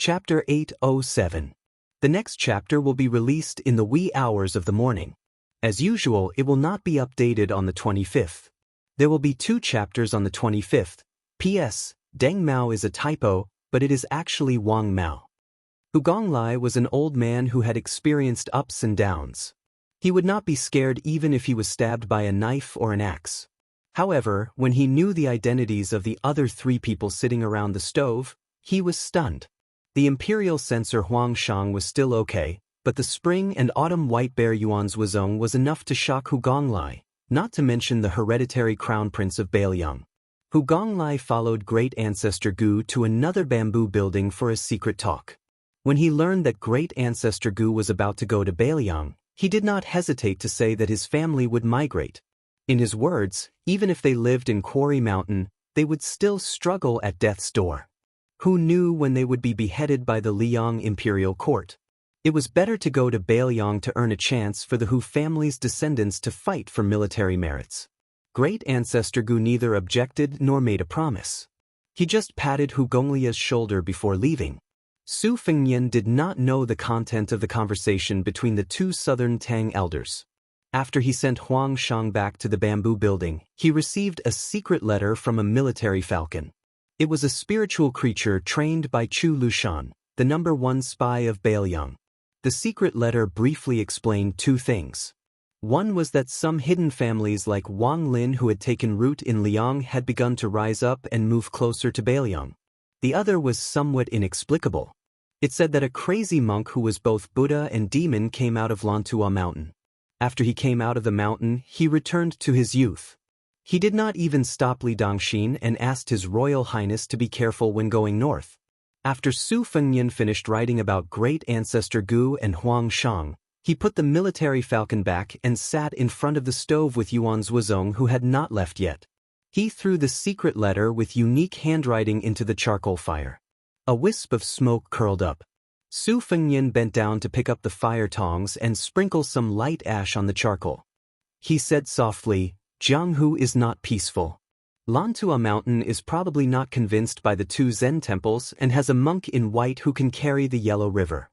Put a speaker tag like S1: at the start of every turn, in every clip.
S1: Chapter 807. The next chapter will be released in the wee hours of the morning. As usual, it will not be updated on the 25th. There will be 2 chapters on the 25th. P.S. Deng Mao is a typo, but it is actually Wang Mao. Hu Gonglai was an old man who had experienced ups and downs. He would not be scared even if he was stabbed by a knife or an axe. However, when he knew the identities of the other 3 people sitting around the stove, he was stunned. The imperial censor Huang Shang was still okay, but the spring and autumn white bear Yuan's Wuzong was enough to shock Hu Gonglai, not to mention the hereditary crown prince of Bailiang. Hu Gonglai followed great ancestor Gu to another bamboo building for a secret talk. When he learned that great ancestor Gu was about to go to Bailiang, he did not hesitate to say that his family would migrate. In his words, even if they lived in Quarry Mountain, they would still struggle at death's door. Who knew when they would be beheaded by the Liang imperial court? It was better to go to Bailiang to earn a chance for the Hu family's descendants to fight for military merits. Great ancestor Gu neither objected nor made a promise. He just patted Hu Gonglia's shoulder before leaving. Su Fengnian did not know the content of the conversation between the 2 southern Tang elders. After he sent Huang Shang back to the bamboo building, he received a secret letter from a military falcon. It was a spiritual creature trained by Chu Lushan, the #1 spy of Bailiang. The secret letter briefly explained 2 things. One was that some hidden families like Wang Lin who had taken root in Liang had begun to rise up and move closer to Bailiang. The other was somewhat inexplicable. It said that a crazy monk who was both Buddha and demon came out of Lantua Mountain. After he came out of the mountain, he returned to his youth. He did not even stop Li Dongxin and asked His Royal Highness to be careful when going north. After Su Fengnian finished writing about great ancestor Gu and Huang Shang, he put the military falcon back and sat in front of the stove with Yuan's Wuzong who had not left yet. He threw the secret letter with unique handwriting into the charcoal fire. A wisp of smoke curled up. Su Fengnian bent down to pick up the fire tongs and sprinkle some light ash on the charcoal. He said softly, "Jianghu is not peaceful. Lantua Mountain is probably not convinced by the 2 Zen temples and has a monk in white who can carry the Yellow River."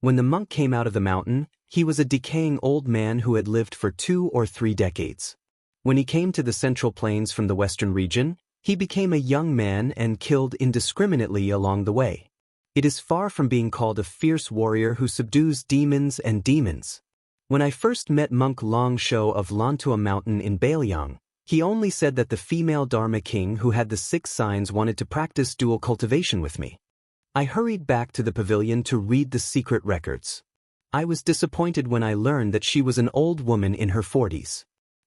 S1: When the monk came out of the mountain, he was a decaying old man who had lived for 2 or 3 decades. When he came to the Central Plains from the western region, he became a young man and killed indiscriminately along the way. It is far from being called a fierce warrior who subdues demons and demons. When I first met Monk Long Shou of Lantua Mountain in Bailiang, he only said that the female Dharma king who had the 6 signs wanted to practice dual cultivation with me. I hurried back to the pavilion to read the secret records. I was disappointed when I learned that she was an old woman in her 40s.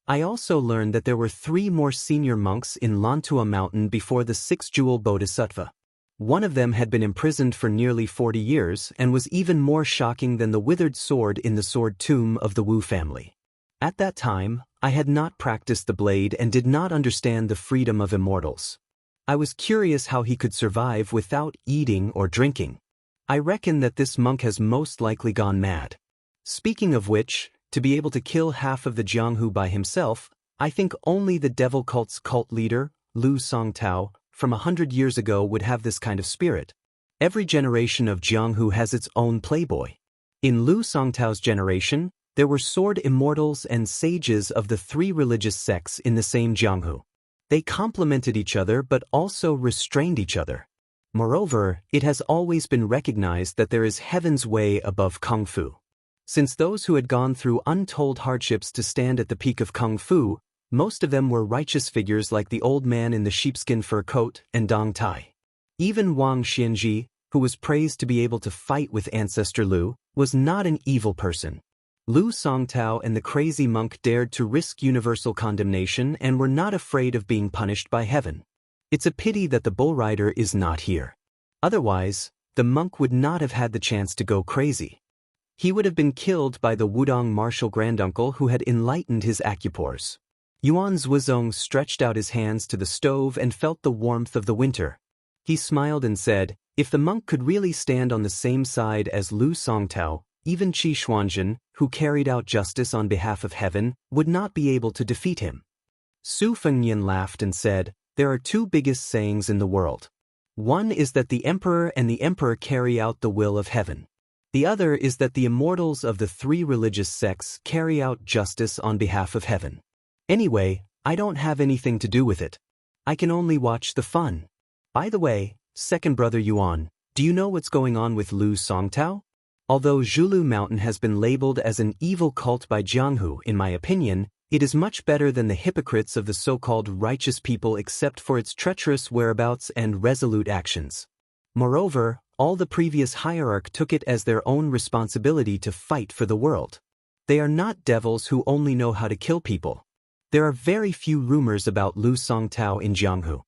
S1: I also learned that there were 3 more senior monks in Lantua Mountain before the 6th jewel Bodhisattva. One of them had been imprisoned for nearly 40 years and was even more shocking than the withered sword in the sword tomb of the Wu family. At that time, I had not practiced the blade and did not understand the freedom of immortals. I was curious how he could survive without eating or drinking. I reckon that this monk has most likely gone mad. Speaking of which, to be able to kill half of the Jianghu by himself, I think only the devil cult's cult leader, Lu Songtao, from 100 years ago would have this kind of spirit. Every generation of Jianghu has its own playboy. In Lu Songtao's generation, there were sword immortals and sages of the 3 religious sects in the same Jianghu. They complemented each other but also restrained each other. Moreover, it has always been recognized that there is heaven's way above Kung Fu. Since those who had gone through untold hardships to stand at the peak of Kung Fu, most of them were righteous figures like the old man in the sheepskin fur coat and Dong Tai. Even Wang Xianxia, who was praised to be able to fight with Ancestor Lu, was not an evil person. Lu Songtao and the crazy monk dared to risk universal condemnation and were not afraid of being punished by heaven. It's a pity that the bull rider is not here. Otherwise, the monk would not have had the chance to go crazy. He would have been killed by the Wudong martial granduncle who had enlightened his acupores. Yuan's Wuzong stretched out his hands to the stove and felt the warmth of the winter. He smiled and said, if the monk could really stand on the same side as Lu Songtao, even Qi Xuanzhen, who carried out justice on behalf of heaven, would not be able to defeat him. Su Fengnian laughed and said, there are 2 biggest sayings in the world. One is that the emperor and the emperor carry out the will of heaven. The other is that the immortals of the three religious sects carry out justice on behalf of heaven. Anyway, I don't have anything to do with it. I can only watch the fun. By the way, second brother Yuan, do you know what's going on with Lu Songtao? Although Zhulu Mountain has been labeled as an evil cult by Jianghu, in my opinion, it is much better than the hypocrites of the so-called righteous people except for its treacherous whereabouts and resolute actions. Moreover, all the previous hierarch took it as their own responsibility to fight for the world. They are not devils who only know how to kill people. There are very few rumors about Lu Songtao in Jianghu.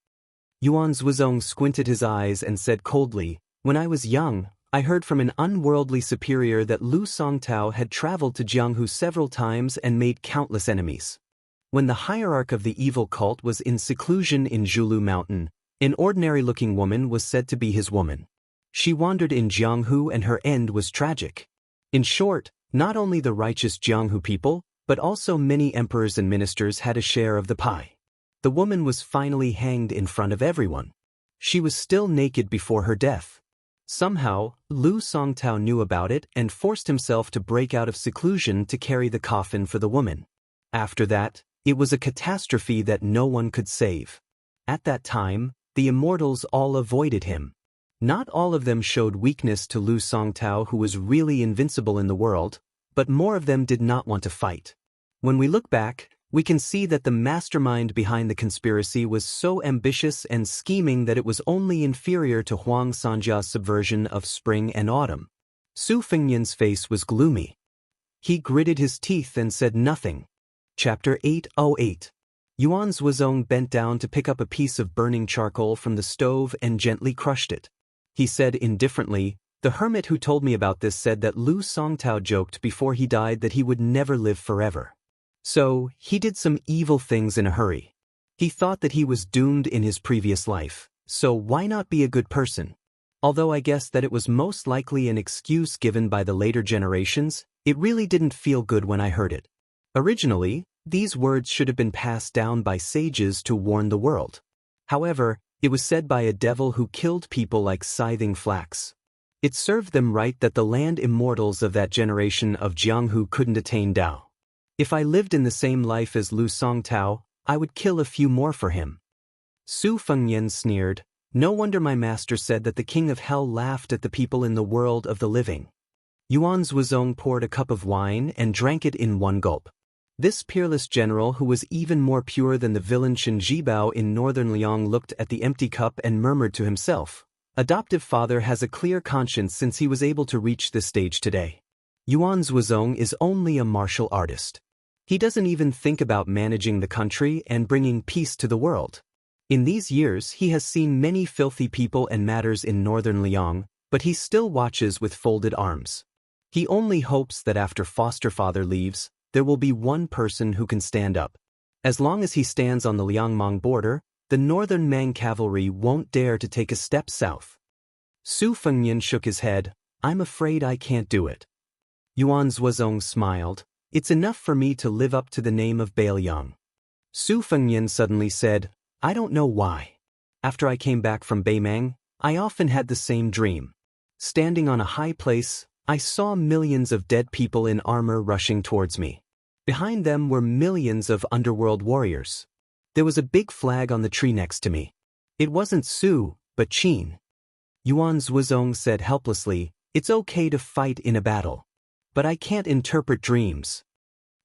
S1: Yuan Zhuozong squinted his eyes and said coldly, "When I was young, I heard from an unworldly superior that Lu Songtao had traveled to Jianghu several times and made countless enemies. When the hierarch of the evil cult was in seclusion in Zhulu Mountain, an ordinary-looking woman was said to be his woman. She wandered in Jianghu and her end was tragic. In short, not only the righteous Jianghu people, but also many emperors and ministers had a share of the pie. The woman was finally hanged in front of everyone. She was still naked before her death. Somehow, Lu Songtao knew about it and forced himself to break out of seclusion to carry the coffin for the woman. After that, it was a catastrophe that no one could save. At that time, the immortals all avoided him. Not all of them showed weakness to Lu Songtao, who was really invincible in the world, but more of them did not want to fight. When we look back, we can see that the mastermind behind the conspiracy was so ambitious and scheming that it was only inferior to Huang Sanjia's subversion of spring and autumn. Su Fengnian's face was gloomy. He gritted his teeth and said nothing. Chapter 808. Yuan Zhuozong bent down to pick up a piece of burning charcoal from the stove and gently crushed it. He said indifferently, "The hermit who told me about this said that Lu Songtao joked before he died that he would never live forever. So, he did some evil things in a hurry. He thought that he was doomed in his previous life, so why not be a good person? Although I guess that it was most likely an excuse given by the later generations, it really didn't feel good when I heard it. Originally, these words should have been passed down by sages to warn the world. However, it was said by a devil who killed people like scything flax. It served them right that the land immortals of that generation of Jianghu couldn't attain Dao. If I lived in the same life as Lu Songtao, I would kill a few more for him." Su Fengnian sneered, "No wonder my master said that the king of hell laughed at the people in the world of the living." Yuan Zhuozong poured a cup of wine and drank it in one gulp. This peerless general, who was even more pure than the villain Shen Zhibao in northern Liang, looked at the empty cup and murmured to himself, "Adoptive father has a clear conscience since he was able to reach this stage today. Yuan Zhuozong is only a martial artist. He doesn't even think about managing the country and bringing peace to the world. In these years he has seen many filthy people and matters in northern Liang, but he still watches with folded arms. He only hopes that after foster father leaves, there will be one person who can stand up. As long as he stands on the Liang-Mang border, the northern Mang cavalry won't dare to take a step south." Su Fengnian shook his head, "I'm afraid I can't do it." Yuan Zhuozong smiled, "It's enough for me to live up to the name of Beiliang." Su Fengnian suddenly said, "I don't know why. After I came back from Beimang, I often had the same dream. Standing on a high place, I saw millions of dead people in armor rushing towards me. Behind them were millions of underworld warriors. There was a big flag on the tree next to me. It wasn't Su, but Qin." Yuan Zhuozong said helplessly, "It's okay to fight in a battle. But I can't interpret dreams."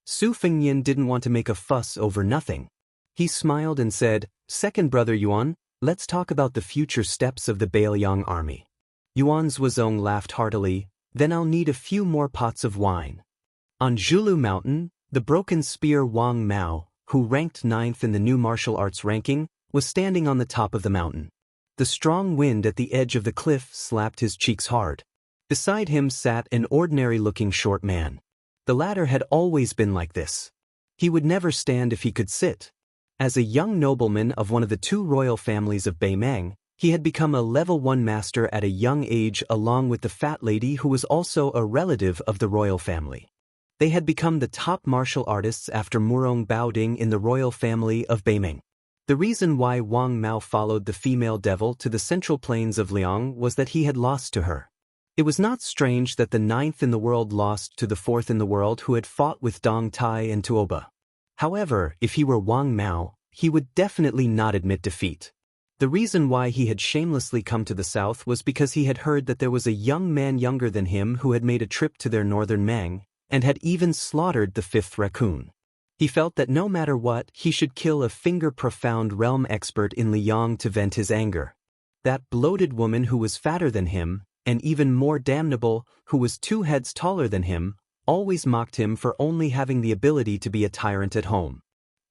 S1: Su Fengnian didn't want to make a fuss over nothing. He smiled and said, "Second brother Yuan, let's talk about the future steps of the Beiliang army." Yuan Zhuozong laughed heartily, "Then I'll need a few more pots of wine." On Zhulu Mountain, the broken spear Wang Mao, who ranked 9th in the new martial arts ranking, was standing on the top of the mountain. The strong wind at the edge of the cliff slapped his cheeks hard. Beside him sat an ordinary-looking short man. The latter had always been like this. He would never stand if he could sit. As a young nobleman of one of the two royal families of Beimang, he had become a level 1 master at a young age along with the fat lady who was also a relative of the royal family. They had become the top martial artists after Murong Baoding in the royal family of Beimang. The reason why Wang Mao followed the female devil to the central plains of Liang was that he had lost to her. It was not strange that the 9th in the world lost to the 4th in the world who had fought with Dong Tai and Tuoba. However, if he were Wang Mao, he would definitely not admit defeat. The reason why he had shamelessly come to the south was because he had heard that there was a young man younger than him who had made a trip to their northern Mang, and had even slaughtered the 5th raccoon. He felt that no matter what, he should kill a finger-profound realm expert in Liang to vent his anger. That bloated woman who was fatter than him, and even more damnable, who was 2 heads taller than him, always mocked him for only having the ability to be a tyrant at home.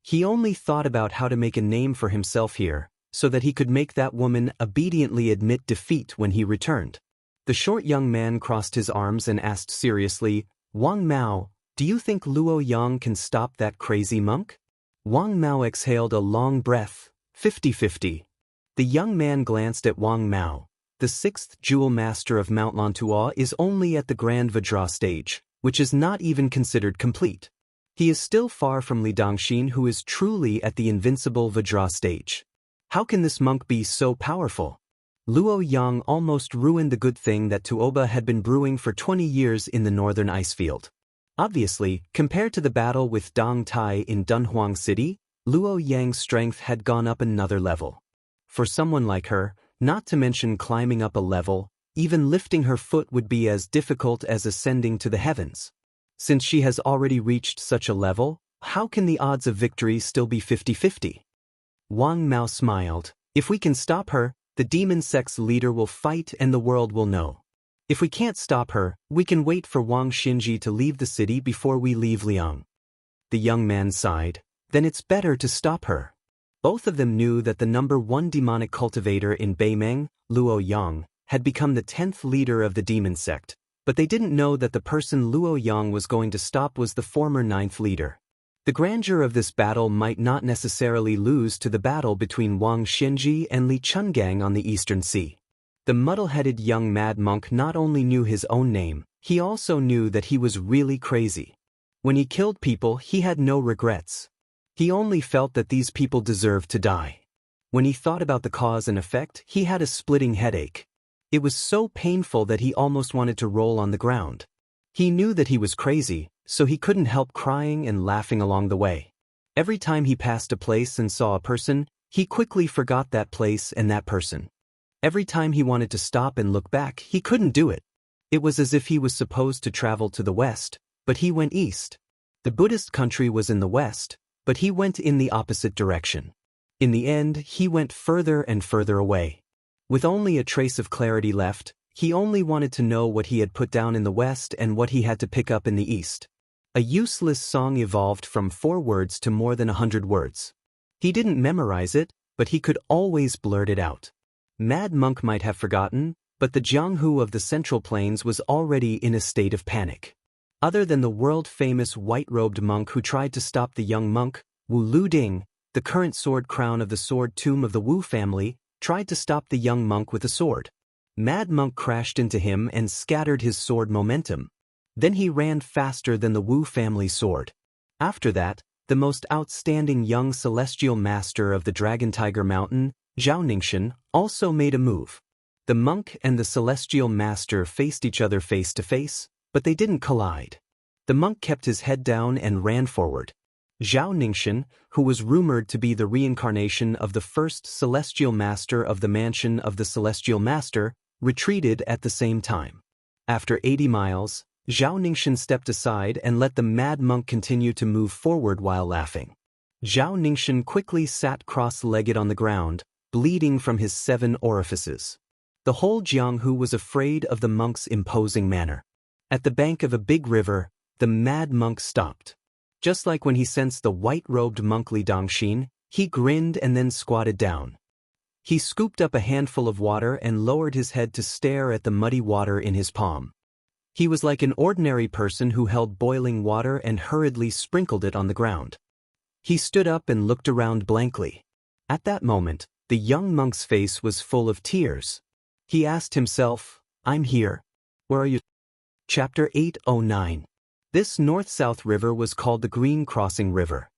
S1: He only thought about how to make a name for himself here, so that he could make that woman obediently admit defeat when he returned. The short young man crossed his arms and asked seriously, "Wang Mao, do you think Luo Yang can stop that crazy monk?" Wang Mao exhaled a long breath, 50-50. The young man glanced at Wang Mao. The 6th jewel master of Mount Lantua is only at the Grand Vajra stage, which is not even considered complete. He is still far from Li Dongxin, who is truly at the invincible Vajra stage. How can this monk be so powerful? Luo Yang almost ruined the good thing that Tuoba had been brewing for 20 years in the northern icefield. Obviously, compared to the battle with Dong Tai in Dunhuang City, Luo Yang's strength had gone up another level. For someone like her, not to mention climbing up a level, even lifting her foot would be as difficult as ascending to the heavens. Since she has already reached such a level, how can the odds of victory still be 50-50? Wang Mao smiled. If we can stop her, the demon sect's leader will fight and the world will know. If we can't stop her, we can wait for Wang Xinji to leave the city before we leave Liang. The young man sighed. Then it's better to stop her. Both of them knew that the number 1 demonic cultivator in Beimeng, Luo Yang, had become the 10th leader of the demon sect, but they didn't know that the person Luo Yang was going to stop was the former 9th leader. The grandeur of this battle might not necessarily lose to the battle between Wang Xinji and Li Chungang on the Eastern Sea. The muddle-headed young mad monk not only knew his own name, he also knew that he was really crazy. When he killed people, he had no regrets. He only felt that these people deserved to die. When he thought about the cause and effect, he had a splitting headache. It was so painful that he almost wanted to roll on the ground. He knew that he was crazy, so he couldn't help crying and laughing along the way. Every time he passed a place and saw a person, he quickly forgot that place and that person. Every time he wanted to stop and look back, he couldn't do it. It was as if he was supposed to travel to the west, but he went east. The Buddhist country was in the west, but he went in the opposite direction. In the end, he went further and further away. With only a trace of clarity left, he only wanted to know what he had put down in the west and what he had to pick up in the east. A useless song evolved from 4 words to more than 100 words. He didn't memorize it, but he could always blurt it out. Mad Monk might have forgotten, but the Jianghu of the Central Plains was already in a state of panic. Other than the world-famous white-robed monk who tried to stop the young monk, Wu Luding, the current sword crown of the sword tomb of the Wu family, tried to stop the young monk with a sword. Mad Monk crashed into him and scattered his sword momentum. Then he ran faster than the Wu family sword. After that, the most outstanding young celestial master of the Dragon Tiger Mountain, Zhao Ningxian, also made a move. The monk and the celestial master faced each other face to face, but they didn't collide. The monk kept his head down and ran forward. Zhao Ningxian, who was rumored to be the reincarnation of the first celestial master of the mansion of the celestial master, retreated at the same time. After 80 miles, Zhao Ningxian stepped aside and let the mad monk continue to move forward while laughing. Zhao Ningxian quickly sat cross-legged on the ground, bleeding from his 7 orifices. The whole Jianghu was afraid of the monk's imposing manner. At the bank of a big river, the mad monk stopped. Just like when he sensed the white-robed monk Li Dongxin, he grinned and then squatted down. He scooped up a handful of water and lowered his head to stare at the muddy water in his palm. He was like an ordinary person who held boiling water and hurriedly sprinkled it on the ground. He stood up and looked around blankly. At that moment, the young monk's face was full of tears. He asked himself, "I'm here. Where are you?" Chapter 809. This north-south river was called the Green Crossing River.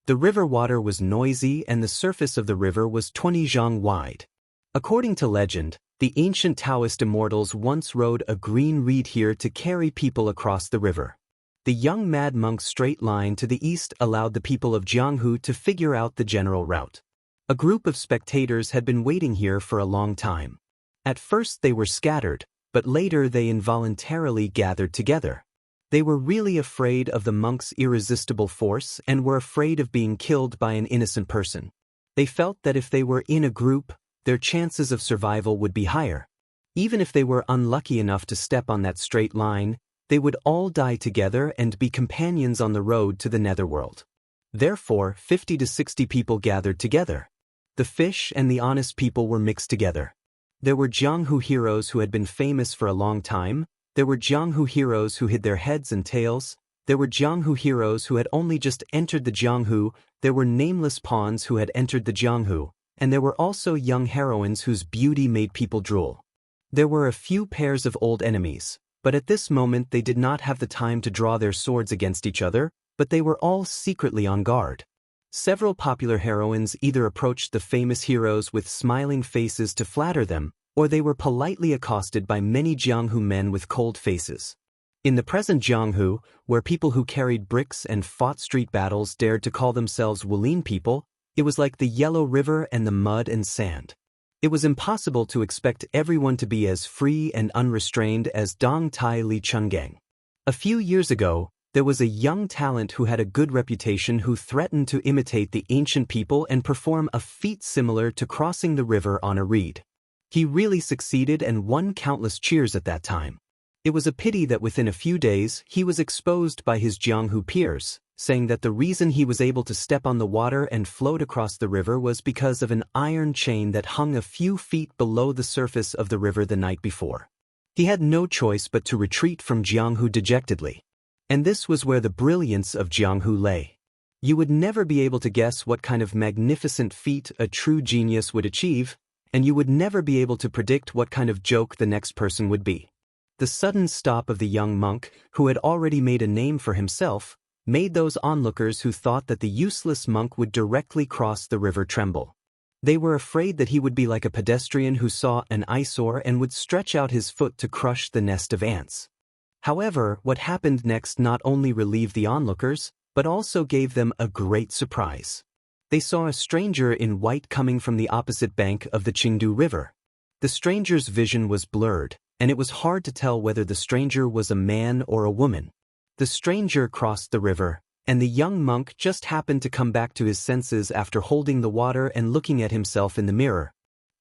S1: The river water was noisy and the surface of the river was 20 zhang wide. According to legend, the ancient Taoist immortals once rode a green reed here to carry people across the river. The young mad monk's straight line to the east allowed the people of Jianghu to figure out the general route. A group of spectators had been waiting here for a long time. At first they were scattered, but later they involuntarily gathered together. They were really afraid of the monk's irresistible force and were afraid of being killed by an innocent person. They felt that if they were in a group, their chances of survival would be higher. Even if they were unlucky enough to step on that straight line, they would all die together and be companions on the road to the netherworld. Therefore, 50 to 60 people gathered together. The fish and the honest people were mixed together. There were Jianghu heroes who had been famous for a long time. There were Jianghu heroes who hid their heads and tails. There were Jianghu heroes who had only just entered the Jianghu. There were nameless pawns who had entered the Jianghu. And there were also young heroines whose beauty made people drool. There were a few pairs of old enemies, but at this moment they did not have the time to draw their swords against each other, but they were all secretly on guard. Several popular heroines either approached the famous heroes with smiling faces to flatter them, or they were politely accosted by many Jianghu men with cold faces. In the present Jianghu, where people who carried bricks and fought street battles dared to call themselves Wulin people, it was like the Yellow River and the mud and sand. It was impossible to expect everyone to be as free and unrestrained as Dong Tai Li Chungang. A few years ago, there was a young talent who had a good reputation who threatened to imitate the ancient people and perform a feat similar to crossing the river on a reed. He really succeeded and won countless cheers at that time. It was a pity that within a few days he was exposed by his Jianghu peers, saying that the reason he was able to step on the water and float across the river was because of an iron chain that hung a few feet below the surface of the river the night before. He had no choice but to retreat from Jianghu dejectedly. And this was where the brilliance of Jianghu lay. You would never be able to guess what kind of magnificent feat a true genius would achieve, and you would never be able to predict what kind of joke the next person would be. The sudden stop of the young monk, who had already made a name for himself, made those onlookers who thought that the useless monk would directly cross the river tremble. They were afraid that he would be like a pedestrian who saw an eyesore and would stretch out his foot to crush the nest of ants. However, what happened next not only relieved the onlookers, but also gave them a great surprise. They saw a stranger in white coming from the opposite bank of the Qingdu River. The stranger's vision was blurred, and it was hard to tell whether the stranger was a man or a woman. The stranger crossed the river, and the young monk just happened to come back to his senses after holding the water and looking at himself in the mirror.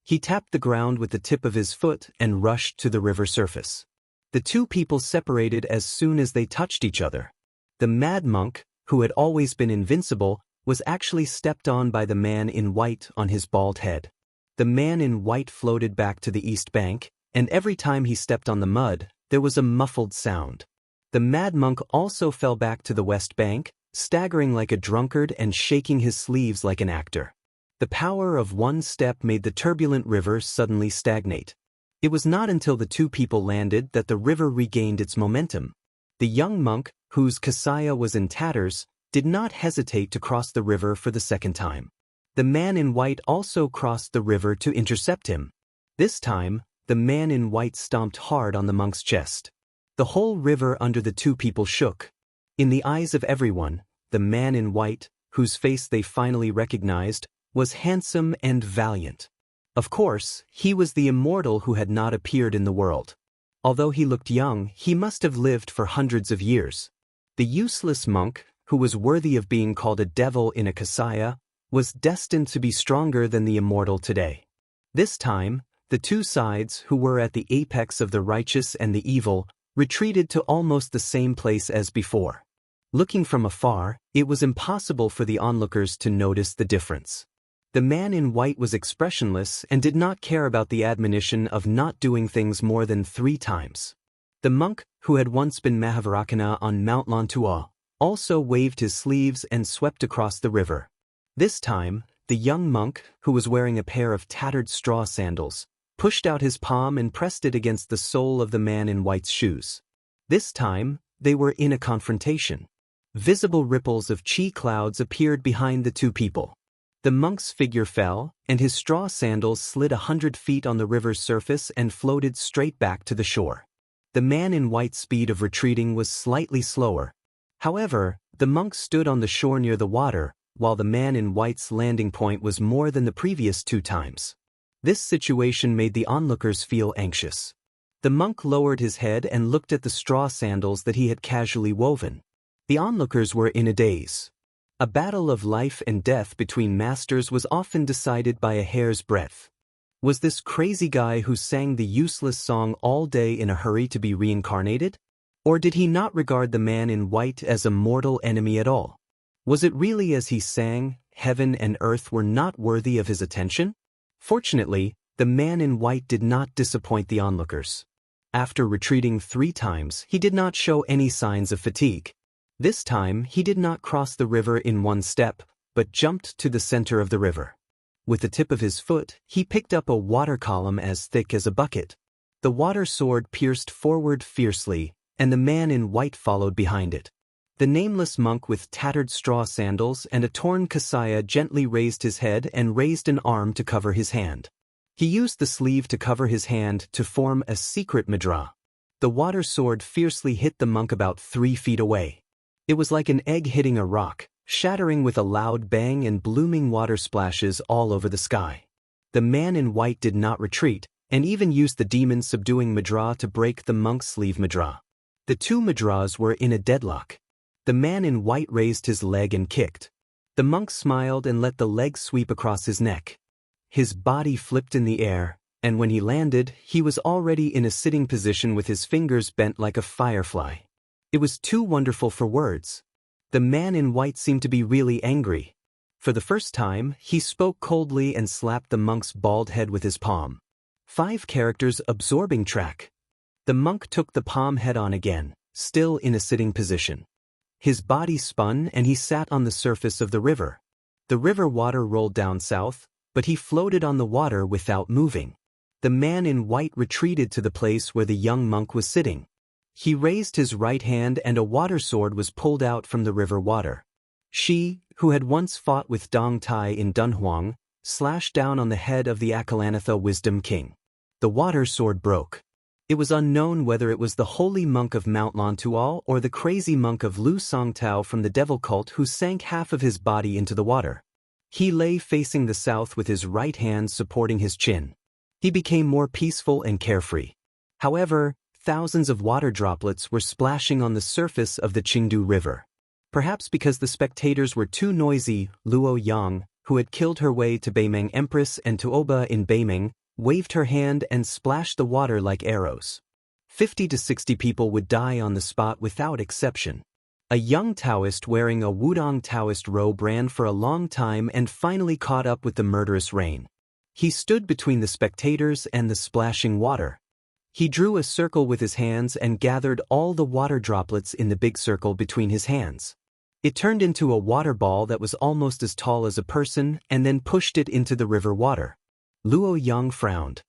S1: He tapped the ground with the tip of his foot and rushed to the river surface. The two people separated as soon as they touched each other. The mad monk, who had always been invincible, was actually stepped on by the man in white on his bald head. The man in white floated back to the east bank, and every time he stepped on the mud, there was a muffled sound. The mad monk also fell back to the west bank, staggering like a drunkard and shaking his sleeves like an actor. The power of one step made the turbulent river suddenly stagnate. It was not until the two people landed that the river regained its momentum. The young monk, whose kasaya was in tatters, did not hesitate to cross the river for the second time. The man in white also crossed the river to intercept him. This time, the man in white stomped hard on the monk's chest. The whole river under the two people shook. In the eyes of everyone, the man in white, whose face they finally recognized, was handsome and valiant. Of course, he was the immortal who had not appeared in the world. Although he looked young, he must have lived for hundreds of years. The useless monk, who was worthy of being called a devil in a kasaya, was destined to be stronger than the immortal today. This time, the two sides, who were at the apex of the righteous and the evil, retreated to almost the same place as before. Looking from afar, it was impossible for the onlookers to notice the difference. The man in white was expressionless and did not care about the admonition of not doing things more than 3 times. The monk, who had once been Mahavarakana on Mount Lantua, also waved his sleeves and swept across the river. This time, the young monk, who was wearing a pair of tattered straw sandals, pushed out his palm and pressed it against the sole of the man in white's shoes. This time, they were in a confrontation. Visible ripples of chi clouds appeared behind the two people. The monk's figure fell, and his straw sandals slid 100 feet on the river's surface and floated straight back to the shore. The man in white's speed of retreating was slightly slower. However, the monk stood on the shore near the water, while the man in white's landing point was more than the previous 2 times. This situation made the onlookers feel anxious. The monk lowered his head and looked at the straw sandals that he had casually woven. The onlookers were in a daze. A battle of life and death between masters was often decided by a hair's breadth. Was this crazy guy who sang the useless song all day in a hurry to be reincarnated? Or did he not regard the man in white as a mortal enemy at all? Was it really as he sang, heaven and earth were not worthy of his attention? Fortunately, the man in white did not disappoint the onlookers. After retreating 3 times, he did not show any signs of fatigue. This time, he did not cross the river in 1 step, but jumped to the center of the river. With the tip of his foot, he picked up a water column as thick as a bucket. The water sword pierced forward fiercely, and the man in white followed behind it. The nameless monk with tattered straw sandals and a torn kasaya gently raised his head and raised an arm to cover his hand. He used the sleeve to cover his hand to form a secret mudra. The water sword fiercely hit the monk about 3 feet away. It was like an egg hitting a rock, shattering with a loud bang and blooming water splashes all over the sky. The man in white did not retreat, and even used the demon subduing mudra to break the monk's sleeve mudra. The 2 mudras were in a deadlock. The man in white raised his leg and kicked. The monk smiled and let the leg sweep across his neck. His body flipped in the air, and when he landed, he was already in a sitting position with his fingers bent like a firefly. It was too wonderful for words. The man in white seemed to be really angry. For the first time, he spoke coldly and slapped the monk's bald head with his palm. 5 characters absorbing track. The monk took the palm head on again, still in a sitting position. His body spun and he sat on the surface of the river. The river water rolled down south, but he floated on the water without moving. The man in white retreated to the place where the young monk was sitting. He raised his right hand and a water sword was pulled out from the river water. She, who had once fought with Dong Tai in Dunhuang, slashed down on the head of the Akalanatha Wisdom King. The water sword broke. It was unknown whether it was the holy monk of Mount Lantual or the crazy monk of Lu Songtao from the devil cult who sank half of his body into the water. He lay facing the south with his right hand supporting his chin. He became more peaceful and carefree. However, thousands of water droplets were splashing on the surface of the Qingdu River. Perhaps because the spectators were too noisy, Luo Yang, who had killed her way to Beimeng Empress and to Oba in Beimeng, waved her hand and splashed the water like arrows. 50 to 60 people would die on the spot without exception. A young Daoist wearing a Wudong Taoist robe ran for a long time and finally caught up with the murderous rain. He stood between the spectators and the splashing water. He drew a circle with his hands and gathered all the water droplets in the big circle between his hands. It turned into a water ball that was almost as tall as a person and then pushed it into the river water. Luo Yang frowned.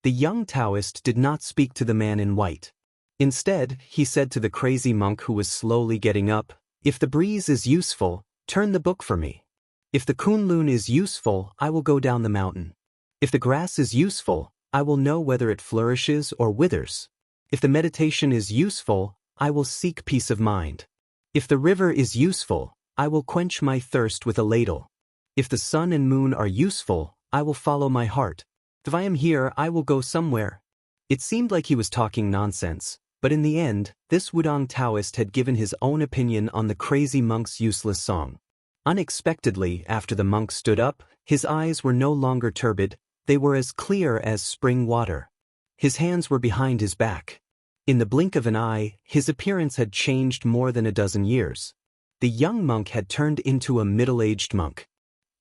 S1: The young Taoist did not speak to the man in white. Instead, he said to the crazy monk who was slowly getting up, "If the breeze is useful, turn the book for me. If the Kunlun is useful, I will go down the mountain. If the grass is useful, I will know whether it flourishes or withers. If the meditation is useful, I will seek peace of mind. If the river is useful, I will quench my thirst with a ladle. If the sun and moon are useful, I will follow my heart. If I am here, I will go somewhere." It seemed like he was talking nonsense, but in the end, this Wudong Taoist had given his own opinion on the crazy monk's useless song. Unexpectedly, after the monk stood up, his eyes were no longer turbid. They were as clear as spring water. His hands were behind his back. In the blink of an eye, his appearance had changed more than a dozen years. The young monk had turned into a middle-aged monk.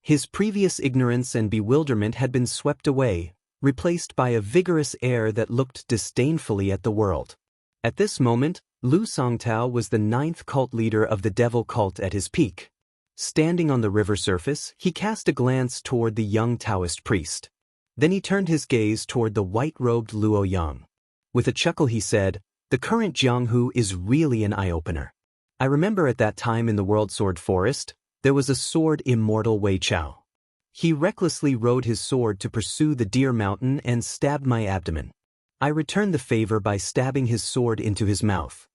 S1: His previous ignorance and bewilderment had been swept away, replaced by a vigorous air that looked disdainfully at the world. At this moment, Lu Songtao was the 9th cult leader of the devil cult at his peak. Standing on the river surface, he cast a glance toward the young Taoist priest. Then he turned his gaze toward the white-robed Luo Yang. With a chuckle he said, "The current Jianghu is really an eye-opener. I remember at that time in the World Sword Forest, there was a sword immortal Wei Chao. He recklessly rode his sword to pursue the deer mountain and stabbed my abdomen. I returned the favor by stabbing his sword into his mouth.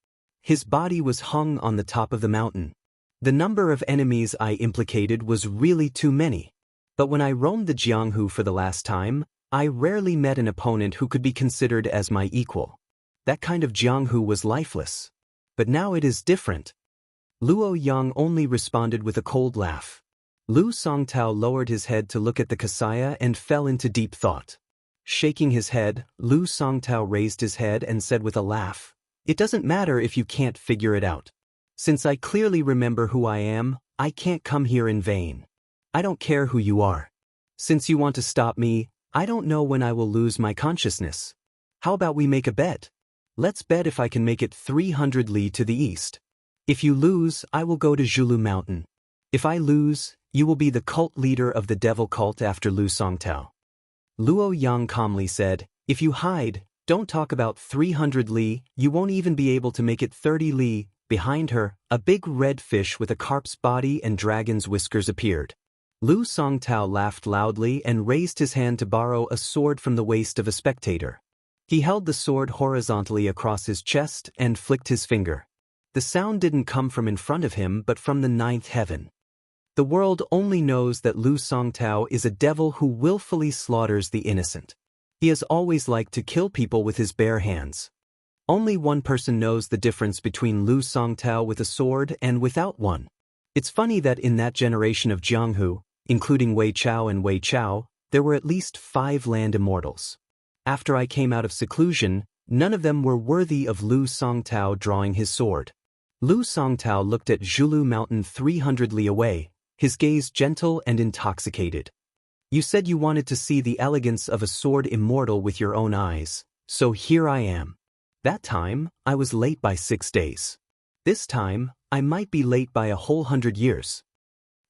S1: His body was hung on the top of the mountain. The number of enemies I implicated was really too many. But when I roamed the Jianghu for the last time, I rarely met an opponent who could be considered as my equal. That kind of Jianghu was lifeless. But now it is different. Luo Yang only responded with a cold laugh. Lu Songtao lowered his head to look at the Kasaya and fell into deep thought. Shaking his head, Lu Songtao raised his head and said with a laugh, "It doesn't matter if you can't figure it out. Since I clearly remember who I am, I can't come here in vain. I don't care who you are. Since you want to stop me, I don't know when I will lose my consciousness. How about we make a bet? Let's bet if I can make it 300 li to the east. If you lose, I will go to Zhulu Mountain. If I lose, you will be the cult leader of the devil cult after Lu Songtao." Luo Yang calmly said, "If you hide, don't talk about 300 li, you won't even be able to make it 30 li." Behind her, a big red fish with a carp's body and dragon's whiskers appeared. Lu Songtao laughed loudly and raised his hand to borrow a sword from the waist of a spectator. He held the sword horizontally across his chest and flicked his finger. The sound didn't come from in front of him but from the ninth heaven. The world only knows that Lu Songtao is a devil who willfully slaughters the innocent. He has always liked to kill people with his bare hands. Only one person knows the difference between Lu Songtao with a sword and without one. It's funny that in that generation of Jianghu, including Wei Chao and Wei Chao, there were at least 5 land immortals. After I came out of seclusion, none of them were worthy of Lu Songtao drawing his sword. Lu Songtao looked at Zhulu Mountain 300 li away, his gaze gentle and intoxicated. "You said you wanted to see the elegance of a sword immortal with your own eyes, so here I am. That time, I was late by 6 days. This time, I might be late by a whole 100 years.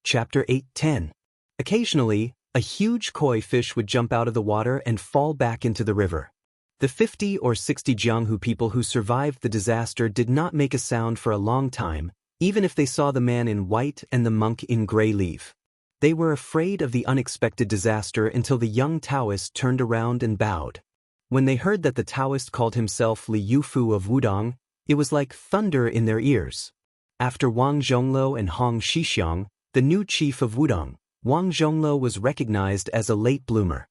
S1: Chapter 8:10. Occasionally, a huge koi fish would jump out of the water and fall back into the river. The 50 or 60 Jianghu people who survived the disaster did not make a sound for a long time, even if they saw the man in white and the monk in gray leave. They were afraid of the unexpected disaster until the young Taoist turned around and bowed. When they heard that the Taoist called himself Li Yufu of Wudong, it was like thunder in their ears. After Wang Zhongluo and Hong Shixiang, the new chief of Wudong, Wang Zhongluo was recognized as a late bloomer.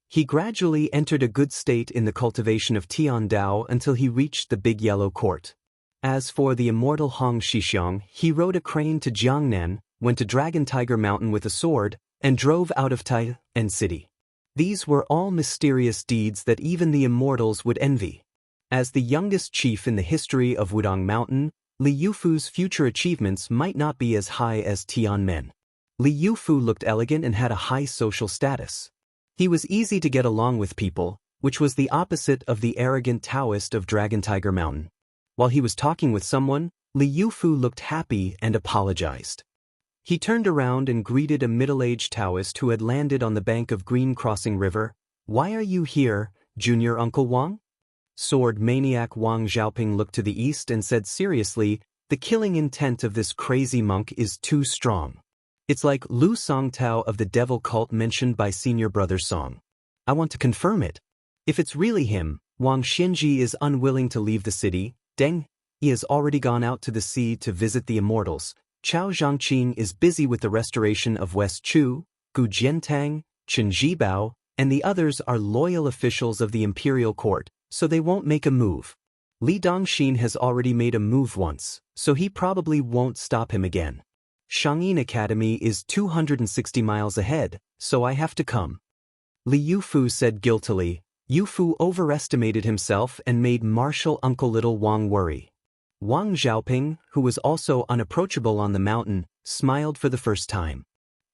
S1: He gradually entered a good state in the cultivation of Tiandao until he reached the Big Yellow Court. As for the immortal Hong Shixiang, he rode a crane to Jiangnan, went to Dragon Tiger Mountain with a sword, and drove out of Tai and city. These were all mysterious deeds that even the immortals would envy. As the youngest chief in the history of Wudong Mountain, Li Yufu's future achievements might not be as high as Tianmen. Li Yufu looked elegant and had a high social status. He was easy to get along with people, which was the opposite of the arrogant Taoist of Dragon Tiger Mountain. While he was talking with someone, Li Yufu looked happy and apologized. He turned around and greeted a middle-aged Taoist who had landed on the bank of Green Crossing River. "Why are you here, Junior Uncle Wang?" Sword maniac Wang Xiaoping looked to the east and said seriously, "The killing intent of this crazy monk is too strong. It's like Lu Songtao of the devil cult mentioned by Senior Brother Song. I want to confirm it. If it's really him, Wang Xianji is unwilling to leave the city. Deng, he has already gone out to the sea to visit the immortals. Chao Zhangqing is busy with the restoration of West Chu, Gu Jiantang, Chen Zhibao, and the others are loyal officials of the imperial court, so they won't make a move. Li Dongxin has already made a move once, so he probably won't stop him again. Shangyin Academy is 260 miles ahead, so I have to come." Li Yufu said guiltily. Yufu overestimated himself and made martial Uncle Little Wang worry. Wang Xiaoping, who was also unapproachable on the mountain, smiled for the first time.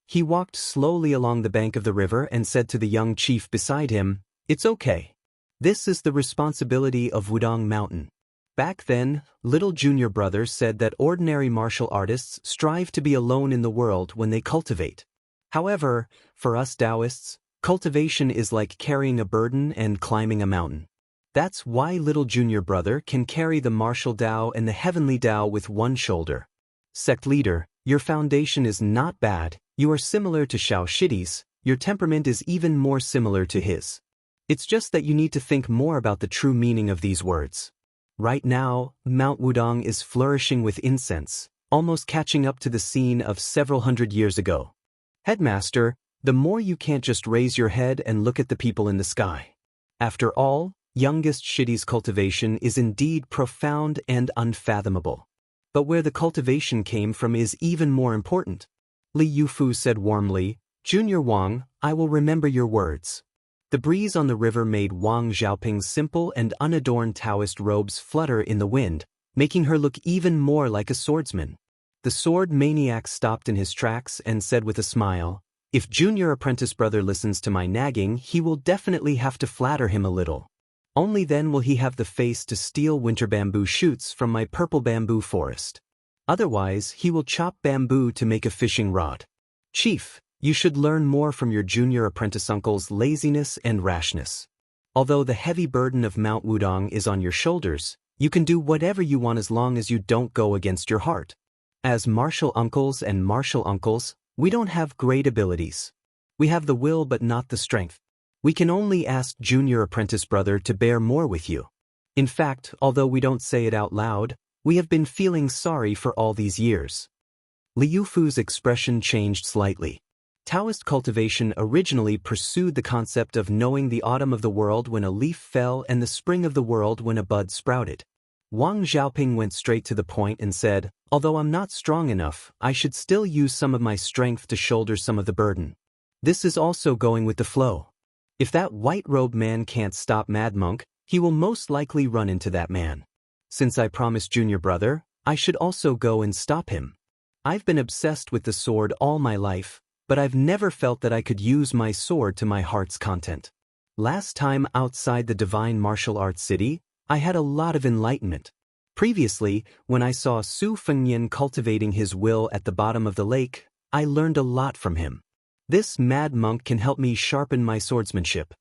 S1: He walked slowly along the bank of the river and said to the young chief beside him, "It's okay. This is the responsibility of Wudong Mountain." Back then, little junior brother said that ordinary martial artists strive to be alone in the world when they cultivate. However, for us Daoists, cultivation is like carrying a burden and climbing a mountain. That's why little junior brother can carry the martial Dao and the heavenly Dao with one shoulder. Sect leader, your foundation is not bad, you are similar to Xiao Shidi's, your temperament is even more similar to his. It's just that you need to think more about the true meaning of these words. Right now, Mount Wudong is flourishing with incense, almost catching up to the scene of several hundred years ago. Headmaster, the more you can't just raise your head and look at the people in the sky. After all, youngest Shidi's cultivation is indeed profound and unfathomable. But where the cultivation came from is even more important. Li Yufu said warmly, Junior Wang, I will remember your words. The breeze on the river made Wang Xiaoping's simple and unadorned Taoist robes flutter in the wind, making her look even more like a swordsman. The sword maniac stopped in his tracks and said with a smile, if junior apprentice brother listens to my nagging, he will definitely have to flatter him a little. Only then will he have the face to steal winter bamboo shoots from my purple bamboo forest. Otherwise, he will chop bamboo to make a fishing rod. Chief, you should learn more from your junior apprentice uncle's laziness and rashness. Although the heavy burden of Mount Wudong is on your shoulders, you can do whatever you want as long as you don't go against your heart. As martial uncles and martial uncles, we don't have great abilities. We have the will but not the strength. We can only ask junior apprentice brother to bear more with you. In fact, although we don't say it out loud, we have been feeling sorry for all these years. Li Yufu's expression changed slightly. Taoist cultivation originally pursued the concept of knowing the autumn of the world when a leaf fell and the spring of the world when a bud sprouted. Wang Xiaoping went straight to the point and said, although I'm not strong enough, I should still use some of my strength to shoulder some of the burden. This is also going with the flow. If that white-robed man can't stop Mad Monk, he will most likely run into that man. Since I promised junior brother, I should also go and stop him. I've been obsessed with the sword all my life, but I've never felt that I could use my sword to my heart's content. Last time outside the divine martial arts city, I had a lot of enlightenment. Previously, when I saw Su Fengyan cultivating his will at the bottom of the lake, I learned a lot from him. This mad monk can help me sharpen my swordsmanship.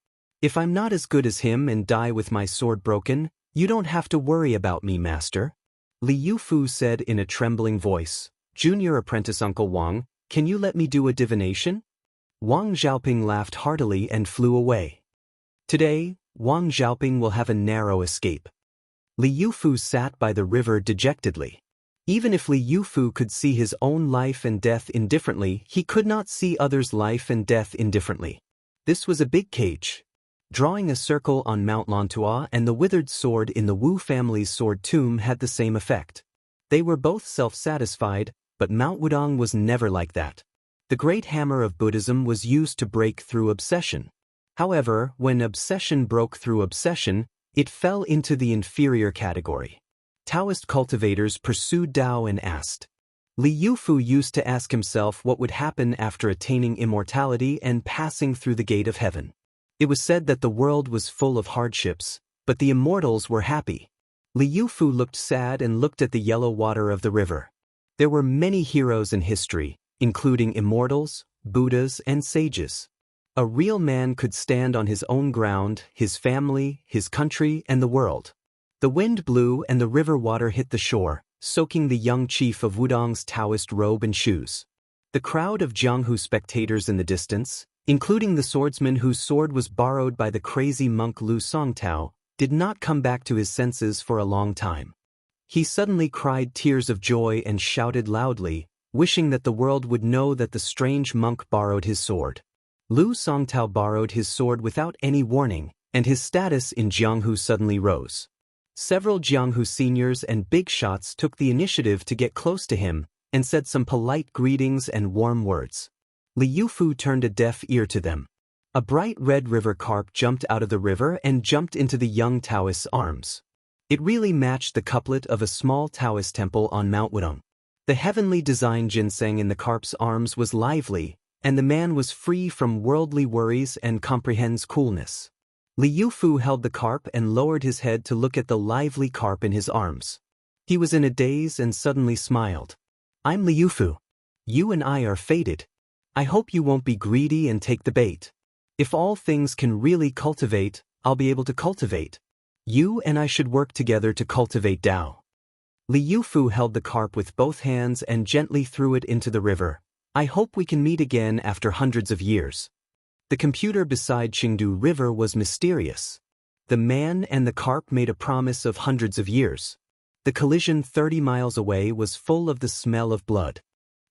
S1: If I'm not as good as him and die with my sword broken, you don't have to worry about me, master. Li Yufu said in a trembling voice, Junior apprentice Uncle Wang, can you let me do a divination? Wang Xiaoping laughed heartily and flew away. Today, Wang Xiaoping will have a narrow escape. Li Yufu sat by the river dejectedly. Even if Li Yufu could see his own life and death indifferently, he could not see others' life and death indifferently. This was a big cage. Drawing a circle on Mount Lantua and the withered sword in the Wu family's sword tomb had the same effect. They were both self-satisfied, but Mount Wudong was never like that. The great hammer of Buddhism was used to break through obsession. However, when obsession broke through obsession, it fell into the inferior category. Taoist cultivators pursued Dao and asked. Li Yufu used to ask himself what would happen after attaining immortality and passing through the gate of heaven. It was said that the world was full of hardships, but the immortals were happy. Li Yufu looked sad and looked at the yellow water of the river. There were many heroes in history, including immortals, Buddhas, and sages. A real man could stand on his own ground, his family, his country, and the world. The wind blew and the river water hit the shore, soaking the young chief of Wudong's Taoist robe and shoes. The crowd of Jianghu spectators in the distance, including the swordsman whose sword was borrowed by the crazy monk Lu Songtao, did not come back to his senses for a long time. He suddenly cried tears of joy and shouted loudly, wishing that the world would know that the strange monk borrowed his sword. Lu Songtao borrowed his sword without any warning, and his status in Jianghu suddenly rose. Several Jianghu seniors and big shots took the initiative to get close to him and said some polite greetings and warm words. Li Yufu turned a deaf ear to them. A bright red river carp jumped out of the river and jumped into the young Taoist's arms. It really matched the couplet of a small Taoist temple on Mount Wudong. The heavenly design ginseng in the carp's arms was lively, and the man was free from worldly worries and comprehends coolness. Li Yufu held the carp and lowered his head to look at the lively carp in his arms. He was in a daze and suddenly smiled. I'm Li Yufu. You and I are fated. I hope you won't be greedy and take the bait. If all things can really cultivate, I'll be able to cultivate. You and I should work together to cultivate Dao. Li Yufu held the carp with both hands and gently threw it into the river. I hope we can meet again after hundreds of years. The computer beside Qingdu River was mysterious. The man and the carp made a promise of hundreds of years. The collision 30 miles away was full of the smell of blood.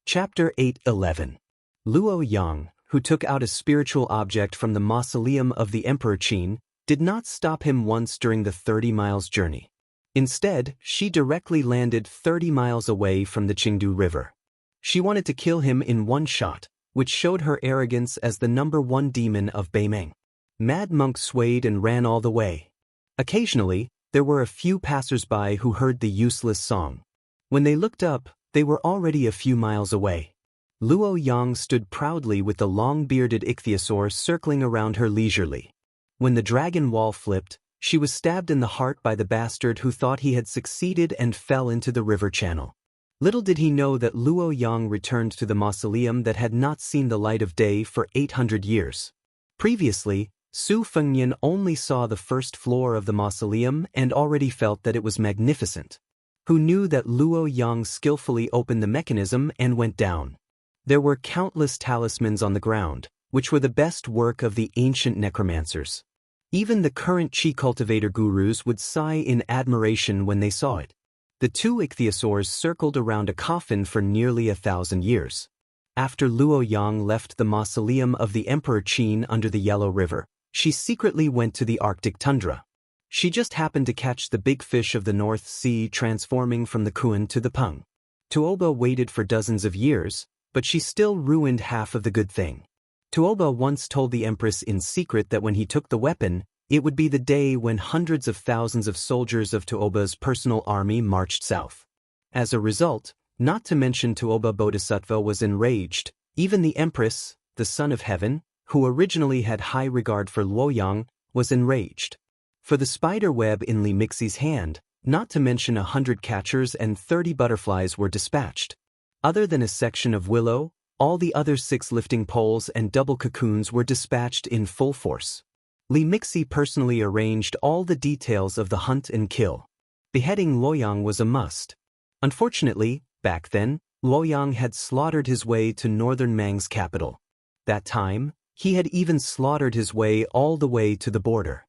S1: Chapter 8:11. Luo Yang, who took out a spiritual object from the mausoleum of the Emperor Qin, did not stop him once during the 30 miles journey. Instead, she directly landed 30 miles away from the Qingdu River. She wanted to kill him in one shot, which showed her arrogance as the #1 demon of Beimeng. Mad Monk swayed and ran all the way. Occasionally, there were a few passers-by who heard the useless song. When they looked up, they were already a few miles away. Luo Yang stood proudly with the long-bearded ichthyosaur circling around her leisurely. When the dragon wall flipped, she was stabbed in the heart by the bastard who thought he had succeeded and fell into the river channel. Little did he know that Luo Yang returned to the mausoleum that had not seen the light of day for 800 years. Previously, Su Fengnian only saw the first floor of the mausoleum and already felt that it was magnificent. Who knew that Luo Yang skillfully opened the mechanism and went down? There were countless talismans on the ground, which were the best work of the ancient necromancers. Even the current Qi cultivator gurus would sigh in admiration when they saw it. The two ichthyosaurs circled around a coffin for nearly 1,000 years. After Luo Yang left the mausoleum of the Emperor Qin under the Yellow River, she secretly went to the Arctic tundra. She just happened to catch the big fish of the North Sea transforming from the Kuan to the Peng. Tuoba waited for dozens of years, but she still ruined half of the good thing. Tuoba once told the Empress in secret that when he took the weapon, it would be the day when hundreds of thousands of soldiers of Tuoba's personal army marched south. As a result, not to mention Tuoba Bodhisattva was enraged. Even the Empress, the Son of Heaven, who originally had high regard for Luoyang, was enraged. For the spider web in Li Mixie's hand, not to mention 100 catchers and 30 butterflies were dispatched. Other than a section of willow, all the other 6 lifting poles and double cocoons were dispatched in full force. Li Mixie personally arranged all the details of the hunt and kill. Beheading Luoyang was a must. Unfortunately, back then, Luoyang had slaughtered his way to northern Mang's capital. That time, he had even slaughtered his way all the way to the border.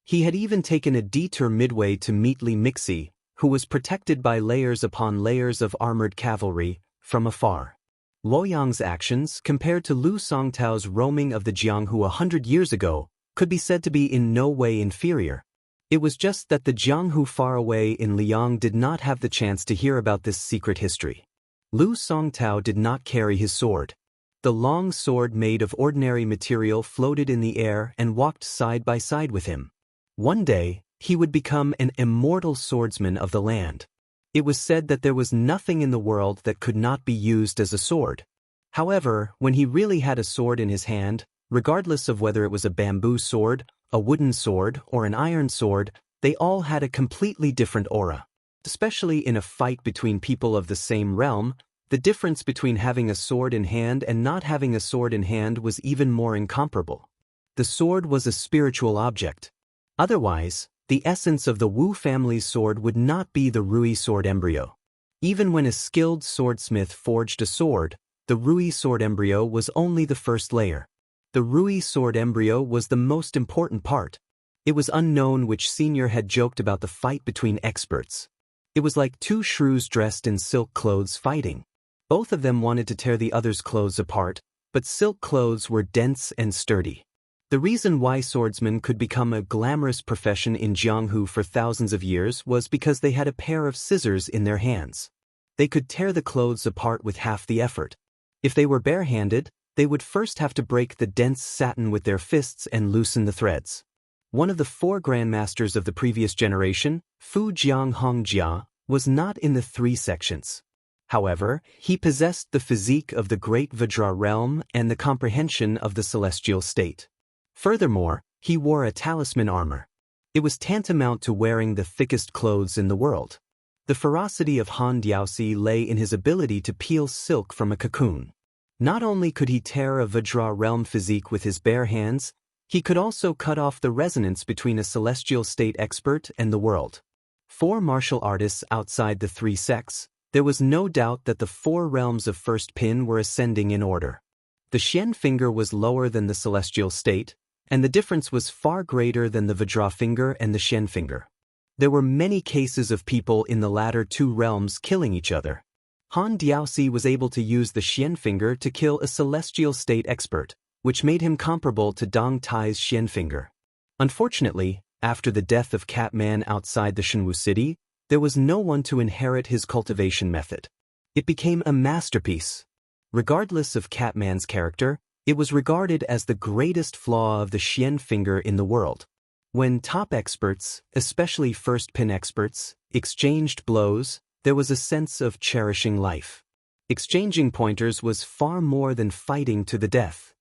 S1: He had even taken a detour midway to meet Li Mixie, who was protected by layers upon layers of armored cavalry, from afar. Luoyang's actions, compared to Lu Songtao's roaming of the Jianghu 100 years ago, could be said to be in no way inferior. It was just that the Jianghu far away in Liang did not have the chance to hear about this secret history. Lu Songtao did not carry his sword. The long sword made of ordinary material floated in the air and walked side by side with him. One day, he would become an immortal swordsman of the land. It was said that there was nothing in the world that could not be used as a sword. However, when he really had a sword in his hand, regardless of whether it was a bamboo sword, a wooden sword, or an iron sword, they all had a completely different aura. Especially in a fight between people of the same realm, the difference between having a sword in hand and not having a sword in hand was even more incomparable. The sword was a spiritual object. Otherwise, the essence of the Wu family's sword would not be the Rui sword embryo. Even when a skilled swordsmith forged a sword, the Rui sword embryo was only the first layer. The Rui sword embryo was the most important part. It was unknown which senior had joked about the fight between experts. It was like two shrews dressed in silk clothes fighting. Both of them wanted to tear the other's clothes apart, but silk clothes were dense and sturdy. The reason why swordsmen could become a glamorous profession in Jianghu for thousands of years was because they had a pair of scissors in their hands. They could tear the clothes apart with half the effort. If they were barehanded, they would first have to break the dense satin with their fists and loosen the threads. One of the 4 grandmasters of the previous generation, Fu Jiang Hongjia, was not in the 3 sections. However, he possessed the physique of the great Vajra realm and the comprehension of the celestial state. Furthermore, he wore a talisman armor. It was tantamount to wearing the thickest clothes in the world. The ferocity of Han Diaosi lay in his ability to peel silk from a cocoon. Not only could he tear a Vajra realm physique with his bare hands, He could also cut off the resonance between a celestial state expert and the world. For martial artists outside the three sects, there was no doubt that the four realms of first pin were ascending in order. The Xian finger was lower than the celestial state, and the difference was far greater than the Vajra finger and the Xian finger. There were many cases of people in the latter two realms killing each other. Han Diaosi was able to use the Xian finger to kill a celestial state expert, which made him comparable to Dong Tai's Xian finger. Unfortunately, after the death of Catman outside the Shenwu city, there was no one to inherit his cultivation method. It became a masterpiece. Regardless of Catman's character, it was regarded as the greatest flaw of the Xian finger in the world. When top experts, especially first pin experts, exchanged blows, there was a sense of cherishing life. Exchanging pointers was far more than fighting to the death.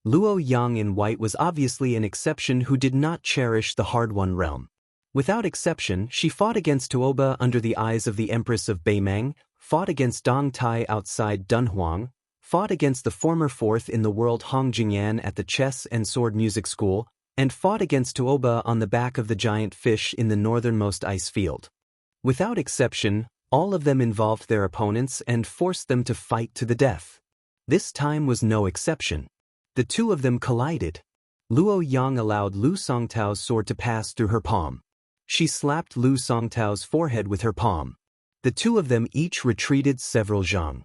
S1: Luo Yang in white was obviously an exception who did not cherish the hard-won realm. Without exception, she fought against Tuoba under the eyes of the Empress of Beimang, fought against Dong Tai outside Dunhuang, fought against the former fourth in the world Hong Jingyan at the chess and sword music school, and fought against Tuoba on the back of the giant fish in the northernmost ice field. Without exception, all of them involved their opponents and forced them to fight to the death. This time was no exception. The two of them collided. Luo Yang allowed Lu Songtao's sword to pass through her palm. She slapped Lu Songtao's forehead with her palm. The two of them each retreated several zhang.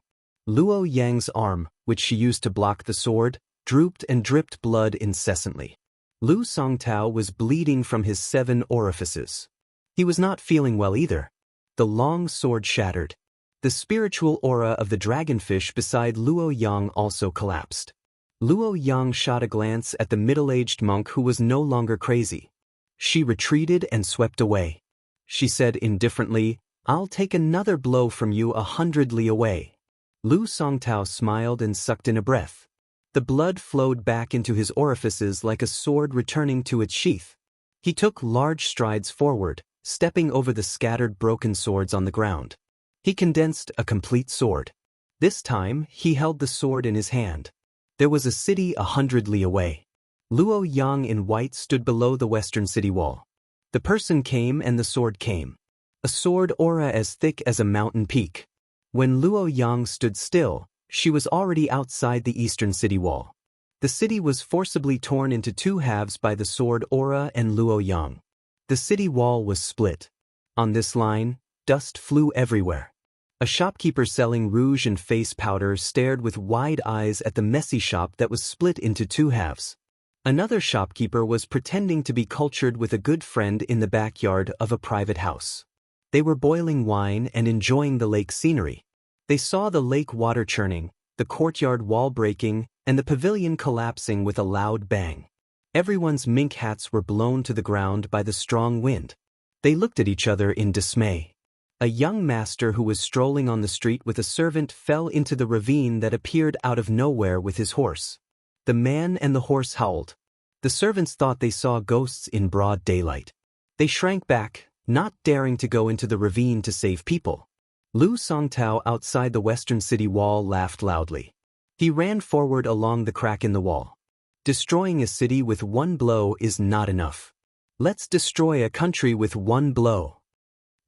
S1: Luo Yang's arm, which she used to block the sword, drooped and dripped blood incessantly. Lu Songtao was bleeding from his 7 orifices. He was not feeling well either. The long sword shattered. The spiritual aura of the dragonfish beside Luo Yang also collapsed. Luo Yang shot a glance at the middle-aged monk who was no longer crazy. She retreated and swept away. She said indifferently, "I'll take another blow from you 100 li away." Lu Songtao smiled and sucked in a breath. The blood flowed back into his orifices like a sword returning to its sheath. He took large strides forward, stepping over the scattered broken swords on the ground. He condensed a complete sword. This time, he held the sword in his hand. There was a city 100 li away. Luo Yang in white stood below the western city wall. The person came and the sword came. A sword aura as thick as a mountain peak. When Luo Yang stood still, she was already outside the eastern city wall. The city was forcibly torn into 2 halves by the sword aura and Luo Yang. The city wall was split. On this line, dust flew everywhere. A shopkeeper selling rouge and face powder stared with wide eyes at the messy shop that was split into 2 halves. Another shopkeeper was pretending to be cultured with a good friend in the backyard of a private house. They were boiling wine and enjoying the lake scenery. They saw the lake water churning, the courtyard wall breaking, and the pavilion collapsing with a loud bang. Everyone's mink hats were blown to the ground by the strong wind. They looked at each other in dismay. A young master who was strolling on the street with a servant fell into the ravine that appeared out of nowhere with his horse. The man and the horse howled. The servants thought they saw ghosts in broad daylight. They shrank back, not daring to go into the ravine to save people. Lu Songtao outside the western city wall laughed loudly. He ran forward along the crack in the wall. Destroying a city with 1 blow is not enough. Let's destroy a country with 1 blow.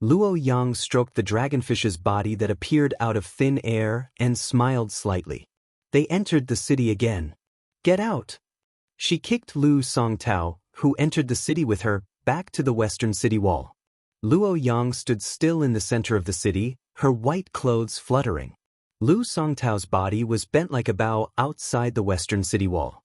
S1: Luo Yang stroked the dragonfish's body that appeared out of thin air and smiled slightly. They entered the city again. "Get out!" She kicked Lu Songtao, who entered the city with her, back to the western city wall. Luo Yang stood still in the center of the city, her white clothes fluttering. Lu Songtao's body was bent like a bow outside the western city wall.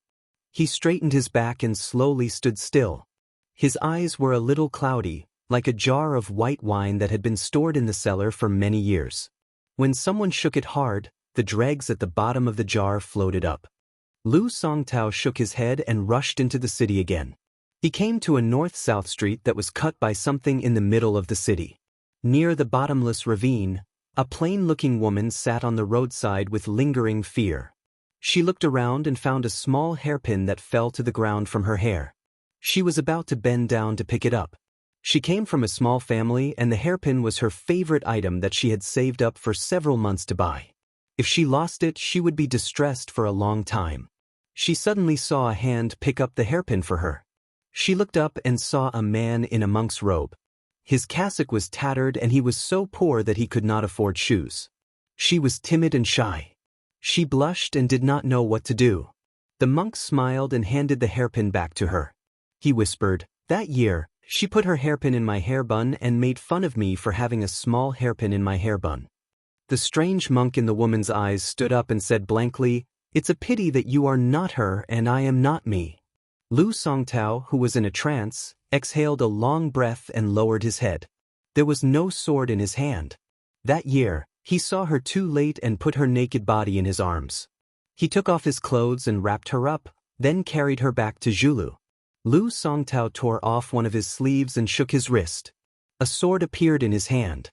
S1: He straightened his back and slowly stood still. His eyes were a little cloudy, like a jar of white wine that had been stored in the cellar for many years. When someone shook it hard, the dregs at the bottom of the jar floated up. Lu Songtao shook his head and rushed into the city again. He came to a north-south street that was cut by something in the middle of the city. Near the bottomless ravine, a plain-looking woman sat on the roadside with lingering fear. She looked around and found a small hairpin that fell to the ground from her hair. She was about to bend down to pick it up. She came from a small family and the hairpin was her favorite item that she had saved up for several months to buy. If she lost it, she would be distressed for a long time. She suddenly saw a hand pick up the hairpin for her. She looked up and saw a man in a monk's robe. His cassock was tattered and he was so poor that he could not afford shoes. She was timid and shy. She blushed and did not know what to do. The monk smiled and handed the hairpin back to her. He whispered, "That year, she put her hairpin in my hair bun and made fun of me for having a small hairpin in my hair bun." The strange monk in the woman's eyes stood up and said blankly, "It's a pity that you are not her and I am not me." Lu Songtao, who was in a trance, exhaled a long breath and lowered his head. There was no sword in his hand. That year, he saw her too late and put her naked body in his arms. He took off his clothes and wrapped her up, then carried her back to Zhulu. Lu Songtao tore off one of his sleeves and shook his wrist. A sword appeared in his hand.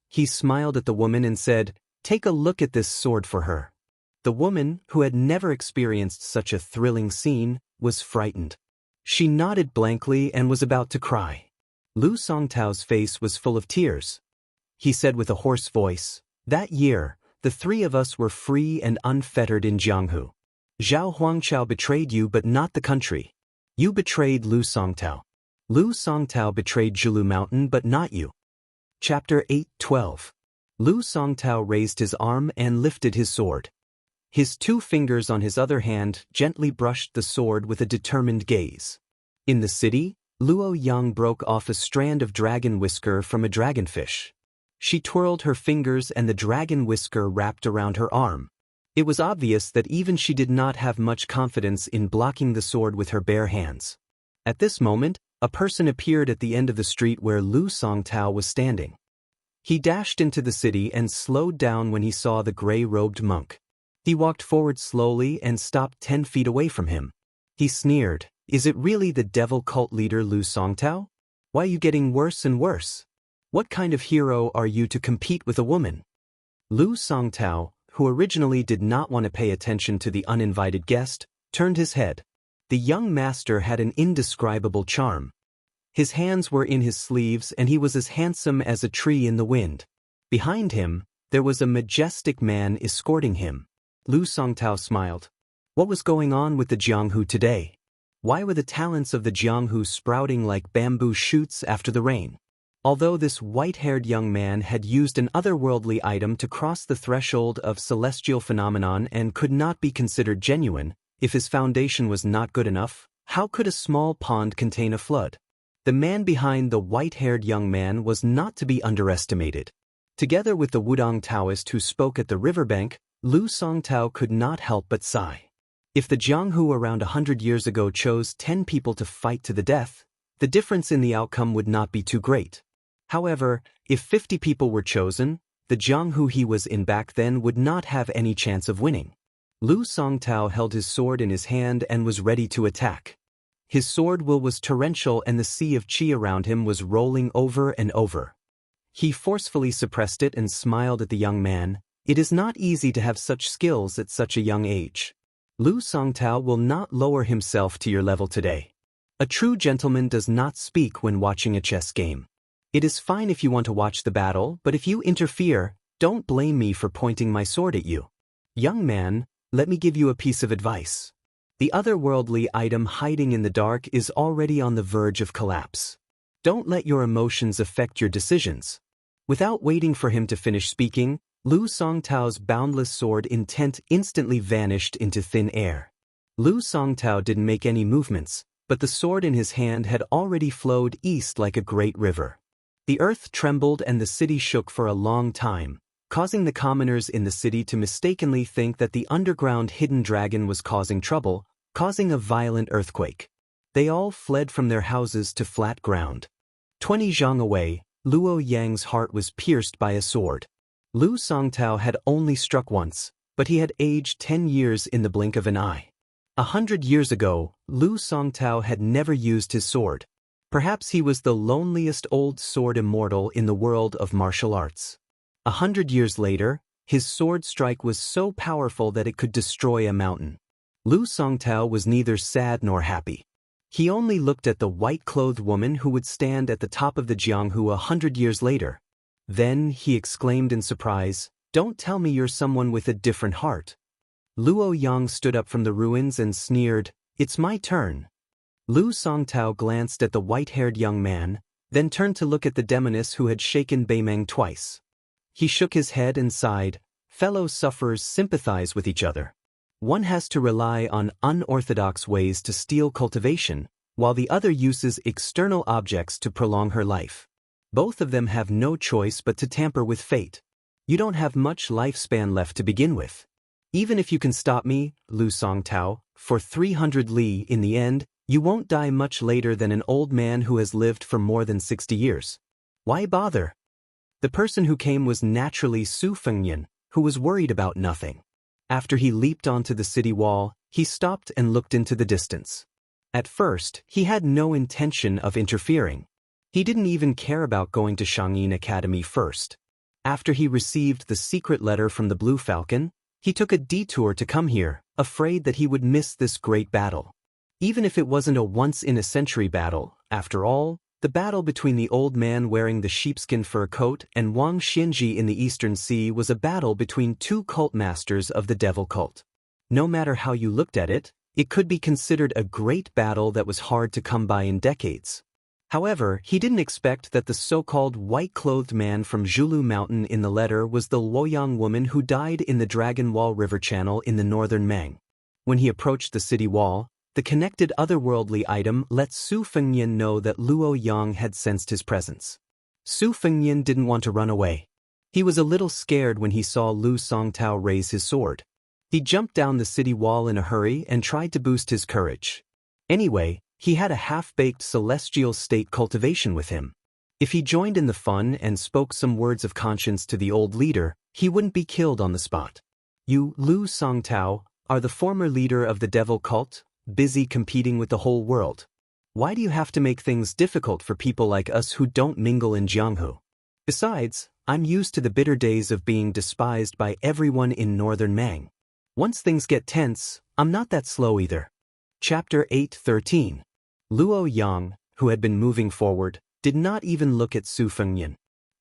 S1: He smiled at the woman and said, "Take a look at this sword for her." The woman, who had never experienced such a thrilling scene, was frightened. She nodded blankly and was about to cry. Lu Songtao's face was full of tears. He said with a hoarse voice, "That year, the three of us were free and unfettered in Jianghu. Zhao Huangqiao betrayed you but not the country. You betrayed Lu Songtao. Lu Songtao betrayed Zhulu Mountain but not you." Chapter 8:12. Lu Songtao raised his arm and lifted his sword. His 2 fingers on his other hand gently brushed the sword with a determined gaze. In the city, Luo Yang broke off a strand of dragon whisker from a dragonfish. She twirled her fingers and the dragon whisker wrapped around her arm. It was obvious that even she did not have much confidence in blocking the sword with her bare hands. At this moment, a person appeared at the end of the street where Lu Songtao was standing. He dashed into the city and slowed down when he saw the gray-robed monk. He walked forward slowly and stopped 10 feet away from him. He sneered, "Is it really the devil cult leader Lu Songtao? Why are you getting worse and worse? What kind of hero are you to compete with a woman?" Lu Songtao, who originally did not want to pay attention to the uninvited guest, turned his head. The young master had an indescribable charm. His hands were in his sleeves and he was as handsome as a tree in the wind. Behind him, there was a majestic man escorting him. Lu Songtao smiled. What was going on with the Jianghu today? Why were the talents of the Jianghu sprouting like bamboo shoots after the rain? Although this white-haired young man had used an otherworldly item to cross the threshold of celestial phenomenon and could not be considered genuine, if his foundation was not good enough, how could a small pond contain a flood? The man behind the white-haired young man was not to be underestimated. Together with the Wudong Taoist who spoke at the riverbank, Lu Songtao could not help but sigh. If the Jianghu around 100 years ago chose 10 people to fight to the death, the difference in the outcome would not be too great. However, if 50 people were chosen, the Jianghu he was in back then would not have any chance of winning. Lu Songtao held his sword in his hand and was ready to attack. His sword will was torrential and the sea of qi around him was rolling over and over. He forcefully suppressed it and smiled at the young man. It is not easy to have such skills at such a young age. Lu Songtao will not lower himself to your level today. A true gentleman does not speak when watching a chess game. It is fine if you want to watch the battle, but if you interfere, don't blame me for pointing my sword at you. Young man, let me give you a piece of advice. The otherworldly item hiding in the dark is already on the verge of collapse. Don't let your emotions affect your decisions. Without waiting for him to finish speaking, Lu Songtao's boundless sword intent instantly vanished into thin air. Lu Songtao didn't make any movements, but the sword in his hand had already flowed east like a great river. The earth trembled and the city shook for a long time, causing the commoners in the city to mistakenly think that the underground hidden dragon was causing trouble, causing a violent earthquake. They all fled from their houses to flat ground. 20 zhang away, Luo Yang's heart was pierced by a sword. Lu Songtao had only struck once, but he had aged 10 years in the blink of an eye. 100 years ago, Lu Songtao had never used his sword. Perhaps he was the loneliest old sword immortal in the world of martial arts. 100 years later, his sword strike was so powerful that it could destroy a mountain. Lu Songtao was neither sad nor happy. He only looked at the white-clothed woman who would stand at the top of the Jianghu 100 years later. Then he exclaimed in surprise, "Don't tell me you're someone with a different heart." Luo Yang stood up from the ruins and sneered, "It's my turn." Lu Songtao glanced at the white-haired young man, then turned to look at the demoness who had shaken Beimeng twice. He shook his head and sighed. Fellow sufferers sympathize with each other. One has to rely on unorthodox ways to steal cultivation, while the other uses external objects to prolong her life. Both of them have no choice but to tamper with fate. You don't have much lifespan left to begin with. Even if you can stop me, Lu Songtao, for 300 li in the end, you won't die much later than an old man who has lived for more than 60 years. Why bother? The person who came was naturally Su Fengyan, who was worried about nothing. After he leaped onto the city wall, he stopped and looked into the distance. At first, he had no intention of interfering. He didn't even care about going to Shangyin Academy first. After he received the secret letter from the Blue Falcon, he took a detour to come here, afraid that he would miss this great battle. Even if it wasn't a once-in-a-century battle, after all, the battle between the old man wearing the sheepskin fur coat and Wang Xianxia in the Eastern Sea was a battle between two cult masters of the devil cult. No matter how you looked at it, it could be considered a great battle that was hard to come by in decades. However, he didn't expect that the so-called white-clothed man from Zhulu Mountain in the letter was the Luoyang woman who died in the Dragon Wall River Channel in the northern Meng. When he approached the city wall, the connected otherworldly item let Su Fengyan know that Luo Yang had sensed his presence. Su Fengyan didn't want to run away. He was a little scared when he saw Lu Songtao raise his sword. He jumped down the city wall in a hurry and tried to boost his courage. Anyway, he had a half-baked celestial state cultivation with him. If he joined in the fun and spoke some words of conscience to the old leader, he wouldn't be killed on the spot. You, Lu Songtao, are the former leader of the devil cult, busy competing with the whole world. Why do you have to make things difficult for people like us who don't mingle in Jianghu? Besides, I'm used to the bitter days of being despised by everyone in northern Meng. Once things get tense, I'm not that slow either. Chapter 8:13. Luo Yang, who had been moving forward, did not even look at Su Fengyan.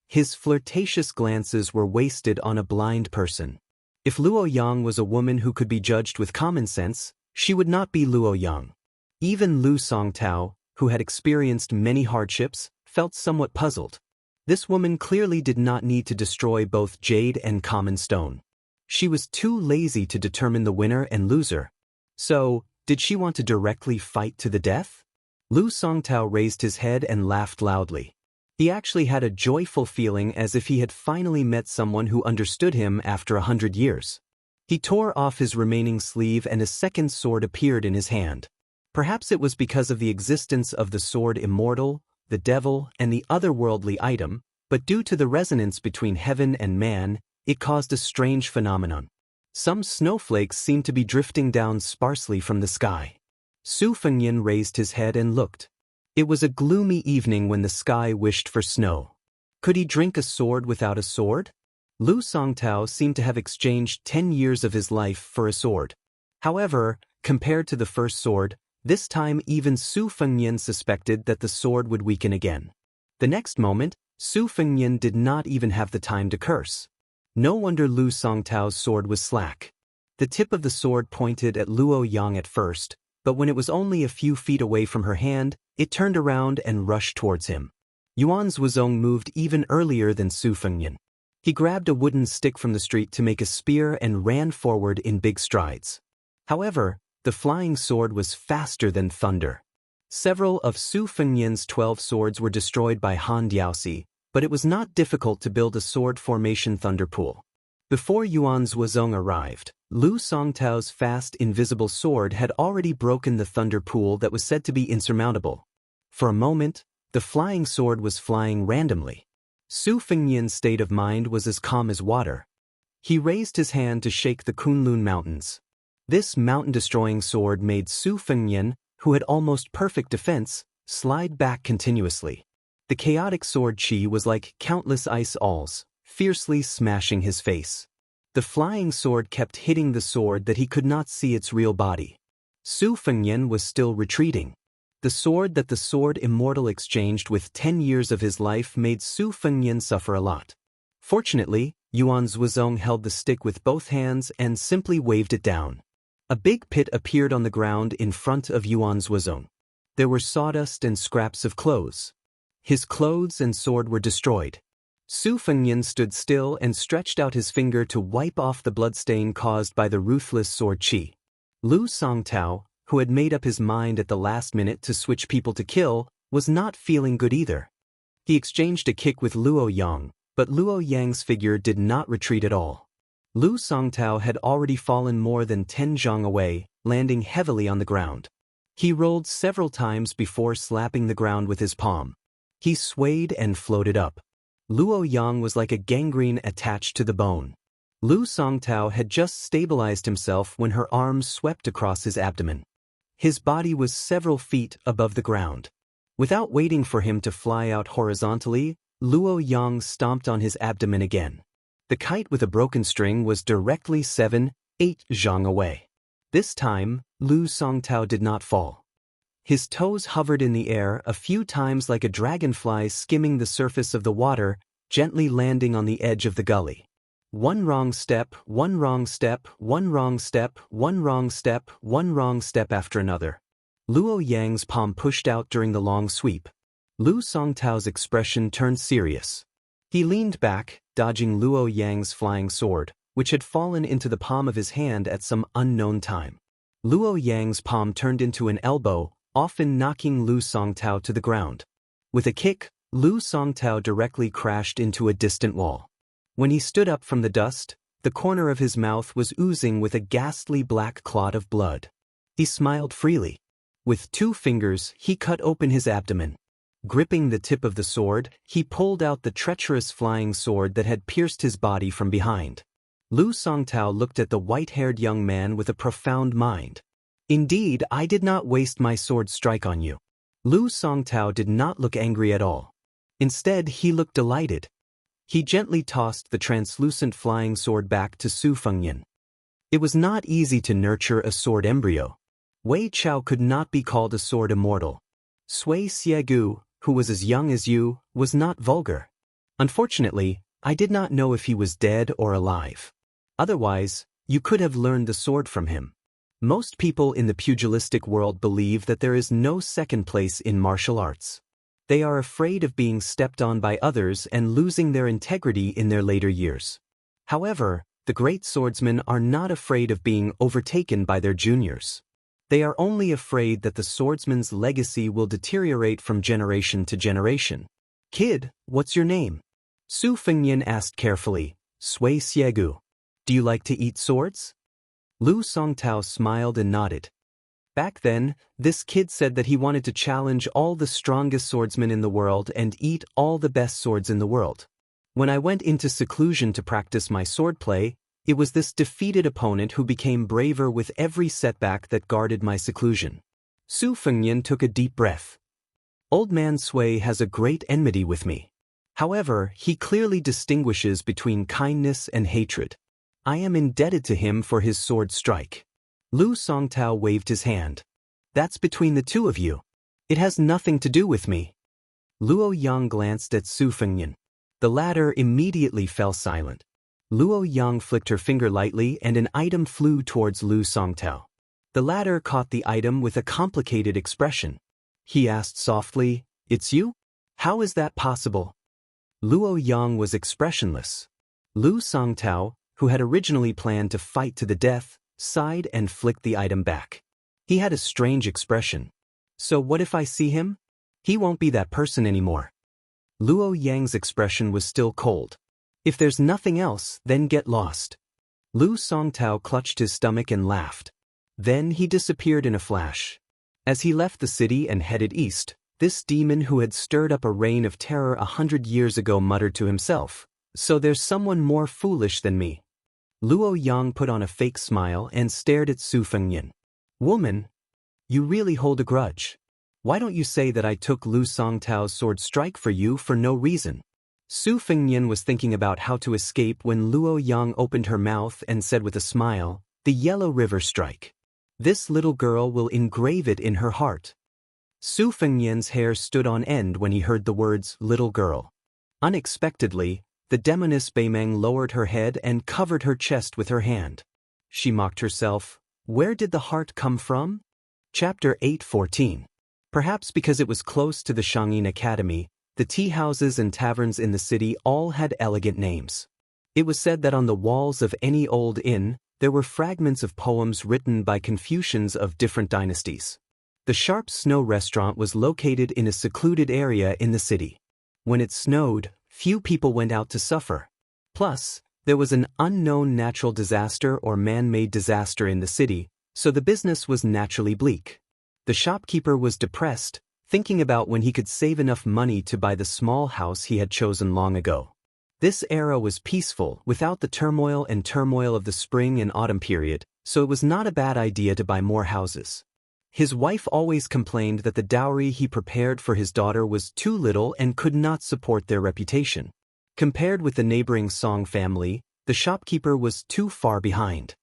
S1: His flirtatious glances were wasted on a blind person. If Luo Yang was a woman who could be judged with common sense, she would not be Luo Yang. Even Lu Songtao, who had experienced many hardships, felt somewhat puzzled. This woman clearly did not need to destroy both jade and common stone. She was too lazy to determine the winner and loser. So, did she want to directly fight to the death? Lu Songtao raised his head and laughed loudly. He actually had a joyful feeling as if he had finally met someone who understood him after 100 years. He tore off his remaining sleeve and a second sword appeared in his hand. Perhaps it was because of the existence of the sword Immortal, the devil, and the otherworldly item, but due to the resonance between heaven and man, it caused a strange phenomenon. Some snowflakes seemed to be drifting down sparsely from the sky. Su Fengyan raised his head and looked. It was a gloomy evening when the sky wished for snow. Could he drink a sword without a sword? Lu Songtao seemed to have exchanged 10 years of his life for a sword. However, compared to the first sword, this time even Su Fengyan suspected that the sword would weaken again. The next moment, Su Fengyan did not even have the time to curse. No wonder Lu Songtao's sword was slack. The tip of the sword pointed at Luo Yang at first, but when it was only a few feet away from her hand, it turned around and rushed towards him. Yuan Zhuozong moved even earlier than Su Fengyan. He grabbed a wooden stick from the street to make a spear and ran forward in big strides. However, the flying sword was faster than thunder. Several of Su Fengyan's 12 swords were destroyed by Han Diaosi, but it was not difficult to build a sword formation thunder pool. Before Yuan Zhuozong arrived, Lu Songtao's fast invisible sword had already broken the thunder pool that was said to be insurmountable. For a moment, the flying sword was flying randomly. Su Fengyan's state of mind was as calm as water. He raised his hand to shake the Kunlun Mountains. This mountain-destroying sword made Su Fengyan, who had almost perfect defense, slide back continuously. The chaotic sword chi was like countless ice alls, fiercely smashing his face. The flying sword kept hitting the sword that he could not see its real body. Su Fengyan was still retreating. The sword that the sword Immortal exchanged with 10 years of his life made Su Fengyan suffer a lot. Fortunately, Yuan Zhuozong held the stick with both hands and simply waved it down. A big pit appeared on the ground in front of Yuan Zhuozong. There were sawdust and scraps of clothes. His clothes and sword were destroyed. Su Fengnian stood still and stretched out his finger to wipe off the bloodstain caused by the ruthless sword qi. Lu Songtao, who had made up his mind at the last minute to switch people to kill, was not feeling good either. He exchanged a kick with Luo Yang, but Luo Yang's figure did not retreat at all. Lu Songtao had already fallen more than 10 zhang away, landing heavily on the ground. He rolled several times before slapping the ground with his palm. He swayed and floated up. Luo Yang was like a gangrene attached to the bone. Lu Songtao had just stabilized himself when her arms swept across his abdomen. His body was several feet above the ground. Without waiting for him to fly out horizontally, Luo Yang stomped on his abdomen again. The kite with a broken string was directly 7, 8 zhang away. This time, Lu Songtao did not fall. His toes hovered in the air a few times like a dragonfly skimming the surface of the water, gently landing on the edge of the gully. One wrong step, one wrong step, one wrong step, one wrong step, one wrong step after another. Luo Yang's palm pushed out during the long sweep. Lu Songtao's expression turned serious. He leaned back, dodging Luo Yang's flying sword, which had fallen into the palm of his hand at some unknown time. Luo Yang's palm turned into an elbow, often knocking Lu Songtao to the ground. With a kick, Lu Songtao directly crashed into a distant wall. When he stood up from the dust, the corner of his mouth was oozing with a ghastly black clot of blood. He smiled freely. With 2 fingers, he cut open his abdomen. Gripping the tip of the sword, he pulled out the treacherous flying sword that had pierced his body from behind. Lu Songtao looked at the white-haired young man with a profound mind. Indeed, I did not waste my sword strike on you. Lu Songtao did not look angry at all. Instead, he looked delighted. He gently tossed the translucent flying sword back to Su Fengnian. It was not easy to nurture a sword embryo. Wei Chao could not be called a sword immortal. Sui Xiegu, who was as young as you, was not vulgar. Unfortunately, I did not know if he was dead or alive. Otherwise, you could have learned the sword from him. Most people in the pugilistic world believe that there is no second place in martial arts. They are afraid of being stepped on by others and losing their integrity in their later years. However, the great swordsmen are not afraid of being overtaken by their juniors. They are only afraid that the swordsman's legacy will deteriorate from generation to generation. Kid, what's your name? Su Fengnian asked carefully. Sui Xiegu. Do you like to eat swords? Lu Songtao smiled and nodded. Back then, this kid said that he wanted to challenge all the strongest swordsmen in the world and eat all the best swords in the world. When I went into seclusion to practice my swordplay, it was this defeated opponent who became braver with every setback that guarded my seclusion. Su Fengnian took a deep breath. Old man Sui has a great enmity with me. However, he clearly distinguishes between kindness and hatred. I am indebted to him for his sword strike. Lu Songtao waved his hand. That's between the two of you. It has nothing to do with me. Luo Yang glanced at Su Fengnian. The latter immediately fell silent. Luo Yang flicked her finger lightly and an item flew towards Lu Songtao. The latter caught the item with a complicated expression. He asked softly, "It's you? How is that possible?" Luo Yang was expressionless. Lu Songtao, who had originally planned to fight to the death, sighed and flicked the item back. He had a strange expression. So what if I see him? He won't be that person anymore. Luo Yang's expression was still cold. If there's nothing else, then get lost. Lu Songtao clutched his stomach and laughed. Then he disappeared in a flash. As he left the city and headed east, this demon who had stirred up a reign of terror 100 years ago muttered to himself, "So there's someone more foolish than me." Luo Yang put on a fake smile and stared at Su Fengnian. "Woman, you really hold a grudge. Why don't you say that I took Lu Songtao's sword strike for you for no reason?" Su Fengnian was thinking about how to escape when Luo Yang opened her mouth and said with a smile, "The Yellow River Strike. This little girl will engrave it in her heart." Su Fengnian's hair stood on end when he heard the words "little girl." Unexpectedly, The demoness Beimeng lowered her head and covered her chest with her hand. She mocked herself. Where did the heart come from? Chapter 8:14. Perhaps because it was close to the Shangyin Academy, the tea houses and taverns in the city all had elegant names. It was said that on the walls of any old inn, there were fragments of poems written by Confucians of different dynasties. The Sharp Snow restaurant was located in a secluded area in the city. When it snowed, few people went out to suffer. Plus, there was an unknown natural disaster or man-made disaster in the city, so the business was naturally bleak. The shopkeeper was depressed, thinking about when he could save enough money to buy the small house he had chosen long ago. This era was peaceful, without the turmoil of the spring and autumn period, so it was not a bad idea to buy more houses. His wife always complained that the dowry he prepared for his daughter was too little and could not support their reputation. Compared with the neighboring Song family, the shopkeeper was too far behind.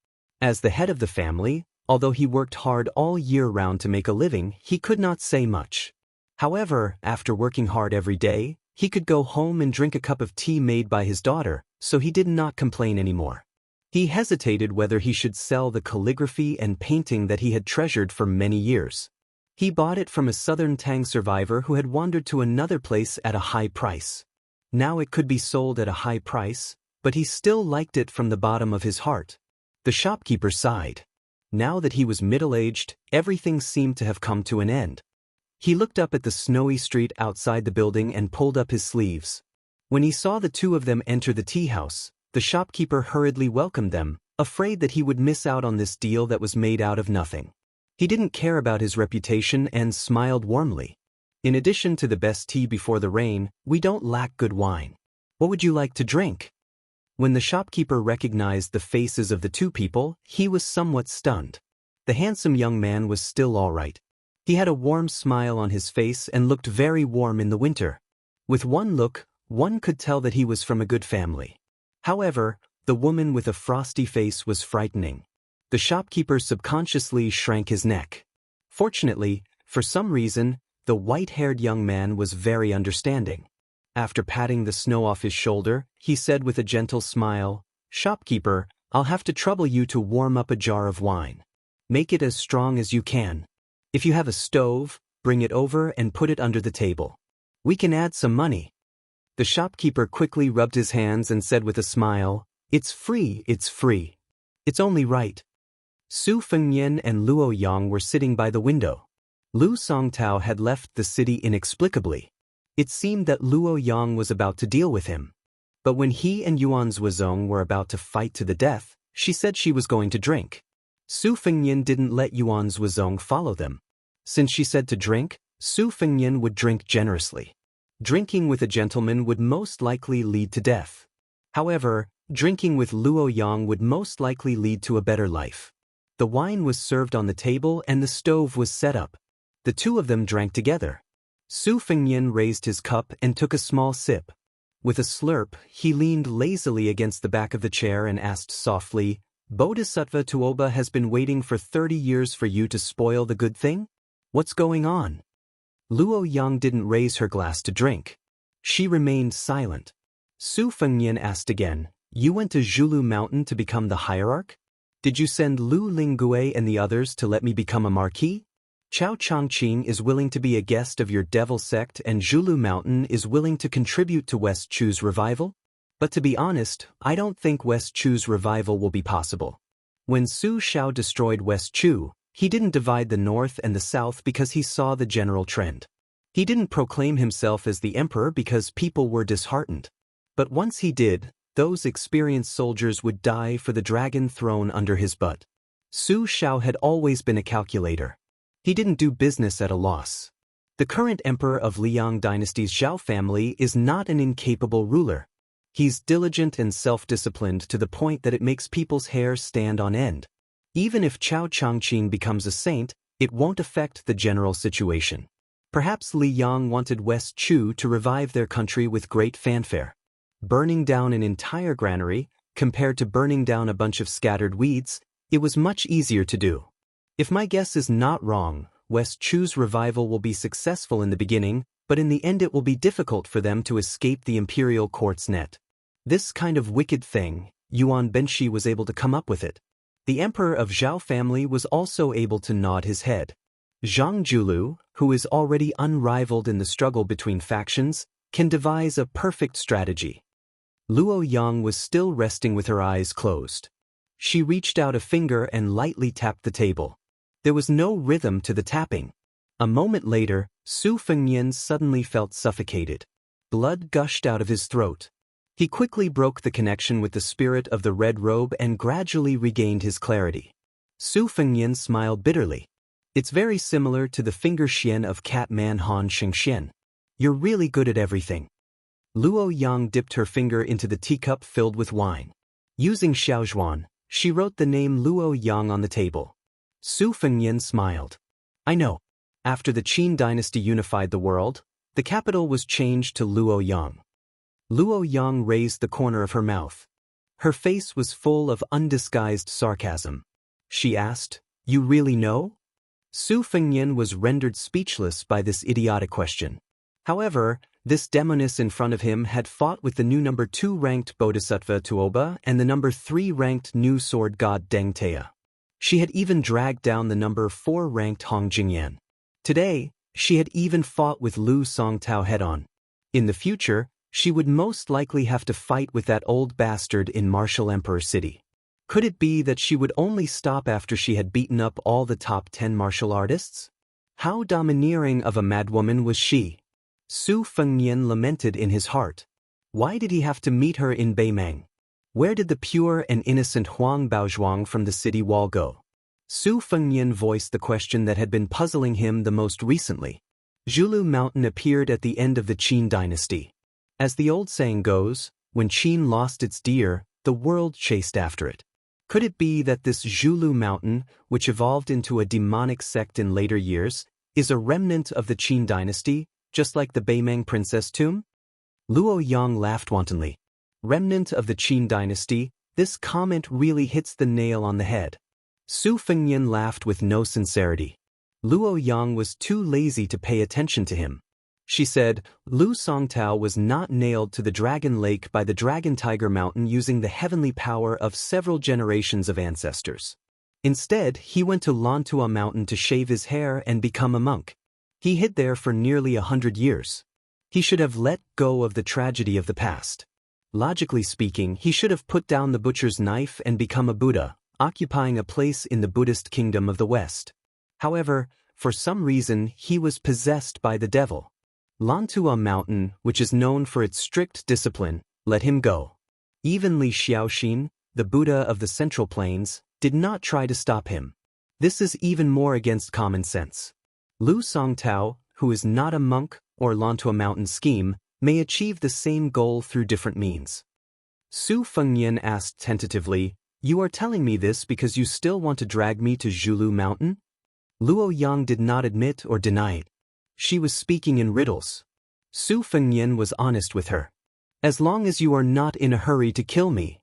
S1: As the head of the family, although he worked hard all year round to make a living, he could not say much. However, after working hard every day, he could go home and drink a cup of tea made by his daughter, so he did not complain anymore. He hesitated whether he should sell the calligraphy and painting that he had treasured for many years. He bought it from a southern Tang survivor who had wandered to another place at a high price. Now it could be sold at a high price, but he still liked it from the bottom of his heart. The shopkeeper sighed. Now that he was middle-aged, everything seemed to have come to an end. He looked up at the snowy street outside the building and pulled up his sleeves. When he saw the two of them enter the tea house, the shopkeeper hurriedly welcomed them, afraid that he would miss out on this deal that was made out of nothing. He didn't care about his reputation and smiled warmly. In addition to the best tea before the rain, we don't lack good wine. What would you like to drink? When the shopkeeper recognized the faces of the two people, he was somewhat stunned. The handsome young man was still all right. He had a warm smile on his face and looked very warm in the winter. With one look, one could tell that he was from a good family. However, the woman with a frosty face was frightening. The shopkeeper subconsciously shrank his neck. Fortunately, for some reason, the white-haired young man was very understanding. After patting the snow off his shoulder, he said with a gentle smile, "Shopkeeper, I'll have to trouble you to warm up a jar of wine. Make it as strong as you can. If you have a stove, bring it over and put it under the table. We can add some money." The shopkeeper quickly rubbed his hands and said with a smile, "It's free, it's free. It's only right." Su Fengnian and Luo Yang were sitting by the window. Lu Songtao had left the city inexplicably. It seemed that Luo Yang was about to deal with him. But when he and Yuan Zuozong were about to fight to the death, she said she was going to drink. Su Fengnian didn't let Yuan Zuozong follow them. Since she said to drink, Su Fengnian would drink generously. Drinking with a gentleman would most likely lead to death. However, drinking with Luo Yang would most likely lead to a better life. The wine was served on the table and the stove was set up. The two of them drank together. Su Fengnian raised his cup and took a small sip. With a slurp, he leaned lazily against the back of the chair and asked softly, "Bodhisattva Tuoba has been waiting for 30 years for you to spoil the good thing? What's going on?" Luo Yang didn't raise her glass to drink. She remained silent. Su Fengnian asked again, "You went to Zhulu Mountain to become the hierarch? Did you send Lu Linggui and the others to let me become a marquis? Chao Changqing is willing to be a guest of your devil sect and Zhulu Mountain is willing to contribute to West Chu's revival? But to be honest, I don't think West Chu's revival will be possible. When Su Shao destroyed West Chu, he didn't divide the north and the south because he saw the general trend. He didn't proclaim himself as the emperor because people were disheartened. But once he did, those experienced soldiers would die for the dragon throne under his butt. Su Shao had always been a calculator. He didn't do business at a loss. The current emperor of Liang dynasty's Zhao family is not an incapable ruler. He's diligent and self-disciplined to the point that it makes people's hair stand on end. Even if Chao Changqing becomes a saint, it won't affect the general situation. Perhaps Li Yang wanted West Chu to revive their country with great fanfare. Burning down an entire granary, compared to burning down a bunch of scattered weeds, it was much easier to do. If my guess is not wrong, West Chu's revival will be successful in the beginning, but in the end it will be difficult for them to escape the imperial court's net. This kind of wicked thing, Yuan Benshi was able to come up with it. The emperor of Zhao family was also able to nod his head. Zhang Julu, who is already unrivaled in the struggle between factions, can devise a perfect strategy. Luo Yang was still resting with her eyes closed. She reached out a finger and lightly tapped the table. There was no rhythm to the tapping. A moment later, Su Fengnian suddenly felt suffocated. Blood gushed out of his throat. He quickly broke the connection with the spirit of the red robe and gradually regained his clarity. Su Fengnian smiled bitterly. It's very similar to the finger xian of Catman Han Shengxian. You're really good at everything. Luo Yang dipped her finger into the teacup filled with wine. Using Xiaozhuan, she wrote the name Luo Yang on the table. Su Fengnian smiled. I know. After the Qin dynasty unified the world, the capital was changed to Luo Yang. Luo Yang raised the corner of her mouth. Her face was full of undisguised sarcasm. She asked, "You really know?" Su Fengnian was rendered speechless by this idiotic question. However, this demoness in front of him had fought with the new number 2 ranked Bodhisattva Tuoba and the number 3 ranked new sword god Deng Tea. She had even dragged down the number 4 ranked Hong Jingyan. Today, she had even fought with Lu Songtao head-on. In the future, she would most likely have to fight with that old bastard in Martial Emperor City. Could it be that she would only stop after she had beaten up all the top 10 martial artists? How domineering of a madwoman was she? Su Fengnian lamented in his heart. Why did he have to meet her in Beimeng? Where did the pure and innocent Huang Baozhuang from the city wall go? Su Fengnian voiced the question that had been puzzling him the most recently. Zhulu Mountain appeared at the end of the Qin dynasty. As the old saying goes, when Qin lost its deer, the world chased after it. Could it be that this Zhulu Mountain, which evolved into a demonic sect in later years, is a remnant of the Qin dynasty, just like the Beimeng princess tomb? Luo Yang laughed wantonly. Remnant of the Qin dynasty, this comment really hits the nail on the head. Su Fengnian laughed with no sincerity. Luo Yang was too lazy to pay attention to him. She said, Lu Songtao was not nailed to the Dragon Lake by the Dragon Tiger Mountain using the heavenly power of several generations of ancestors. Instead, he went to Lantua Mountain to shave his hair and become a monk. He hid there for nearly 100 years. He should have let go of the tragedy of the past. Logically speaking, he should have put down the butcher's knife and become a Buddha, occupying a place in the Buddhist kingdom of the West. However, for some reason, he was possessed by the devil. Lantua Mountain, which is known for its strict discipline, let him go. Even Li Xiaoxin, the Buddha of the Central Plains, did not try to stop him. This is even more against common sense. Lu Songtao, who is not a monk or Lantua Mountain scheme, may achieve the same goal through different means. Su Fengnian asked tentatively, "You are telling me this because you still want to drag me to Zhulu Mountain?" Luo Yang did not admit or deny it. She was speaking in riddles. Su Fengnian was honest with her. "As long as you are not in a hurry to kill me."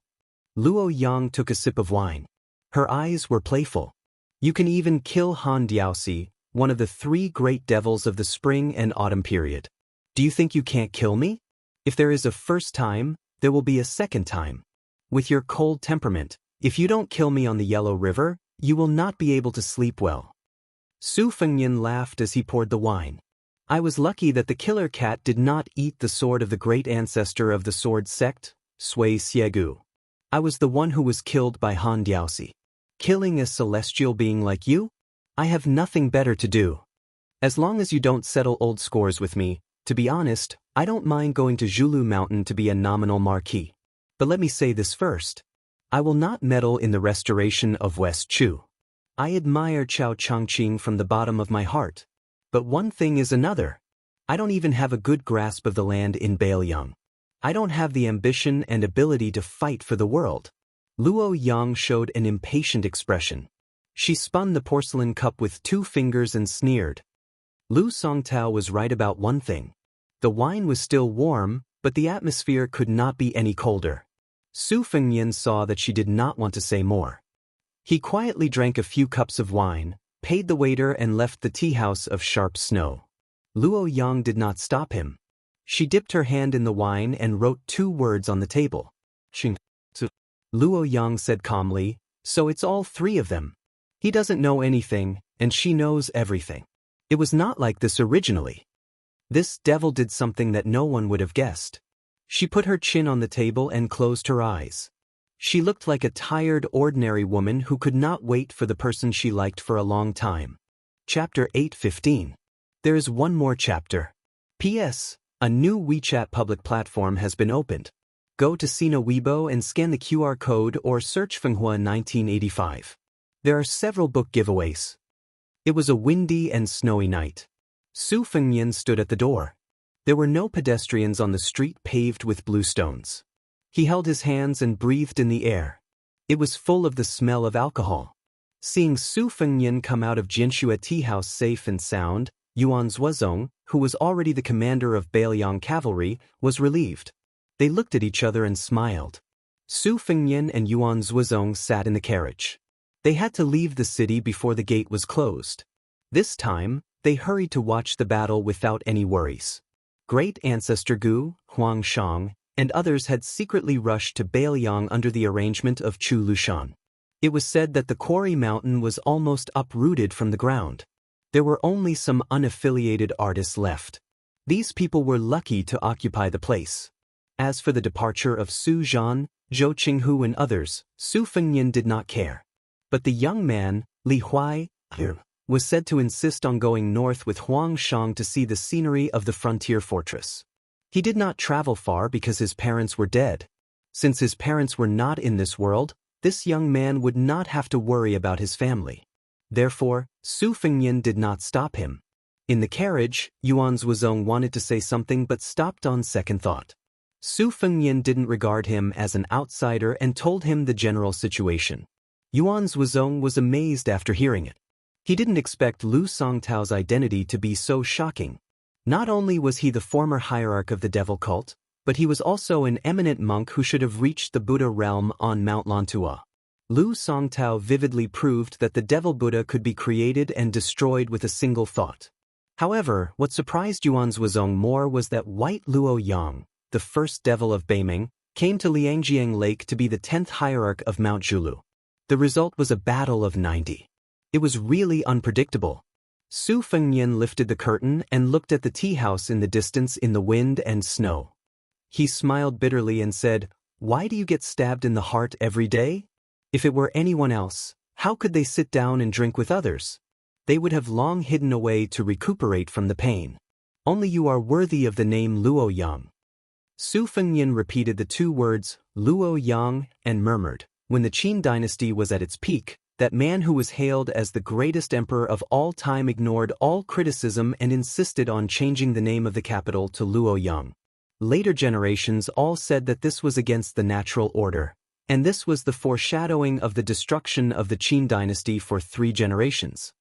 S1: Luo Yang took a sip of wine. Her eyes were playful. "You can even kill Han Diaosi, one of the 3 great devils of the spring and autumn period. Do you think you can't kill me? If there is a first time, there will be a second time. With your cold temperament, if you don't kill me on the Yellow River, you will not be able to sleep well." Su Fengnian laughed as he poured the wine. "I was lucky that the killer cat did not eat the sword of the great ancestor of the sword sect, Sui Siegu. I was the one who was killed by Han Diaosi. Killing a celestial being like you? I have nothing better to do. As long as you don't settle old scores with me, to be honest, I don't mind going to Zhulu Mountain to be a nominal marquis. But let me say this first. I will not meddle in the restoration of West Chu. I admire Chao Changqing from the bottom of my heart. But one thing is another. I don't even have a good grasp of the land in Baoyang. I don't have the ambition and ability to fight for the world." Luo Yang showed an impatient expression. She spun the porcelain cup with 2 fingers and sneered. Lu Songtao was right about one thing. The wine was still warm, but the atmosphere could not be any colder. Su Fengnian saw that she did not want to say more. He quietly drank a few cups of wine, paid the waiter and left the tea house of sharp snow. Luo Yang did not stop him. She dipped her hand in the wine and wrote 2 words on the table. Xing. Luo Yang said calmly, so it's all three of them. He doesn't know anything, and she knows everything. It was not like this originally. This devil did something that no one would have guessed. She put her chin on the table and closed her eyes. She looked like a tired, ordinary woman who could not wait for the person she liked for a long time. Chapter 8:15. There is one more chapter. P.S. A new WeChat public platform has been opened. Go to Sina Weibo and scan the QR code or search Fenghua 1985. There are several book giveaways. It was a windy and snowy night. Su Fengnian stood at the door. There were no pedestrians on the street paved with blue stones. He held his hands and breathed in the air. It was full of the smell of alcohol. Seeing Su Fengnian come out of Jianxue tea house safe and sound, Yuan Zuozong, who was already the commander of Bailiang cavalry, was relieved. They looked at each other and smiled. Su Fengnian and Yuan Zuozong sat in the carriage. They had to leave the city before the gate was closed. This time, they hurried to watch the battle without any worries. Great Ancestor Gu, Huang Shang, and others had secretly rushed to Bailiang under the arrangement of Chu Lushan. It was said that the quarry mountain was almost uprooted from the ground. There were only some unaffiliated artists left. These people were lucky to occupy the place. As for the departure of Su Zhan, Zhou Qinghu and others, Su Fengnian did not care. But the young man, Li Huai, was said to insist on going north with Huang Shang to see the scenery of the frontier fortress. He did not travel far because his parents were dead. Since his parents were not in this world, this young man would not have to worry about his family. Therefore, Su Fengnian did not stop him. In the carriage, Yuan Zuozong wanted to say something but stopped on second thought. Su Fengnian didn't regard him as an outsider and told him the general situation. Yuan Zuozong was amazed after hearing it. He didn't expect Lu Songtao's identity to be so shocking. Not only was he the former hierarch of the devil cult, but he was also an eminent monk who should have reached the Buddha realm on Mount Lantua. Lu Songtao vividly proved that the devil Buddha could be created and destroyed with a single thought. However, what surprised Yuan Zuozong more was that White Luo Yang, the first devil of Beiming, came to Liangjiang Lake to be the 10th hierarch of Mount Zhulu. The result was a battle of 90. It was really unpredictable. Su Fengnian lifted the curtain and looked at the tea house in the distance in the wind and snow. He smiled bitterly and said, "Why do you get stabbed in the heart every day? If it were anyone else, how could they sit down and drink with others? They would have long hidden away to recuperate from the pain. Only you are worthy of the name Luo Yang." Su Fengnian repeated the two words, Luo Yang, and murmured, when the Qin dynasty was at its peak, that man who was hailed as the greatest emperor of all time ignored all criticism and insisted on changing the name of the capital to Luo Yang. Later generations all said that this was against the natural order, and this was the foreshadowing of the destruction of the Qin dynasty for 3 generations.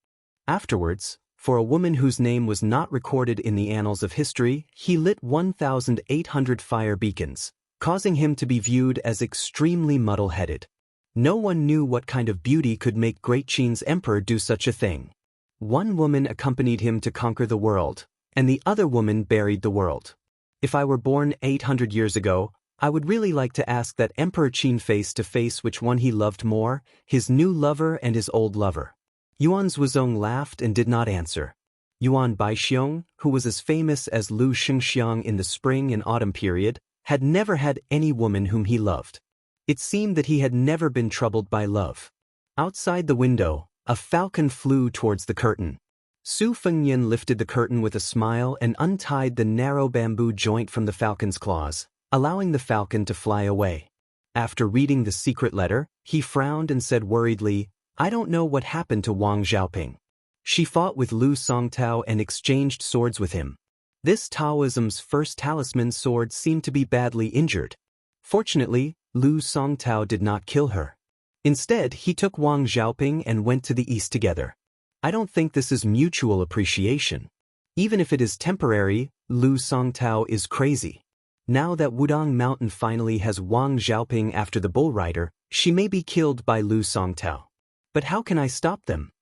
S1: Afterwards, for a woman whose name was not recorded in the annals of history, he lit 1,800 fire beacons, causing him to be viewed as extremely muddle-headed. No one knew what kind of beauty could make Great Qin's emperor do such a thing. One woman accompanied him to conquer the world, and the other woman buried the world. If I were born 800 years ago, I would really like to ask that Emperor Qin face to face which one he loved more, his new lover and his old lover. Yuan Zuozong laughed and did not answer. Yuan Baixiong, who was as famous as Lu Xingxiang in the spring and autumn period, had never had any woman whom he loved. It seemed that he had never been troubled by love. Outside the window, a falcon flew towards the curtain. Su Fengnian lifted the curtain with a smile and untied the narrow bamboo joint from the falcon's claws, allowing the falcon to fly away. After reading the secret letter, he frowned and said worriedly, "I don't know what happened to Wang Xiaoping. She fought with Lu Songtao and exchanged swords with him. This Taoism's first talisman sword seemed to be badly injured. Fortunately, Lu Songtao did not kill her. Instead, he took Wang Xiaoping and went to the east together. I don't think this is mutual appreciation. Even if it is temporary, Lu Songtao is crazy. Now that Wudang Mountain finally has Wang Xiaoping after the bull rider, she may be killed by Lu Songtao. But how can I stop them?"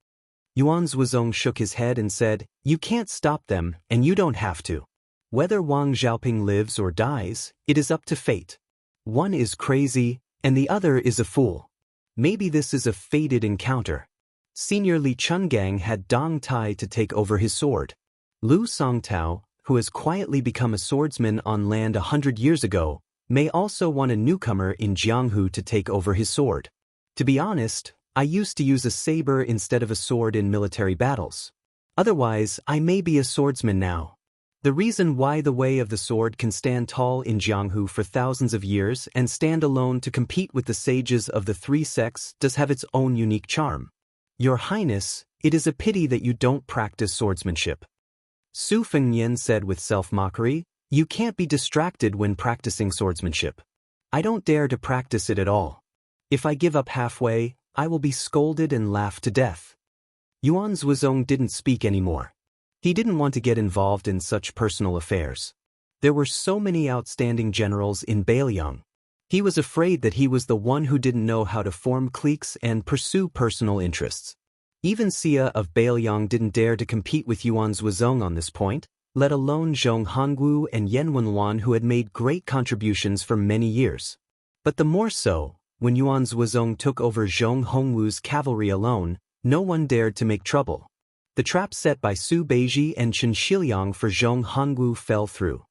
S1: Yuan Zuozong shook his head and said, "You can't stop them, and you don't have to. Whether Wang Xiaoping lives or dies, it is up to fate. One is crazy, and the other is a fool. Maybe this is a fated encounter. Senior Li Chungang had Dong Tai to take over his sword. Lu Songtao, who has quietly become a swordsman on land 100 years ago, may also want a newcomer in Jianghu to take over his sword. To be honest, I used to use a saber instead of a sword in military battles. Otherwise, I may be a swordsman now. The reason why the way of the sword can stand tall in Jianghu for thousands of years and stand alone to compete with the sages of the three sects does have its own unique charm. Your Highness, it is a pity that you don't practice swordsmanship. Su Fengnian said with self-mockery, you can't be distracted when practicing swordsmanship. I don't dare to practice it at all. If I give up halfway, I will be scolded and laughed to death. Yuan Zhuozong didn't speak anymore. He didn't want to get involved in such personal affairs. There were so many outstanding generals in Beiliang. He was afraid that he was the one who didn't know how to form cliques and pursue personal interests. Even Xia of Beiliang didn't dare to compete with Yuan Zhuozong on this point, let alone Zhong Hongwu and Yan Wenwan, who had made great contributions for many years. But the more so, when Yuan Zhuozong took over Zhong Hongwu's cavalry alone, no one dared to make trouble. The trap set by Su Beiji and Chen Shiliang for Zhong Hongwu fell through.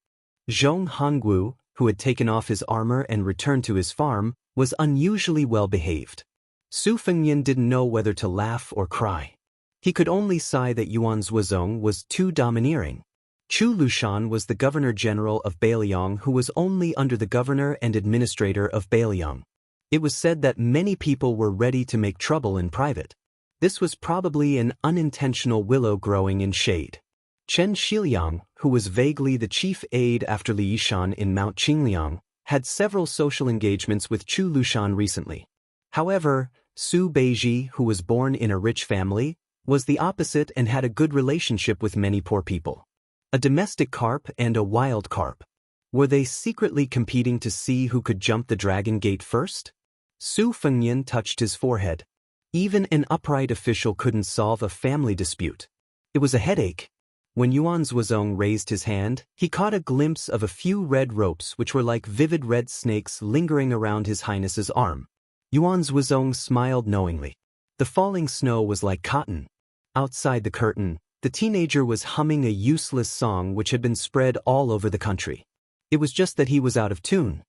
S1: Zhong Hongwu, who had taken off his armor and returned to his farm, was unusually well behaved. Su Fengnian didn't know whether to laugh or cry. He could only sigh that Yuan Zhuozong was too domineering. Chu Lushan was the governor-general of Beiliang, who was only under the governor and administrator of Beiliang. It was said that many people were ready to make trouble in private. This was probably an unintentional willow growing in shade. Chen Shiliang, who was vaguely the chief aide after Li Yishan in Mount Qingliang, had several social engagements with Chu Lushan recently. However, Su Beiji, who was born in a rich family, was the opposite and had a good relationship with many poor people. A domestic carp and a wild carp. Were they secretly competing to see who could jump the dragon gate first? Su Fengnian touched his forehead. Even an upright official couldn't solve a family dispute. It was a headache. When Yuan Zhuozong raised his hand, he caught a glimpse of a few red ropes which were like vivid red snakes lingering around His Highness's arm. Yuan Zhuozong smiled knowingly. The falling snow was like cotton. Outside the curtain, the teenager was humming a useless song which had been spread all over the country. It was just that he was out of tune.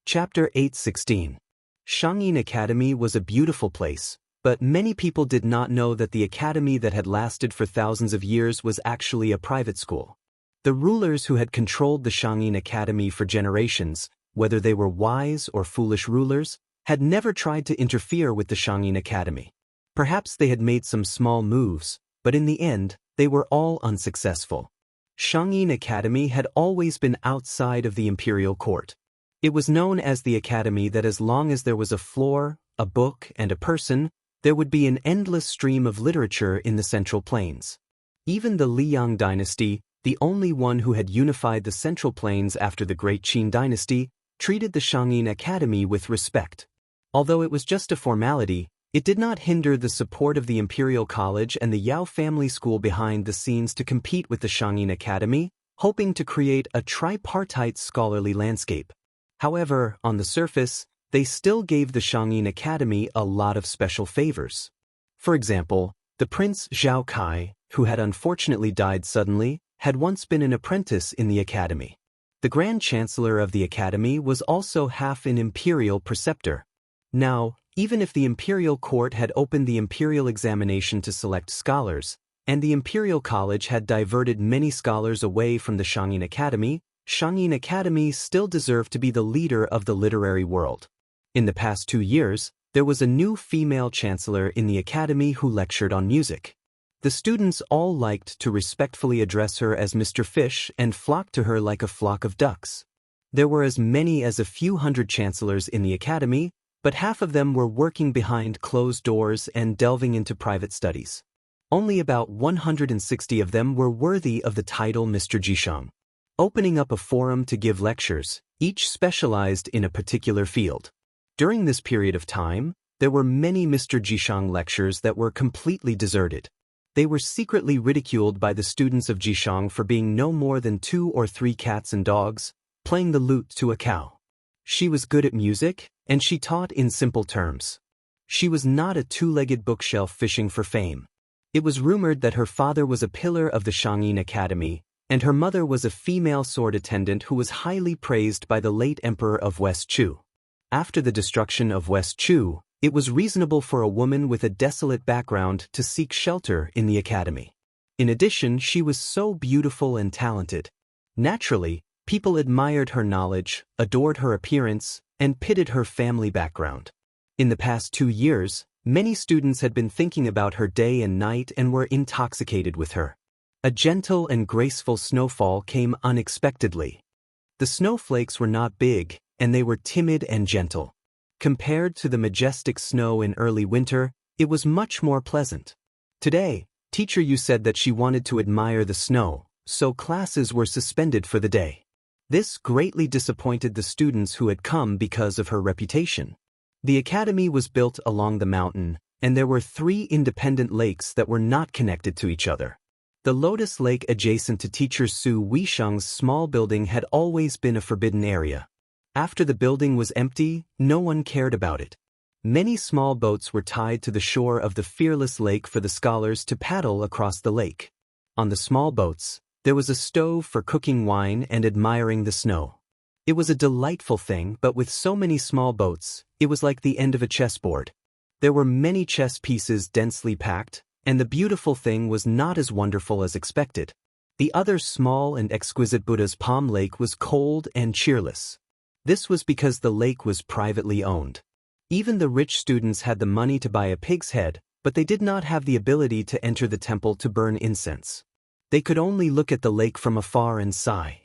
S1: Chapter 8:16. Xianxia Academy was a beautiful place, but many people did not know that the academy that had lasted for thousands of years was actually a private school. The rulers who had controlled the Xianxia Academy for generations, whether they were wise or foolish rulers, had never tried to interfere with the Xianxia Academy. Perhaps they had made some small moves, but in the end, they were all unsuccessful. Xianxia Academy had always been outside of the imperial court. It was known as the academy that as long as there was a floor, a book, and a person, there would be an endless stream of literature in the Central Plains. Even the Liang dynasty, the only one who had unified the Central Plains after the Great Qin dynasty, treated the Xianxia Academy with respect. Although it was just a formality, it did not hinder the support of the Imperial College and the Yao family school behind the scenes to compete with the Xianxia Academy, hoping to create a tripartite scholarly landscape. However, on the surface, they still gave the Xianxia Academy a lot of special favors. For example, the Prince Zhao Kai, who had unfortunately died suddenly, had once been an apprentice in the academy. The Grand Chancellor of the academy was also half an imperial preceptor. Now, even if the imperial court had opened the imperial examination to select scholars, and the imperial college had diverted many scholars away from the Xianxia Academy still deserved to be the leader of the literary world. In the past 2 years, there was a new female chancellor in the academy who lectured on music. The students all liked to respectfully address her as Mr. Fish and flocked to her like a flock of ducks. There were as many as a few hundred chancellors in the academy, but half of them were working behind closed doors and delving into private studies. Only about 160 of them were worthy of the title Mr. Jishang. Opening up a forum to give lectures, each specialized in a particular field. During this period of time, there were many Mr. Jishang lectures that were completely deserted. They were secretly ridiculed by the students of Jishang for being no more than 2 or 3 cats and dogs, playing the lute to a cow. She was good at music, and she taught in simple terms. She was not a two-legged bookshelf fishing for fame. It was rumored that her father was a pillar of the Shangyin Academy, and her mother was a female sword attendant who was highly praised by the late emperor of West Chu. After the destruction of West Chu, it was reasonable for a woman with a desolate background to seek shelter in the academy. In addition, she was so beautiful and talented. Naturally, people admired her knowledge, adored her appearance, and pitied her family background. In the past 2 years, many students had been thinking about her day and night and were intoxicated with her. A gentle and graceful snowfall came unexpectedly. The snowflakes were not big, and they were timid and gentle. Compared to the majestic snow in early winter, it was much more pleasant. Today, Teacher Yu said that she wanted to admire the snow, so classes were suspended for the day. This greatly disappointed the students who had come because of her reputation. The academy was built along the mountain, and there were 3 independent lakes that were not connected to each other. The Lotus Lake adjacent to Teacher Su Weisheng's small building had always been a forbidden area. After the building was empty, no one cared about it. Many small boats were tied to the shore of the fearless lake for the scholars to paddle across the lake. On the small boats, there was a stove for cooking wine and admiring the snow. It was a delightful thing, but with so many small boats, it was like the end of a chessboard. There were many chess pieces densely packed, and the beautiful thing was not as wonderful as expected. The other small and exquisite Buddha's Palm Lake was cold and cheerless. This was because the lake was privately owned. Even the rich students had the money to buy a pig's head, but they did not have the ability to enter the temple to burn incense. They could only look at the lake from afar and sigh.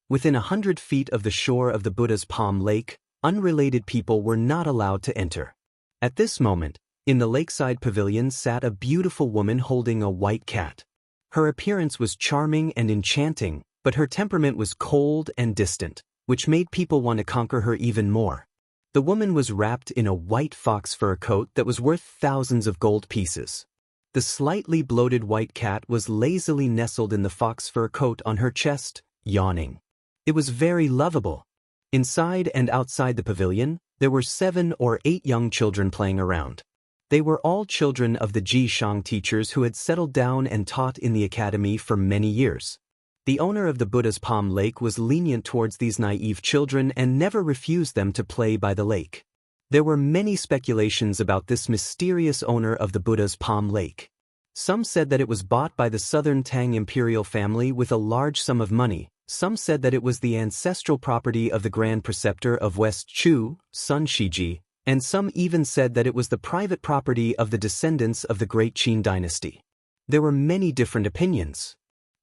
S1: Within 100 feet of the shore of the Buddha's Palm Lake, unrelated people were not allowed to enter. At this moment, in the lakeside pavilion sat a beautiful woman holding a white cat. Her appearance was charming and enchanting, but her temperament was cold and distant, which made people want to conquer her even more. The woman was wrapped in a white fox fur coat that was worth thousands of gold pieces. The slightly bloated white cat was lazily nestled in the fox fur coat on her chest, yawning. It was very lovable. Inside and outside the pavilion, there were 7 or 8 young children playing around. They were all children of the Ji Shang teachers who had settled down and taught in the academy for many years. The owner of the Buddha's Palm Lake was lenient towards these naive children and never refused them to play by the lake. There were many speculations about this mysterious owner of the Buddha's Palm Lake. Some said that it was bought by the southern Tang imperial family with a large sum of money. Some said that it was the ancestral property of the Grand Preceptor of West Chu, Sun Shiji, and some even said that it was the private property of the descendants of the Great Qin dynasty. There were many different opinions.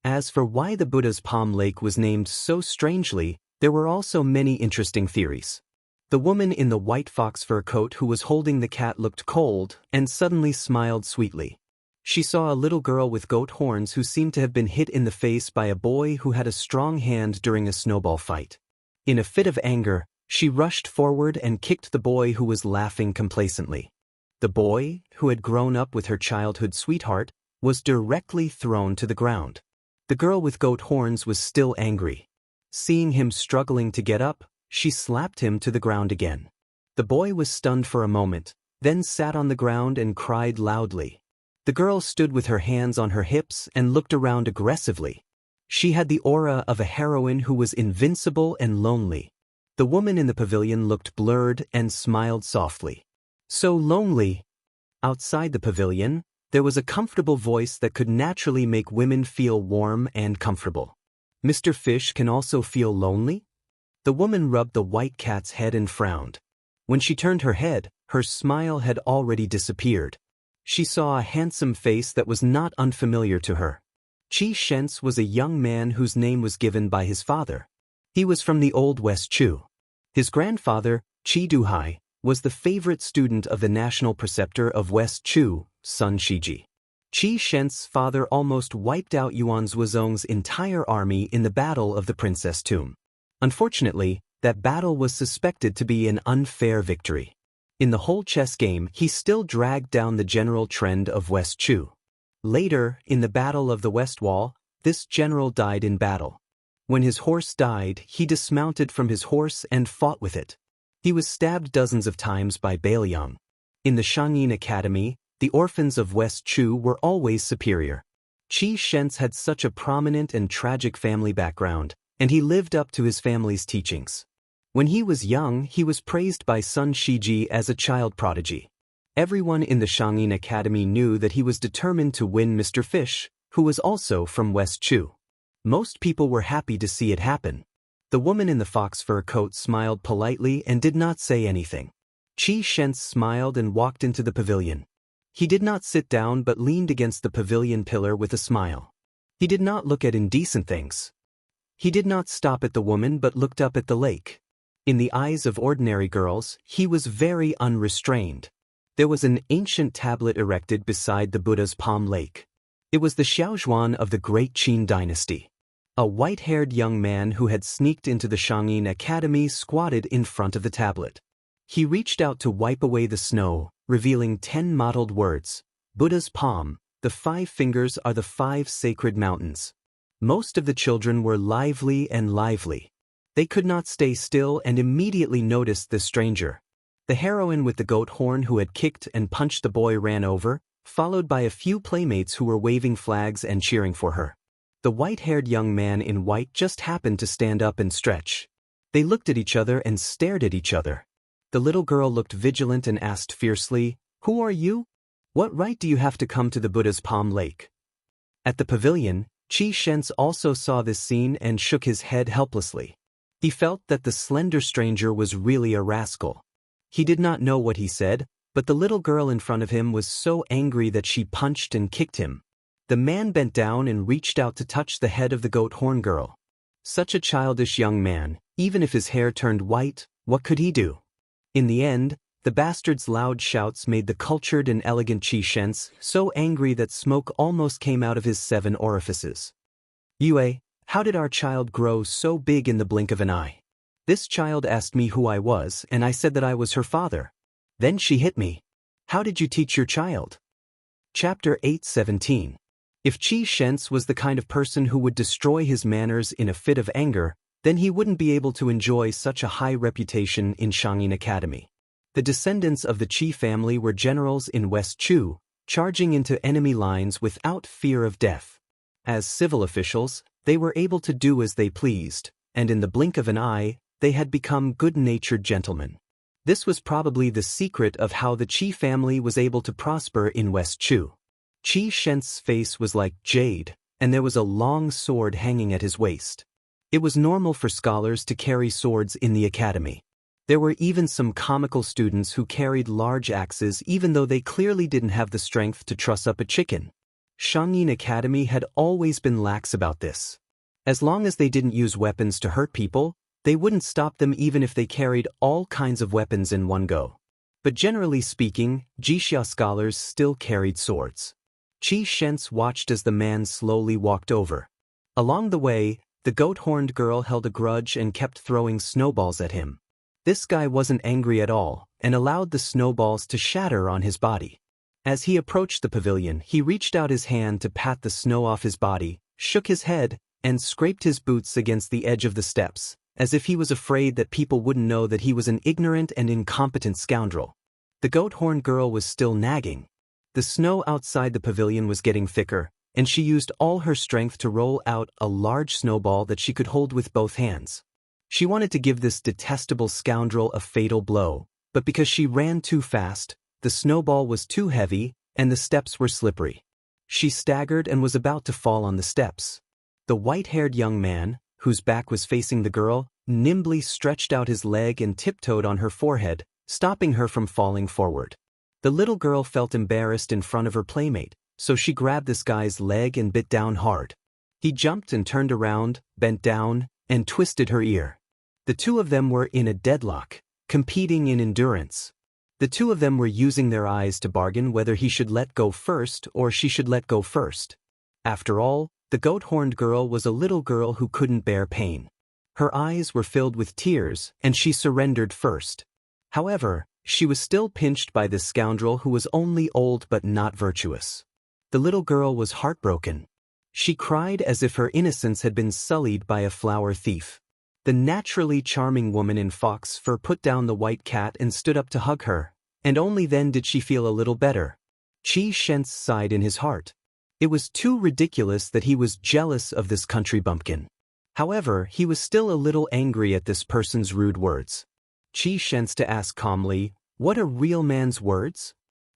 S1: As for why the Buddha's Palm Lake was named so strangely, there were also many interesting theories. The woman in the white fox fur coat who was holding the cat looked cold and suddenly smiled sweetly. She saw a little girl with goat horns who seemed to have been hit in the face by a boy who had a strong hand during a snowball fight. In a fit of anger, she rushed forward and kicked the boy who was laughing complacently. The boy, who had grown up with her childhood sweetheart, was directly thrown to the ground. The girl with goat horns was still angry. Seeing him struggling to get up, she slapped him to the ground again. The boy was stunned for a moment, then sat on the ground and cried loudly. The girl stood with her hands on her hips and looked around aggressively. She had the aura of a heroine who was invincible and lonely. The woman in the pavilion looked blurred and smiled softly. So lonely. Outside the pavilion, there was a comfortable voice that could naturally make women feel warm and comfortable. Mr. Fish can also feel lonely? The woman rubbed the white cat's head and frowned. When she turned her head, her smile had already disappeared. She saw a handsome face that was not unfamiliar to her. Qi Shens was a young man whose name was given by his father. He was from the old West Chu. His grandfather, Qi Duhai, was the favorite student of the national preceptor of West Chu, Sun Shiji. Qi Shens's father almost wiped out Yuan Zuozong's entire army in the Battle of the Princess Tomb. Unfortunately, that battle was suspected to be an unfair victory. In the whole chess game, he still dragged down the general trend of West Chu. Later, in the Battle of the West Wall, this general died in battle. When his horse died, he dismounted from his horse and fought with it. He was stabbed dozens of times by Bailiang. In the Shangyin Academy, the orphans of West Chu were always superior. Qi Shentz had such a prominent and tragic family background, and he lived up to his family's teachings. When he was young, he was praised by Sun Shiji as a child prodigy. Everyone in the Shangyin Academy knew that he was determined to win Mr. Fish, who was also from West Chu. Most people were happy to see it happen. The woman in the fox fur coat smiled politely and did not say anything. Qi Shentz smiled and walked into the pavilion. He did not sit down but leaned against the pavilion pillar with a smile. He did not look at indecent things. He did not stop at the woman but looked up at the lake. In the eyes of ordinary girls, he was very unrestrained. There was an ancient tablet erected beside the Buddha's palm lake. It was the Xiaozhuan of the Great Qin dynasty. A white-haired young man who had sneaked into the Shangyin Academy squatted in front of the tablet. He reached out to wipe away the snow, revealing 10 mottled words. Buddha's palm, the 5 fingers are the 5 sacred mountains. Most of the children were lively. They could not stay still and immediately noticed the stranger. The heroine with the goat horn who had kicked and punched the boy ran over, followed by a few playmates who were waving flags and cheering for her. The white-haired young man in white just happened to stand up and stretch. They looked at each other and stared at each other. The little girl looked vigilant and asked fiercely, "Who are you? What right do you have to come to the Buddha's palm lake?" At the pavilion, Qi Shentz also saw this scene and shook his head helplessly. He felt that the slender stranger was really a rascal. He did not know what he said, but the little girl in front of him was so angry that she punched and kicked him. The man bent down and reached out to touch the head of the goat horn girl. Such a childish young man, even if his hair turned white, what could he do? In the end, the bastard's loud shouts made the cultured and elegant Qi Shentz so angry that smoke almost came out of his 7 orifices. "Yue, how did our child grow so big in the blink of an eye? This child asked me who I was and I said that I was her father. Then she hit me. How did you teach your child?" Chapter 8:17. If Qi Shentz was the kind of person who would destroy his manners in a fit of anger, then he wouldn't be able to enjoy such a high reputation in Shangyin Academy. The descendants of the Qi family were generals in West Chu, charging into enemy lines without fear of death. As civil officials, they were able to do as they pleased, and in the blink of an eye, they had become good-natured gentlemen. This was probably the secret of how the Qi family was able to prosper in West Chu. Qi Shentz's face was like jade, and there was a long sword hanging at his waist. It was normal for scholars to carry swords in the academy. There were even some comical students who carried large axes even though they clearly didn't have the strength to truss up a chicken. Shangyin Academy had always been lax about this. As long as they didn't use weapons to hurt people, they wouldn't stop them even if they carried all kinds of weapons in one go. But generally speaking, Jixia scholars still carried swords. Qi Shentz watched as the man slowly walked over. Along the way, the goat-horned girl held a grudge and kept throwing snowballs at him. This guy wasn't angry at all, and allowed the snowballs to shatter on his body. As he approached the pavilion, he reached out his hand to pat the snow off his body, shook his head, and scraped his boots against the edge of the steps, as if he was afraid that people wouldn't know that he was an ignorant and incompetent scoundrel. The goat-horned girl was still nagging. The snow outside the pavilion was getting thicker, and she used all her strength to roll out a large snowball that she could hold with both hands. She wanted to give this detestable scoundrel a fatal blow, but because she ran too fast, the snowball was too heavy, and the steps were slippery. She staggered and was about to fall on the steps. The white-haired young man, whose back was facing the girl, nimbly stretched out his leg and tiptoed on her forehead, stopping her from falling forward. The little girl felt embarrassed in front of her playmate, so she grabbed this guy's leg and bit down hard. He jumped and turned around, bent down, and twisted her ear. The two of them were in a deadlock, competing in endurance. The two of them were using their eyes to bargain whether he should let go first or she should let go first. After all, the goat-horned girl was a little girl who couldn't bear pain. Her eyes were filled with tears, and she surrendered first. However, she was still pinched by this scoundrel who was only old but not virtuous. The little girl was heartbroken. She cried as if her innocence had been sullied by a flower thief. The naturally charming woman in fox fur put down the white cat and stood up to hug her, and only then did she feel a little better. Qi Shens sighed in his heart. It was too ridiculous that he was jealous of this country bumpkin. However, he was still a little angry at this person's rude words. Qi Shens to ask calmly, "What are real man's words?"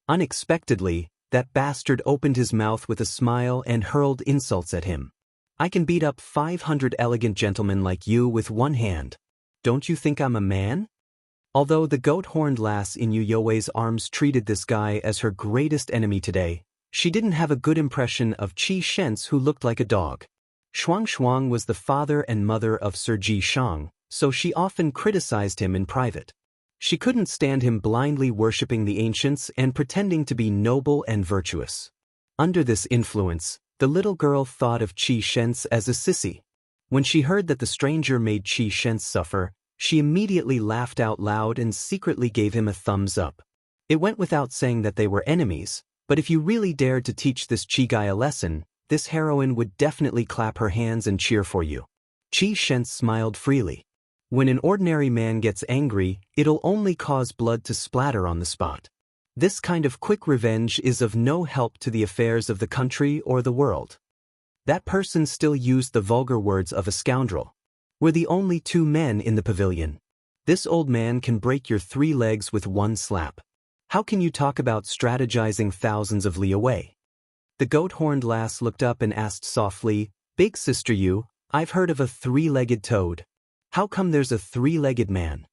S1: Unexpectedly, that bastard opened his mouth with a smile and hurled insults at him. "I can beat up 500 elegant gentlemen like you with one hand. Don't you think I'm a man?" Although the goat-horned lass in Yu Youwei's arms treated this guy as her greatest enemy today, she didn't have a good impression of Qi Shens, who looked like a dog. Shuang was the father and mother of Sir Ji Shang, so she often criticized him in private. She couldn't stand him blindly worshipping the ancients and pretending to be noble and virtuous. Under this influence, the little girl thought of Qi Shens as a sissy. When she heard that the stranger made Qi Shens suffer, she immediately laughed out loud and secretly gave him a thumbs up. It went without saying that they were enemies, but if you really dared to teach this Qi guy a lesson, this heroine would definitely clap her hands and cheer for you. Qi Shens smiled freely. When an ordinary man gets angry, it'll only cause blood to splatter on the spot. This kind of quick revenge is of no help to the affairs of the country or the world. That person still used the vulgar words of a scoundrel. We're the only two men in the pavilion. This old man can break your 3 legs with one slap. How can you talk about strategizing thousands of li away? The goat-horned lass looked up and asked softly, "Big sister you, I've heard of a 3-legged toad. How come there's a 3-legged man?"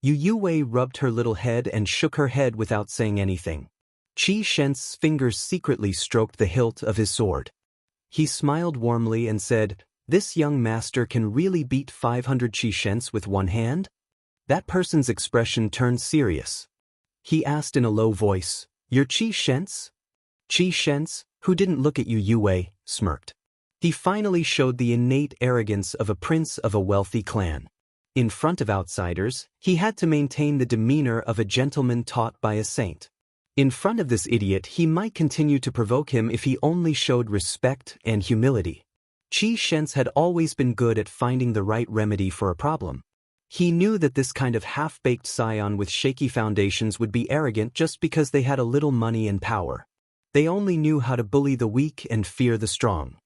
S1: Yu Youwei rubbed her little head and shook her head without saying anything. Qi Shens's fingers secretly stroked the hilt of his sword. He smiled warmly and said, "This young master can really beat 500 Qi Shens with one hand?" That person's expression turned serious. He asked in a low voice, "You're Qi Shens?" Qi Shens, who didn't look at Yu Youwei, smirked. He finally showed the innate arrogance of a prince of a wealthy clan. In front of outsiders, he had to maintain the demeanor of a gentleman taught by a saint. In front of this idiot, he might continue to provoke him if he only showed respect and humility. Qi Shens had always been good at finding the right remedy for a problem. He knew that this kind of half-baked scion with shaky foundations would be arrogant just because they had a little money and power. They only knew how to bully the weak and fear the strong.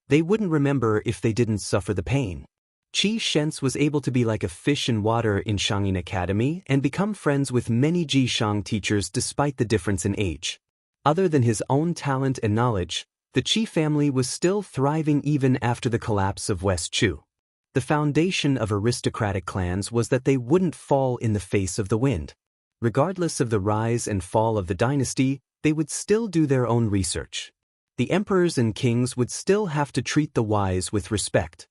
S1: They wouldn't remember if they didn't suffer the pain. Qi Shens was able to be like a fish in water in Shangyin Academy and become friends with many Ji Shang teachers despite the difference in age. Other than his own talent and knowledge, the Qi family was still thriving even after the collapse of West Chu. The foundation of aristocratic clans was that they wouldn't fall in the face of the wind. Regardless of the rise and fall of the dynasty, they would still do their own research. The emperors and kings would still have to treat the wise with respect.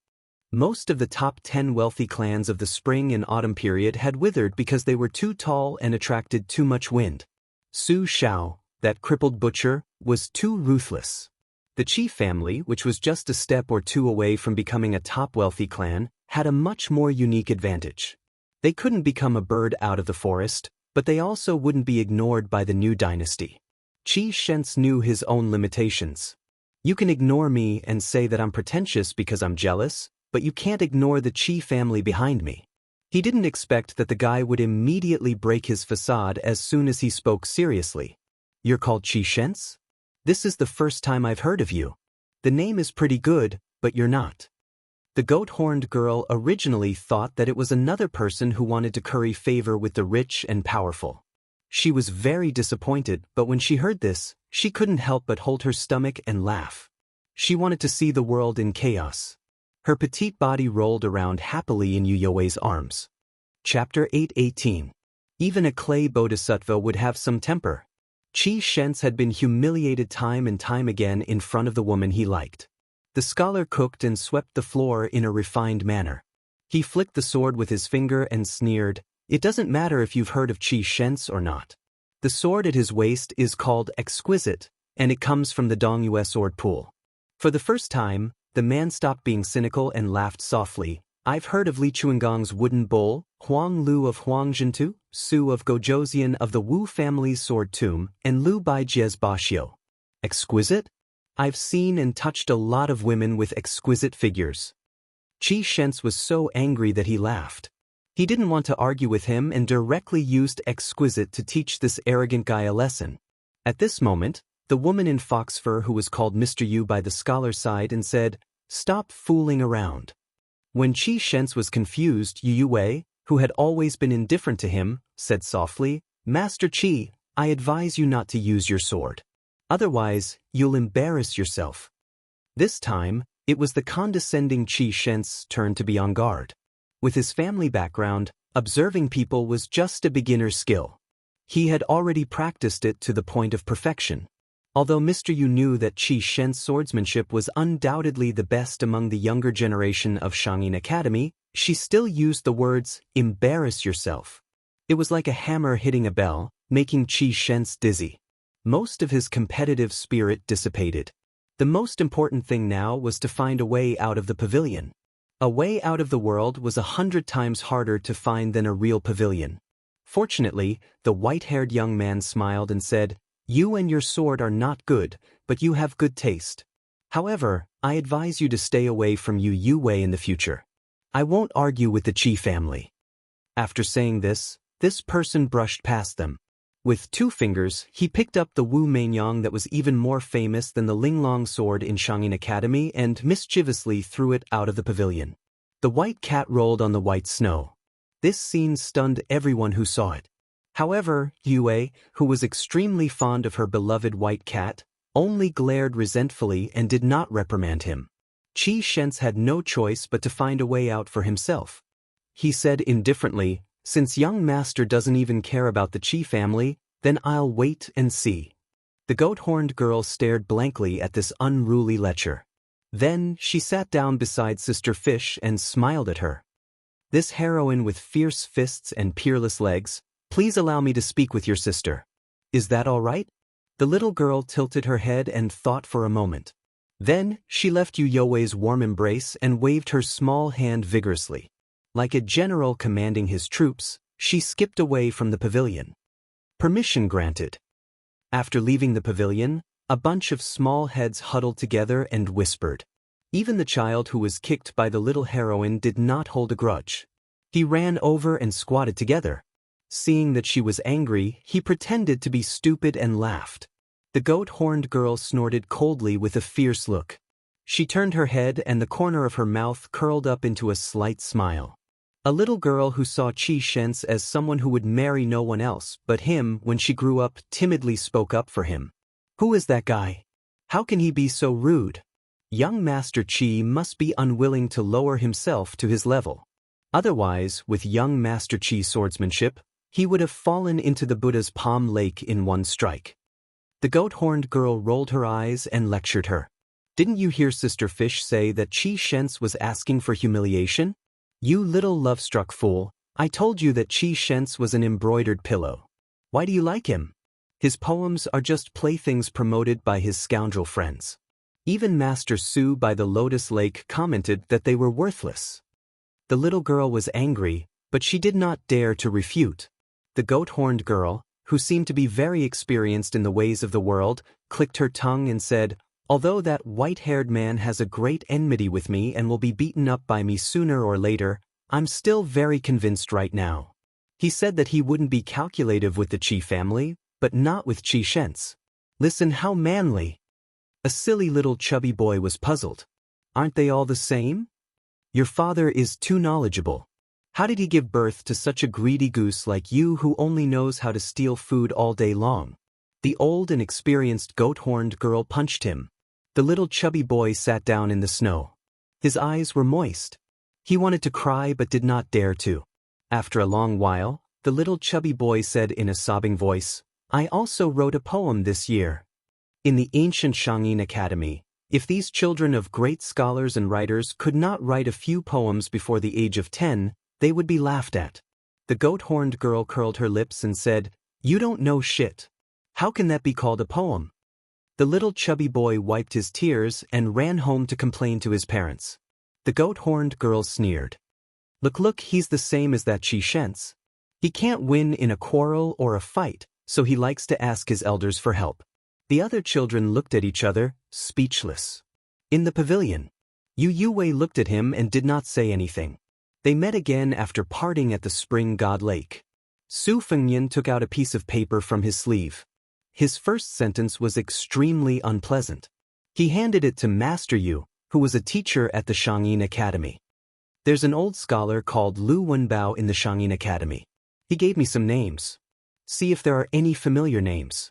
S1: Most of the top 10 wealthy clans of the spring and autumn period had withered because they were too tall and attracted too much wind. Su Shao, that crippled butcher, was too ruthless. The Qi family, which was just a step or two away from becoming a top wealthy clan, had a much more unique advantage. They couldn't become a bird out of the forest, but they also wouldn't be ignored by the new dynasty. Qi Shens knew his own limitations. You can ignore me and say that I'm pretentious because I'm jealous, but you can't ignore the Qi family behind me. He didn't expect that the guy would immediately break his facade as soon as he spoke seriously. "You're called Qi Shens? This is the first time I've heard of you. The name is pretty good, but you're not." The goat-horned girl originally thought that it was another person who wanted to curry favor with the rich and powerful. She was very disappointed, but when she heard this, she couldn't help but hold her stomach and laugh. She wanted to see the world in chaos. Her petite body rolled around happily in Yu Youwei's arms. Chapter 8:18. Even a clay bodhisattva would have some temper. Qi Shens had been humiliated time and time again in front of the woman he liked. The scholar cooked and swept the floor in a refined manner. He flicked the sword with his finger and sneered, "It doesn't matter if you've heard of Qi Shens or not. The sword at his waist is called exquisite, and it comes from the Dongyue sword pool." For the first time, the man stopped being cynical and laughed softly. "I've heard of Li Chuangong's wooden bowl, Huang Lu of Huangjintu, Su of Gozhouzian of the Wu family's sword tomb, and Lu Baijie's Bashio. Exquisite? I've seen and touched a lot of women with exquisite figures." Xianxia was so angry that he laughed. He didn't want to argue with him and directly used exquisite to teach this arrogant guy a lesson. At this moment, the woman in fox fur who was called Mr. Yu by the scholar sighed and said, "Stop fooling around." When Xianxia was confused, Yu Wei, who had always been indifferent to him, said softly, "Master Qi, I advise you not to use your sword. Otherwise, you'll embarrass yourself." This time, it was the condescending Xianxia's turn to be on guard. With his family background, observing people was just a beginner's skill. He had already practiced it to the point of perfection. Although Mr. Yu knew that Xianxia's swordsmanship was undoubtedly the best among the younger generation of Xianxia Academy, she still used the words, "embarrass yourself." It was like a hammer hitting a bell, making Xianxia dizzy. Most of his competitive spirit dissipated. The most important thing now was to find a way out of the pavilion. A way out of the world was 100 times harder to find than a real pavilion. Fortunately, the white-haired young man smiled and said, "You and your sword are not good, but you have good taste. However, I advise you to stay away from Yu Wei in the future. I won't argue with the Qi family." After saying this person brushed past them. With 2 fingers, he picked up the Wu Manyang that was even more famous than the Linglong sword in Xianxia Academy and mischievously threw it out of the pavilion. The white cat rolled on the white snow. This scene stunned everyone who saw it. However, Yu Wei, who was extremely fond of her beloved white cat, only glared resentfully and did not reprimand him. Xianxia had no choice but to find a way out for himself. He said indifferently, "Since young master doesn't even care about the Qi family, then I'll wait and see." The goat-horned girl stared blankly at this unruly lecher. Then she sat down beside Sister Fish and smiled at her. "This heroine with fierce fists and peerless legs, please allow me to speak with your sister. Is that all right?" The little girl tilted her head and thought for a moment. Then she left Yu Wei's warm embrace and waved her small hand vigorously. Like a general commanding his troops, she skipped away from the pavilion. Permission granted. After leaving the pavilion, a bunch of small heads huddled together and whispered. Even the child who was kicked by the little heroine did not hold a grudge. He ran over and squatted together. Seeing that she was angry, he pretended to be stupid and laughed. The goat-horned girl snorted coldly with a fierce look. She turned her head and the corner of her mouth curled up into a slight smile. A little girl who saw Xianxia as someone who would marry no one else but him when she grew up timidly spoke up for him. "Who is that guy? How can he be so rude? Young Master Qi must be unwilling to lower himself to his level. Otherwise, with young Master Qi's swordsmanship, he would have fallen into the Buddha's palm lake in one strike." The goat-horned girl rolled her eyes and lectured her. "Didn't you hear Sister Fish say that Xianxia was asking for humiliation? You little love-struck fool, I told you that Xianxia was an embroidered pillow. Why do you like him? His poems are just playthings promoted by his scoundrel friends. Even Master Su by the Lotus Lake commented that they were worthless." The little girl was angry, but she did not dare to refute. The goat-horned girl, who seemed to be very experienced in the ways of the world, clicked her tongue and said, "Although that white-haired man has a great enmity with me and will be beaten up by me sooner or later, I'm still very convinced right now. He said that he wouldn't be calculative with the Qi family, but not with Xianxia. Listen how manly." A silly little chubby boy was puzzled. "Aren't they all the same? Your father is too knowledgeable. How did he give birth to such a greedy goose like you who only knows how to steal food all day long?" The old and experienced goat-horned girl punched him. The little chubby boy sat down in the snow. His eyes were moist. He wanted to cry but did not dare to. After a long while, the little chubby boy said in a sobbing voice, "I also wrote a poem this year." In the ancient Xianxia Academy, if these children of great scholars and writers could not write a few poems before the age of 10, they would be laughed at. The goat-horned girl curled her lips and said, "You don't know shit. How can that be called a poem?" The little chubby boy wiped his tears and ran home to complain to his parents. The goat-horned girl sneered. Look, he's the same as that Xianxia. He can't win in a quarrel or a fight, so he likes to ask his elders for help." The other children looked at each other, speechless. In the pavilion, Yu Yuwei looked at him and did not say anything. They met again after parting at the Spring God Lake. Su Fengnian took out a piece of paper from his sleeve. His first sentence was extremely unpleasant. He handed it to Master Yu, who was a teacher at the Shangyin Academy. There's an old scholar called Lu Wenbao in the Shangyin Academy. He gave me some names. See if there are any familiar names.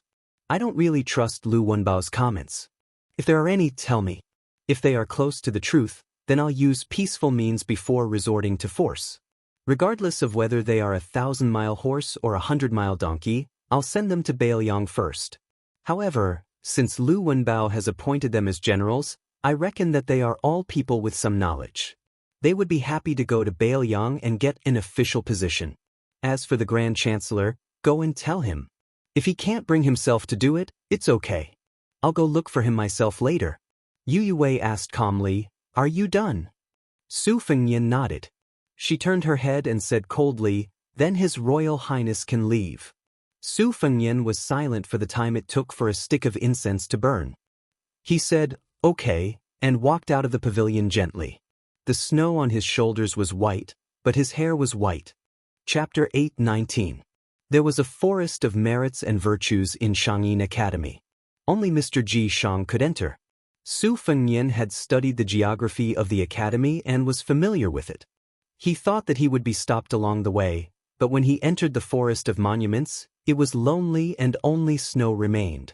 S1: I don't really trust Lu Wenbao's comments. If there are any, tell me. If they are close to the truth, then I'll use peaceful means before resorting to force. Regardless of whether they are a 1,000-mile horse or a 100-mile donkey, I'll send them to Bailiang first. However, since Lu Wenbao has appointed them as generals, I reckon that they are all people with some knowledge. They would be happy to go to Bailiang and get an official position. As for the Grand Chancellor, go and tell him. If he can't bring himself to do it, it's okay. I'll go look for him myself later. Yu Yuwei asked calmly, "Are you done?" Su Fengnian nodded. She turned her head and said coldly, "Then His Royal Highness can leave." Su Fengnian was silent for the time it took for a stick of incense to burn. He said, "Okay," and walked out of the pavilion gently. The snow on his shoulders was white, but his hair was white. Chapter 8:19. There was a forest of merits and virtues in Shangyin Academy. Only Mr. Ji Shang could enter. Su Fengnian had studied the geography of the academy and was familiar with it. He thought that he would be stopped along the way, but when he entered the forest of monuments, it was lonely and only snow remained.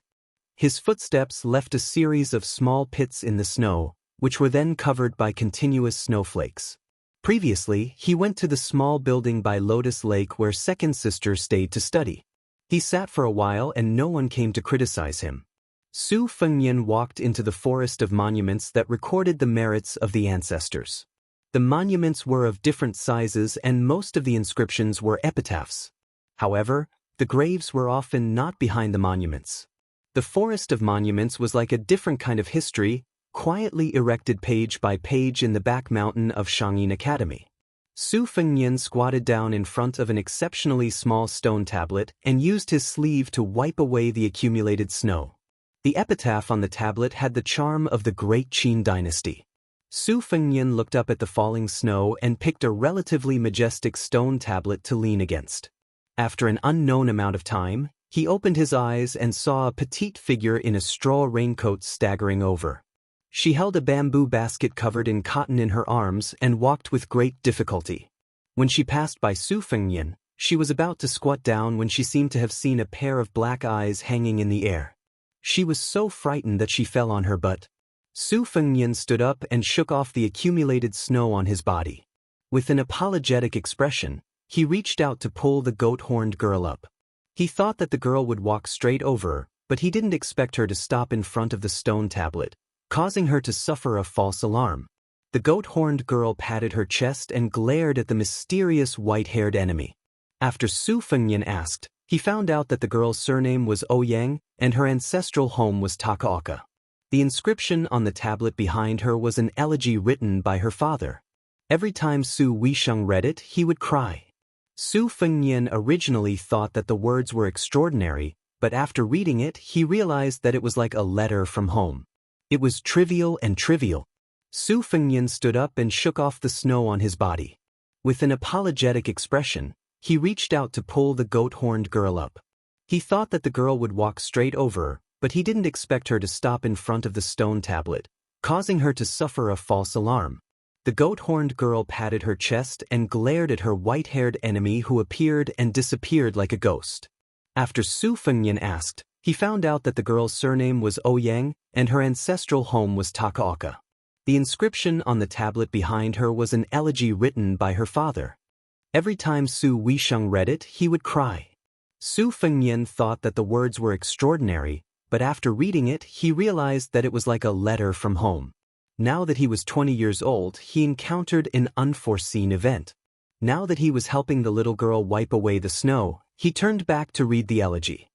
S1: His footsteps left a series of small pits in the snow, which were then covered by continuous snowflakes. Previously, he went to the small building by Lotus Lake where Second Sister stayed to study. He sat for a while and no one came to criticize him. Su Fengnian walked into the forest of monuments that recorded the merits of the ancestors. The monuments were of different sizes and most of the inscriptions were epitaphs. However, the graves were often not behind the monuments. The forest of monuments was like a different kind of history, quietly erected page by page in the back mountain of Shangyin Academy. Su Fengnian squatted down in front of an exceptionally small stone tablet and used his sleeve to wipe away the accumulated snow. The epitaph on the tablet had the charm of the great Qin dynasty. Su Fengnian looked up at the falling snow and picked a relatively majestic stone tablet to lean against. After an unknown amount of time, he opened his eyes and saw a petite figure in a straw raincoat staggering over. She held a bamboo basket covered in cotton in her arms and walked with great difficulty. When she passed by Su Fengnian, she was about to squat down when she seemed to have seen a pair of black eyes hanging in the air. She was so frightened that she fell on her butt. Su Fengnian stood up and shook off the accumulated snow on his body. With an apologetic expression, he reached out to pull the goat-horned girl up. He thought that the girl would walk straight over her, but he didn't expect her to stop in front of the stone tablet, causing her to suffer a false alarm. The goat-horned girl patted her chest and glared at the mysterious white-haired enemy. After Su Fengnian asked, he found out that the girl's surname was Ouyang and her ancestral home was Takaoka. The inscription on the tablet behind her was an elegy written by her father. Every time Su Weisheng read it, he would cry. Su Fengnian originally thought that the words were extraordinary, but after reading it, he realized that it was like a letter from home. It was trivial and trivial. Su Fengnian stood up and shook off the snow on his body. With an apologetic expression, he reached out to pull the goat-horned girl up. He thought that the girl would walk straight over her, but he didn't expect her to stop in front of the stone tablet, causing her to suffer a false alarm. The goat-horned girl patted her chest and glared at her white-haired enemy who appeared and disappeared like a ghost. After Su Fengnian asked, he found out that the girl's surname was Ouyang and her ancestral home was Takaoka. The inscription on the tablet behind her was an elegy written by her father. Every time Su Weisheng read it, he would cry. Su Fengnian thought that the words were extraordinary, but after reading it, he realized that it was like a letter from home. Now that he was 20 years old, he encountered an unforeseen event. Now that he was helping the little girl wipe away the snow, he turned back to read the elegy.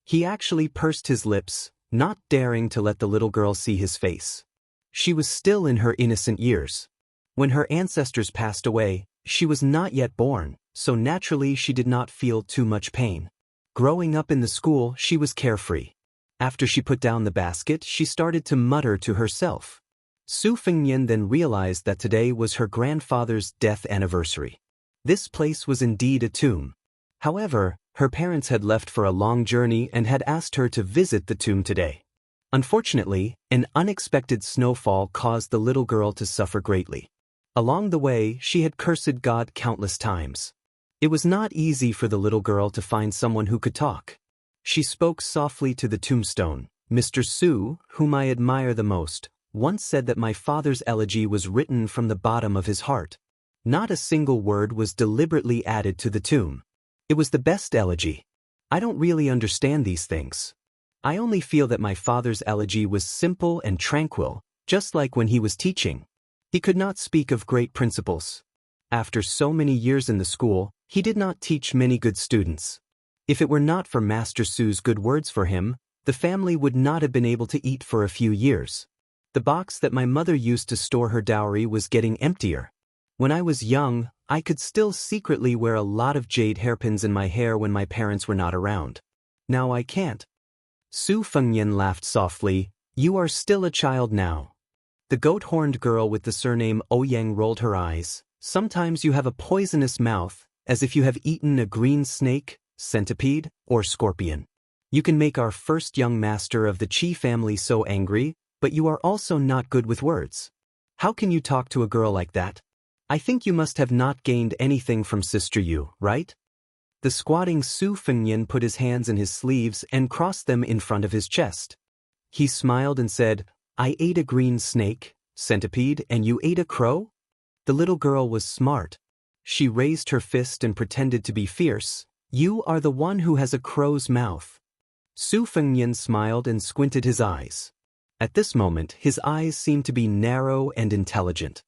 S1: He actually pursed his lips, not daring to let the little girl see his face. She was still in her innocent years. When her ancestors passed away, she was not yet born, so naturally she did not feel too much pain. Growing up in the school, she was carefree. After she put down the basket, she started to mutter to herself. Su Fengnian then realized that today was her grandfather's death anniversary. This place was indeed a tomb. However, her parents had left for a long journey and had asked her to visit the tomb today. Unfortunately, an unexpected snowfall caused the little girl to suffer greatly. Along the way, she had cursed God countless times. It was not easy for the little girl to find someone who could talk. She spoke softly to the tombstone. Mr. Su, whom I admire the most, once said that my father's elegy was written from the bottom of his heart. Not a single word was deliberately added to the tomb. It was the best elegy. I don't really understand these things. I only feel that my father's elegy was simple and tranquil, just like when he was teaching. He could not speak of great principles. After so many years in the school, he did not teach many good students. If it were not for Master Su's good words for him, the family would not have been able to eat for a few years. The box that my mother used to store her dowry was getting emptier. When I was young, I could still secretly wear a lot of jade hairpins in my hair when my parents were not around. Now I can't. Su Fengnian laughed softly. You are still a child now. The goat-horned girl with the surname Ouyang rolled her eyes. Sometimes you have a poisonous mouth, as if you have eaten a green snake, centipede, or scorpion. You can make our first young master of the Qi family so angry, but you are also not good with words. How can you talk to a girl like that? I think you must have not gained anything from Sister Yu, right? The squatting Su Fengnian put his hands in his sleeves and crossed them in front of his chest. He smiled and said, I ate a green snake, centipede, and you ate a crow? The little girl was smart. She raised her fist and pretended to be fierce. You are the one who has a crow's mouth. Su Fengnian smiled and squinted his eyes. At this moment, his eyes seemed to be narrow and intelligent.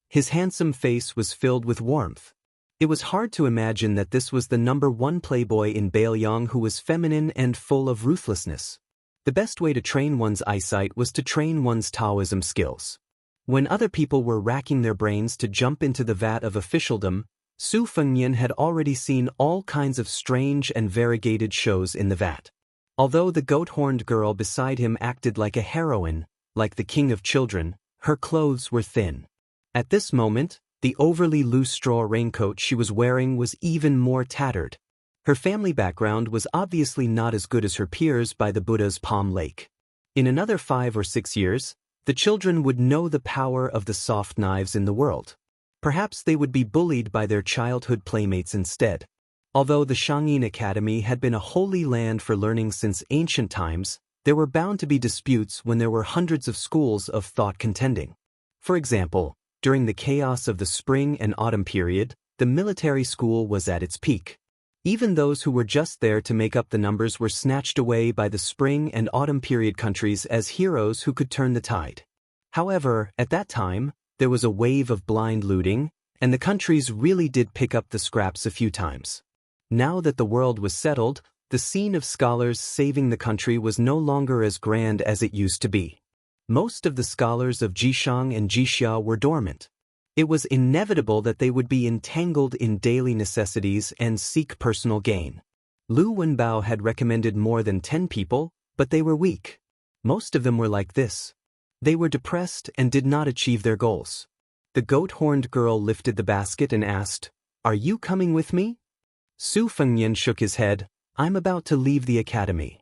S1: His handsome face was filled with warmth. It was hard to imagine that this was the #1 playboy in Baoyang who was feminine and full of ruthlessness. The best way to train one's eyesight was to train one's Taoism skills. When other people were racking their brains to jump into the vat of officialdom, Su Fengnian had already seen all kinds of strange and variegated shows in the vat. Although the goat-horned girl beside him acted like a heroine, like the king of children, her clothes were thin. At this moment, the overly loose straw raincoat she was wearing was even more tattered. Her family background was obviously not as good as her peers by the Buddha's Palm Lake. In another 5 or 6 years, the children would know the power of the soft knives in the world. Perhaps they would be bullied by their childhood playmates instead. Although the Shangyin Academy had been a holy land for learning since ancient times, there were bound to be disputes when there were hundreds of schools of thought contending. For example, during the chaos of the spring and autumn period, the military school was at its peak. Even those who were just there to make up the numbers were snatched away by the spring and autumn period countries as heroes who could turn the tide. However, at that time, there was a wave of blind looting, and the countries really did pick up the scraps a few times. Now that the world was settled, the scene of scholars saving the country was no longer as grand as it used to be. Most of the scholars of Jishang and Jixia were dormant. It was inevitable that they would be entangled in daily necessities and seek personal gain. Lu Wenbao had recommended more than 10 people, but they were weak. Most of them were like this. They were depressed and did not achieve their goals. The goat-horned girl lifted the basket and asked, "Are you coming with me?" Su Fengnian shook his head. "I'm about to leave the academy."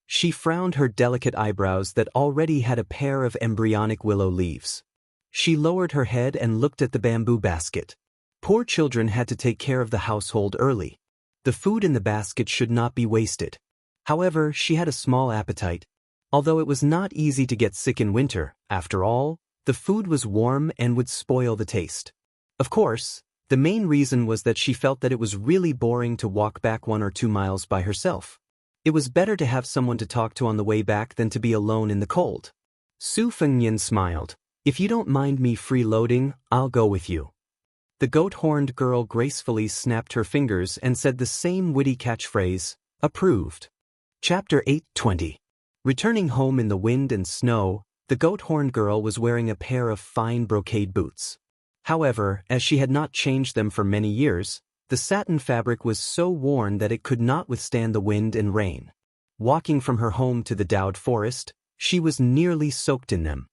S1: She frowned her delicate eyebrows that already had a pair of embryonic willow leaves. She lowered her head and looked at the bamboo basket. Poor children had to take care of the household early. The food in the basket should not be wasted. However, she had a small appetite. Although it was not easy to get sick in winter, after all, the food was warm and would spoil the taste. Of course, the main reason was that she felt that it was really boring to walk back 1 or 2 miles by herself. It was better to have someone to talk to on the way back than to be alone in the cold. Su Fengnian smiled. "If you don't mind me freeloading, I'll go with you." The goat-horned girl gracefully snapped her fingers and said the same witty catchphrase, "Approved." Chapter 8:20. Returning home in the wind and snow, the goat-horned girl was wearing a pair of fine brocade boots. However, as she had not changed them for many years, the satin fabric was so worn that it could not withstand the wind and rain. Walking from her home to the Daoist forest, she was nearly soaked in them.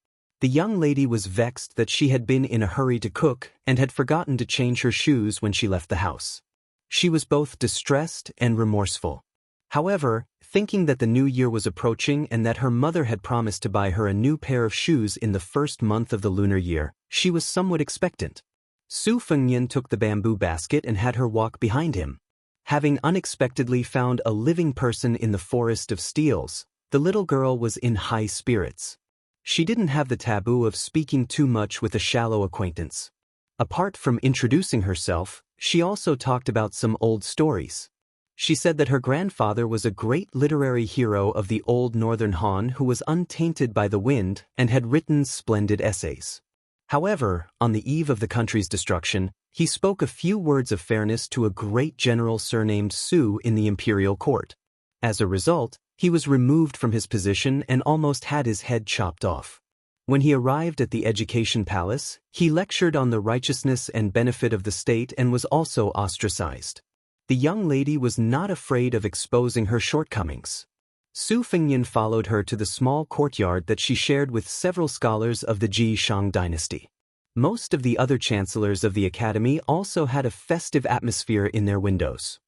S1: The young lady was vexed that she had been in a hurry to cook and had forgotten to change her shoes when she left the house. She was both distressed and remorseful. However, thinking that the new year was approaching and that her mother had promised to buy her a new pair of shoes in the first month of the lunar year, she was somewhat expectant. Su Fengnian took the bamboo basket and had her walk behind him. Having unexpectedly found a living person in the forest of steels, the little girl was in high spirits. She didn't have the taboo of speaking too much with a shallow acquaintance. Apart from introducing herself, she also talked about some old stories. She said that her grandfather was a great literary hero of the old northern Han who was untainted by the wind and had written splendid essays. However, on the eve of the country's destruction, he spoke a few words of fairness to a great general surnamed Su in the imperial court. As a result, he was removed from his position and almost had his head chopped off. When he arrived at the education palace, he lectured on the righteousness and benefit of the state and was also ostracized. The young lady was not afraid of exposing her shortcomings. Su Fengnian followed her to the small courtyard that she shared with several scholars of the Ji Shang dynasty. Most of the other chancellors of the academy also had a festive atmosphere in their windows.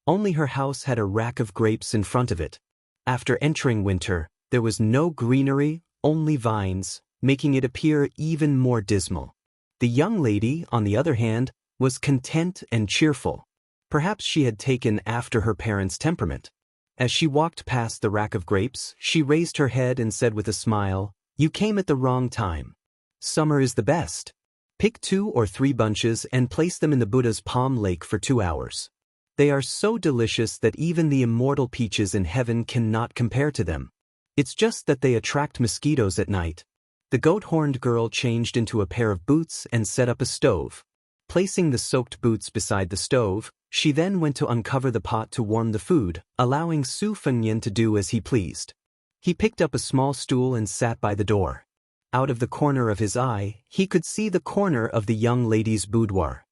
S1: Only her house had a rack of grapes in front of it. After entering winter, there was no greenery, only vines, making it appear even more dismal. The young lady, on the other hand, was content and cheerful. Perhaps she had taken after her parents' temperament. As she walked past the rack of grapes, she raised her head and said with a smile, "You came at the wrong time. Summer is the best. Pick 2 or 3 bunches and place them in the Buddha's palm lake for 2 hours. They are so delicious that even the immortal peaches in heaven cannot compare to them. It's just that they attract mosquitoes at night." The goat-horned girl changed into a pair of boots and set up a stove. Placing the soaked boots beside the stove, she then went to uncover the pot to warm the food, allowing Su Fengnian to do as he pleased. He picked up a small stool and sat by the door. Out of the corner of his eye, he could see the corner of the young lady's boudoir.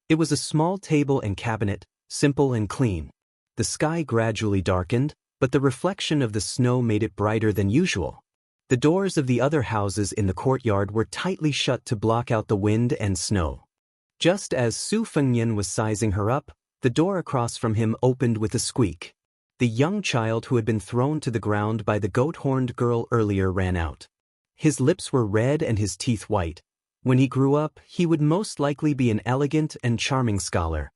S1: It was a small table and cabinet, simple and clean. The sky gradually darkened, but the reflection of the snow made it brighter than usual. The doors of the other houses in the courtyard were tightly shut to block out the wind and snow. Just as Su Fengnian was sizing her up, the door across from him opened with a squeak. The young child who had been thrown to the ground by the goat-horned girl earlier ran out. His lips were red and his teeth white. When he grew up, he would most likely be an elegant and charming scholar.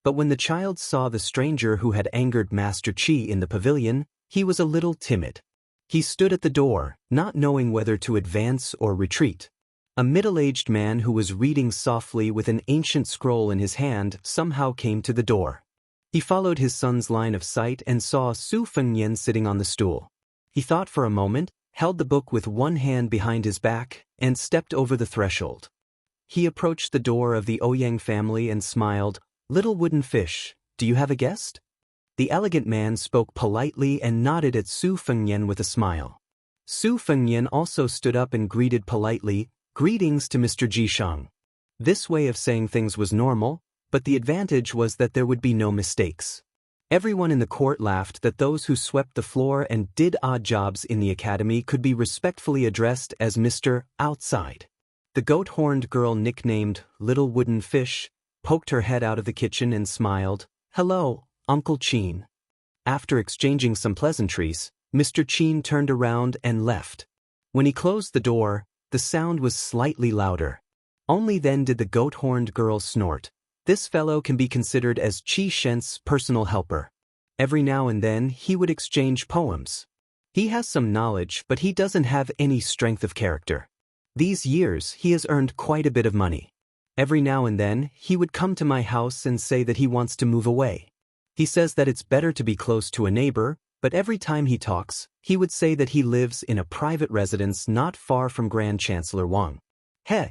S1: But when the child saw the stranger who had angered Master Qi in the pavilion, he was a little timid. He stood at the door, not knowing whether to advance or retreat. A middle-aged man who was reading softly with an ancient scroll in his hand somehow came to the door. He followed his son's line of sight and saw Su Fengnian sitting on the stool. He thought for a moment, held the book with one hand behind his back, and stepped over the threshold. He approached the door of the Ouyang family and smiled, "Little wooden fish, do you have a guest?" The elegant man spoke politely and nodded at Su Fengnian with a smile. Su Fengnian also stood up and greeted politely, "Greetings to Mr. Ji Shang." This way of saying things was normal, but the advantage was that there would be no mistakes. Everyone in the court laughed that those who swept the floor and did odd jobs in the academy could be respectfully addressed as Mr. Outside. The goat-horned girl nicknamed Little Wooden Fish poked her head out of the kitchen and smiled, "Hello, Uncle Qin." After exchanging some pleasantries, Mr. Qin turned around and left. When he closed the door, the sound was slightly louder. Only then did the goat-horned girl snort. This fellow can be considered as Qi Shen's personal helper. Every now and then he would exchange poems. He has some knowledge, but he doesn't have any strength of character. These years he has earned quite a bit of money. Every now and then he would come to my house and say that he wants to move away. He says that it's better to be close to a neighbor, but every time he talks, he would say that he lives in a private residence not far from Grand Chancellor Wang.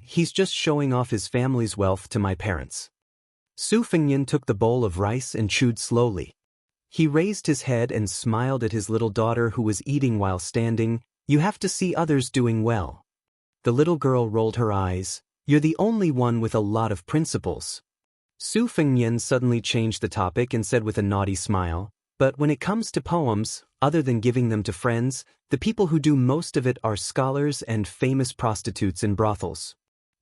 S1: He's just showing off his family's wealth to my parents. Su Fengnian took the bowl of rice and chewed slowly. He raised his head and smiled at his little daughter who was eating while standing. "You have to see others doing well." The little girl rolled her eyes. "You're the only one with a lot of principles." Su Fengnian suddenly changed the topic and said with a naughty smile, But when it comes to poems, other than giving them to friends, the people who do most of it are scholars and famous prostitutes in brothels.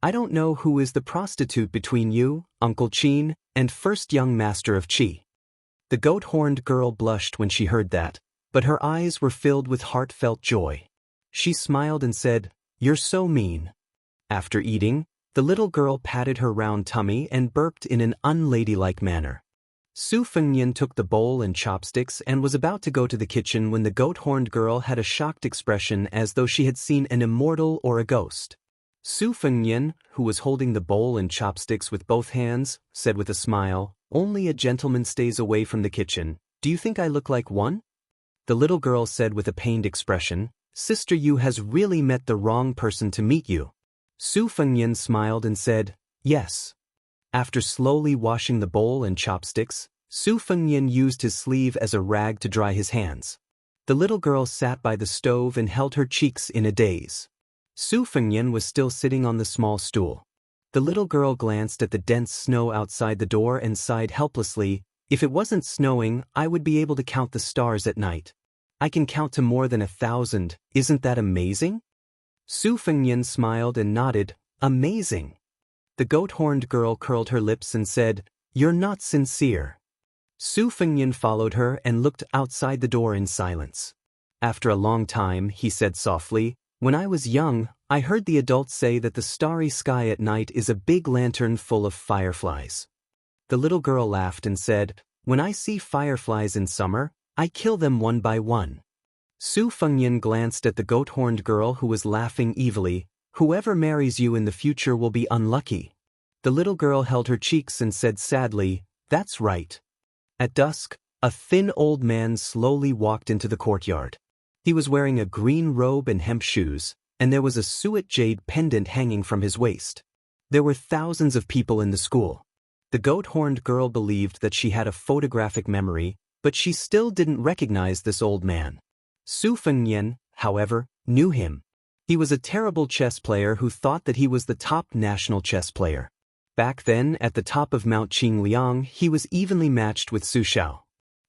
S1: I don't know who is the prostitute between you, Uncle Chin, and first young master of Qi. The goat-horned girl blushed when she heard that, but her eyes were filled with heartfelt joy. She smiled and said, "You're so mean." After eating, the little girl patted her round tummy and burped in an unladylike manner. Su Fengnian took the bowl and chopsticks and was about to go to the kitchen when the goat-horned girl had a shocked expression as though she had seen an immortal or a ghost. Su Fengnian, who was holding the bowl and chopsticks with both hands, said with a smile, "Only a gentleman stays away from the kitchen. Do you think I look like one?" The little girl said with a pained expression, "Sister, you has really met the wrong person to meet you." Su Fengnian smiled and said, "Yes." After slowly washing the bowl and chopsticks, Su Fengnian used his sleeve as a rag to dry his hands. The little girl sat by the stove and held her cheeks in a daze. Su Fengnian was still sitting on the small stool. The little girl glanced at the dense snow outside the door and sighed helplessly, "If it wasn't snowing, I would be able to count the stars at night. I can count to more than 1,000, isn't that amazing?" Su Fengnian smiled and nodded, "Amazing." The goat-horned girl curled her lips and said, "You're not sincere." Su Fengnian followed her and looked outside the door in silence. After a long time, he said softly, "When I was young, I heard the adults say that the starry sky at night is a big lantern full of fireflies." The little girl laughed and said, "When I see fireflies in summer, I kill them one by one." Su Fengnian glanced at the goat-horned girl who was laughing evilly. "Whoever marries you in the future will be unlucky." The little girl held her cheeks and said sadly, "That's right." At dusk, a thin old man slowly walked into the courtyard. He was wearing a green robe and hemp shoes, and there was a suet jade pendant hanging from his waist. There were thousands of people in the school. The goat-horned girl believed that she had a photographic memory, but she still didn't recognize this old man. Su Fengnian, however, knew him. He was a terrible chess player who thought that he was the top national chess player. Back then, at the top of Mount Qingliang, he was evenly matched with Su Xiao.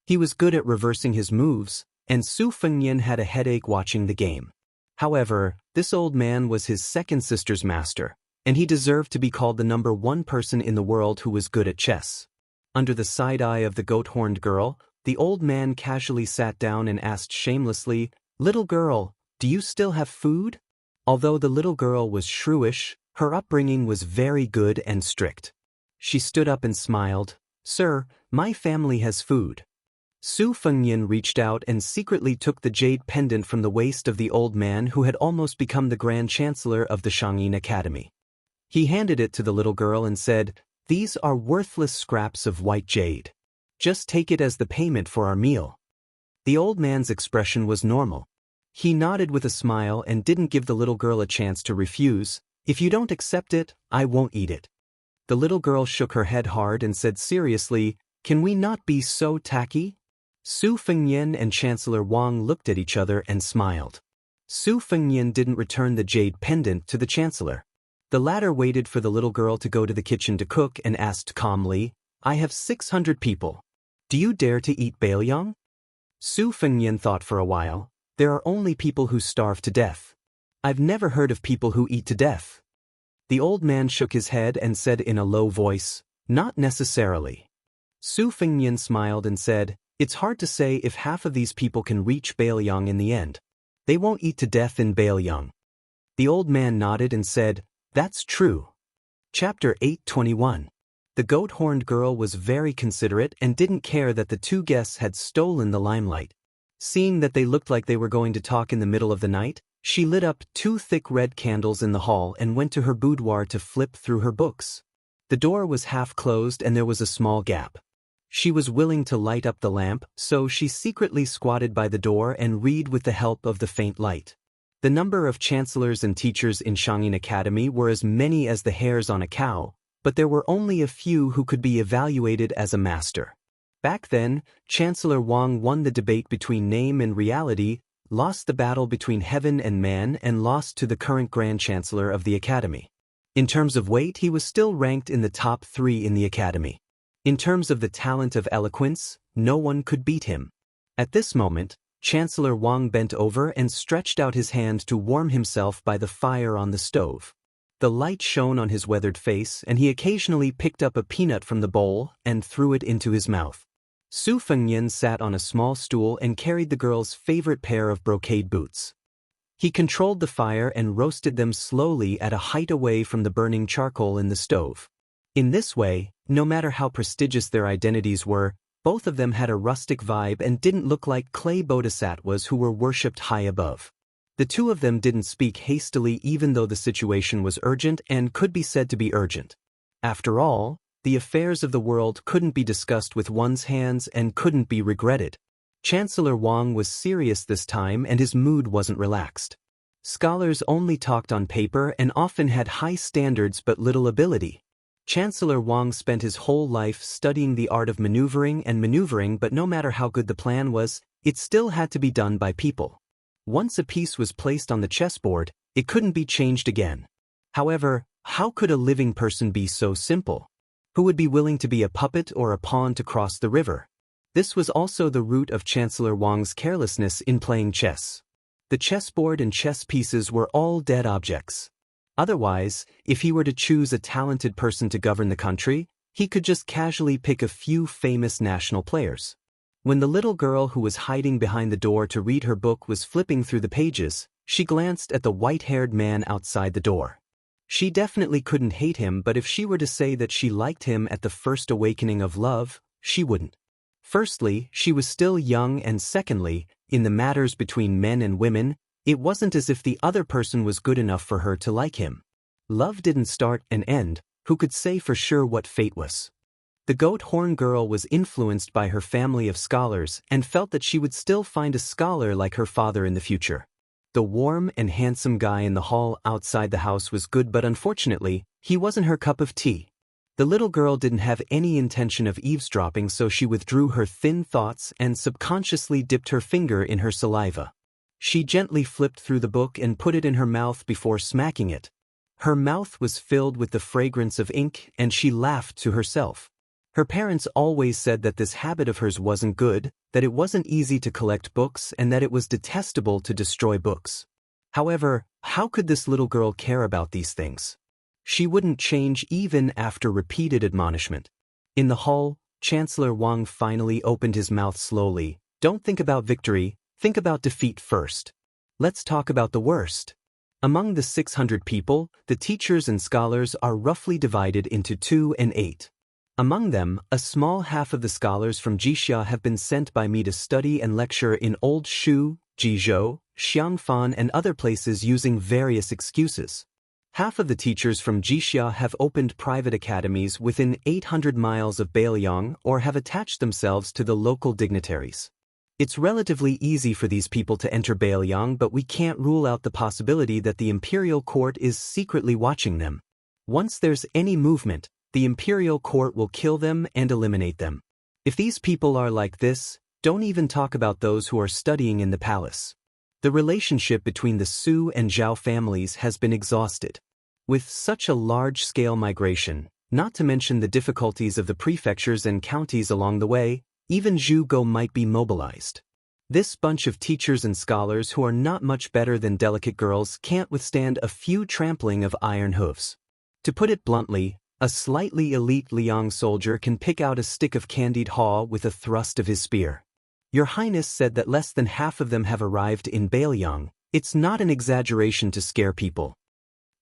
S1: He was good at reversing his moves, and Su Fengnian had a headache watching the game. However, this old man was his second sister's master, and he deserved to be called the number one person in the world who was good at chess. Under the side eye of the goat-horned girl, the old man casually sat down and asked shamelessly, "Little girl, do you still have food?" Although the little girl was shrewish, her upbringing was very good and strict. She stood up and smiled, "Sir, my family has food." Su Fengnian reached out and secretly took the jade pendant from the waist of the old man who had almost become the Grand Chancellor of the Shangyin Academy. He handed it to the little girl and said, "These are worthless scraps of white jade. Just take it as the payment for our meal." The old man's expression was normal. He nodded with a smile and didn't give the little girl a chance to refuse. "If you don't accept it, I won't eat it." The little girl shook her head hard and said seriously, "Can we not be so tacky?" Su Fengnian and Chancellor Wang looked at each other and smiled. Su Fengnian didn't return the jade pendant to the Chancellor. The latter waited for the little girl to go to the kitchen to cook and asked calmly, "I have 600 people. Do you dare to eat baleong?" Su Fengnian thought for a while. "There are only people who starve to death. I've never heard of people who eat to death." The old man shook his head and said in a low voice, "Not necessarily." Su Fengnian smiled and said, "It's hard to say if half of these people can reach Baleong in the end. They won't eat to death in Baleong." The old man nodded and said, "That's true." Chapter 821. The goat-horned girl was very considerate and didn't care that the two guests had stolen the limelight. Seeing that they looked like they were going to talk in the middle of the night, she lit up 2 thick red candles in the hall and went to her boudoir to flip through her books. The door was half closed and there was a small gap. She was willing to light up the lamp, so she secretly squatted by the door and read with the help of the faint light. The number of chancellors and teachers in Shangyin Academy were as many as the hairs on a cow, but there were only a few who could be evaluated as a master. Back then, Chancellor Wang won the debate between name and reality, lost the battle between heaven and man, and lost to the current Grand Chancellor of the Academy. In terms of weight, he was still ranked in the top 3 in the Academy. In terms of the talent of eloquence, no one could beat him. At this moment, Chancellor Wang bent over and stretched out his hand to warm himself by the fire on the stove. The light shone on his weathered face, and he occasionally picked up a peanut from the bowl and threw it into his mouth. Su Fengnian sat on a small stool and carried the girl's favorite pair of brocade boots. He controlled the fire and roasted them slowly at a height away from the burning charcoal in the stove. In this way, no matter how prestigious their identities were, both of them had a rustic vibe and didn't look like clay bodhisattvas who were worshipped high above. The two of them didn't speak hastily even though the situation was urgent and could be said to be urgent. After all, the affairs of the world couldn't be discussed with one's hands and couldn't be regretted. Chancellor Wang was serious this time and his mood wasn't relaxed. Scholars only talked on paper and often had high standards but little ability. Chancellor Wang spent his whole life studying the art of maneuvering, but no matter how good the plan was, it still had to be done by people. Once a piece was placed on the chessboard, it couldn't be changed again. However, how could a living person be so simple? Who would be willing to be a puppet or a pawn to cross the river? This was also the root of Chancellor Wang's carelessness in playing chess. The chessboard and chess pieces were all dead objects. Otherwise, if he were to choose a talented person to govern the country, he could just casually pick a few famous national players. When the little girl who was hiding behind the door to read her book was flipping through the pages, she glanced at the white-haired man outside the door. She definitely couldn't hate him, but if she were to say that she liked him at the first awakening of love, she wouldn't. Firstly, she was still young, and secondly, in the matters between men and women, it wasn't as if the other person was good enough for her to like him. Love didn't start and end, who could say for sure what fate was? The goat horn girl was influenced by her family of scholars and felt that she would still find a scholar like her father in the future. The warm and handsome guy in the hall outside the house was good, but unfortunately, he wasn't her cup of tea. The little girl didn't have any intention of eavesdropping, so she withdrew her thin thoughts and subconsciously dipped her finger in her saliva. She gently flipped through the book and put it in her mouth before smacking it. Her mouth was filled with the fragrance of ink, and she laughed to herself. Her parents always said that this habit of hers wasn't good, that it wasn't easy to collect books, and that it was detestable to destroy books. However, how could this little girl care about these things? She wouldn't change even after repeated admonishment. In the hall, Chancellor Wang finally opened his mouth slowly. Don't think about victory, think about defeat first. Let's talk about the worst. Among the 600 people, the teachers and scholars are roughly divided into 2 and 8. Among them, a small half of the scholars from Wuxia have been sent by me to study and lecture in Old Shu, Jizhou, Xiangfan and other places using various excuses. Half of the teachers from Wuxia have opened private academies within 800 miles of Beiliang or have attached themselves to the local dignitaries. It's relatively easy for these people to enter Beiliang, but we can't rule out the possibility that the imperial court is secretly watching them. Once there's any movement, the imperial court will kill them and eliminate them. If these people are like this, don't even talk about those who are studying in the palace. The relationship between the Su and Zhao families has been exhausted. With such a large-scale migration, not to mention the difficulties of the prefectures and counties along the way, even Zhugo might be mobilized. This bunch of teachers and scholars who are not much better than delicate girls can't withstand a few trampling of iron hooves. To put it bluntly, a slightly elite Liang soldier can pick out a stick of candied haw with a thrust of his spear. Your Highness said that less than half of them have arrived in Beiliang. It's not an exaggeration to scare people.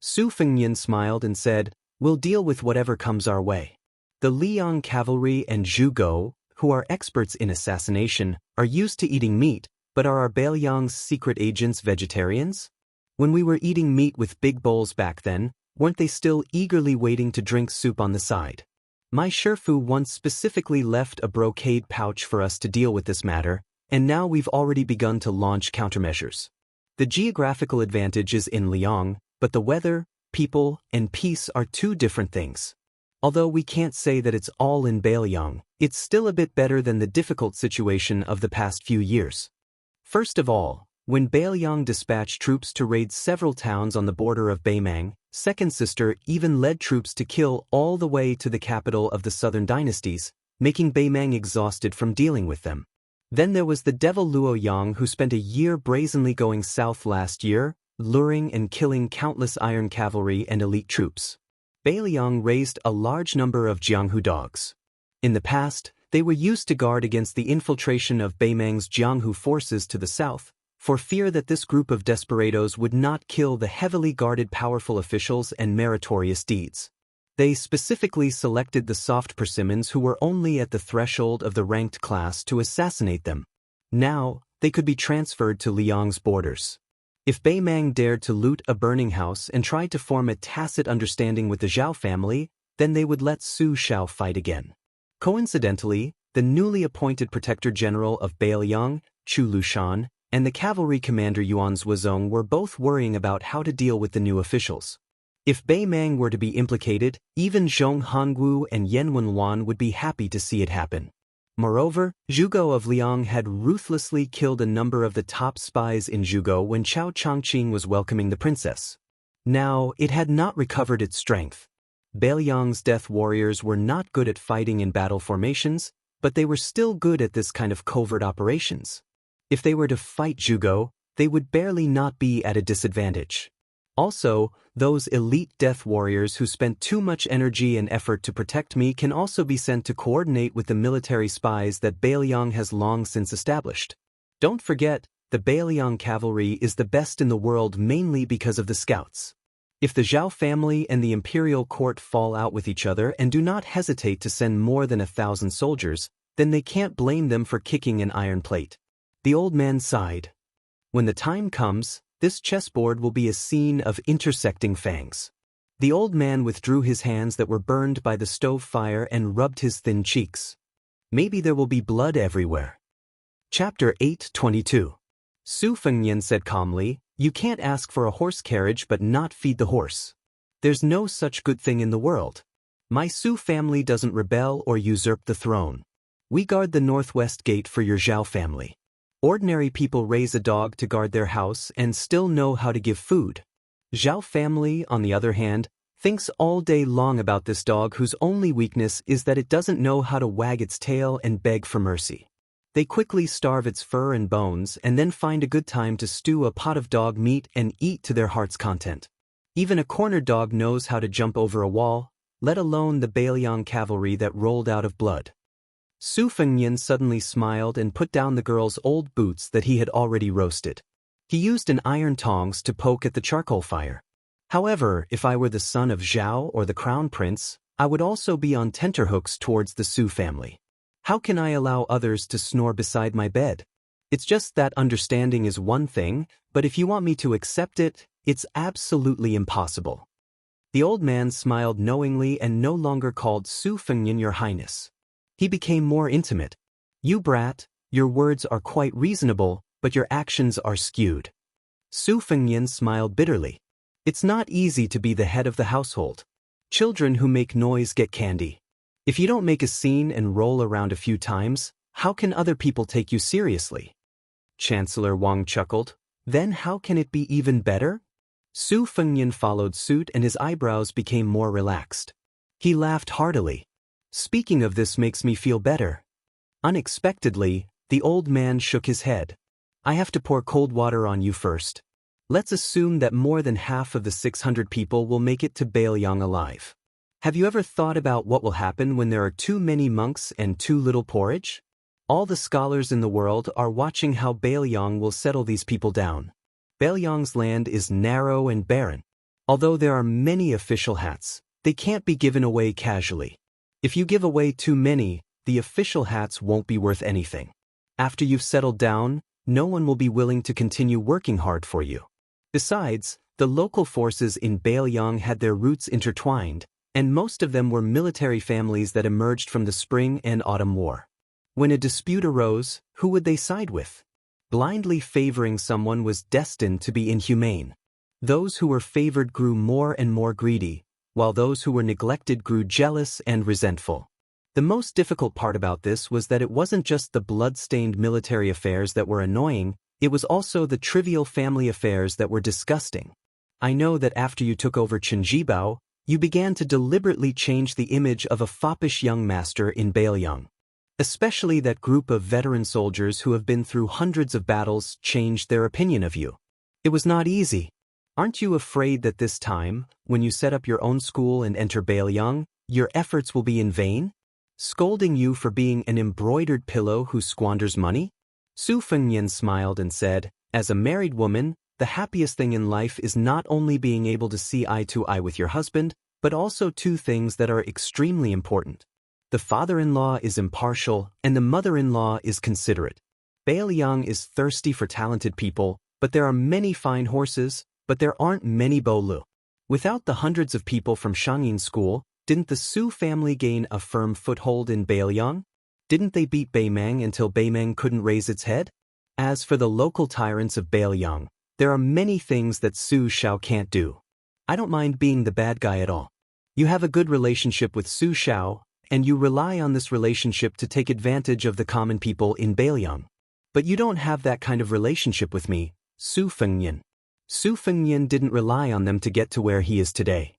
S1: Su Fengnian smiled and said, "We'll deal with whatever comes our way." The Liang cavalry and Zhugo, who are experts in assassination, are used to eating meat, but are our Beiliang's secret agents vegetarians? When we were eating meat with big bowls back then, weren't they still eagerly waiting to drink soup on the side? My Sherfu once specifically left a brocade pouch for us to deal with this matter, and now we've already begun to launch countermeasures. The geographical advantage is in Liang, but the weather, people, and peace are two different things. Although we can't say that it's all in Beiliang, it's still a bit better than the difficult situation of the past few years. First of all, when Beiliang dispatched troops to raid several towns on the border of Beimang, Second Sister even led troops to kill all the way to the capital of the southern dynasties, making Beimang exhausted from dealing with them. Then there was the devil Luo Yang, who spent a year brazenly going south last year, luring and killing countless iron cavalry and elite troops. Bai Liang raised a large number of Jianghu dogs. In the past, they were used to guard against the infiltration of Bai Mang's Jianghu forces to the south, for fear that this group of desperados would not kill the heavily guarded powerful officials and meritorious deeds. They specifically selected the soft persimmons who were only at the threshold of the ranked class to assassinate them. Now, they could be transferred to Liang's borders. If Bai Mang dared to loot a burning house and tried to form a tacit understanding with the Zhao family, then they would let Su Shao fight again. Coincidentally, the newly appointed Protector General of Bai Liang, Chu Lushan, and the cavalry commander Yuan Zuozong were both worrying about how to deal with the new officials. If Bai Mang were to be implicated, even Zhong Hongwu and Yan Wenwan would be happy to see it happen. Moreover, Zhugo of Liang had ruthlessly killed a number of the top spies in Zhugo when Chao Chongqing was welcoming the princess. Now, it had not recovered its strength. Bai Liang's death warriors were not good at fighting in battle formations, but they were still good at this kind of covert operations. If they were to fight Zhugo, they would barely not be at a disadvantage. Also, those elite death warriors who spent too much energy and effort to protect me can also be sent to coordinate with the military spies that Bai Liang has long since established. Don't forget, the Bai Liang cavalry is the best in the world mainly because of the scouts. If the Zhao family and the imperial court fall out with each other and do not hesitate to send more than 1,000 soldiers, then they can't blame them for kicking an iron plate. The old man sighed. When the time comes, this chessboard will be a scene of intersecting fangs. The old man withdrew his hands that were burned by the stove fire and rubbed his thin cheeks. Maybe there will be blood everywhere. Chapter 8:22. Su Fengnian said calmly, "You can't ask for a horse carriage but not feed the horse. There's no such good thing in the world. My Su family doesn't rebel or usurp the throne. We guard the northwest gate for your Zhao family. Ordinary people raise a dog to guard their house and still know how to give food. Zhao family, on the other hand, thinks all day long about this dog whose only weakness is that it doesn't know how to wag its tail and beg for mercy. They quickly starve its fur and bones and then find a good time to stew a pot of dog meat and eat to their heart's content. Even a cornered dog knows how to jump over a wall, let alone the Bai Liang cavalry that rolled out of blood." Su Fengnian suddenly smiled and put down the girl's old boots that he had already roasted. He used an iron tongs to poke at the charcoal fire. "However, if I were the son of Zhao or the crown prince, I would also be on tenterhooks towards the Su family. How can I allow others to snore beside my bed? It's just that understanding is one thing, but if you want me to accept it, it's absolutely impossible." The old man smiled knowingly and no longer called Su Fengnian Your Highness. He became more intimate. "You brat, your words are quite reasonable, but your actions are skewed." Su Fengnian smiled bitterly. "It's not easy to be the head of the household. Children who make noise get candy. If you don't make a scene and roll around a few times, how can other people take you seriously?" Chancellor Wang chuckled. "Then how can it be even better?" Su Fengnian followed suit and his eyebrows became more relaxed. He laughed heartily. "Speaking of this makes me feel better." Unexpectedly, the old man shook his head. "I have to pour cold water on you first. Let's assume that more than half of the 600 people will make it to Bai Liang alive. Have you ever thought about what will happen when there are too many monks and too little porridge? All the scholars in the world are watching how Bai Liang will settle these people down. Bai Liang's land is narrow and barren. Although there are many official hats, they can't be given away casually. If you give away too many, the official hats won't be worth anything. After you've settled down, no one will be willing to continue working hard for you. Besides, the local forces in Bai Liang had their roots intertwined, and most of them were military families that emerged from the Spring and Autumn War. When a dispute arose, who would they side with? Blindly favoring someone was destined to be inhumane. Those who were favored grew more and more greedy, while those who were neglected grew jealous and resentful. The most difficult part about this was that it wasn't just the blood-stained military affairs that were annoying, it was also the trivial family affairs that were disgusting. I know that after you took over Qinjibao, you began to deliberately change the image of a foppish young master in Bai Liang. Especially that group of veteran soldiers who have been through hundreds of battles changed their opinion of you. It was not easy. Aren't you afraid that this time, when you set up your own school and enter Bailiang, your efforts will be in vain? Scolding you for being an embroidered pillow who squanders money? Su Fengnian smiled and said, as a married woman, the happiest thing in life is not only being able to see eye to eye with your husband, but also two things that are extremely important. The father-in-law is impartial, and the mother-in-law is considerate. Bailiang is thirsty for talented people, but there are many fine horses, but there aren't many Bolu. Without the hundreds of people from Shangyin School, didn't the Su family gain a firm foothold in Bailiang? Didn't they beat Beimeng until Beimeng couldn't raise its head? As for the local tyrants of Bailiang, there are many things that Su Shao can't do. I don't mind being the bad guy at all. You have a good relationship with Su Shao, and you rely on this relationship to take advantage of the common people in Bailiang. But you don't have that kind of relationship with me, Su Fengnian. Su Fengnian didn't rely on them to get to where he is today.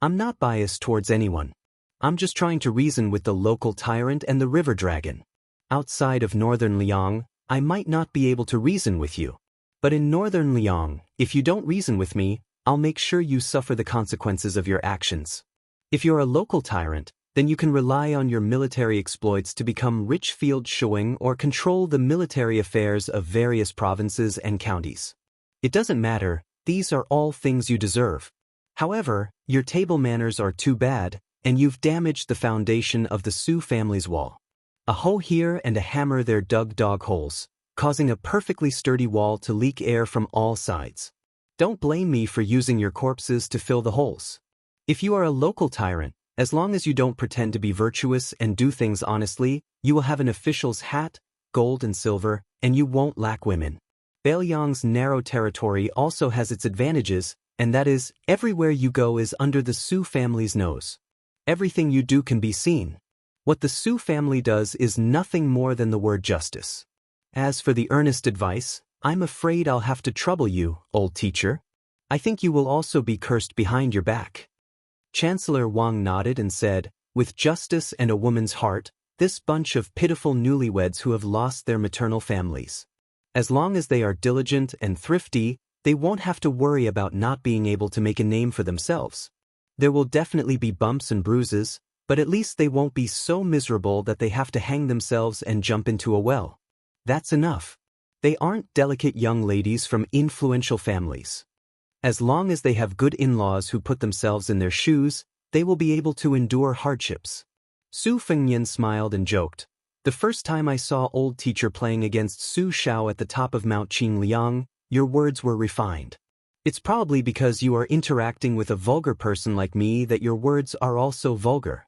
S1: I'm not biased towards anyone. I'm just trying to reason with the local tyrant and the river dragon. Outside of northern Liang, I might not be able to reason with you. But in northern Liang, if you don't reason with me, I'll make sure you suffer the consequences of your actions. If you're a local tyrant, then you can rely on your military exploits to become rich field showing or control the military affairs of various provinces and counties. It doesn't matter, these are all things you deserve. However, your table manners are too bad, and you've damaged the foundation of the Su family's wall. A hoe here and a hammer there dug dog holes, causing a perfectly sturdy wall to leak air from all sides. Don't blame me for using your corpses to fill the holes. If you are a local tyrant, as long as you don't pretend to be virtuous and do things honestly, you will have an official's hat, gold and silver, and you won't lack women. Bailiang's narrow territory also has its advantages, and that is, everywhere you go is under the Su family's nose. Everything you do can be seen. What the Su family does is nothing more than the word justice. As for the earnest advice, I'm afraid I'll have to trouble you, old teacher. I think you will also be cursed behind your back. Chancellor Wang nodded and said, with justice and a woman's heart, this bunch of pitiful newlyweds who have lost their maternal families. As long as they are diligent and thrifty, they won't have to worry about not being able to make a name for themselves. There will definitely be bumps and bruises, but at least they won't be so miserable that they have to hang themselves and jump into a well. That's enough. They aren't delicate young ladies from influential families. As long as they have good in-laws who put themselves in their shoes, they will be able to endure hardships. Su Fengnian smiled and joked. The first time I saw old teacher playing against Su Shao at the top of Mount Qingliang, your words were refined. It's probably because you are interacting with a vulgar person like me that your words are also vulgar.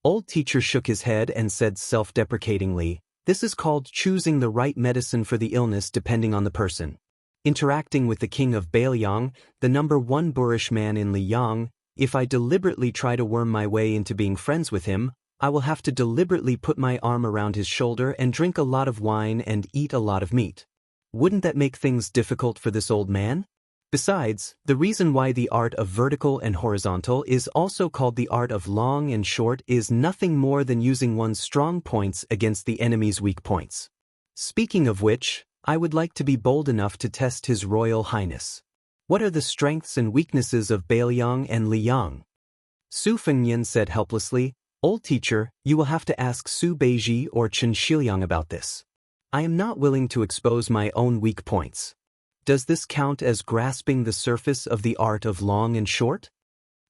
S1: Old teacher shook his head and said self-deprecatingly, this is called choosing the right medicine for the illness depending on the person. Interacting with the king of Bailiang, the #1 boorish man in Liang, if I deliberately try to worm my way into being friends with him, I will have to deliberately put my arm around his shoulder and drink a lot of wine and eat a lot of meat. Wouldn't that make things difficult for this old man? Besides, the reason why the art of vertical and horizontal is also called the art of long and short is nothing more than using one's strong points against the enemy's weak points. Speaking of which, I would like to be bold enough to test His Royal Highness. What are the strengths and weaknesses of Bailiang and Liang? Su Fengnian said helplessly, old teacher, you will have to ask Su Beiji or Chen Shiliang about this. I am not willing to expose my own weak points. Does this count as grasping the surface of the art of long and short?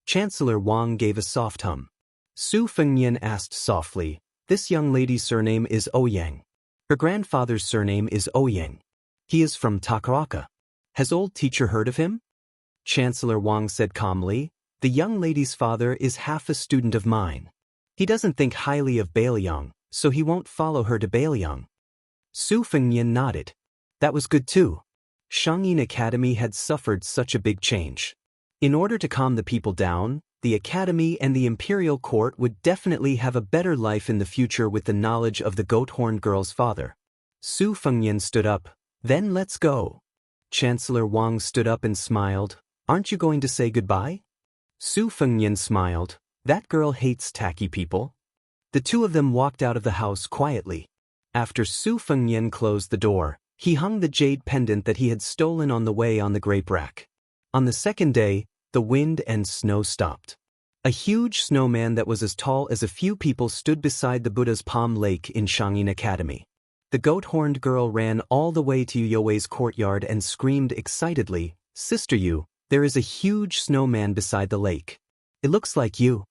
S1: Chancellor Wang gave a soft hum. Su Fengnian asked softly, this young lady's surname is Ouyang. Her grandfather's surname is Ouyang. He is from Takaraka. Has old teacher heard of him? Chancellor Wang said calmly, the young lady's father is half a student of mine. He doesn't think highly of Bailiang, so he won't follow her to Bailiang. Su Fengnian nodded. That was good too. Shangyin Academy had suffered such a big change. In order to calm the people down, the academy and the imperial court would definitely have a better life in the future with the knowledge of the goat-horned girl's father. Su Fengnian stood up. Then let's go. Chancellor Wang stood up and smiled. Aren't you going to say goodbye? Su Fengnian smiled. That girl hates tacky people. The two of them walked out of the house quietly. After Su Fengnian closed the door, he hung the jade pendant that he had stolen on the way on the grape rack. On the second day, the wind and snow stopped. A huge snowman that was as tall as a few people stood beside the Buddha's Palm Lake in Shangyin Academy. The goat-horned girl ran all the way to Yu Youwei's courtyard and screamed excitedly, "Sister Yu, there is a huge snowman beside the lake. It looks like you."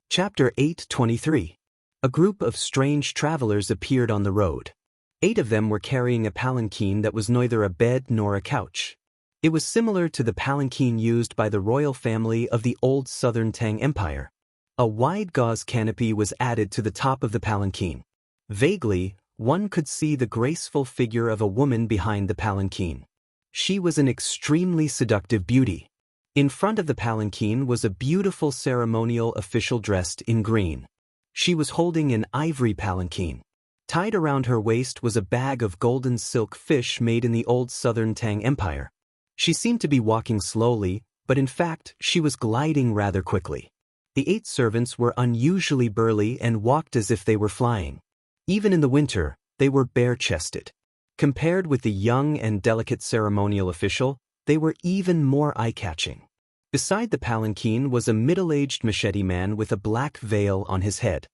S1: Chapter 8:23. A group of strange travelers appeared on the road. 8 of them were carrying a palanquin that was neither a bed nor a couch. It was similar to the palanquin used by the royal family of the old southern Tang Empire. A wide gauze canopy was added to the top of the palanquin. Vaguely, one could see the graceful figure of a woman behind the palanquin. She was an extremely seductive beauty. In front of the palanquin was a beautiful ceremonial official dressed in green. She was holding an ivory palanquin. Tied around her waist was a bag of golden silk fish made in the old southern Tang Empire. She seemed to be walking slowly, but in fact, she was gliding rather quickly. The 8 servants were unusually burly and walked as if they were flying. Even in the winter, they were bare-chested. Compared with the young and delicate ceremonial official, they were even more eye-catching. Beside the palanquin was a middle-aged machete man with a black veil on his head.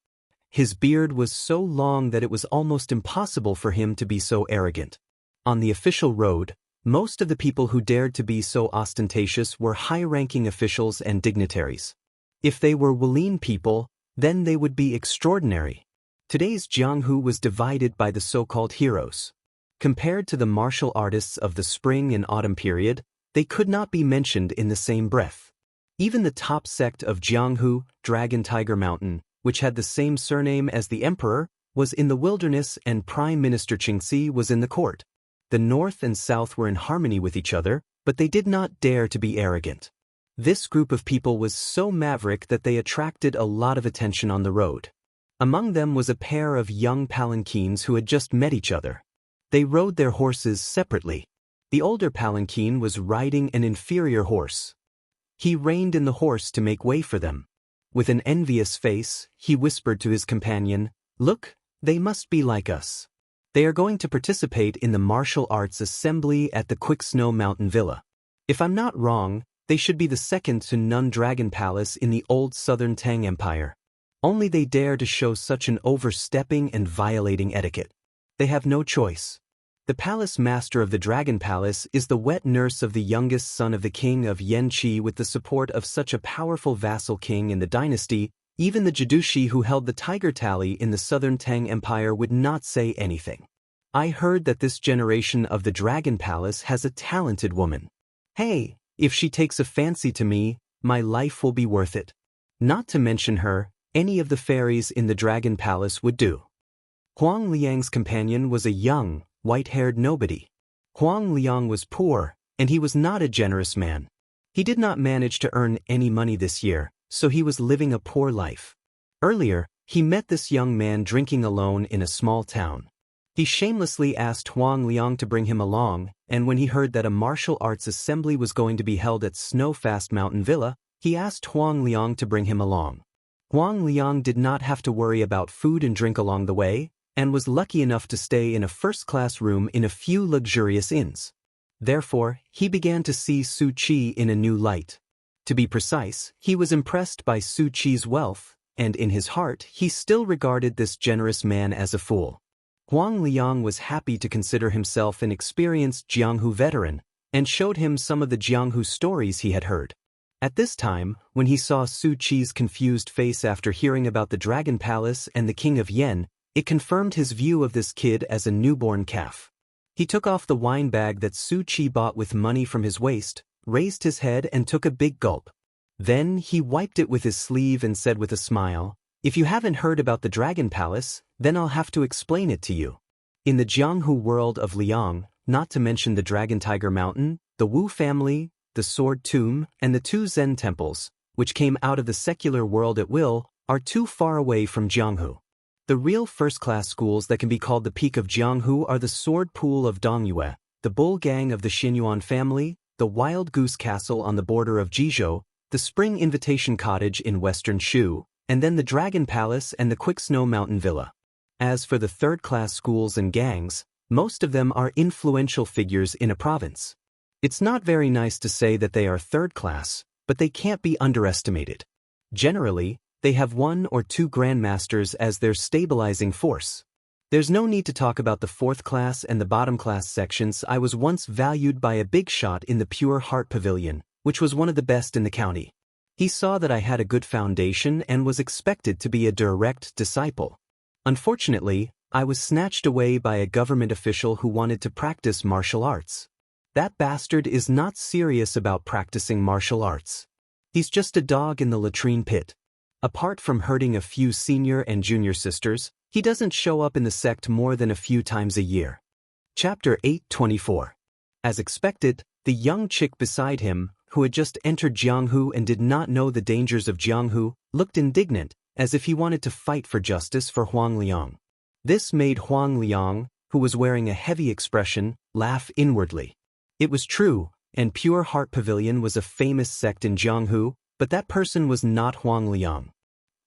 S1: His beard was so long that it was almost impossible for him to be so arrogant. On the official road, most of the people who dared to be so ostentatious were high-ranking officials and dignitaries. If they were Wulin people, then they would be extraordinary. Today's Jianghu was divided by the so-called heroes. Compared to the martial artists of the spring and autumn period, they could not be mentioned in the same breath. Even the top sect of Jianghu, Dragon Tiger Mountain, which had the same surname as the emperor, was in the wilderness and Prime Minister Qingxi was in the court. The north and south were in harmony with each other, but they did not dare to be arrogant. This group of people was so maverick that they attracted a lot of attention on the road. Among them was a pair of young palanquins who had just met each other. They rode their horses separately. The older palanquin was riding an inferior horse. He reined in the horse to make way for them. With an envious face, he whispered to his companion, "Look, they must be like us. They are going to participate in the martial arts assembly at the Quick Snow Mountain Villa. If I'm not wrong, they should be the second to Nun Dragon Palace in the old southern Tang Empire. Only they dare to show such an overstepping and violating etiquette. They have no choice. The palace master of the Dragon Palace is the wet nurse of the youngest son of the king of Yanqi. With the support of such a powerful vassal king in the dynasty, even the Jidushi who held the tiger tally in the southern Tang Empire would not say anything. I heard that this generation of the Dragon Palace has a talented woman. Hey, if she takes a fancy to me, my life will be worth it. Not to mention her, any of the fairies in the Dragon Palace would do." Huang Liang's companion was a young, white-haired nobody. Huang Liang was poor, and he was not a generous man. He did not manage to earn any money this year, so he was living a poor life. Earlier, he met this young man drinking alone in a small town. He shamelessly asked Huang Liang to bring him along, and when he heard that a martial arts assembly was going to be held at Snowfast Mountain Villa, he asked Huang Liang to bring him along. Huang Liang did not have to worry about food and drink along the way, and was lucky enough to stay in a first-class room in a few luxurious inns. Therefore, he began to see Su Qi in a new light. To be precise, he was impressed by Su Qi's wealth, and in his heart he still regarded this generous man as a fool. Huang Liang was happy to consider himself an experienced Jianghu veteran, and showed him some of the Jianghu stories he had heard. At this time, when he saw Su Qi's confused face after hearing about the Dragon Palace and the King of Yen, it confirmed his view of this kid as a newborn calf. He took off the wine bag that Su Qi bought with money from his waist, raised his head and took a big gulp. Then he wiped it with his sleeve and said with a smile, "If you haven't heard about the Dragon Palace, then I'll have to explain it to you. In the Jianghu world of Liang, not to mention the Dragon Tiger Mountain, the Wu family, the Sword Tomb, and the 2 Zen temples, which came out of the secular world at will, are too far away from Jianghu. The real first-class schools that can be called the peak of Jianghu are the Sword Pool of Dongyue, the Bull Gang of the Xinyuan family, the Wild Goose Castle on the border of Jizhou, the Spring Invitation Cottage in western Shu, and then the Dragon Palace and the Quick Snow Mountain Villa. As for the third-class schools and gangs, most of them are influential figures in a province. It's not very nice to say that they are third-class, but they can't be underestimated. Generally, they have 1 or 2 grandmasters as their stabilizing force. There's no need to talk about the fourth-class and the bottom-class sections. I was once valued by a big shot in the Pure Heart Pavilion, which was one of the best in the county. He saw that I had a good foundation and was expected to be a direct disciple. Unfortunately, I was snatched away by a government official who wanted to practice martial arts. That bastard is not serious about practicing martial arts. He's just a dog in the latrine pit. Apart from hurting a few senior and junior sisters, he doesn't show up in the sect more than a few times a year. Chapter 8:24. As expected, the young chick beside him, who had just entered Jianghu and did not know the dangers of Jianghu, looked indignant, as if he wanted to fight for justice for Huang Liang. This made Huang Liang, who was wearing a heavy expression, laugh inwardly. It was true, and Pure Heart Pavilion was a famous sect in Jianghu, but that person was not Huang Liang.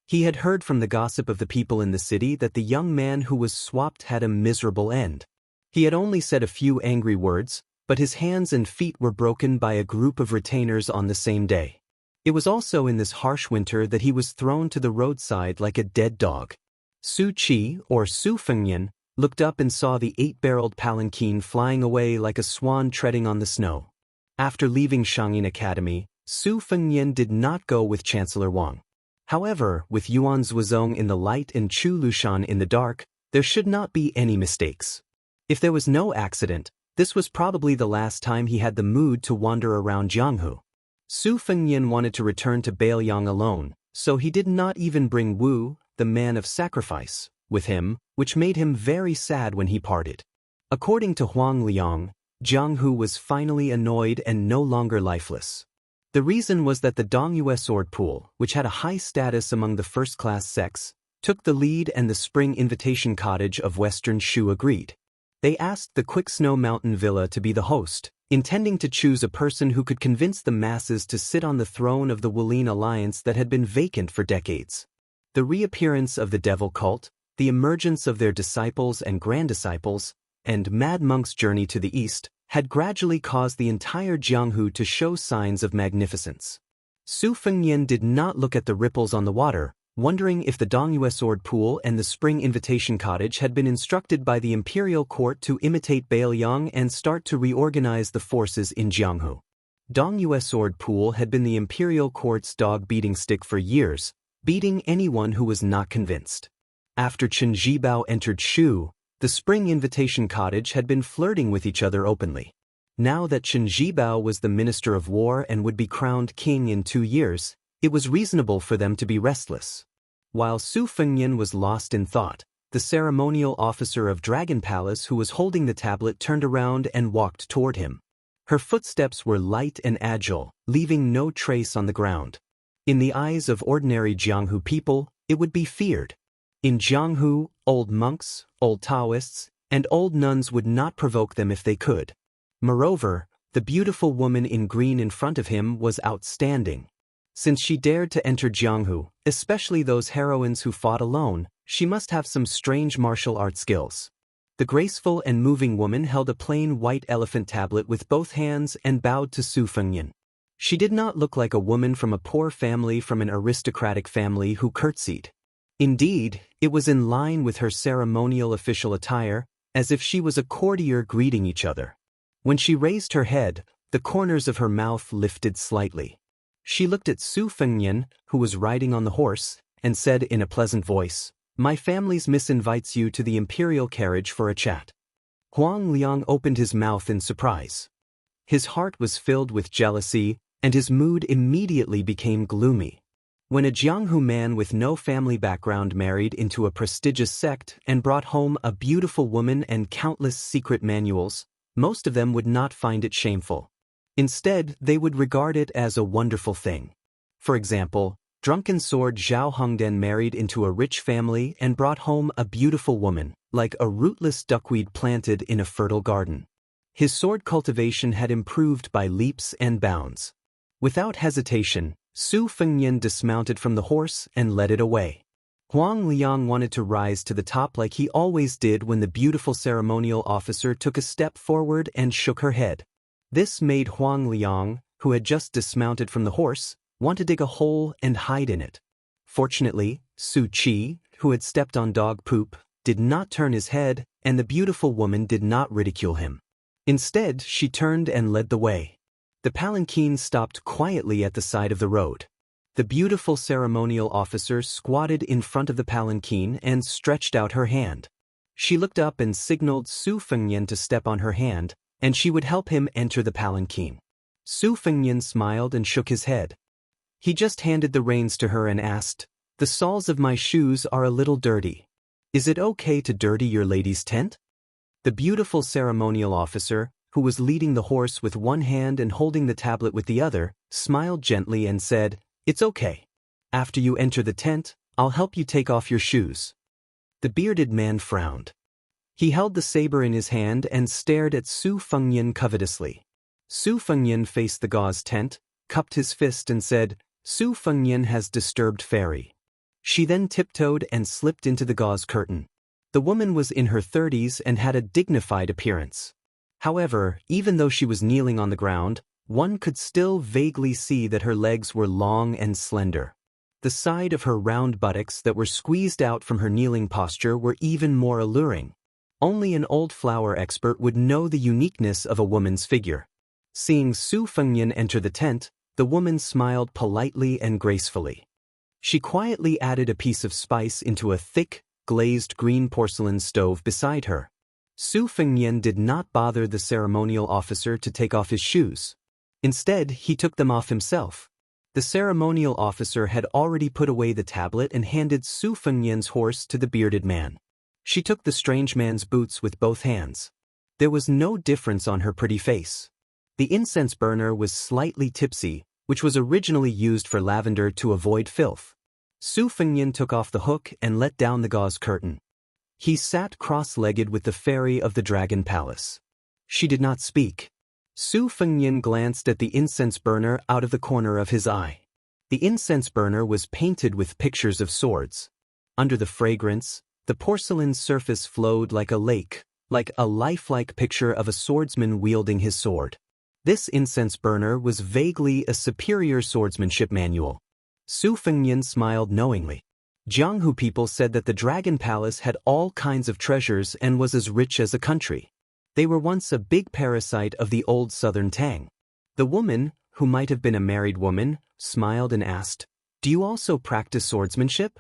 S1: He had heard from the gossip of the people in the city that the young man who was swapped had a miserable end. He had only said a few angry words, but his hands and feet were broken by a group of retainers on the same day. It was also in this harsh winter that he was thrown to the roadside like a dead dog. Su Qi, or Su Fengyan, looked up and saw the 8-barreled palanquin flying away like a swan treading on the snow. After leaving Shangyin Academy, Su Fengyan did not go with Chancellor Wang. However, with Yuan Zhuozong in the light and Chu Lushan in the dark, there should not be any mistakes. If there was no accident, this was probably the last time he had the mood to wander around Jianghu. Su Fengyan wanted to return to Bailiang alone, so he did not even bring Wu, the man of sacrifice, with him, which made him very sad when he parted. According to Huang Liang, Jianghu was finally annoyed and no longer lifeless. The reason was that the Dongyue sword pool, which had a high status among the first-class sects, took the lead, and the Spring Invitation Cottage of Western Shu agreed. They asked the Quick Snow Mountain Villa to be the host, intending to choose a person who could convince the masses to sit on the throne of the Wulin alliance that had been vacant for decades. The reappearance of the devil cult, the emergence of their disciples and grand-disciples, and Mad Monk's journey to the east, had gradually caused the entire Jianghu to show signs of magnificence. Su Fengyan did not look at the ripples on the water, wondering if the Dongyue sword pool and the Spring Invitation Cottage had been instructed by the imperial court to imitate Bailiang and start to reorganize the forces in Jianghu. Dongyue sword pool had been the imperial court's dog-beating stick for years, beating anyone who was not convinced. After Chen Zhibao entered Shu, the Spring Invitation Cottage had been flirting with each other openly. Now that Chen Zhibao was the Minister of War and would be crowned king in 2 years, it was reasonable for them to be restless. While Su Fengyan was lost in thought, the ceremonial officer of Dragon Palace who was holding the tablet turned around and walked toward him. Her footsteps were light and agile, leaving no trace on the ground. In the eyes of ordinary Jianghu people, it would be feared. In Jianghu, old monks, old Daoists, and old nuns would not provoke them if they could. Moreover, the beautiful woman in green in front of him was outstanding. Since she dared to enter Jianghu, especially those heroines who fought alone, she must have some strange martial art skills. The graceful and moving woman held a plain white elephant tablet with both hands and bowed to Su Fengyan. She did not look like a woman from a poor family from an aristocratic family who curtsied. Indeed, it was in line with her ceremonial official attire, as if she was a courtier greeting each other. When she raised her head, the corners of her mouth lifted slightly. She looked at Su Fengyan, who was riding on the horse, and said in a pleasant voice, "My family's miss invites you to the imperial carriage for a chat." Huang Liang opened his mouth in surprise. His heart was filled with jealousy, and his mood immediately became gloomy. When a Jianghu man with no family background married into a prestigious sect and brought home a beautiful woman and countless secret manuals, most of them would not find it shameful. Instead, they would regard it as a wonderful thing. For example, drunken sword Zhao Hongden married into a rich family and brought home a beautiful woman, like a rootless duckweed planted in a fertile garden. His sword cultivation had improved by leaps and bounds. Without hesitation, Su Fengnian dismounted from the horse and led it away. Huang Liang wanted to rise to the top like he always did when the beautiful ceremonial officer took a step forward and shook her head. This made Huang Liang, who had just dismounted from the horse, want to dig a hole and hide in it. Fortunately, Su Qi, who had stepped on dog poop, did not turn his head, and the beautiful woman did not ridicule him. Instead, she turned and led the way. The palanquin stopped quietly at the side of the road. The beautiful ceremonial officer squatted in front of the palanquin and stretched out her hand. She looked up and signaled Su Fengnian to step on her hand, and she would help him enter the palanquin. Su Fengnian smiled and shook his head. He just handed the reins to her and asked, "The soles of my shoes are a little dirty. Is it okay to dirty your lady's tent?" The beautiful ceremonial officer, who was leading the horse with one hand and holding the tablet with the other, smiled gently and said, "It's okay. After you enter the tent, I'll help you take off your shoes." The bearded man frowned. He held the saber in his hand and stared at Su Fengnian covetously. Su Fengnian faced the gauze tent, cupped his fist and said, "Su Fengnian has disturbed fairy." She then tiptoed and slipped into the gauze curtain. The woman was in her 30s and had a dignified appearance. However, even though she was kneeling on the ground, one could still vaguely see that her legs were long and slender. The side of her round buttocks that were squeezed out from her kneeling posture were even more alluring. Only an old flower expert would know the uniqueness of a woman's figure. Seeing Su Fengnian enter the tent, the woman smiled politely and gracefully. She quietly added a piece of spice into a thick, glazed green porcelain stove beside her. Su Fengnian did not bother the ceremonial officer to take off his shoes. Instead, he took them off himself. The ceremonial officer had already put away the tablet and handed Su Fengnian's horse to the bearded man. She took the strange man's boots with both hands. There was no difference on her pretty face. The incense burner was slightly tipsy, which was originally used for lavender to avoid filth. Su Fengnian took off the hook and let down the gauze curtain. He sat cross-legged with the fairy of the Dragon Palace. She did not speak. Su Fengnian glanced at the incense burner out of the corner of his eye. The incense burner was painted with pictures of swords. Under the fragrance, the porcelain surface flowed like a lake, like a lifelike picture of a swordsman wielding his sword. This incense burner was vaguely a superior swordsmanship manual. Su Fengnian smiled knowingly. Jianghu people said that the Dragon Palace had all kinds of treasures and was as rich as a country. They were once a big parasite of the old southern Tang. The woman, who might have been a married woman, smiled and asked, "Do you also practice swordsmanship?"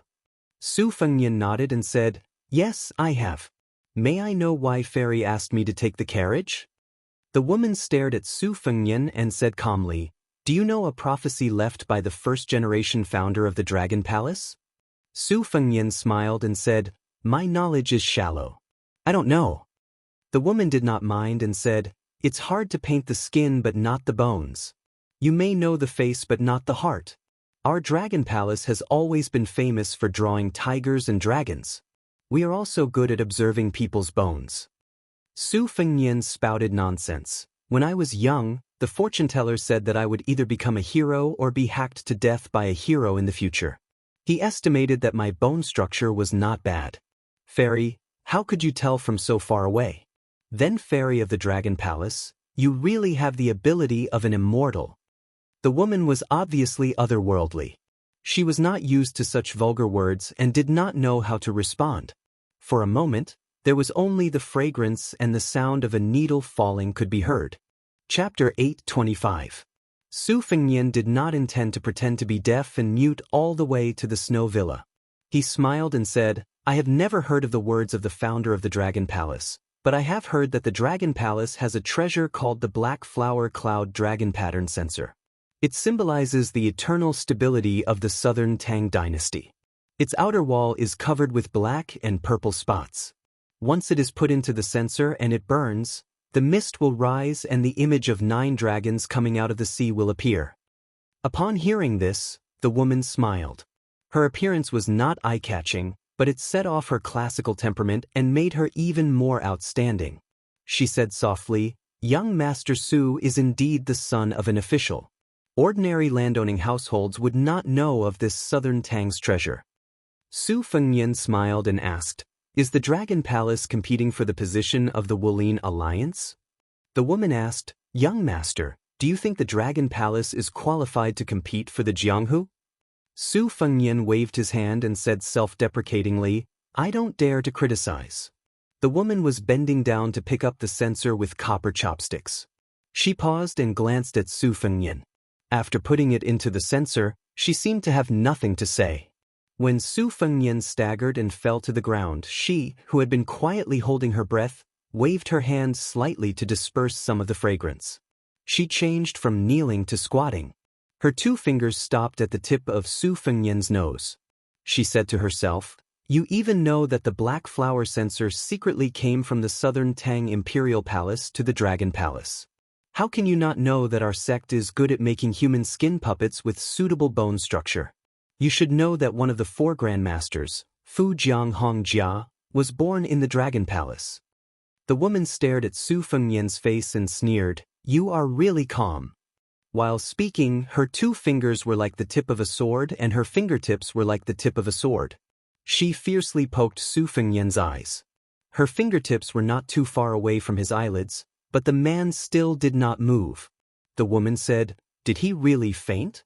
S1: Su Fengnian nodded and said, "Yes, I have. May I know why fairy asked me to take the carriage?" The woman stared at Su Fengnian and said calmly, "Do you know a prophecy left by the first-generation founder of the Dragon Palace?" Su Fengnian smiled and said, "My knowledge is shallow. I don't know." The woman did not mind and said, "It's hard to paint the skin but not the bones. You may know the face but not the heart. Our Dragon Palace has always been famous for drawing tigers and dragons. We are also good at observing people's bones." Su Fengnian spouted nonsense. "When I was young, the fortune teller said that I would either become a hero or be hacked to death by a hero in the future. He estimated that my bone structure was not bad. Fairy, how could you tell from so far away? Then Fairy of the Dragon Palace, you really have the ability of an immortal." The woman was obviously otherworldly. She was not used to such vulgar words and did not know how to respond. For a moment, there was only the fragrance and the sound of a needle falling could be heard. Chapter 8:25. Su Fengnian did not intend to pretend to be deaf and mute all the way to the snow villa. He smiled and said, "I have never heard of the words of the founder of the Dragon Palace, but I have heard that the Dragon Palace has a treasure called the Black Flower Cloud Dragon Pattern Sensor. It symbolizes the eternal stability of the Southern Tang dynasty. Its outer wall is covered with black and purple spots. Once it is put into the sensor and it burns, the mist will rise and the image of 9 dragons coming out of the sea will appear." Upon hearing this, the woman smiled. Her appearance was not eye-catching, but it set off her classical temperament and made her even more outstanding. She said softly, "Young Master Su is indeed the son of an official. Ordinary landowning households would not know of this southern Tang's treasure. Su Fengnian smiled and asked, "Is the Dragon Palace competing for the position of the Wulin Alliance?" The woman asked, "Young master, do you think the Dragon Palace is qualified to compete for the Jianghu?" Su Fengnian waved his hand and said self-deprecatingly, "I don't dare to criticize." The woman was bending down to pick up the censer with copper chopsticks. She paused and glanced at Su Fengnian. After putting it into the censer, she seemed to have nothing to say. When Su Fengnian staggered and fell to the ground, she, who had been quietly holding her breath, waved her hand slightly to disperse some of the fragrance. She changed from kneeling to squatting. Her 2 fingers stopped at the tip of Su Fengnian's nose. She said to herself, "You even know that the black flower censer secretly came from the southern Tang Imperial Palace to the Dragon Palace. How can you not know that our sect is good at making human skin puppets with suitable bone structure? You should know that one of the 4 grandmasters, Fu Jiang Hongjia, was born in the Dragon Palace." The woman stared at Su Fengnian's face and sneered, "You are really calm." While speaking, her 2 fingers were like the tip of a sword and her fingertips were like the tip of a sword. She fiercely poked Su Fengnian's eyes. Her fingertips were not too far away from his eyelids, but the man still did not move. The woman said, "Did he really faint?"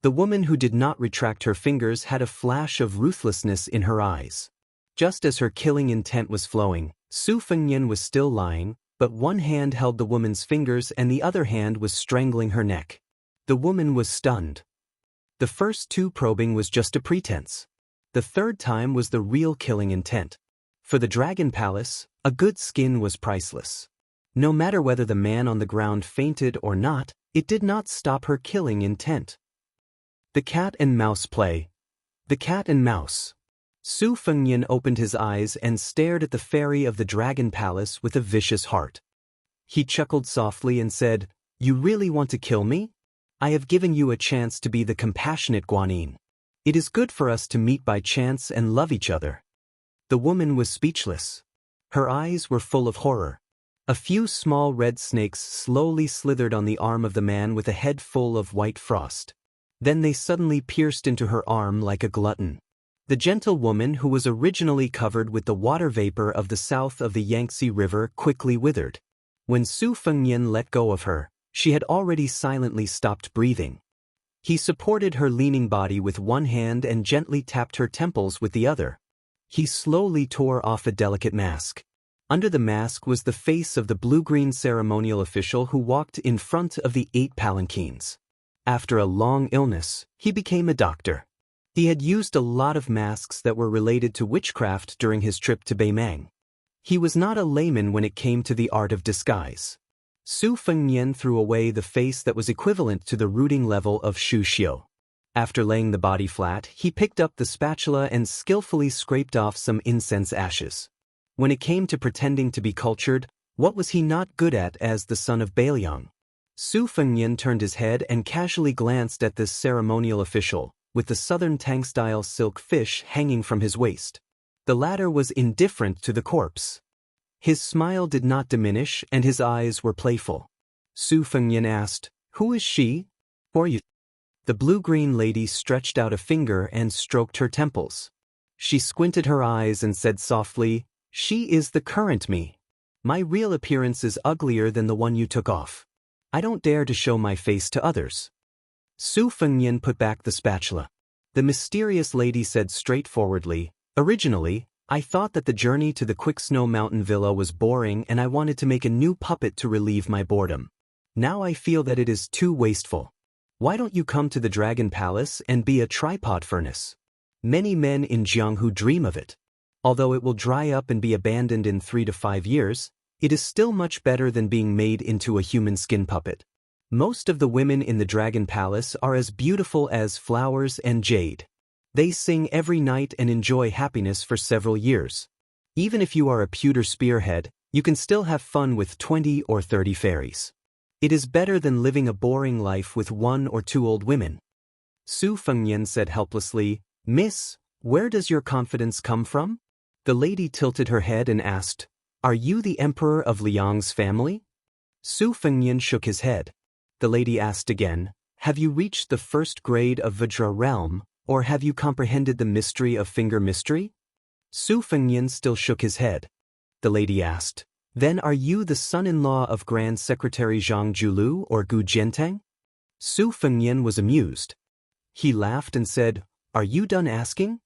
S1: The woman who did not retract her fingers had a flash of ruthlessness in her eyes. Just as her killing intent was flowing, Su Fengnian was still lying, but one hand held the woman's fingers and the other hand was strangling her neck. The woman was stunned. The first 2 probing was just a pretense. The 3rd time was the real killing intent. For the Dragon Palace, a good skin was priceless. No matter whether the man on the ground fainted or not, it did not stop her killing intent. The cat and mouse play. The cat and mouse. Su Fengnian opened his eyes and stared at the fairy of the Dragon Palace with a vicious heart. He chuckled softly and said, "You really want to kill me? I have given you a chance to be the compassionate Guanyin. It is good for us to meet by chance and love each other." The woman was speechless. Her eyes were full of horror. A few small red snakes slowly slithered on the arm of the man with a head full of white frost. Then they suddenly pierced into her arm like a glutton. The gentle woman who was originally covered with the water vapor of the south of the Yangtze River quickly withered. When Su Fengnian let go of her, she had already silently stopped breathing. He supported her leaning body with one hand and gently tapped her temples with the other. He slowly tore off a delicate mask. Under the mask was the face of the blue-green ceremonial official who walked in front of the 8 palanquins. After a long illness, he became a doctor. He had used a lot of masks that were related to witchcraft during his trip to Beimang. He was not a layman when it came to the art of disguise. Su Fengnian threw away the face that was equivalent to the rooting level of Shu Xiu. After laying the body flat, he picked up the spatula and skillfully scraped off some incense ashes. When it came to pretending to be cultured, what was he not good at as the son of Bailiang? Su Fengnian turned his head and casually glanced at this ceremonial official, with the southern Tang-style silk fish hanging from his waist. The latter was indifferent to the corpse. His smile did not diminish and his eyes were playful. Su Fengnian asked, "Who is she? Or you?" The blue-green lady stretched out a finger and stroked her temples. She squinted her eyes and said softly, "She is the current me. My real appearance is uglier than the one you took off. I don't dare to show my face to others." Su Fengnian put back the spatula. The mysterious lady said straightforwardly, "Originally, I thought that the journey to the Quick Snow Mountain Villa was boring and I wanted to make a new puppet to relieve my boredom. Now I feel that it is too wasteful. Why don't you come to the Dragon Palace and be a tripod furnace? Many men in Jianghu dream of it. Although it will dry up and be abandoned in 3 to 5 years, it is still much better than being made into a human skin puppet. Most of the women in the Dragon Palace are as beautiful as flowers and jade. They sing every night and enjoy happiness for several years. Even if you are a pewter spearhead, you can still have fun with 20 or 30 fairies. It is better than living a boring life with 1 or 2 old women." Su Fengnian said helplessly, "Miss, where does your confidence come from?" The lady tilted her head and asked, "Are you the emperor of Liang's family?" Su Fengnian shook his head. The lady asked again, Have you reached the first grade of Vajra realm, or have you comprehended the mystery of finger mystery? Su Fengnian still shook his head. The lady asked, Then are you the son-in-law of Grand Secretary Zhang Julu or Gu Jiantang? Su Fengnian was amused. He laughed and said, Are you done asking?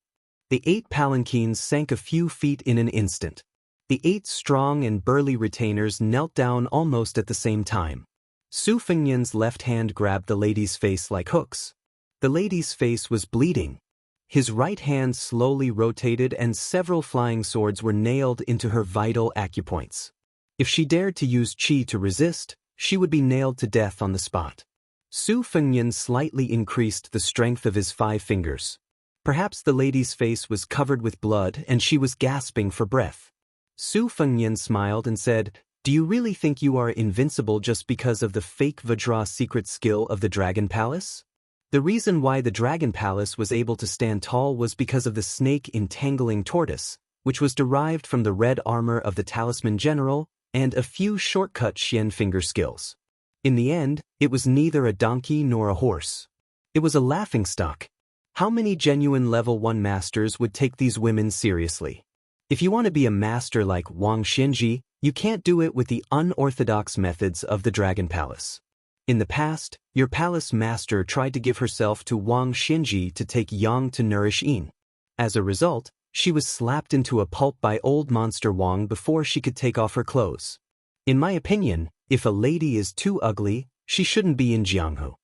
S1: The 8 palanquins sank a few feet in an instant. The 8 strong and burly retainers knelt down almost at the same time. Su Fengnian's left hand grabbed the lady's face like hooks. The lady's face was bleeding. His right hand slowly rotated and several flying swords were nailed into her vital acupoints. If she dared to use qi to resist, she would be nailed to death on the spot. Su Fengnian slightly increased the strength of his 5 fingers. Perhaps the lady's face was covered with blood and she was gasping for breath. Su Fengnian smiled and said, Do you really think you are invincible just because of the fake Vajra secret skill of the Dragon Palace? The reason why the Dragon Palace was able to stand tall was because of the snake entangling tortoise, which was derived from the red armor of the Talisman General and a few shortcut Xian finger skills. In the end, it was neither a donkey nor a horse. It was a laughingstock. How many genuine level 1 masters would take these women seriously? If you want to be a master like Wang Xinji, you can't do it with the unorthodox methods of the Dragon Palace. In the past, your palace master tried to give herself to Wang Xinji to take Yang to nourish Yin. As a result, she was slapped into a pulp by old monster Wang before she could take off her clothes. In my opinion, if a lady is too ugly, she shouldn't be in Jianghu.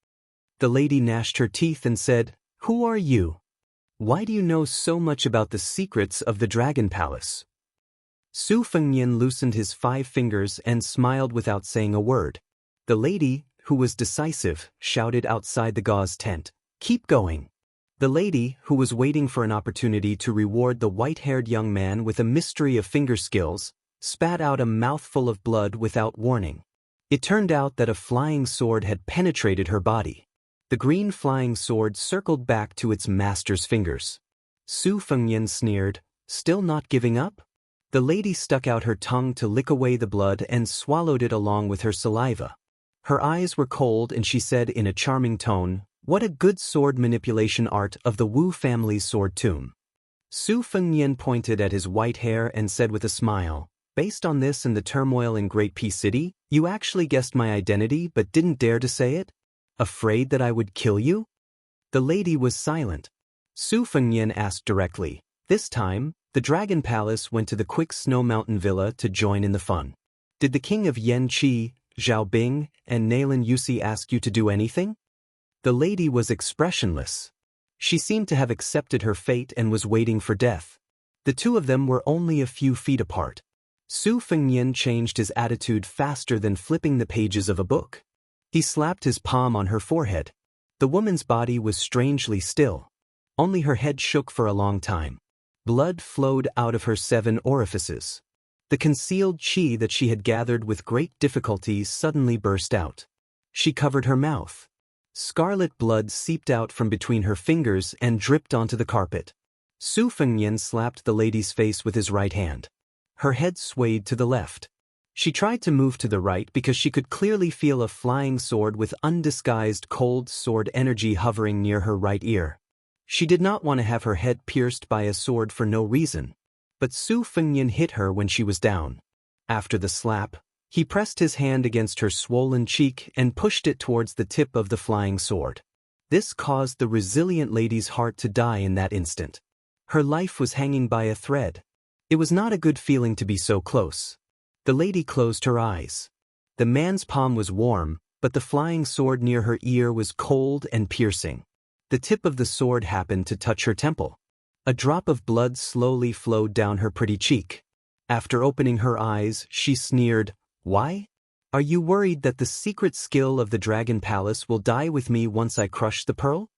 S1: The lady gnashed her teeth and said, Who are you? Why do you know so much about the secrets of the Dragon Palace? Su Fengnian loosened his 5 fingers and smiled without saying a word. The lady, who was decisive, shouted outside the gauze tent, Keep going. The lady, who was waiting for an opportunity to reward the white-haired young man with a mystery of finger skills, spat out a mouthful of blood without warning. It turned out that a flying sword had penetrated her body. The green flying sword circled back to its master's fingers. Su Fengnian sneered, Still not giving up? The lady stuck out her tongue to lick away the blood and swallowed it along with her saliva. Her eyes were cold and she said in a charming tone, What a good sword manipulation art of the Wu family's sword tomb. Su Fengnian pointed at his white hair and said with a smile, Based on this and the turmoil in Great Peace City, you actually guessed my identity but didn't dare to say it? Afraid that I would kill you? The lady was silent. Su Fengnian asked directly. This time, the Dragon Palace went to the Quick Snow Mountain Villa to join in the fun. Did the king of Yanqi, Zhao Bing, and Nalin Yusi ask you to do anything? The lady was expressionless. She seemed to have accepted her fate and was waiting for death. The two of them were only a few feet apart. Su Fengnian changed his attitude faster than flipping the pages of a book. He slapped his palm on her forehead. The woman's body was strangely still. Only her head shook for a long time. Blood flowed out of her 7 orifices. The concealed qi that she had gathered with great difficulty suddenly burst out. She covered her mouth. Scarlet blood seeped out from between her fingers and dripped onto the carpet. Su Fengnian slapped the lady's face with his right hand. Her head swayed to the left. She tried to move to the right because she could clearly feel a flying sword with undisguised cold sword energy hovering near her right ear. She did not want to have her head pierced by a sword for no reason. But Su Fengnian hit her when she was down. After the slap, he pressed his hand against her swollen cheek and pushed it towards the tip of the flying sword. This caused the resilient lady's heart to die in that instant. Her life was hanging by a thread. It was not a good feeling to be so close. The lady closed her eyes. The man's palm was warm, but the flying sword near her ear was cold and piercing. The tip of the sword happened to touch her temple. A drop of blood slowly flowed down her pretty cheek. After opening her eyes, she sneered, Why? Are you worried that the secret skill of the Dragon Palace will die with me once I crush the pearl?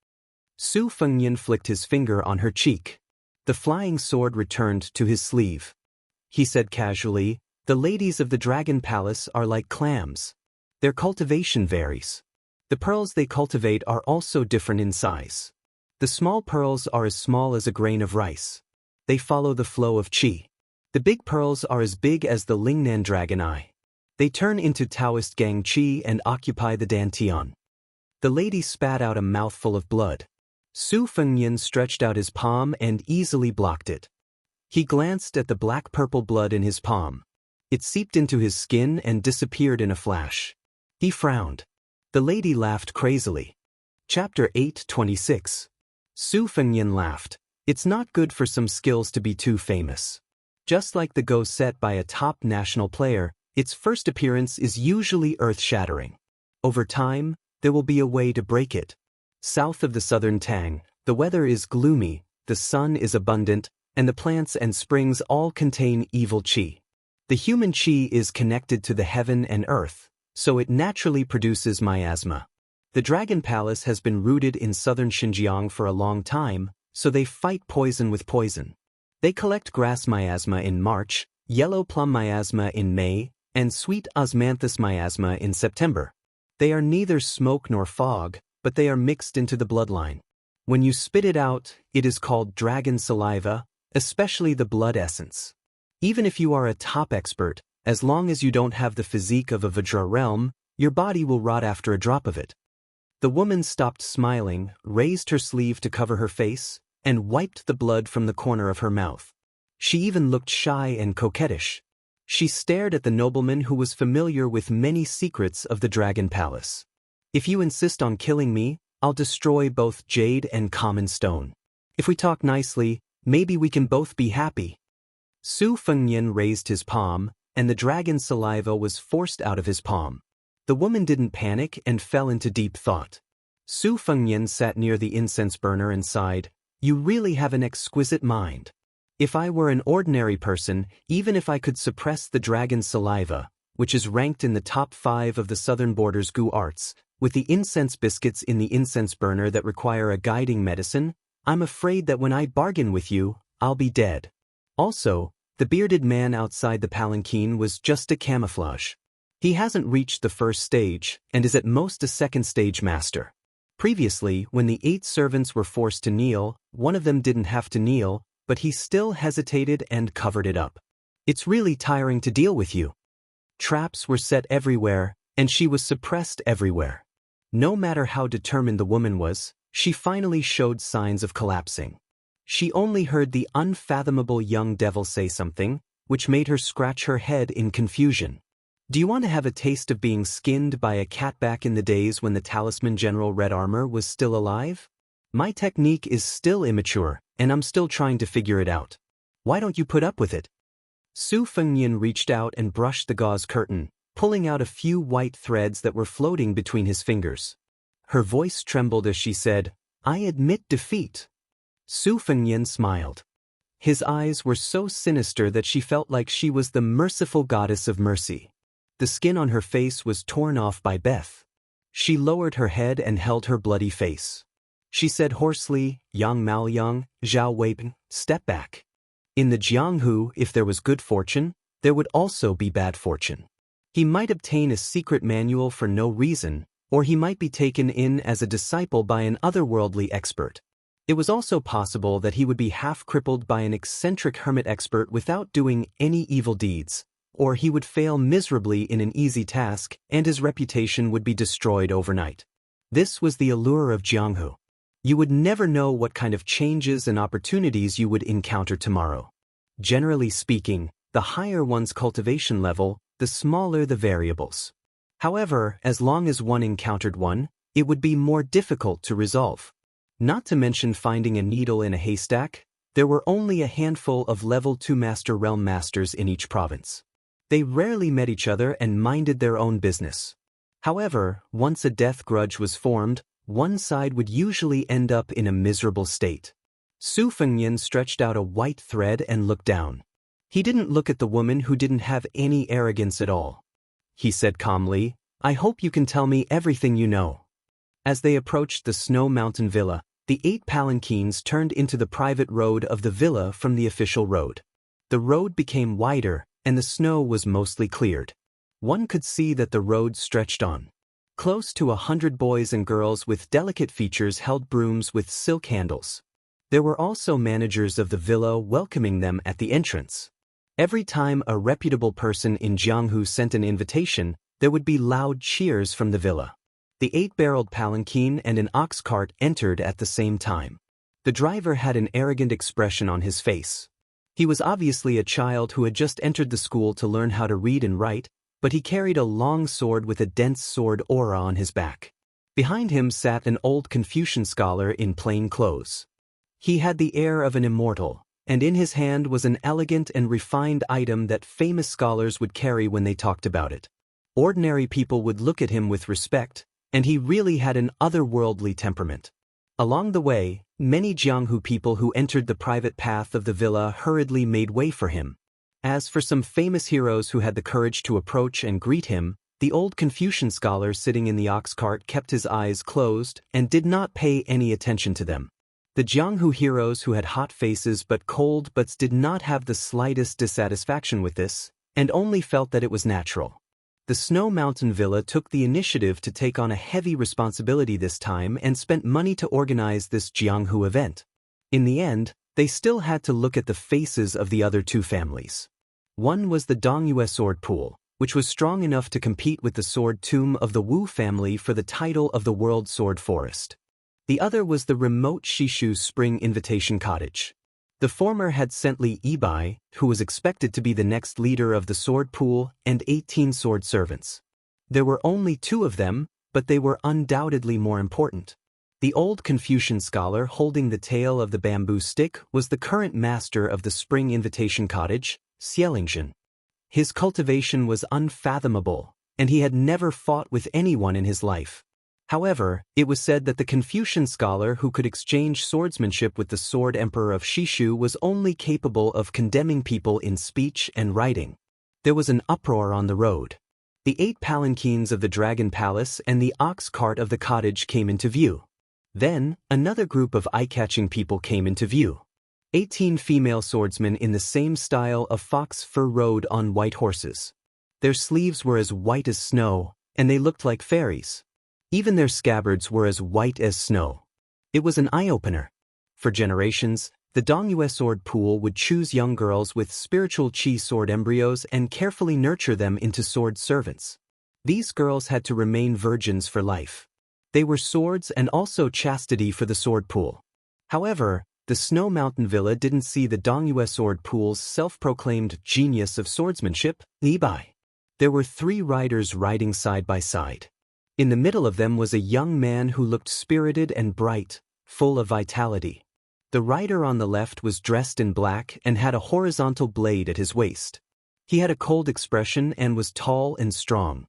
S1: Su Fengnian flicked his finger on her cheek. The flying sword returned to his sleeve. He said casually, The ladies of the Dragon Palace are like clams. Their cultivation varies. The pearls they cultivate are also different in size. The small pearls are as small as a grain of rice. They follow the flow of qi. The big pearls are as big as the Lingnan dragon eye. They turn into Daoist gang qi and occupy the dantian. The lady spat out a mouthful of blood. Su Fengnian stretched out his palm and easily blocked it. He glanced at the black-purple blood in his palm. It seeped into his skin and disappeared in a flash. He frowned. The lady laughed crazily. Chapter 8:26. Su Fengnian laughed. It's not good for some skills to be too famous. Just like the go set by a top national player, its first appearance is usually earth-shattering. Over time, there will be a way to break it. South of the southern Tang, the weather is gloomy, the sun is abundant, and the plants and springs all contain evil qi. The human qi is connected to the heaven and earth, so it naturally produces miasma. The Dragon Palace has been rooted in southern Xinjiang for a long time, so they fight poison with poison. They collect grass miasma in March, yellow plum miasma in May, and sweet osmanthus miasma in September. They are neither smoke nor fog, but they are mixed into the bloodline. When you spit it out, it is called dragon saliva, especially the blood essence. Even if you are a top expert, as long as you don't have the physique of a Vajra realm, your body will rot after a drop of it. The woman stopped smiling, raised her sleeve to cover her face, and wiped the blood from the corner of her mouth. She even looked shy and coquettish. She stared at the nobleman who was familiar with many secrets of the Dragon Palace. If you insist on killing me, I'll destroy both jade and common stone. If we talk nicely, maybe we can both be happy. Su Fengnian raised his palm, and the dragon saliva was forced out of his palm. The woman didn't panic and fell into deep thought. Su Fengnian sat near the incense burner and sighed, "You really have an exquisite mind. If I were an ordinary person, even if I could suppress the dragon saliva, which is ranked in the top 5 of the southern border's gu arts, with the incense biscuits in the incense burner that require a guiding medicine, I'm afraid that when I bargain with you, I'll be dead." Also, the bearded man outside the palanquin was just a camouflage. He hasn't reached the first stage, and is at most a second stage master. Previously, when the 8 servants were forced to kneel, one of them didn't have to kneel, but he still hesitated and covered it up. "It's really tiring to deal with you." Traps were set everywhere, and she was suppressed everywhere. No matter how determined the woman was, she finally showed signs of collapsing. She only heard the unfathomable young devil say something, which made her scratch her head in confusion. "Do you want to have a taste of being skinned by a cat back in the days when the talisman General Red Armor was still alive? My technique is still immature, and I'm still trying to figure it out. Why don't you put up with it?" Su Fengnian reached out and brushed the gauze curtain, pulling out a few white threads that were floating between his fingers. Her voice trembled as she said, "I admit defeat." Su Fengnian smiled. His eyes were so sinister that she felt like she was the merciful goddess of mercy. The skin on her face was torn off by Beth. She lowered her head and held her bloody face. She said hoarsely, "Yang Maoyang, Zhao Weiping, step back." In the Jianghu, if there was good fortune, there would also be bad fortune. He might obtain a secret manual for no reason, or he might be taken in as a disciple by an otherworldly expert. It was also possible that he would be half-crippled by an eccentric hermit expert without doing any evil deeds, or he would fail miserably in an easy task and his reputation would be destroyed overnight. This was the allure of Jianghu. You would never know what kind of changes and opportunities you would encounter tomorrow. Generally speaking, the higher one's cultivation level, the smaller the variables. However, as long as one encountered one, it would be more difficult to resolve. Not to mention finding a needle in a haystack, there were only a handful of level 2 Master Realm Masters in each province. They rarely met each other and minded their own business. However, once a death grudge was formed, one side would usually end up in a miserable state. Su Fengnian stretched out a white thread and looked down. He didn't look at the woman who didn't have any arrogance at all. He said calmly, "I hope you can tell me everything you know." As they approached the Snow Mountain Villa, the 8 palanquins turned into the private road of the villa from the official road. The road became wider, and the snow was mostly cleared. One could see that the road stretched on. Close to 100 boys and girls with delicate features held brooms with silk handles. There were also managers of the villa welcoming them at the entrance. Every time a reputable person in Jianghu sent an invitation, there would be loud cheers from the villa. The 8-barreled palanquin and an ox cart entered at the same time. The driver had an arrogant expression on his face. He was obviously a child who had just entered the school to learn how to read and write, but he carried a long sword with a dense sword aura on his back. Behind him sat an old Confucian scholar in plain clothes. He had the air of an immortal, and in his hand was an elegant and refined item that famous scholars would carry when they talked about it. Ordinary people would look at him with respect, and he really had an otherworldly temperament. Along the way, many Jianghu people who entered the private path of the villa hurriedly made way for him. As for some famous heroes who had the courage to approach and greet him, the old Confucian scholar sitting in the ox cart kept his eyes closed and did not pay any attention to them. The Jianghu heroes who had hot faces but cold butts did not have the slightest dissatisfaction with this, and only felt that it was natural. The Snow Mountain Villa took the initiative to take on a heavy responsibility this time and spent money to organize this Jianghu event. In the end, they still had to look at the faces of the other two families. One was the Dongyue sword pool, which was strong enough to compete with the sword tomb of the Wu family for the title of the World Sword Forest. The other was the remote Shishu Spring Invitation Cottage. The former had sent Li Yibai, who was expected to be the next leader of the sword pool, and 18 sword servants. There were only 2 of them, but they were undoubtedly more important. The old Confucian scholar holding the tail of the bamboo stick was the current master of the Spring Invitation Cottage, Xianxia. His cultivation was unfathomable, and he had never fought with anyone in his life. However, it was said that the Confucian scholar who could exchange swordsmanship with the sword emperor of Shishu was only capable of condemning people in speech and writing. There was an uproar on the road. The 8 palanquins of the Dragon Palace and the ox cart of the cottage came into view. Then, another group of eye-catching people came into view. 18 female swordsmen in the same style of fox fur rode on white horses. Their sleeves were as white as snow, and they looked like fairies. Even their scabbards were as white as snow. It was an eye-opener. For generations, the Dongyue sword pool would choose young girls with spiritual qi sword embryos and carefully nurture them into sword servants. These girls had to remain virgins for life. They were swords and also chastity for the sword pool. However, the Snow Mountain Villa didn't see the Dongyue sword pool's self-proclaimed genius of swordsmanship, Li Bai. There were 3 riders riding side by side. In the middle of them was a young man who looked spirited and bright, full of vitality. The rider on the left was dressed in black and had a horizontal blade at his waist. He had a cold expression and was tall and strong.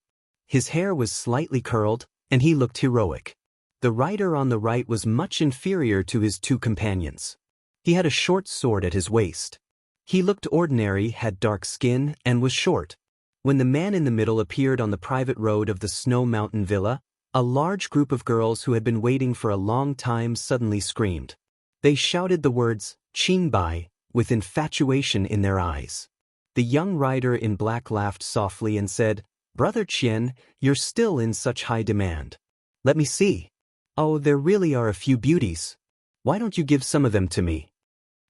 S1: His hair was slightly curled, and he looked heroic. The rider on the right was much inferior to his 2 companions. He had a short sword at his waist. He looked ordinary, had dark skin, and was short. When the man in the middle appeared on the private road of the Snow Mountain Villa, a large group of girls who had been waiting for a long time suddenly screamed. They shouted the words, "Qingbai," with infatuation in their eyes. The young rider in black laughed softly and said, "Brother Qian, you're still in such high demand. Let me see. Oh, there really are a few beauties. Why don't you give some of them to me?"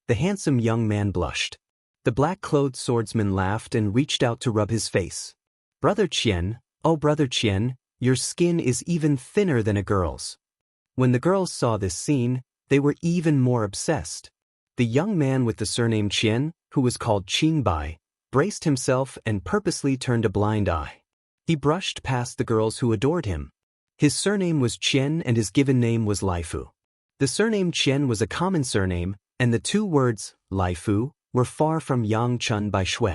S1: The handsome young man blushed. The black-clothed swordsman laughed and reached out to rub his face. "Brother Qian, oh Brother Qian, your skin is even thinner than a girl's." When the girls saw this scene, they were even more obsessed. The young man with the surname Qian, who was called Qingbai, braced himself and purposely turned a blind eye. He brushed past the girls who adored him. His surname was Qian and his given name was Laifu. The surname Qian was a common surname, and the 2 words, Laifu, were far from Yang Chun by Shui.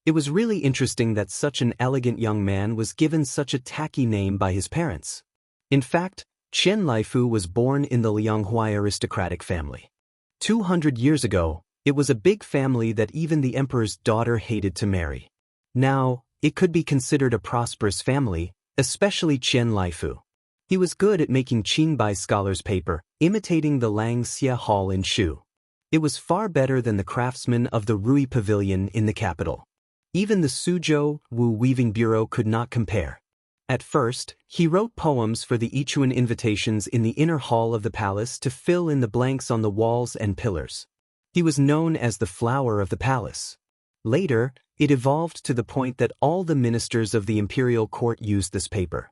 S1: It was really interesting that such an elegant young man was given such a tacky name by his parents. In fact, Qian Laifu was born in the Lianghuai aristocratic family. 200 years ago, it was a big family that even the emperor's daughter hated to marry. Now, it could be considered a prosperous family, especially Qian Laifu. He was good at making Qingbai scholars' paper, imitating the Langxia Hall in Shu. It was far better than the craftsmen of the Rui Pavilion in the capital. Even the Suzhou Wu Weaving Bureau could not compare. At first, he wrote poems for the Ichuan invitations in the inner hall of the palace to fill in the blanks on the walls and pillars. He was known as the flower of the palace. Later, it evolved to the point that all the ministers of the imperial court used this paper.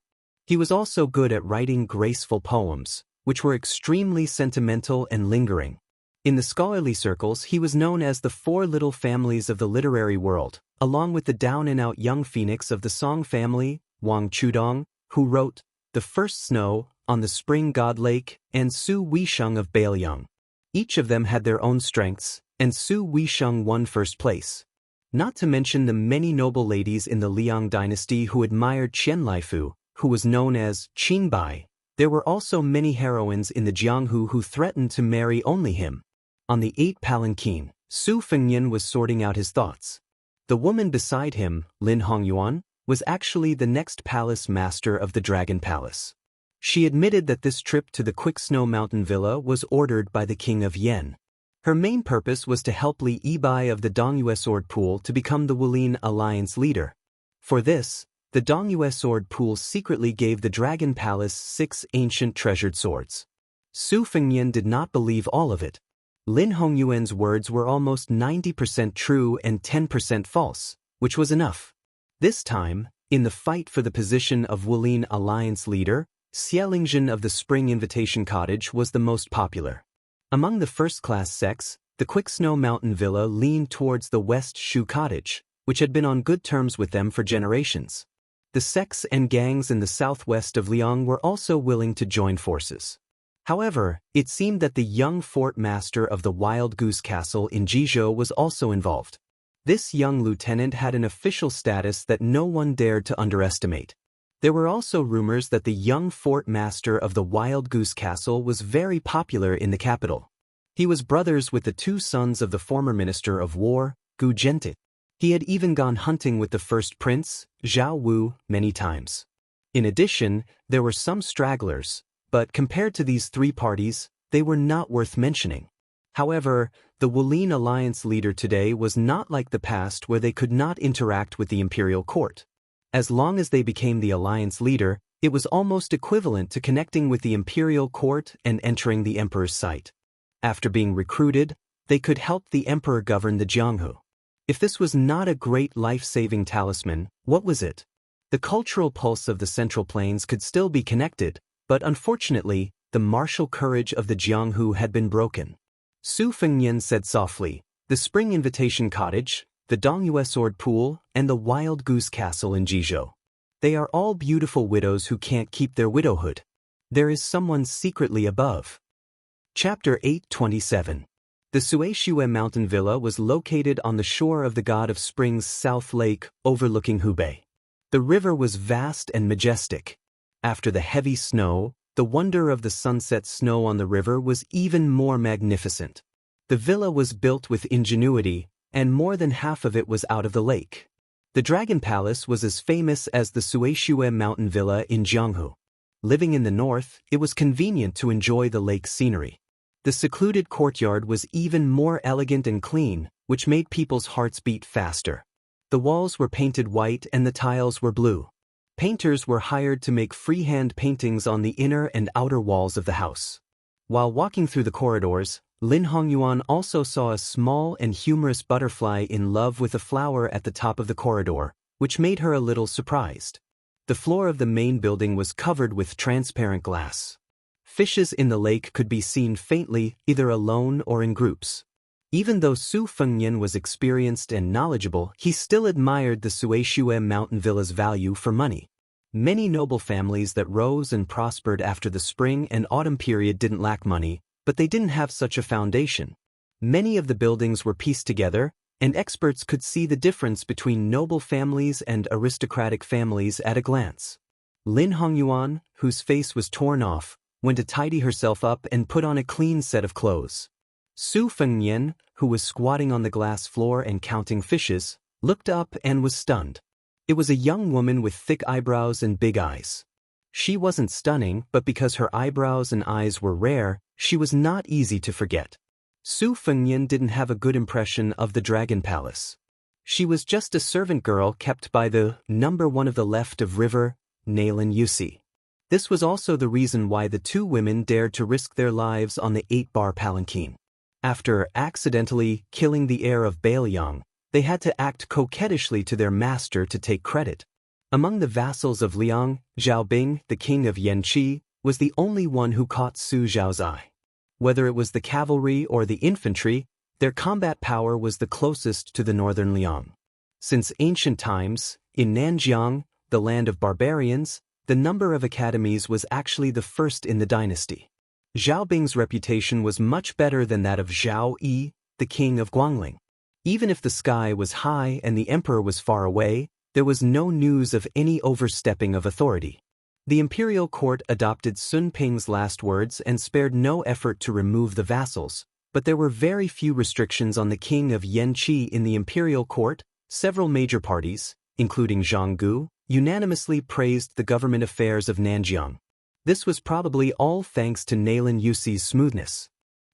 S1: He was also good at writing graceful poems, which were extremely sentimental and lingering. In the scholarly circles, he was known as the four little families of the literary world, along with the down-and-out young phoenix of the song family, Wang Chudong, who wrote The First Snow, On the Spring God Lake, and Su Weisheng of Bailiang. Each of them had their own strengths, and Su Weisheng won first place. Not to mention the many noble ladies in the Liang dynasty who admired Qian Laifu, who was known as Qingbai. There were also many heroines in the Jianghu who threatened to marry only him. On the 8th palanquin, Su Fengnian was sorting out his thoughts. The woman beside him, Lin Hongyuan, was actually the next palace master of the Dragon Palace. She admitted that this trip to the Quick Snow Mountain Villa was ordered by the King of Yen. Her main purpose was to help Li Yibai of the Dongyue Sword Pool to become the Wulin Alliance leader. For this, the Dongyue Sword Pool secretly gave the Dragon Palace 6 ancient treasured swords. Su Fengnian did not believe all of it. Lin Hongyuan's words were almost 90% true and 10% false, which was enough. This time, in the fight for the position of Wulin Alliance leader, Xielingzhen of the Spring Invitation Cottage was the most popular. Among the first-class sects, the Quick Snow Mountain Villa leaned towards the West Shu Cottage, which had been on good terms with them for generations. The sects and gangs in the southwest of Liang were also willing to join forces. However, it seemed that the young fort master of the Wild Goose Castle in Jizhou was also involved. This young lieutenant had an official status that no one dared to underestimate. There were also rumors that the young fort master of the Wild Goose Castle was very popular in the capital. He was brothers with the two sons of the former minister of war, Gu Zhentit. He had even gone hunting with the first prince, Zhao Wu, many times. In addition, there were some stragglers, but compared to these three parties, they were not worth mentioning. However, the Wulin Alliance leader today was not like the past where they could not interact with the imperial court. As long as they became the alliance leader, it was almost equivalent to connecting with the imperial court and entering the emperor's sight. After being recruited, they could help the emperor govern the Jianghu. If this was not a great life-saving talisman, what was it? The cultural pulse of the Central Plains could still be connected, but unfortunately, the martial courage of the Jianghu had been broken. Su Fengnian said softly, the Spring Invitation Cottage, the Dongyue Sword Pool, and the Wild Goose Castle in Jizhou. They are all beautiful widows who can't keep their widowhood. There is someone secretly above. Chapter 827. The Suishue Mountain Villa was located on the shore of the God of Spring's South Lake, overlooking Hubei. The river was vast and majestic. After the heavy snow, the wonder of the sunset snow on the river was even more magnificent. The villa was built with ingenuity, and more than half of it was out of the lake. The Dragon Palace was as famous as the Suishue Mountain Villa in Jianghu. Living in the north, it was convenient to enjoy the lake's scenery. The secluded courtyard was even more elegant and clean, which made people's hearts beat faster. The walls were painted white and the tiles were blue. Painters were hired to make freehand paintings on the inner and outer walls of the house. While walking through the corridors, Lin Hongyuan also saw a small and humorous butterfly in love with a flower at the top of the corridor, which made her a little surprised. The floor of the main building was covered with transparent glass. Fishes in the lake could be seen faintly, either alone or in groups. Even though Su Fengnian was experienced and knowledgeable, he still admired the Suishue Mountain Villa's value for money. Many noble families that rose and prospered after the spring and autumn period didn't lack money, but they didn't have such a foundation. Many of the buildings were pieced together, and experts could see the difference between noble families and aristocratic families at a glance. Lin Hongyuan, whose face was torn off, went to tidy herself up and put on a clean set of clothes. Su Fengnian, who was squatting on the glass floor and counting fishes, looked up and was stunned. It was a young woman with thick eyebrows and big eyes. She wasn't stunning, but because her eyebrows and eyes were rare, she was not easy to forget. Su Fengnian didn't have a good impression of the Dragon Palace. She was just a servant girl kept by the number one of the left of river, Nalin Yusi. This was also the reason why the two women dared to risk their lives on the 8-bar palanquin. After accidentally killing the heir of Bailiang, they had to act coquettishly to their master to take credit. Among the vassals of Liang, Zhaobing, the king of Yanqi, was the only one who caught Su Zhao's eye. Whether it was the cavalry or the infantry, their combat power was the closest to the northern Liang. Since ancient times, in Nanjiang, the land of barbarians, the number of academies was actually the first in the dynasty. Zhaobing's reputation was much better than that of Zhao Yi, the king of Guangling. Even if the sky was high and the emperor was far away, there was no news of any overstepping of authority. The imperial court adopted Sun Ping's last words and spared no effort to remove the vassals, but there were very few restrictions on the king of Yanqi in the imperial court. Several major parties, including Zhanggu, unanimously praised the government affairs of Nanjiang. This was probably all thanks to Nalin Yuxi's smoothness.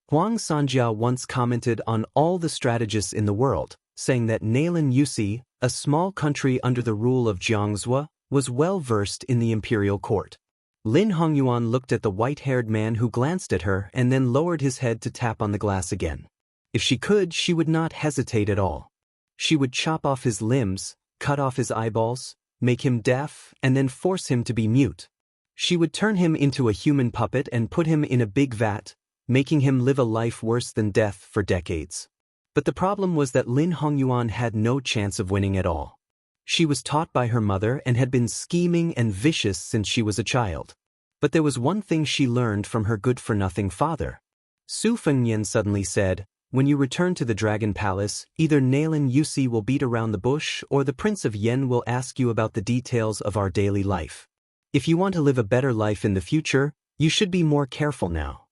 S1: Huang Sanjia once commented on all the strategists in the world, saying that Nalin Yuxi, a small country under the rule of Jiangzhou, was well versed in the imperial court. Lin Hongyuan looked at the white-haired man who glanced at her and then lowered his head to tap on the glass again. If she could, she would not hesitate at all. She would chop off his limbs, cut off his eyeballs, make him deaf, and then force him to be mute. She would turn him into a human puppet and put him in a big vat, making him live a life worse than death for decades. But the problem was that Lin Hongyuan had no chance of winning at all. She was taught by her mother and had been scheming and vicious since she was a child. But there was one thing she learned from her good-for-nothing father. Su Fengnian suddenly said, "When you return to the Dragon Palace, either Nalin Yuxi will beat around the bush or the Prince of Yen will ask you about the details of our daily life. If you want to live a better life in the future, you should be more careful now."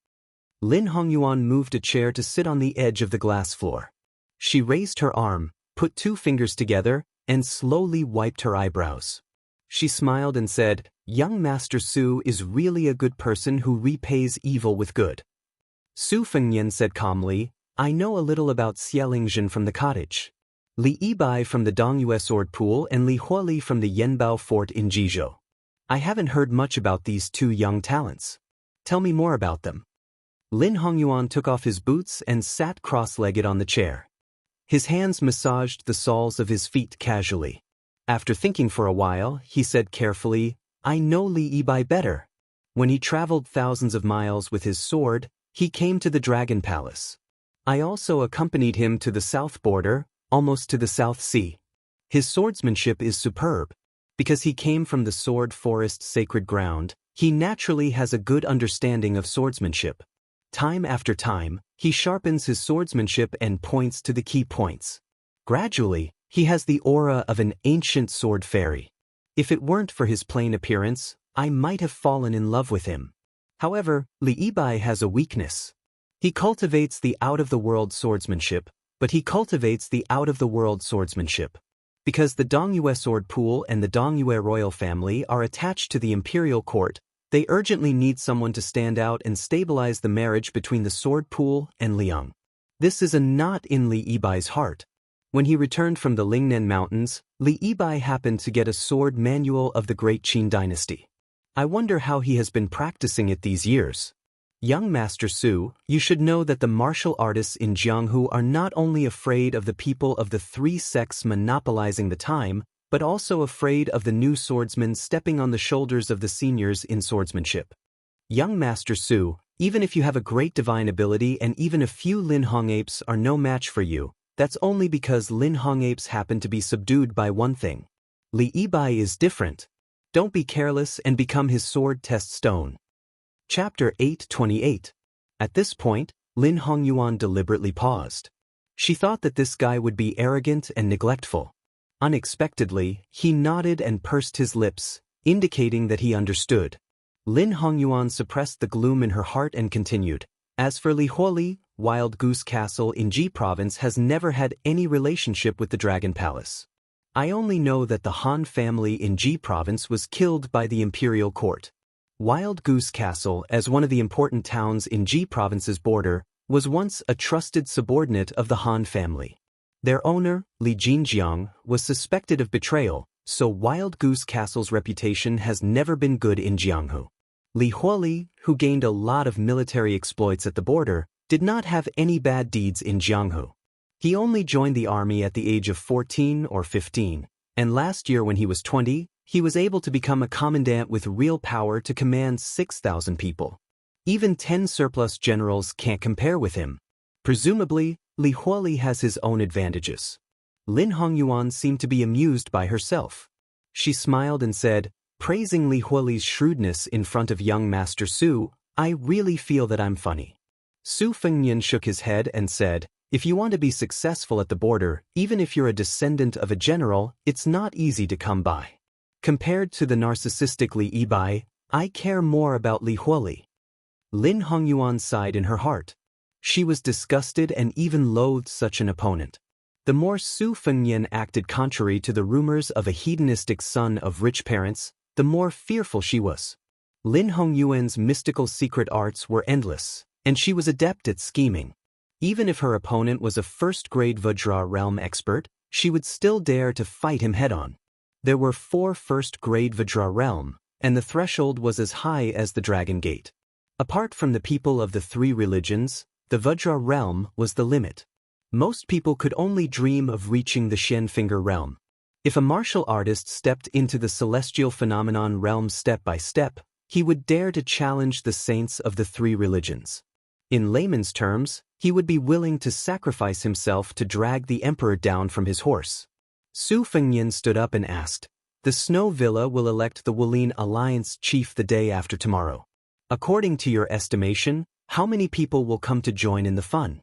S1: Lin Hongyuan moved a chair to sit on the edge of the glass floor. She raised her arm, put two fingers together, and slowly wiped her eyebrows. She smiled and said, "Young Master Su is really a good person who repays evil with good." Su Fengnian said calmly, "I know a little about Xie Lingjin from the cottage, Li Yibai from the Dongyue sword pool, and Li Huoli from the Yanbao fort in Jizhou. I haven't heard much about these two young talents. Tell me more about them." Lin Hongyuan took off his boots and sat cross-legged on the chair. His hands massaged the soles of his feet casually. After thinking for a while, he said carefully, "I know Li Yibai better. When he traveled thousands of miles with his sword, he came to the Dragon Palace. I also accompanied him to the south border, almost to the South Sea. His swordsmanship is superb. Because he came from the sword forest sacred ground, he naturally has a good understanding of swordsmanship. Time after time, he sharpens his swordsmanship and points to the key points. Gradually, he has the aura of an ancient sword fairy. If it weren't for his plain appearance, I might have fallen in love with him. However, Li Yibai has a weakness. He cultivates the out-of-the-world swordsmanship, but he cultivates the out-of-the-world swordsmanship. Because the Dongyue sword pool and the Dongyue royal family are attached to the imperial court, they urgently need someone to stand out and stabilize the marriage between the sword pool and Liang. This is a knot in Li Yibai's heart. When he returned from the Lingnan Mountains, Li Yibai happened to get a sword manual of the Great Qin dynasty. I wonder how he has been practicing it these years. Young Master Su, you should know that the martial artists in Jianghu are not only afraid of the people of the three sects monopolizing the time, but also afraid of the new swordsmen stepping on the shoulders of the seniors in swordsmanship. Young Master Su, even if you have a great divine ability and even a few Lin Hong apes are no match for you, that's only because Lin Hong apes happen to be subdued by one thing. Li Yibai is different. Don't be careless and become his sword test stone. Chapter 828. At this point, Lin Hongyuan deliberately paused. She thought that this guy would be arrogant and neglectful. Unexpectedly, he nodded and pursed his lips, indicating that he understood. Lin Hongyuan suppressed the gloom in her heart and continued, "As for Li Huoli, Wild Goose Castle in Ji Province has never had any relationship with the Dragon Palace. I only know that the Han family in Ji Province was killed by the imperial court. Wild Goose Castle, as one of the important towns in Ji Province's border, was once a trusted subordinate of the Han family. Their owner, Li Jinjiang, was suspected of betrayal, so Wild Goose Castle's reputation has never been good in Jianghu. Li Huoli, who gained a lot of military exploits at the border, did not have any bad deeds in Jianghu. He only joined the army at the age of 14 or 15, and last year when he was 20, He was able to become a commandant with real power to command 6,000 people. Even 10 surplus generals can't compare with him. Presumably, Li Huoli has his own advantages. Lin Hongyuan seemed to be amused by herself. She smiled and said, praising Li Huoli's shrewdness in front of young Master Su, I really feel that I'm funny. Su Fengnian shook his head and said, if you want to be successful at the border, even if you're a descendant of a general, it's not easy to come by. Compared to the narcissistic Li Yibai, I care more about Li Huoli. Lin Hongyuan sighed in her heart. She was disgusted and even loathed such an opponent. The more Su Fengnian acted contrary to the rumors of a hedonistic son of rich parents, the more fearful she was. Lin Hongyuan's mystical secret arts were endless, and she was adept at scheming. Even if her opponent was a first-grade Vajra realm expert, she would still dare to fight him head-on. There were 4 first-grade Vajra realm, and the threshold was as high as the Dragon Gate. Apart from the people of the 3 religions, the Vajra realm was the limit. Most people could only dream of reaching the Shenfinger realm. If a martial artist stepped into the celestial phenomenon realm step by step, he would dare to challenge the saints of the 3 religions. In layman's terms, he would be willing to sacrifice himself to drag the emperor down from his horse. Su Fengnian stood up and asked, the Snow Villa will elect the Wulian Alliance chief the day after tomorrow. According to your estimation, how many people will come to join in the fun?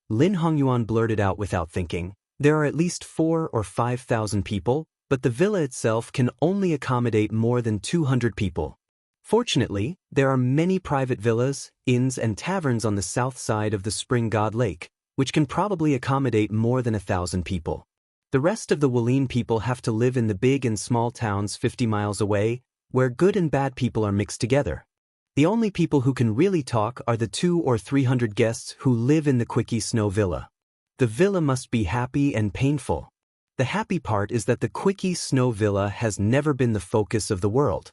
S1: Lin Hongyuan blurted out without thinking, there are at least 4,000 or 5,000 people, but the villa itself can only accommodate more than 200 people. Fortunately, there are many private villas, inns and taverns on the south side of the Spring God Lake, which can probably accommodate more than 1,000 people. The rest of the Wulian people have to live in the big and small towns 50 miles away, where good and bad people are mixed together. The only people who can really talk are the 200 or 300 guests who live in the Quickie Snow Villa. The villa must be happy and painful. The happy part is that the Quickie Snow Villa has never been the focus of the world.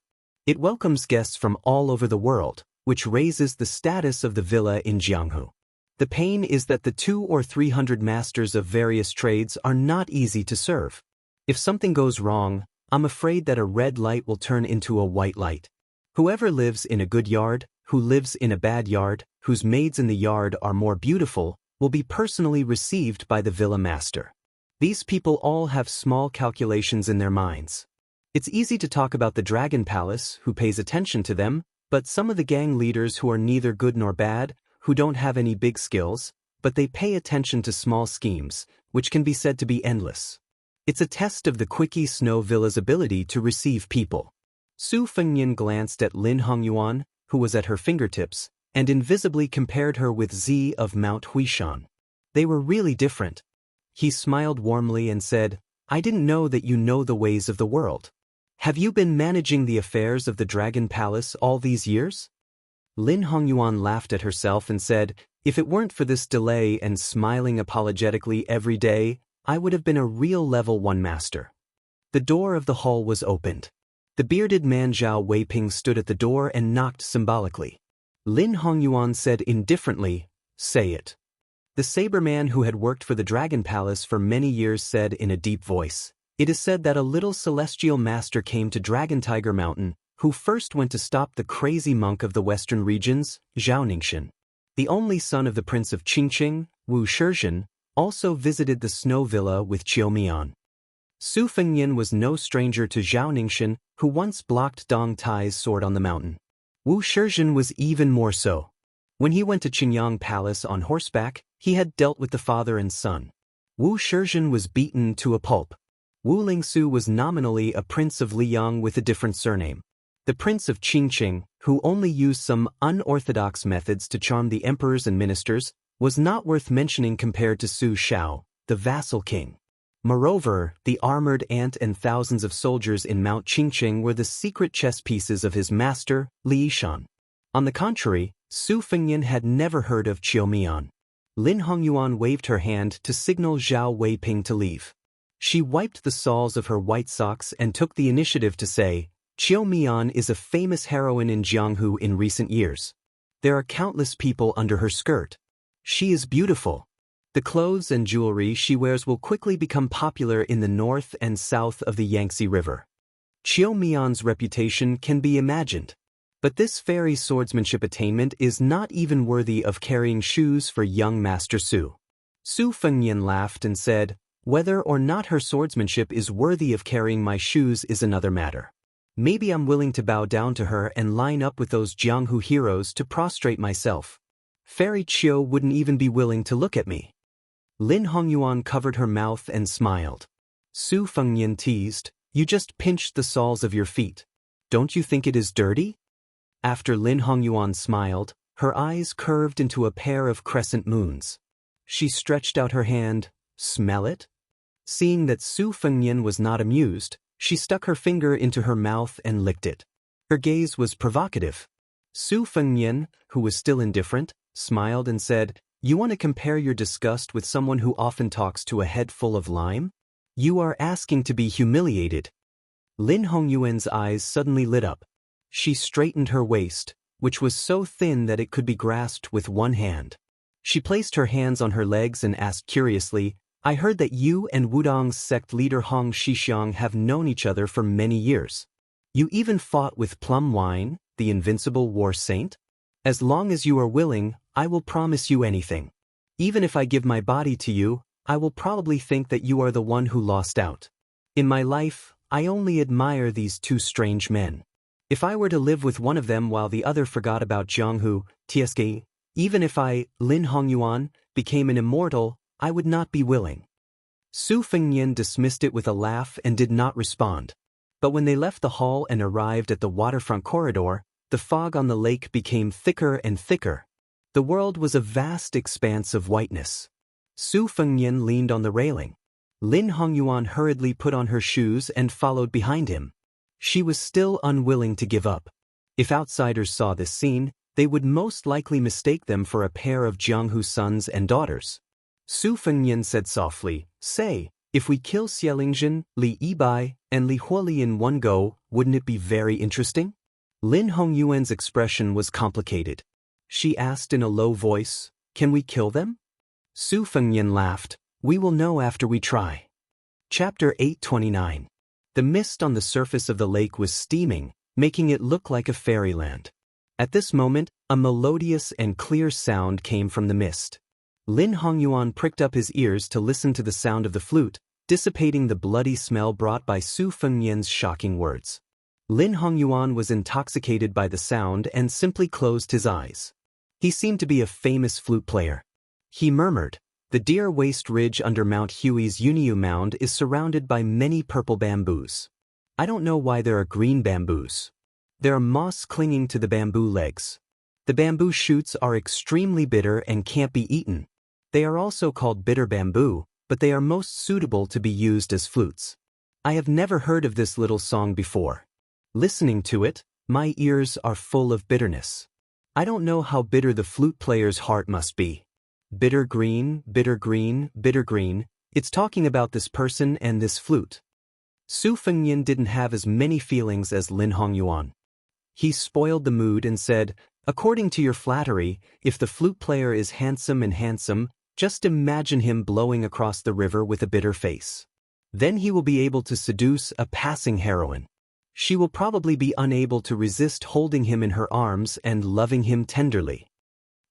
S1: It welcomes guests from all over the world, which raises the status of the villa in Jianghu. The pain is that the 200 or 300 masters of various trades are not easy to serve. If something goes wrong, I'm afraid that a red light will turn into a white light. Whoever lives in a good yard, who lives in a bad yard, whose maids in the yard are more beautiful, will be personally received by the villa master. These people all have small calculations in their minds. It's easy to talk about the Dragon Palace, who pays attention to them, but some of the gang leaders who are neither good nor bad, who don't have any big skills, but they pay attention to small schemes, which can be said to be endless. It's a test of the Quickie Snow Villa's ability to receive people. Su Fengnian glanced at Lin Hongyuan, who was at her fingertips, and invisibly compared her with Zi of Mount Huishan. They were really different. He smiled warmly and said, I didn't know that you know the ways of the world. Have you been managing the affairs of the Dragon Palace all these years? Lin Hongyuan laughed at herself and said, if it weren't for this delay and smiling apologetically every day, I would have been a real level 1 master. The door of the hall was opened. The bearded man Zhao Weiping stood at the door and knocked symbolically. Lin Hongyuan said indifferently, say it. The saber man who had worked for the Dragon Palace for many years said in a deep voice, it is said that a little celestial master came to Dragon Tiger Mountain, who first went to stop the crazy monk of the western regions, Zhao Ningxian. The only son of the prince of Qingqing, Wu Shizhen, also visited the snow villa with Qiu Mian. Su Fengnian was no stranger to Zhao Ningxian, who once blocked Dong Tai's sword on the mountain. Wu Shizhen was even more so. When he went to Qingyang Palace on horseback, he had dealt with the father and son. Wu Shizhen was beaten to a pulp. Wu Lingsu was nominally a prince of Liyang with a different surname. The prince of Qingqing, who only used some unorthodox methods to charm the emperors and ministers, was not worth mentioning compared to Su Shao, the vassal king. Moreover, the armored ant and thousands of soldiers in Mount Qingqing were the secret chess pieces of his master, Li Yishan. On the contrary, Su Fengnian had never heard of Qiu Mian. Lin Hongyuan waved her hand to signal Zhao Weiping to leave. She wiped the soles of her white socks and took the initiative to say, Qiu Mian is a famous heroine in Jianghu in recent years. There are countless people under her skirt. She is beautiful. The clothes and jewelry she wears will quickly become popular in the north and south of the Yangtze River. Qiu Mian's reputation can be imagined. But this fairy swordsmanship attainment is not even worthy of carrying shoes for young Master Su. Su Fengnian laughed and said, "Whether or not her swordsmanship is worthy of carrying my shoes is another matter. Maybe I'm willing to bow down to her and line up with those Jianghu heroes to prostrate myself. Fairy Qiu wouldn't even be willing to look at me." Lin Hongyuan covered her mouth and smiled. Su Fengnian teased, "You just pinched the soles of your feet. Don't you think it is dirty?" After Lin Hongyuan smiled, her eyes curved into a pair of crescent moons. She stretched out her hand. "Smell it?" Seeing that Su Fengnian was not amused, she stuck her finger into her mouth and licked it. Her gaze was provocative. Su Fengnian, who was still indifferent, smiled and said, "You want to compare your disgust with someone who often talks to a head full of lime? You are asking to be humiliated." Lin Hongyuan's eyes suddenly lit up. She straightened her waist, which was so thin that it could be grasped with one hand. She placed her hands on her legs and asked curiously, "I heard that you and Wudong's sect leader Hong Shixiang have known each other for many years. You even fought with Plum Wine, the invincible war saint? As long as you are willing, I will promise you anything. Even if I give my body to you, I will probably think that you are the one who lost out. In my life, I only admire these two strange men. If I were to live with one of them while the other forgot about Jianghu, TSK, even if I, Lin Hongyuan, became an immortal, I would not be willing." Su Fengnian dismissed it with a laugh and did not respond. But when they left the hall and arrived at the waterfront corridor, the fog on the lake became thicker and thicker. The world was a vast expanse of whiteness. Su Fengnian leaned on the railing. Lin Hongyuan hurriedly put on her shoes and followed behind him. She was still unwilling to give up. If outsiders saw this scene, they would most likely mistake them for a pair of Jianghu sons and daughters. Su Fengnian said softly, "Say, if we kill Xielingzhen, Li Yibai, and Li Huoli in one go, wouldn't it be very interesting?" Lin Hongyuan's expression was complicated. She asked in a low voice, "Can we kill them?" Su Fengnian laughed, "We will know after we try." Chapter 829. The mist on the surface of the lake was steaming, making it look like a fairyland. At this moment, a melodious and clear sound came from the mist. Lin Hongyuan pricked up his ears to listen to the sound of the flute, dissipating the bloody smell brought by Su Fengnian's shocking words. Lin Hongyuan was intoxicated by the sound and simply closed his eyes. He seemed to be a famous flute player. He murmured, "The Deer Waste Ridge under Mount Huey's Uniu Mound is surrounded by many purple bamboos. I don't know why there are green bamboos. There are moss clinging to the bamboo legs. The bamboo shoots are extremely bitter and can't be eaten. They are also called bitter bamboo, but they are most suitable to be used as flutes. I have never heard of this little song before. Listening to it, my ears are full of bitterness. I don't know how bitter the flute player's heart must be. Bitter green, bitter green, bitter green. It's talking about this person and this flute." Su Fengnian didn't have as many feelings as Lin Hongyuan. He spoiled the mood and said, "According to your flattery, if the flute player is handsome, just imagine him blowing across the river with a bitter face. Then he will be able to seduce a passing heroine. She will probably be unable to resist holding him in her arms and loving him tenderly."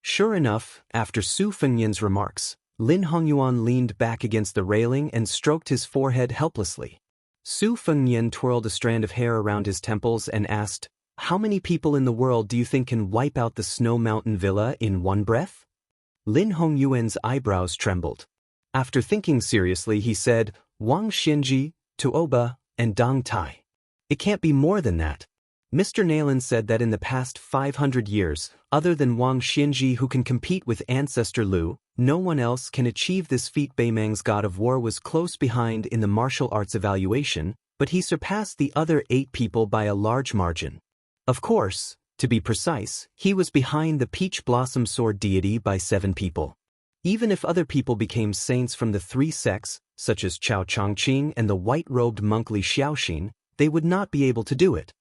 S1: Sure enough, after Su Fengnian's remarks, Lin Hongyuan leaned back against the railing and stroked his forehead helplessly. Su Fengnian twirled a strand of hair around his temples and asked, "How many people in the world do you think can wipe out the Snow Mountain Villa in one breath?" Lin Hongyuan's eyebrows trembled. After thinking seriously, he said, "Wang Xinji, Tuoba, and Dong Tai. It can't be more than that." Mr. Nalen said that in the past 500 years, other than Wang Xinji who can compete with Ancestor Lu, no one else can achieve this feat. Beimang's god of war was close behind in the martial arts evaluation, but he surpassed the other 8 people by a large margin. Of course, to be precise, he was behind the Peach Blossom Sword deity by 7 people. Even if other people became saints from the 3 sects, such as Chao Chongqing and the white-robed monk Li Xiaoxin, they would not be able to do it.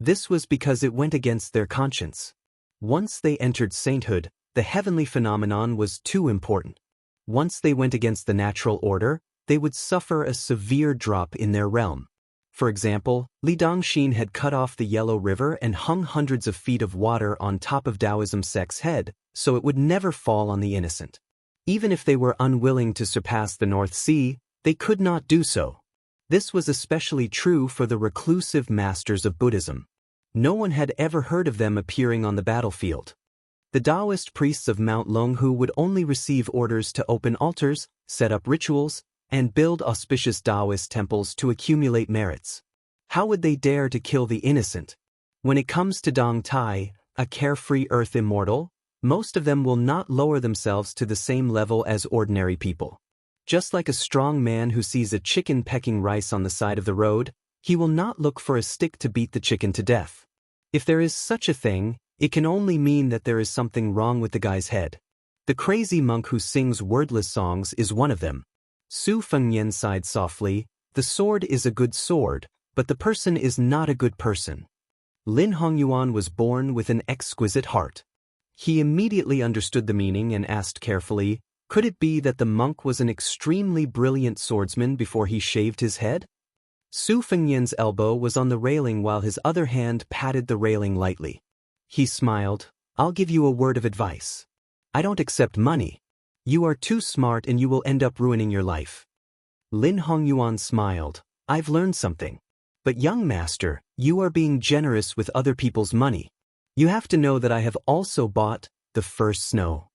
S1: This was because it went against their conscience. Once they entered sainthood, the heavenly phenomenon was too important. Once they went against the natural order, they would suffer a severe drop in their realm. For example, Li Dongxin had cut off the Yellow River and hung hundreds of feet of water on top of Taoism sect's head, so it would never fall on the innocent. Even if they were unwilling to surpass the North Sea, they could not do so. This was especially true for the reclusive masters of Buddhism. No one had ever heard of them appearing on the battlefield. The Daoist priests of Mount Longhu would only receive orders to open altars, set up rituals, and build auspicious Daoist temples to accumulate merits. How would they dare to kill the innocent? When it comes to Dong Tai, a carefree earth immortal, most of them will not lower themselves to the same level as ordinary people. Just like a strong man who sees a chicken pecking rice on the side of the road, he will not look for a stick to beat the chicken to death. If there is such a thing, it can only mean that there is something wrong with the guy's head. The crazy monk who sings wordless songs is one of them. Su Fengyan sighed softly, "The sword is a good sword, but the person is not a good person." Lin Hongyuan was born with an exquisite heart. He immediately understood the meaning and asked carefully, could it be that the monk was an extremely brilliant swordsman before he shaved his head? Su Fengyan's elbow was on the railing while his other hand patted the railing lightly. He smiled, "I'll give you a word of advice. I don't accept money. You are too smart and you will end up ruining your life." Lin Hongyuan smiled, "I've learned something. But young master, you are being generous with other people's money. You have to know that I have also bought the first snow."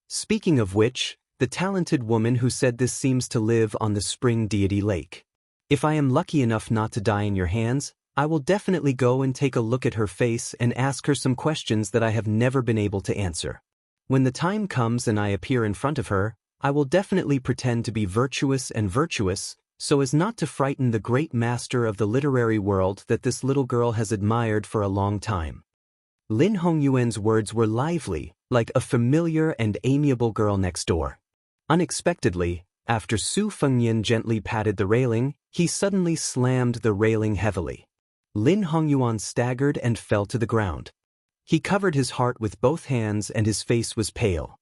S1: Speaking of which, the talented woman who said this seems to live on the spring deity lake. If I am lucky enough not to die in your hands, I will definitely go and take a look at her face and ask her some questions that I have never been able to answer. When the time comes and I appear in front of her, I will definitely pretend to be virtuous and virtuous, so as not to frighten the great master of the literary world that this little girl has admired for a long time. Lin Hongyuan's words were lively, like a familiar and amiable girl next door. Unexpectedly, after Su Fengyan gently patted the railing, he suddenly slammed the railing heavily. Lin Hongyuan staggered and fell to the ground. He covered his heart with both hands and his face was pale.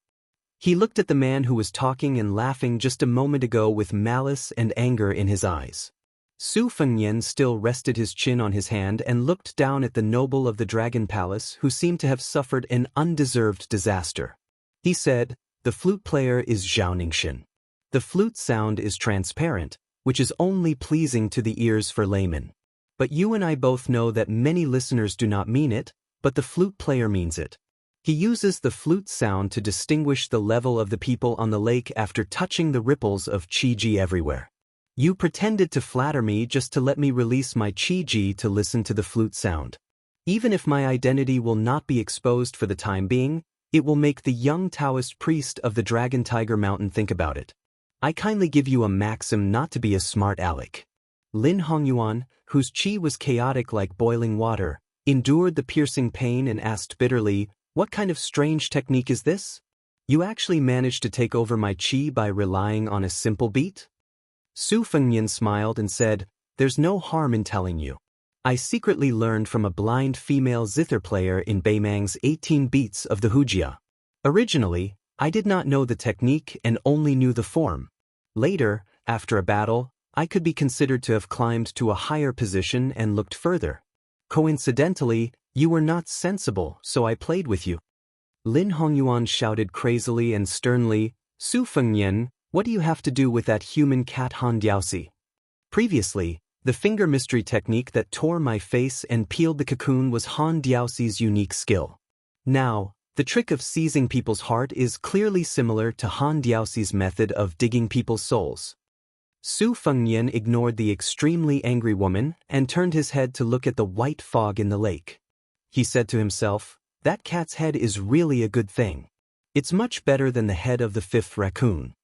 S1: He looked at the man who was talking and laughing just a moment ago with malice and anger in his eyes. Su Fengyan still rested his chin on his hand and looked down at the noble of the Dragon Palace who seemed to have suffered an undeserved disaster. He said, "The flute player is Zhao Ningxin. The flute sound is transparent, which is only pleasing to the ears for laymen. But you and I both know that many listeners do not mean it, but the flute player means it. He uses the flute sound to distinguish the level of the people on the lake after touching the ripples of Qi everywhere. You pretended to flatter me just to let me release my Qi to listen to the flute sound. Even if my identity will not be exposed for the time being, it will make the young Taoist priest of the Dragon Tiger Mountain think about it. I kindly give you a maxim not to be a smart aleck." Lin Hongyuan, whose Qi was chaotic like boiling water, endured the piercing pain and asked bitterly, "What kind of strange technique is this? You actually managed to take over my Qi by relying on a simple beat?" Su Fengyan smiled and said, "There's no harm in telling you. I secretly learned from a blind female zither player in Beimang's 18 beats of the Hujia. Originally, I did not know the technique and only knew the form. Later, after a battle, I could be considered to have climbed to a higher position and looked further. Coincidentally, you were not sensible, so I played with you." Lin Hongyuan shouted crazily and sternly, "Su Fengyan, what do you have to do with that human cat Han Diaosi? Previously, the finger mystery technique that tore my face and peeled the cocoon was Han Diaosi's unique skill. Now, the trick of seizing people's heart is clearly similar to Han Diaosi's method of digging people's souls." Su Fengyan ignored the extremely angry woman and turned his head to look at the white fog in the lake. He said to himself, "That cat's head is really a good thing. It's much better than the head of the fifth raccoon."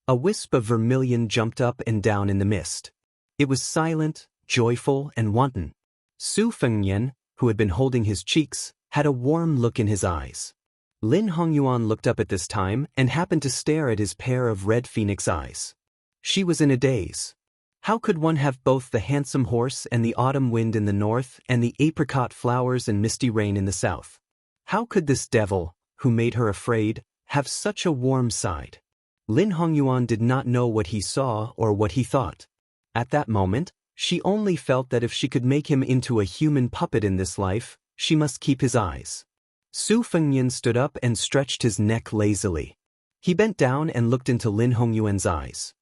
S1: A wisp of vermilion jumped up and down in the mist. It was silent, joyful, and wanton. Su Fengyan, who had been holding his cheeks, had a warm look in his eyes. Lin Hongyuan looked up at this time and happened to stare at his pair of red phoenix eyes. She was in a daze. How could one have both the handsome horse and the autumn wind in the north and the apricot flowers and misty rain in the south? How could this devil, who made her afraid, have such a warm side? Lin Hongyuan did not know what he saw or what he thought. At that moment, She only felt that if she could make him into a human puppet in this life, she must keep his eyes. Su Fengnian stood up and stretched his neck lazily. He bent down and looked into Lin Hongyuan's eyes.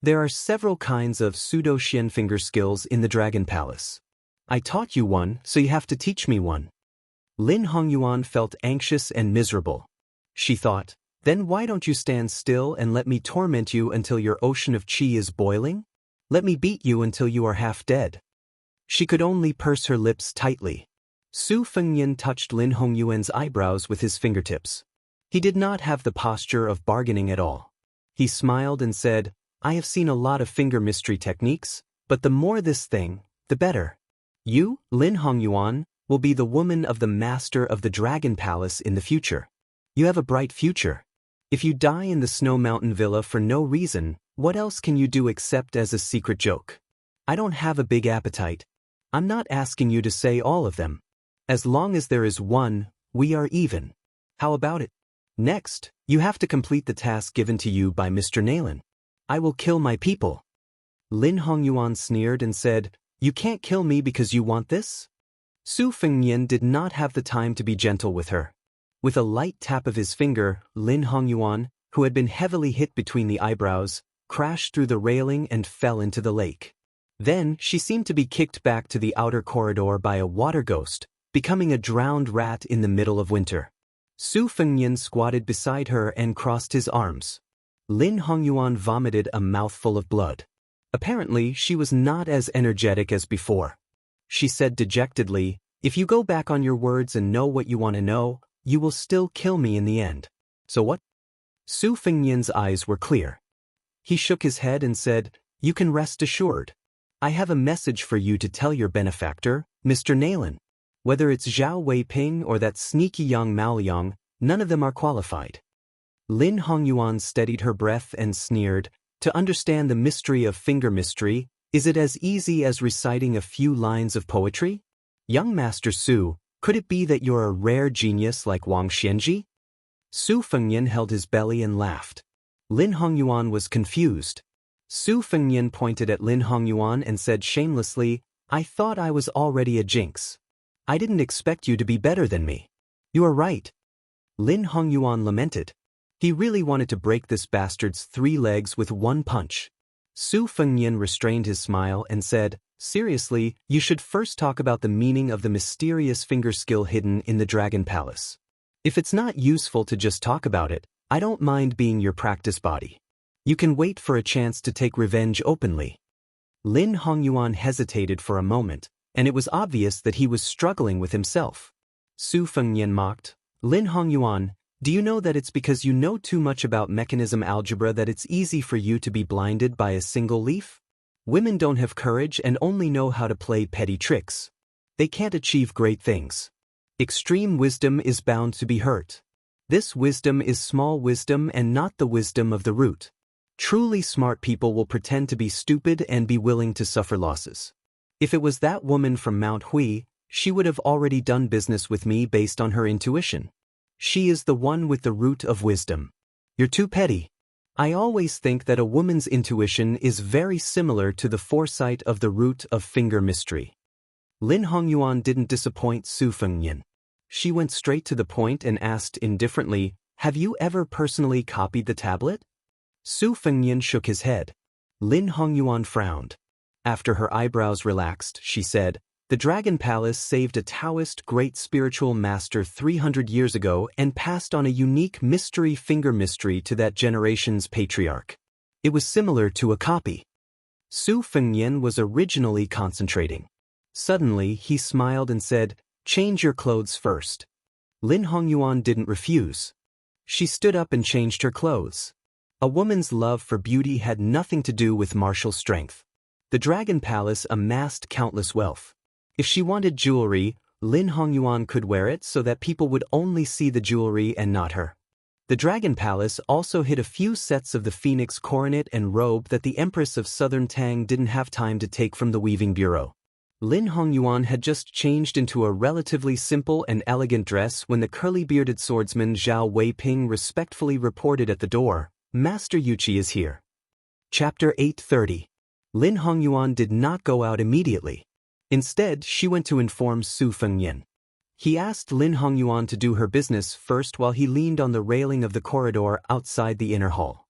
S1: There are several kinds of pseudo-Xian finger skills in the Dragon Palace. I taught you one, so you have to teach me one. Lin Hongyuan felt anxious and miserable. She thought, then why don't you stand still and let me torment you until your ocean of qi is boiling? Let me beat you until you are half dead. She could only purse her lips tightly. Su Fengnian touched Lin Hongyuan's eyebrows with his fingertips. He did not have the posture of bargaining at all. He smiled and said, I have seen a lot of finger mystery techniques, but the more this thing, the better. You, Lin Hongyuan, will be the woman of the master of the Dragon Palace in the future. You have a bright future. If you die in the Snow Mountain Villa for no reason, what else can you do except as a secret joke? I don't have a big appetite. I'm not asking you to say all of them. As long as there is one, we are even. How about it? Next, you have to complete the task given to you by Mr. Nalen. I will kill my people. Lin Hongyuan sneered and said, You can't kill me because you want this? Su Fengnian did not have the time to be gentle with her. With a light tap of his finger, Lin Hongyuan, who had been heavily hit between the eyebrows, crashed through the railing and fell into the lake. Then, she seemed to be kicked back to the outer corridor by a water ghost, becoming a drowned rat in the middle of winter. Su Fengnian squatted beside her and crossed his arms. Lin Hongyuan vomited a mouthful of blood. Apparently, she was not as energetic as before. She said dejectedly, If you go back on your words and know what you want to know, you will still kill me in the end. So what? Su Fengnian's eyes were clear. He shook his head and said, You can rest assured. I have a message for you to tell your benefactor, Mr. Nalen. Whether it's Zhao Weiping or that sneaky young Maoliang, none of them are qualified. Lin Hongyuan steadied her breath and sneered, To understand the mystery of finger mystery, is it as easy as reciting a few lines of poetry? Young Master Su, could it be that you're a rare genius like Wang Xianxia? Su Fengnian held his belly and laughed. Lin Hongyuan was confused. Su Fengnian pointed at Lin Hongyuan and said shamelessly, I thought I was already a jinx. I didn't expect you to be better than me. You are right. Lin Hongyuan lamented. He really wanted to break this bastard's 3 legs with one punch. Su Fengnian restrained his smile and said, Seriously, you should first talk about the meaning of the mysterious finger skill hidden in the Dragon Palace. If it's not useful to just talk about it, I don't mind being your practice body. You can wait for a chance to take revenge openly. Lin Hongyuan hesitated for a moment, and it was obvious that he was struggling with himself. Su Fengnian mocked, Lin Hongyuan, do you know that it's because you know too much about mechanism algebra that it's easy for you to be blinded by a single leaf? Women don't have courage and only know how to play petty tricks. They can't achieve great things. Extreme wisdom is bound to be hurt. This wisdom is small wisdom and not the wisdom of the root. Truly smart people will pretend to be stupid and be willing to suffer losses. If it was that woman from Mount Hui, she would have already done business with me based on her intuition. She is the one with the root of wisdom. You're too petty. I always think that a woman's intuition is very similar to the foresight of the root of finger mystery. Lin Hongyuan didn't disappoint Su Fengnian. She went straight to the point and asked indifferently, Have you ever personally copied the tablet? Su Fengnian shook his head. Lin Hongyuan frowned. After her eyebrows relaxed, she said, The Dragon Palace saved a Daoist great spiritual master 300 years ago and passed on a unique mystery finger mystery to that generation's patriarch. It was similar to a copy. Su Fengnian was originally concentrating. Suddenly, he smiled and said, Change your clothes first. Lin Hongyuan didn't refuse. She stood up and changed her clothes. A woman's love for beauty had nothing to do with martial strength. The Dragon Palace amassed countless wealth. If she wanted jewelry, Lin Hongyuan could wear it so that people would only see the jewelry and not her. The Dragon Palace also hid a few sets of the phoenix coronet and robe that the Empress of Southern Tang didn't have time to take from the weaving bureau. Lin Hongyuan had just changed into a relatively simple and elegant dress when the curly-bearded swordsman Zhao Weiping respectfully reported at the door, Master Yuqi is here. Chapter 830. Lin Hongyuan did not go out immediately. Instead, she went to inform Su Fengyan. He asked Lin Hongyuan to do her business first while he leaned on the railing of the corridor outside the inner hall.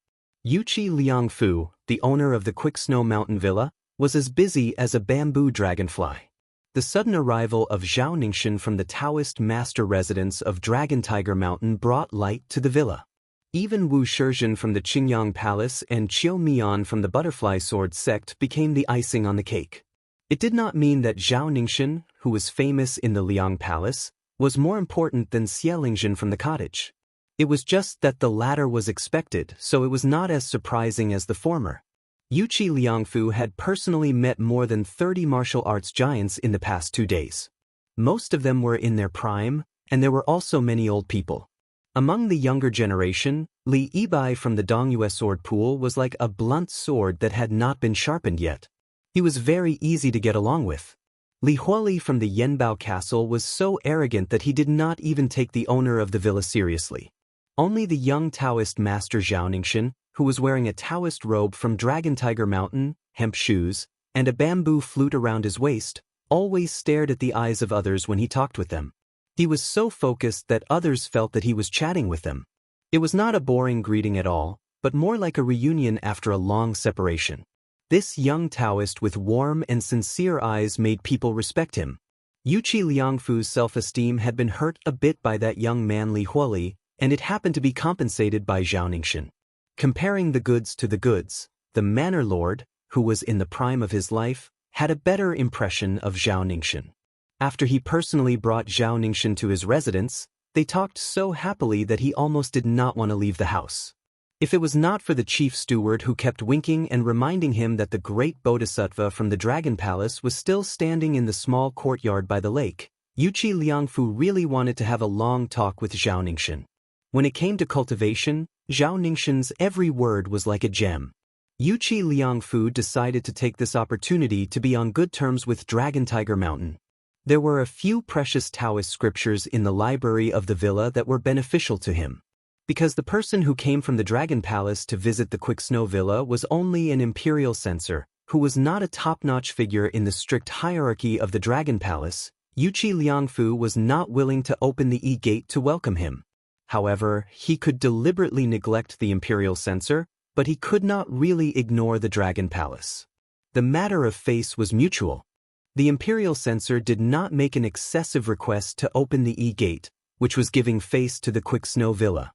S1: Yuqi Liangfu, the owner of the Quick Snow Mountain Villa, was as busy as a bamboo dragonfly. The sudden arrival of Zhao Ningxin from the Daoist master residence of Dragon Tiger Mountain brought light to the villa. Even Wu Shizhen from the Qingyang Palace and Qiu Mian from the Butterfly Sword sect became the icing on the cake. It did not mean that Zhao Ningxin, who was famous in the Liang Palace, was more important than Xie Lingjin from the cottage. It was just that the latter was expected, so it was not as surprising as the former. Yuqi Liangfu had personally met more than 30 martial arts giants in the past 2 days. Most of them were in their prime, and there were also many old people. Among the younger generation, Li Yibai from the Dongyue sword pool was like a blunt sword that had not been sharpened yet. He was very easy to get along with. Li Huoli from the Yanbao castle was so arrogant that he did not even take the owner of the villa seriously. Only the young Taoist master Zhao Ningxin, who was wearing a Taoist robe from Dragon Tiger Mountain, hemp shoes, and a bamboo flute around his waist, always stared at the eyes of others when he talked with them. He was so focused that others felt that he was chatting with them. It was not a boring greeting at all, but more like a reunion after a long separation. This young Taoist with warm and sincere eyes made people respect him. Yuqi Liangfu's self-esteem had been hurt a bit by that young man Li Huoli, and it happened to be compensated by Zhao Ningxin. Comparing the goods to the goods, the manor lord, who was in the prime of his life, had a better impression of Zhao Ningxin. After he personally brought Zhao Ningxin to his residence, they talked so happily that he almost did not want to leave the house. If it was not for the chief steward who kept winking and reminding him that the great bodhisattva from the Dragon Palace was still standing in the small courtyard by the lake, Yuqi Liangfu really wanted to have a long talk with Zhao Ningxin. When it came to cultivation, Zhao Ningxin's every word was like a gem. Yuqi Liangfu decided to take this opportunity to be on good terms with Dragon Tiger Mountain. There were a few precious Taoist scriptures in the library of the villa that were beneficial to him. Because the person who came from the Dragon Palace to visit the Quick Snow Villa was only an imperial censor, who was not a top-notch figure in the strict hierarchy of the Dragon Palace, Yuqi Liangfu was not willing to open the E-gate to welcome him. However, he could deliberately neglect the imperial censor, but he could not really ignore the Dragon Palace. The matter of face was mutual. The imperial censor did not make an excessive request to open the E-gate, which was giving face to the Quick Snow Villa.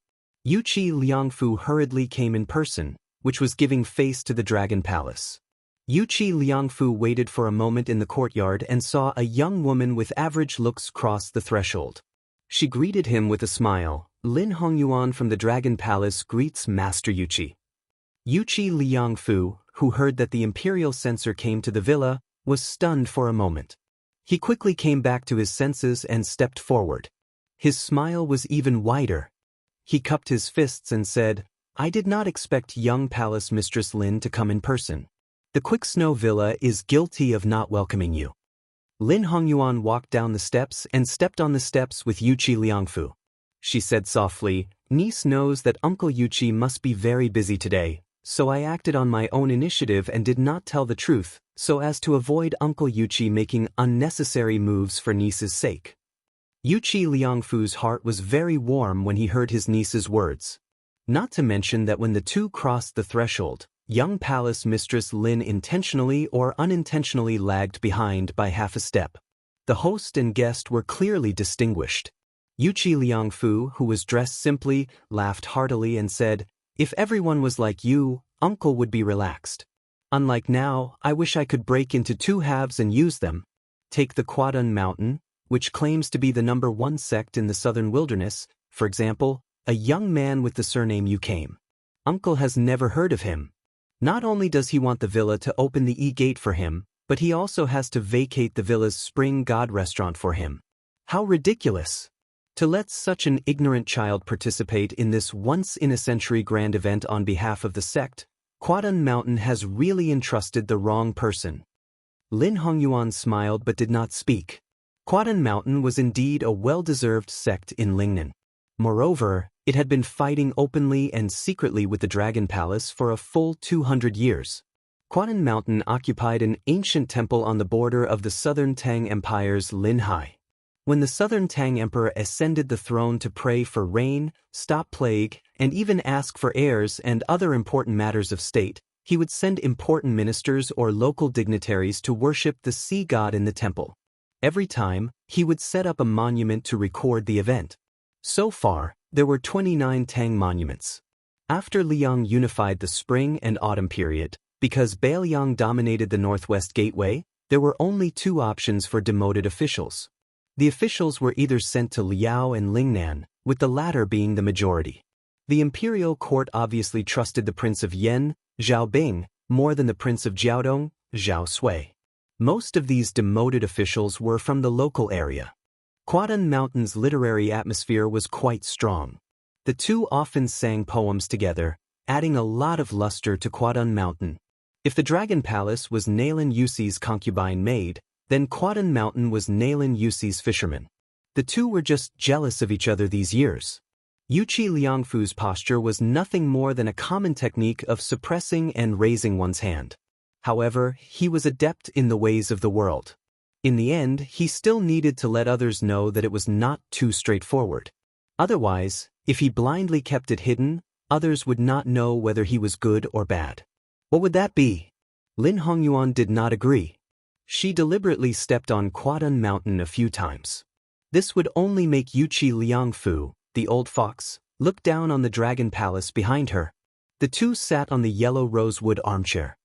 S1: Yuqi Liangfu hurriedly came in person, which was giving face to the Dragon Palace. Yuqi Liangfu waited for a moment in the courtyard and saw a young woman with average looks cross the threshold. She greeted him with a smile. Lin Hongyuan from the Dragon Palace greets Master Yuqi. Yuqi Liangfu, who heard that the imperial censor came to the villa, was stunned for a moment. He quickly came back to his senses and stepped forward. His smile was even wider. He cupped his fists and said, "I did not expect young Palace Mistress Lin to come in person. The Quick Snow Villa is guilty of not welcoming you." Lin Hongyuan walked down the steps and stepped on the steps with Yuqi Liangfu. She said softly, "Niece knows that Uncle Yuqi must be very busy today, so I acted on my own initiative and did not tell the truth, so as to avoid Uncle Yuqi making unnecessary moves for niece's sake." Yuqi Liangfu's heart was very warm when he heard his niece's words. Not to mention that when the two crossed the threshold, young Palace Mistress Lin intentionally or unintentionally lagged behind by half a step. The host and guest were clearly distinguished. Yuqi Liangfu, who was dressed simply, laughed heartily and said, "If everyone was like you, Uncle would be relaxed. Unlike now, I wish I could break into 2 halves and use them. Take the Quadun Mountain, which claims to be the #1 sect in the southern wilderness, for example, a young man with the surname Yukame. Uncle has never heard of him. Not only does he want the villa to open the E-gate for him, but he also has to vacate the villa's Spring God restaurant for him. How ridiculous! To let such an ignorant child participate in this once-in-a-century grand event on behalf of the sect, Quadun Mountain has really entrusted the wrong person." Lin Hongyuan smiled but did not speak. Quadun Mountain was indeed a well-deserved sect in Lingnan. Moreover, it had been fighting openly and secretly with the Dragon Palace for a full 200 years. Quadan Mountain occupied an ancient temple on the border of the southern Tang Empire's Linhai. When the southern Tang emperor ascended the throne to pray for rain, stop plague, and even ask for heirs and other important matters of state, he would send important ministers or local dignitaries to worship the sea god in the temple. Every time, he would set up a monument to record the event. So far, there were 29 Tang monuments. After Liang unified the spring and autumn period, because Bailiang dominated the northwest gateway, there were only two options for demoted officials. The officials were either sent to Liao and Lingnan, with the latter being the majority. The imperial court obviously trusted the Prince of Yan, Zhao Bing, more than the Prince of Jiaodong, Zhao Sui. Most of these demoted officials were from the local area. Quadan Mountain's literary atmosphere was quite strong. The two often sang poems together, adding a lot of luster to Quadan Mountain. If the Dragon Palace was Nalin Yuxi's concubine maid, then Quadan Mountain was Nalin Yuxi's fisherman. The two were just jealous of each other these years. Yuqi Liangfu's posture was nothing more than a common technique of suppressing and raising one's hand. However, he was adept in the ways of the world. In the end, he still needed to let others know that it was not too straightforward. Otherwise, if he blindly kept it hidden, others would not know whether he was good or bad. What would that be? Lin Hongyuan did not agree. She deliberately stepped on Quadan Mountain a few times. This would only make Yuqi Liangfu, the old fox, look down on the Dragon Palace behind her. The two sat on the yellow rosewood armchair.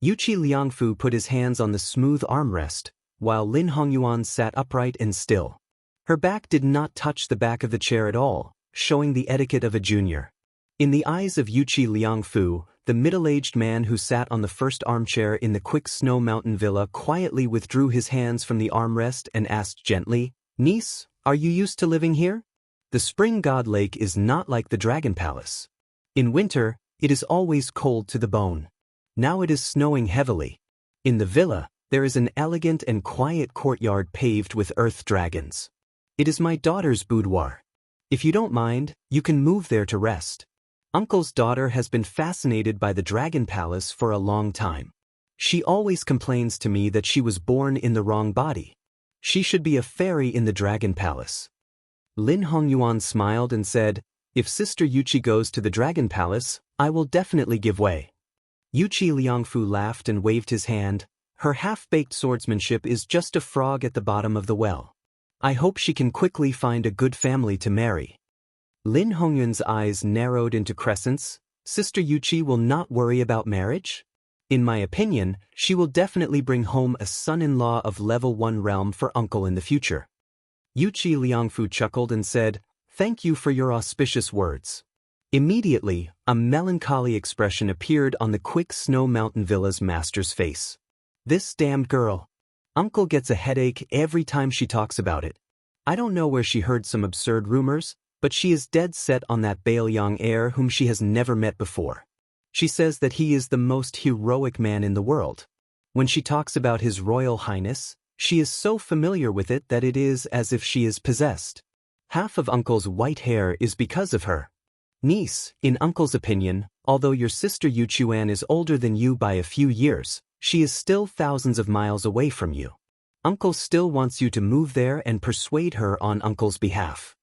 S1: Yuqi Liangfu put his hands on the smooth armrest, while Lin Hongyuan sat upright and still. Her back did not touch the back of the chair at all, showing the etiquette of a junior. In the eyes of Yuqi Liangfu, the middle-aged man who sat on the first armchair in the quick snow mountain villa quietly withdrew his hands from the armrest and asked gently, "Niece, are you used to living here? The spring god lake is not like the Dragon Palace. In winter, it is always cold to the bone. Now it is snowing heavily. In the villa, there is an elegant and quiet courtyard paved with earth dragons. It is my daughter's boudoir. If you don't mind, you can move there to rest. Uncle's daughter has been fascinated by the Dragon Palace for a long time. She always complains to me that she was born in the wrong body. She should be a fairy in the Dragon Palace." Lin Hongyuan smiled and said, "If Sister Yuqi goes to the Dragon Palace, I will definitely give way." Yuqi Liangfu laughed and waved his hand. "Her half-baked swordsmanship is just a frog at the bottom of the well. I hope she can quickly find a good family to marry." Lin Hongyuan's eyes narrowed into crescents. "Sister Yuqi will not worry about marriage? In my opinion, she will definitely bring home a son-in-law of level 1 realm for uncle in the future." Yuqi Liangfu chuckled and said, "Thank you for your auspicious words." Immediately, a melancholy expression appeared on the quick snow mountain villa's master's face. "This damned girl. Uncle gets a headache every time she talks about it. I don't know where she heard some absurd rumors, but she is dead set on that Bailiang heir whom she has never met before. She says that he is the most heroic man in the world. When she talks about His Royal Highness, she is so familiar with it that it is as if she is possessed. Half of Uncle's white hair is because of her. Niece, in Uncle's opinion, although your sister Yuchuan is older than you by a few years, she is still thousands of miles away from you. Uncle still wants you to move there and persuade her on Uncle's behalf.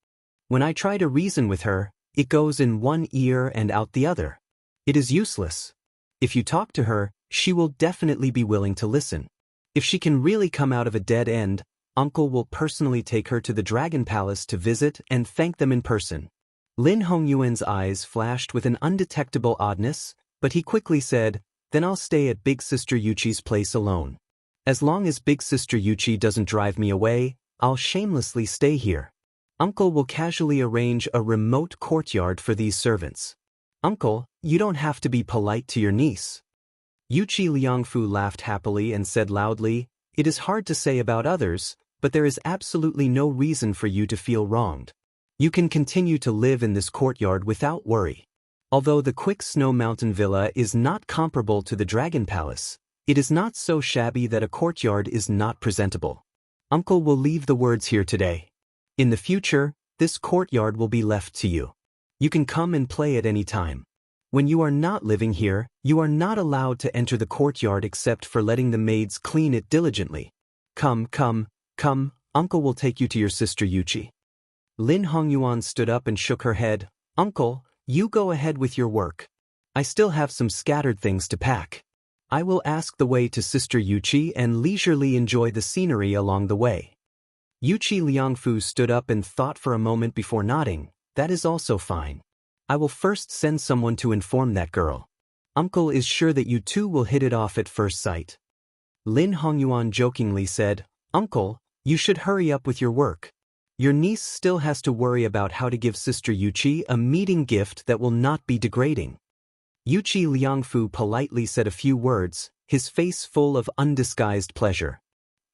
S1: When I try to reason with her, it goes in one ear and out the other. It is useless. If you talk to her, she will definitely be willing to listen. If she can really come out of a dead end, Uncle will personally take her to the Dragon Palace to visit and thank them in person." Lin Hongyuan's eyes flashed with an undetectable oddness, but he quickly said, "Then I'll stay at Big Sister Yuchi's place alone. As long as Big Sister Yuchi doesn't drive me away, I'll shamelessly stay here. Uncle will casually arrange a remote courtyard for these servants. Uncle, you don't have to be polite to your niece." Yuqi Liangfu laughed happily and said loudly, "It is hard to say about others, but there is absolutely no reason for you to feel wronged. You can continue to live in this courtyard without worry. Although the Quick Snow Mountain Villa is not comparable to the Dragon Palace, it is not so shabby that a courtyard is not presentable. Uncle will leave the words here today. In the future, this courtyard will be left to you. You can come and play at any time. When you are not living here, you are not allowed to enter the courtyard except for letting the maids clean it diligently. Come, uncle will take you to your sister Yuchi. Lin Hongyuan stood up and shook her head. Uncle, you go ahead with your work. I still have some scattered things to pack. I will ask the way to sister Yuchi and leisurely enjoy the scenery along the way. Yuchi Liangfu stood up and thought for a moment before nodding. That is also fine. I will first send someone to inform that girl. Uncle is sure that you two will hit it off at first sight. Lin Hongyuan jokingly said, Uncle, you should hurry up with your work. Your niece still has to worry about how to give sister Yuchi a meeting gift that will not be degrading. Yuchi Liangfu politely said a few words, his face full of undisguised pleasure.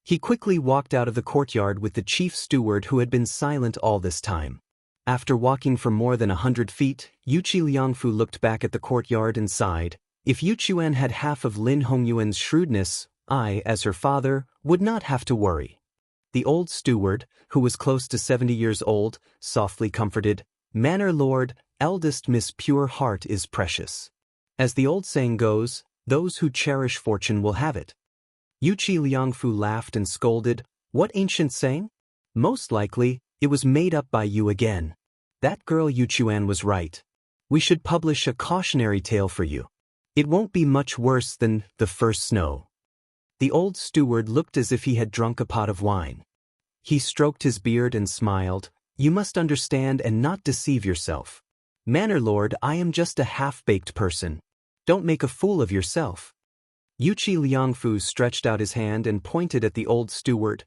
S1: He quickly walked out of the courtyard with the chief steward who had been silent all this time. After walking for more than 100 feet, Yuchi Liangfu looked back at the courtyard and sighed. If Yuchuan had half of Lin Hongyuan's shrewdness, I, as her father, would not have to worry. The old steward, who was close to 70 years old, softly comforted, Manor Lord, eldest Miss Pure Heart is precious. As the old saying goes, those who cherish fortune will have it. Yuchi Liangfu laughed and scolded, what ancient saying? Most likely, it was made up by you again. That girl Yuchuan was right. We should publish a cautionary tale for you. It won't be much worse than the first snow. The old steward looked as if he had drunk a pot of wine. He stroked his beard and smiled. You must understand and not deceive yourself. Manor Lord, I am just a half-baked person. Don't make a fool of yourself. Yuchi Liangfu stretched out his hand and pointed at the old steward.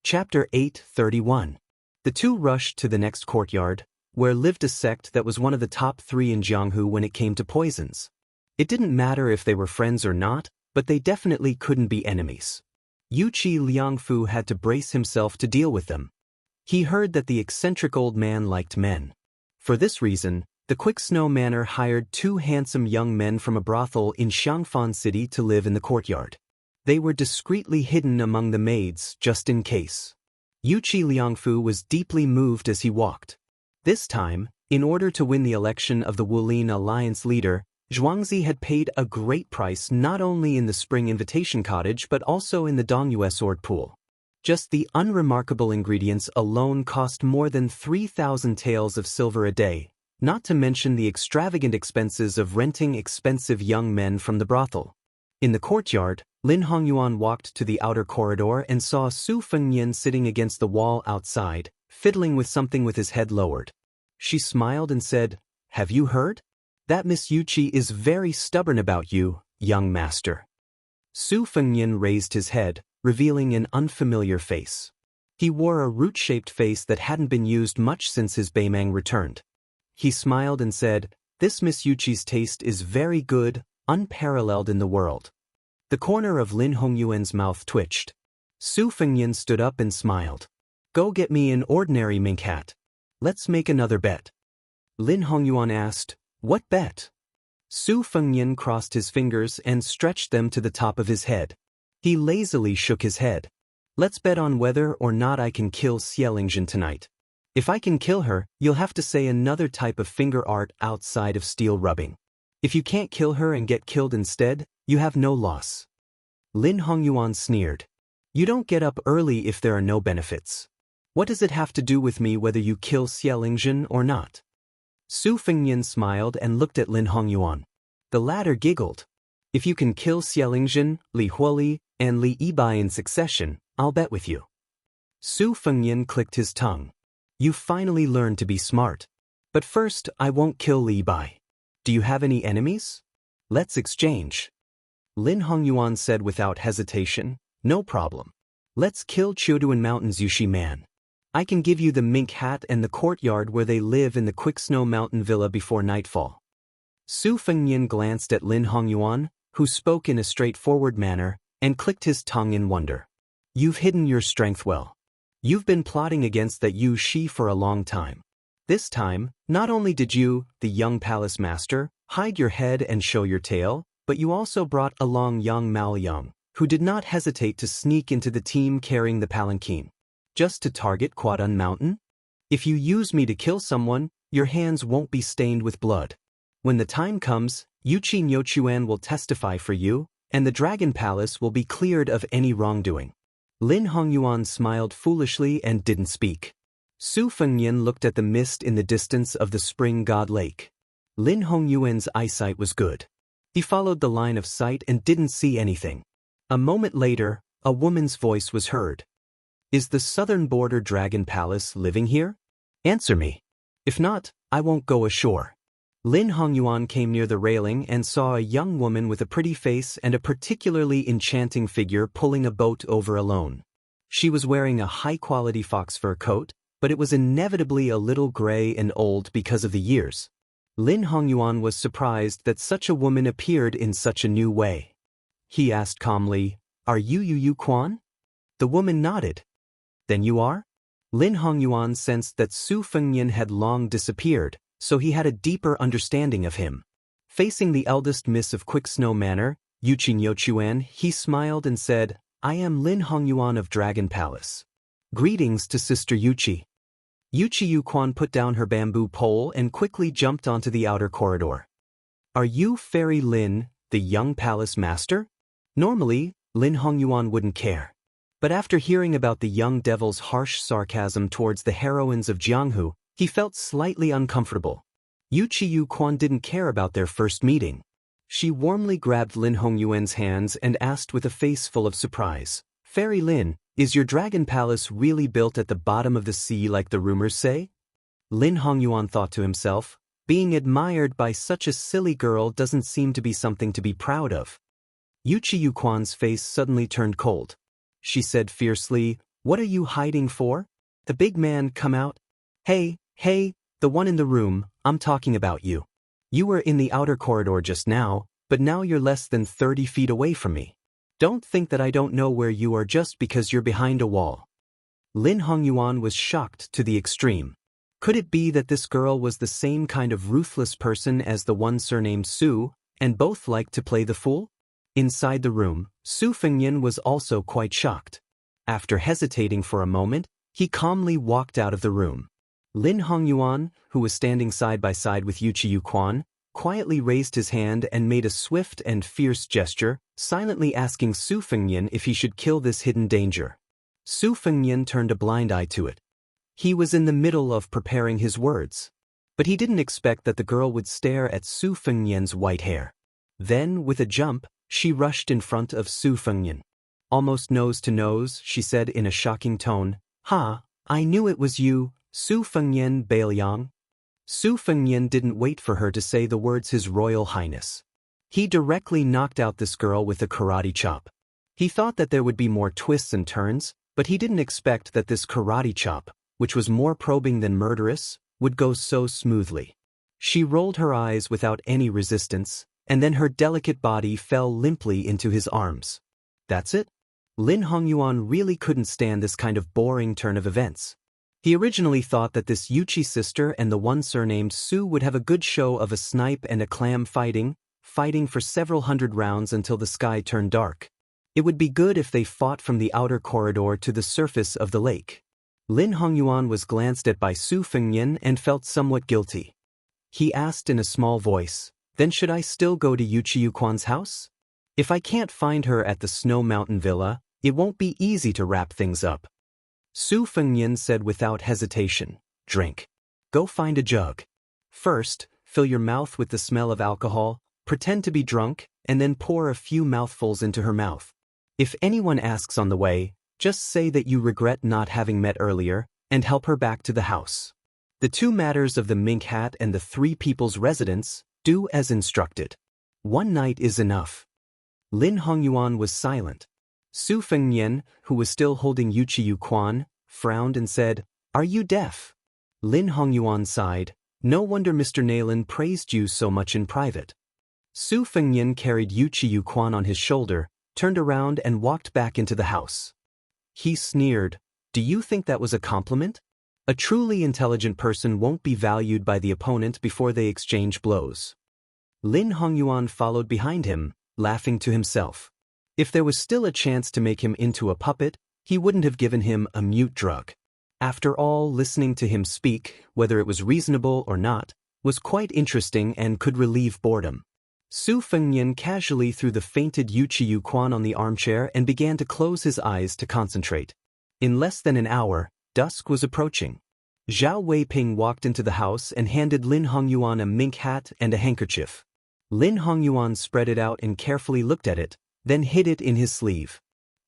S1: Chapter 8:31. The two rushed to the next courtyard, where lived a sect that was one of the top 3 in Jianghu when it came to poisons. It didn't matter if they were friends or not, but they definitely couldn't be enemies. Yuchi Liangfu had to brace himself to deal with them. He heard that the eccentric old man liked men. For this reason, the Quick Snow Manor hired 2 handsome young men from a brothel in Xiangfan City to live in the courtyard. They were discreetly hidden among the maids, just in case. Yuchi Liangfu was deeply moved as he walked. This time, in order to win the election of the Wulin Alliance leader, Zhuangzi had paid a great price not only in the spring invitation cottage but also in the Dongyue sword pool. Just the unremarkable ingredients alone cost more than 3,000 taels of silver a day, not to mention the extravagant expenses of renting expensive young men from the brothel. In the courtyard, Lin Hongyuan walked to the outer corridor and saw Su Fengnian sitting against the wall outside, fiddling with something with his head lowered. She smiled and said, Have you heard? That Miss Yuchi is very stubborn about you, young master. Su Fengnian raised his head, revealing an unfamiliar face. He wore a root-shaped face that hadn't been used much since his Beimang returned. He smiled and said, This Miss Yuchi's taste is very good, unparalleled in the world. The corner of Lin Hongyuan's mouth twitched. Su Fengnian stood up and smiled. Go get me an ordinary mink hat. Let's make another bet. Lin Hongyuan asked, What bet? Su Fengnian crossed his fingers and stretched them to the top of his head. He lazily shook his head. Let's bet on whether or not I can kill Xianxia tonight. If I can kill her, you'll have to say another type of finger art outside of steel rubbing. If you can't kill her and get killed instead, you have no loss. Lin Hongyuan sneered. You don't get up early if there are no benefits. What does it have to do with me whether you kill Xianxia or not? Su Fengnian smiled and looked at Lin Hongyuan. The latter giggled. If you can kill Xianxia, Li Huoli, and Li Yibai in succession, I'll bet with you. Su Fengnian clicked his tongue. You finally learned to be smart. But first, I won't kill Li Yibai. Do you have any enemies? Let's exchange. Lin Hongyuan said without hesitation, No problem. Let's kill Chioduan Mountain's Yushi man. I can give you the mink hat and the courtyard where they live in the Quick Snow Mountain villa before nightfall. Su Fengnian glanced at Lin Hongyuan, who spoke in a straightforward manner, and clicked his tongue in wonder. You've hidden your strength well. You've been plotting against that Yu Shi for a long time. This time, not only did you, the young palace master, hide your head and show your tail, but you also brought along young Mao Yang, who did not hesitate to sneak into the team carrying the palanquin. Just to target Quadun Mountain? If you use me to kill someone, your hands won't be stained with blood. When the time comes, Yuchi Nyochuan will testify for you, and the Dragon Palace will be cleared of any wrongdoing. Lin Hongyuan smiled foolishly and didn't speak. Su Fengyan looked at the mist in the distance of the spring god lake. Lin Hongyuan's eyesight was good. He followed the line of sight and didn't see anything. A moment later, a woman's voice was heard. Is the southern border Dragon Palace living here? Answer me. If not, I won't go ashore. Lin Hongyuan came near the railing and saw a young woman with a pretty face and a particularly enchanting figure pulling a boat over alone. She was wearing a high-quality fox fur coat, but it was inevitably a little gray and old because of the years. Lin Hongyuan was surprised that such a woman appeared in such a new way. He asked calmly, "Are you Yu Quan?" The woman nodded. "Then you are?" Lin Hongyuan sensed that Su Fengyan had long disappeared, so he had a deeper understanding of him. Facing the eldest miss of Quick Snow Manor, Yuchi Nyochuan, he smiled and said, "I am Lin Hongyuan of Dragon Palace. Greetings to Sister Yuchi." Yuchi Yuquan put down her bamboo pole and quickly jumped onto the outer corridor. "Are you Fairy Lin, the young palace master?" Normally, Lin Hongyuan wouldn't care. But after hearing about the young devil's harsh sarcasm towards the heroines of Jianghu, he felt slightly uncomfortable. Yuchi Yuquan didn't care about their first meeting. She warmly grabbed Lin Hongyuan's hands and asked with a face full of surprise, "Fairy Lin, is your dragon palace really built at the bottom of the sea like the rumors say?" Lin Hongyuan thought to himself, being admired by such a silly girl doesn't seem to be something to be proud of. Yuchi Yuquan's face suddenly turned cold. She said fiercely, "What are you hiding for? The big man come out." Hey, the one in the room, I'm talking about you. You were in the outer corridor just now, but now you're less than 30 feet away from me. Don't think that I don't know where you are just because you're behind a wall." Lin Hongyuan was shocked to the extreme. Could it be that this girl was the same kind of ruthless person as the one surnamed Su, and both liked to play the fool? Inside the room, Su Fengyan was also quite shocked. After hesitating for a moment, he calmly walked out of the room. Lin Hongyuan, who was standing side by side with Yuchi Yuquan, quietly raised his hand and made a swift and fierce gesture, silently asking Su Fengyan if he should kill this hidden danger. Su Fengyan turned a blind eye to it. He was in the middle of preparing his words. But he didn't expect that the girl would stare at Su Fengyan's white hair. Then, with a jump, she rushed in front of Su Fengyan. Almost nose to nose, she said in a shocking tone, "Ha, I knew it was you, Su Fengyan Bailiang." Su Fengyan didn't wait for her to say the words His Royal Highness. He directly knocked out this girl with a karate chop. He thought that there would be more twists and turns, but he didn't expect that this karate chop, which was more probing than murderous, would go so smoothly. She rolled her eyes without any resistance, and then her delicate body fell limply into his arms. That's it? Lin Hongyuan really couldn't stand this kind of boring turn of events. He originally thought that this Yuchi sister and the one surnamed Su would have a good show of a snipe and a clam fighting for several hundred rounds until the sky turned dark. It would be good if they fought from the outer corridor to the surface of the lake. Lin Hongyuan was glanced at by Su Fengyan and felt somewhat guilty. He asked in a small voice, "Then should I still go to Yuchi Yuquan's house? If I can't find her at the Snow Mountain Villa, it won't be easy to wrap things up." Su Fengyan said without hesitation, "Drink. Go find a jug. First, fill your mouth with the smell of alcohol, pretend to be drunk, and then pour a few mouthfuls into her mouth. If anyone asks on the way, just say that you regret not having met earlier, and help her back to the house. The 2 matters of the mink hat and the 3 people's residence, do as instructed. 1 night is enough." Lin Hongyuan was silent. Su Fengyan, who was still holding Yuchi Yuquan, frowned and said, "Are you deaf?" Lin Hongyuan sighed, "No wonder Mr. Nalin praised you so much in private." Su Fengyan carried Yuchi Yuquan on his shoulder, turned around and walked back into the house. He sneered, "Do you think that was a compliment? A truly intelligent person won't be valued by the opponent before they exchange blows." Lin Hongyuan followed behind him, laughing to himself. If there was still a chance to make him into a puppet, he wouldn't have given him a mute drug. After all, listening to him speak, whether it was reasonable or not, was quite interesting and could relieve boredom. Su Fengnian casually threw the fainted Yu Qiyu Quan on the armchair and began to close his eyes to concentrate. In less than an hour, dusk was approaching. Zhao Weiping walked into the house and handed Lin Hongyuan a mink hat and a handkerchief. Lin Hongyuan spread it out and carefully looked at it, then hid it in his sleeve.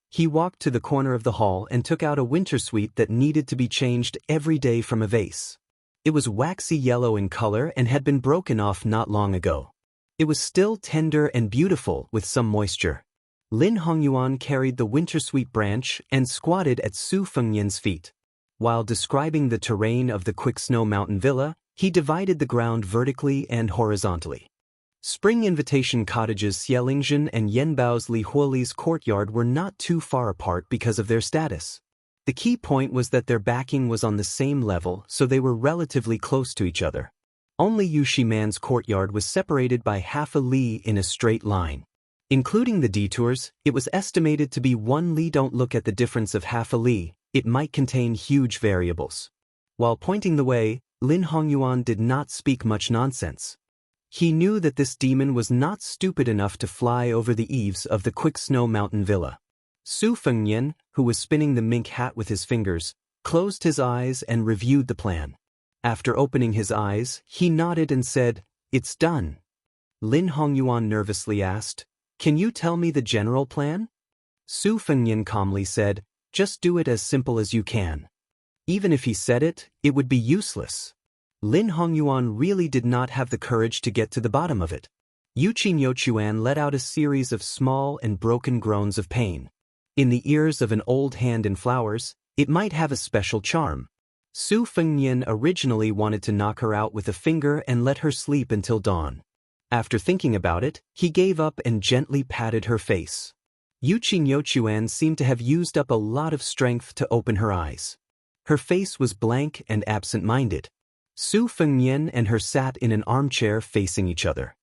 S1: He walked to the corner of the hall and took out a winter sweet that needed to be changed every day from a vase. It was waxy yellow in color and had been broken off not long ago. It was still tender and beautiful with some moisture. Lin Hongyuan carried the wintersweet branch and squatted at Su Fengnian's feet. While describing the terrain of the Quick Snow Mountain Villa, he divided the ground vertically and horizontally. Spring Invitation Cottages Xielingzhen and Yanbao's Li Huoli's courtyard were not too far apart because of their status. The key point was that their backing was on the same level, so they were relatively close to each other. Only Yu Shiman's courtyard was separated by half a li in a straight line. Including the detours, it was estimated to be 1 li. Don't look at the difference of half a li, it might contain huge variables. While pointing the way, Lin Hongyuan did not speak much nonsense. He knew that this demon was not stupid enough to fly over the eaves of the Quick Snow Mountain Villa. Su Fengnian, who was spinning the mink hat with his fingers, closed his eyes and reviewed the plan. After opening his eyes, he nodded and said, "It's done." Lin Hongyuan nervously asked, "Can you tell me the general plan?" Su Fengnian calmly said, "Just do it as simple as you can." Even if he said it, it would be useless. Lin Hongyuan really did not have the courage to get to the bottom of it. Yu Qinyochuan let out a series of small and broken groans of pain. In the ears of an old hand in flowers, it might have a special charm. Su Fengnian originally wanted to knock her out with a finger and let her sleep until dawn. After thinking about it, he gave up and gently patted her face. Yu Qinyochuan seemed to have used up a lot of strength to open her eyes. Her face was blank and absent-minded. Su Fengnian and her sat in an armchair facing each other.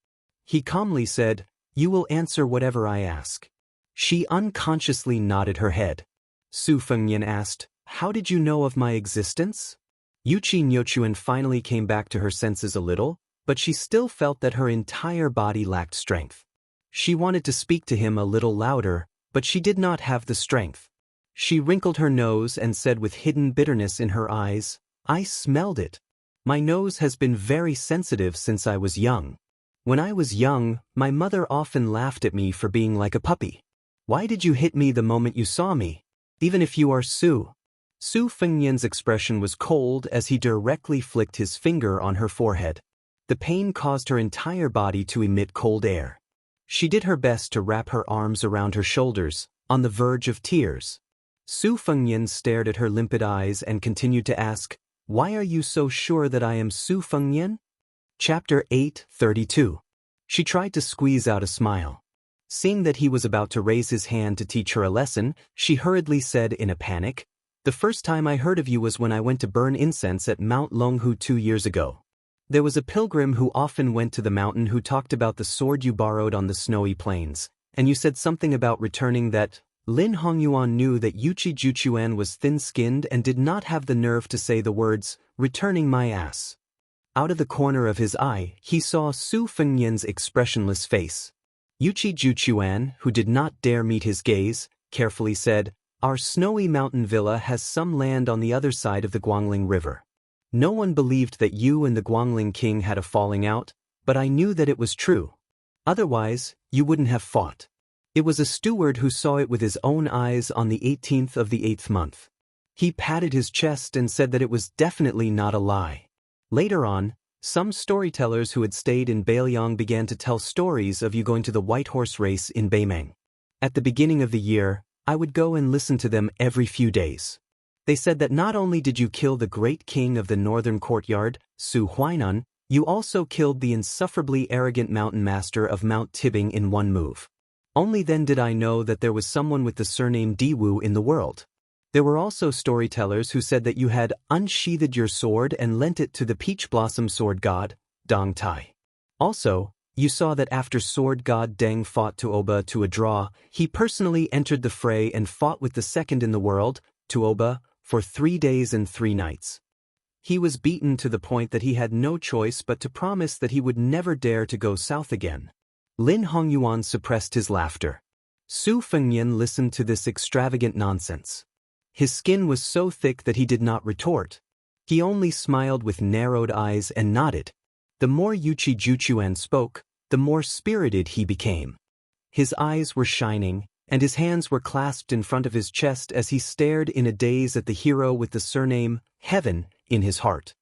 S1: He calmly said, "You will answer whatever I ask." She unconsciously nodded her head. Su Fengnian asked, "How did you know of my existence?" Yu Qinyochuan finally came back to her senses a little, but she still felt that her entire body lacked strength. She wanted to speak to him a little louder, but she did not have the strength. She wrinkled her nose and said with hidden bitterness in her eyes, "I smelled it. My nose has been very sensitive since I was young. When I was young, my mother often laughed at me for being like a puppy. Why did you hit me the moment you saw me? Even if you are Su?" Su Fengnian's expression was cold as he directly flicked his finger on her forehead. The pain caused her entire body to emit cold air. She did her best to wrap her arms around her shoulders, on the verge of tears. Su Fengnian stared at her limpid eyes and continued to ask, "Why are you so sure that I am Su Fengnian?" Chapter 8:32. She tried to squeeze out a smile. Seeing that he was about to raise his hand to teach her a lesson, she hurriedly said in a panic, "The first time I heard of you was when I went to burn incense at Mount Longhu 2 years ago. There was a pilgrim who often went to the mountain who talked about the sword you borrowed on the snowy plains, and you said something about returning that." Lin Hongyuan knew that Yu Qinyochuan was thin-skinned and did not have the nerve to say the words, "returning my ass." Out of the corner of his eye, he saw Su Fengnian's expressionless face. Yu Qinyochuan, who did not dare meet his gaze, carefully said, "Our snowy mountain villa has some land on the other side of the Guangling River. No one believed that you and the Guangling king had a falling out, but I knew that it was true. Otherwise, you wouldn't have fought. It was a steward who saw it with his own eyes on the 18th of the 8th month. He patted his chest and said that it was definitely not a lie." Later on, some storytellers who had stayed in Beiliang began to tell stories of you going to the white horse race in Beimeng. At the beginning of the year, I would go and listen to them every few days. They said that not only did you kill the great king of the northern courtyard, Su Huainan, you also killed the insufferably arrogant mountain master of Mount Tibing in one move. Only then did I know that there was someone with the surname Diwu in the world. There were also storytellers who said that you had unsheathed your sword and lent it to the peach blossom sword god, Dong Tai. Also, you saw that after sword god Deng fought Tuoba to a draw, he personally entered the fray and fought with the second in the world, Tuoba, for 3 days and 3 nights. He was beaten to the point that he had no choice but to promise that he would never dare to go south again. Lin Hongyuan suppressed his laughter. Su Fengnian listened to this extravagant nonsense. His skin was so thick that he did not retort. He only smiled with narrowed eyes and nodded. The more Yuchi Juchuan spoke, the more spirited he became. His eyes were shining, and his hands were clasped in front of his chest as he stared in a daze at the hero with the surname Heaven in his heart.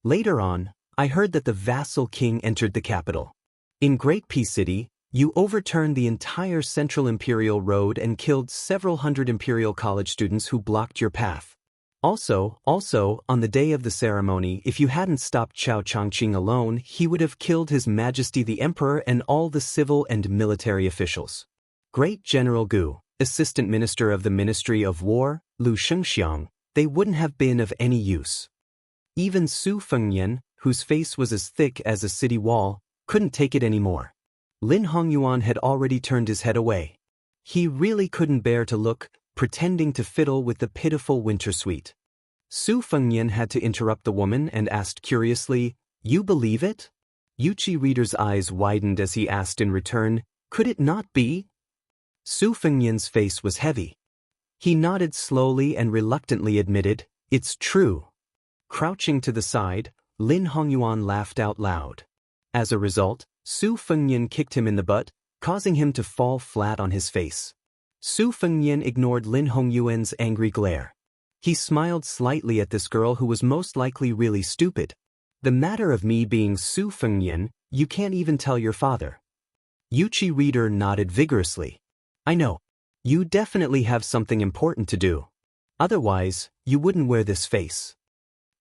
S1: Later on, I heard that the vassal king entered the capital. In Great Peace City, you overturned the entire Central Imperial Road and killed several hundred Imperial College students who blocked your path. Also, on the day of the ceremony, if you hadn't stopped Chao Changqing alone, he would have killed His Majesty the Emperor and all the civil and military officials. Great General Gu, Assistant Minister of the Ministry of War, Lu Shengxiang, they wouldn't have been of any use. Even Su Fengnian, whose face was as thick as a city wall, couldn't take it anymore. Lin Hongyuan had already turned his head away. He really couldn't bear to look, pretending to fiddle with the pitiful winter sweet. Su Fengnian had to interrupt the woman and asked curiously, "You believe it?" Yuchi Reader's eyes widened as he asked in return, "Could it not be?" Su Fengnian's face was heavy. He nodded slowly and reluctantly admitted, "It's true." Crouching to the side, Lin Hongyuan laughed out loud. As a result, Su Fengnian kicked him in the butt, causing him to fall flat on his face. Su Fengnian ignored Lin Hongyuan's angry glare. He smiled slightly at this girl who was most likely really stupid. "The matter of me being Su Fengnian, you can't even tell your father." Yuchi Reader nodded vigorously. "I know. You definitely have something important to do. Otherwise, you wouldn't wear this face."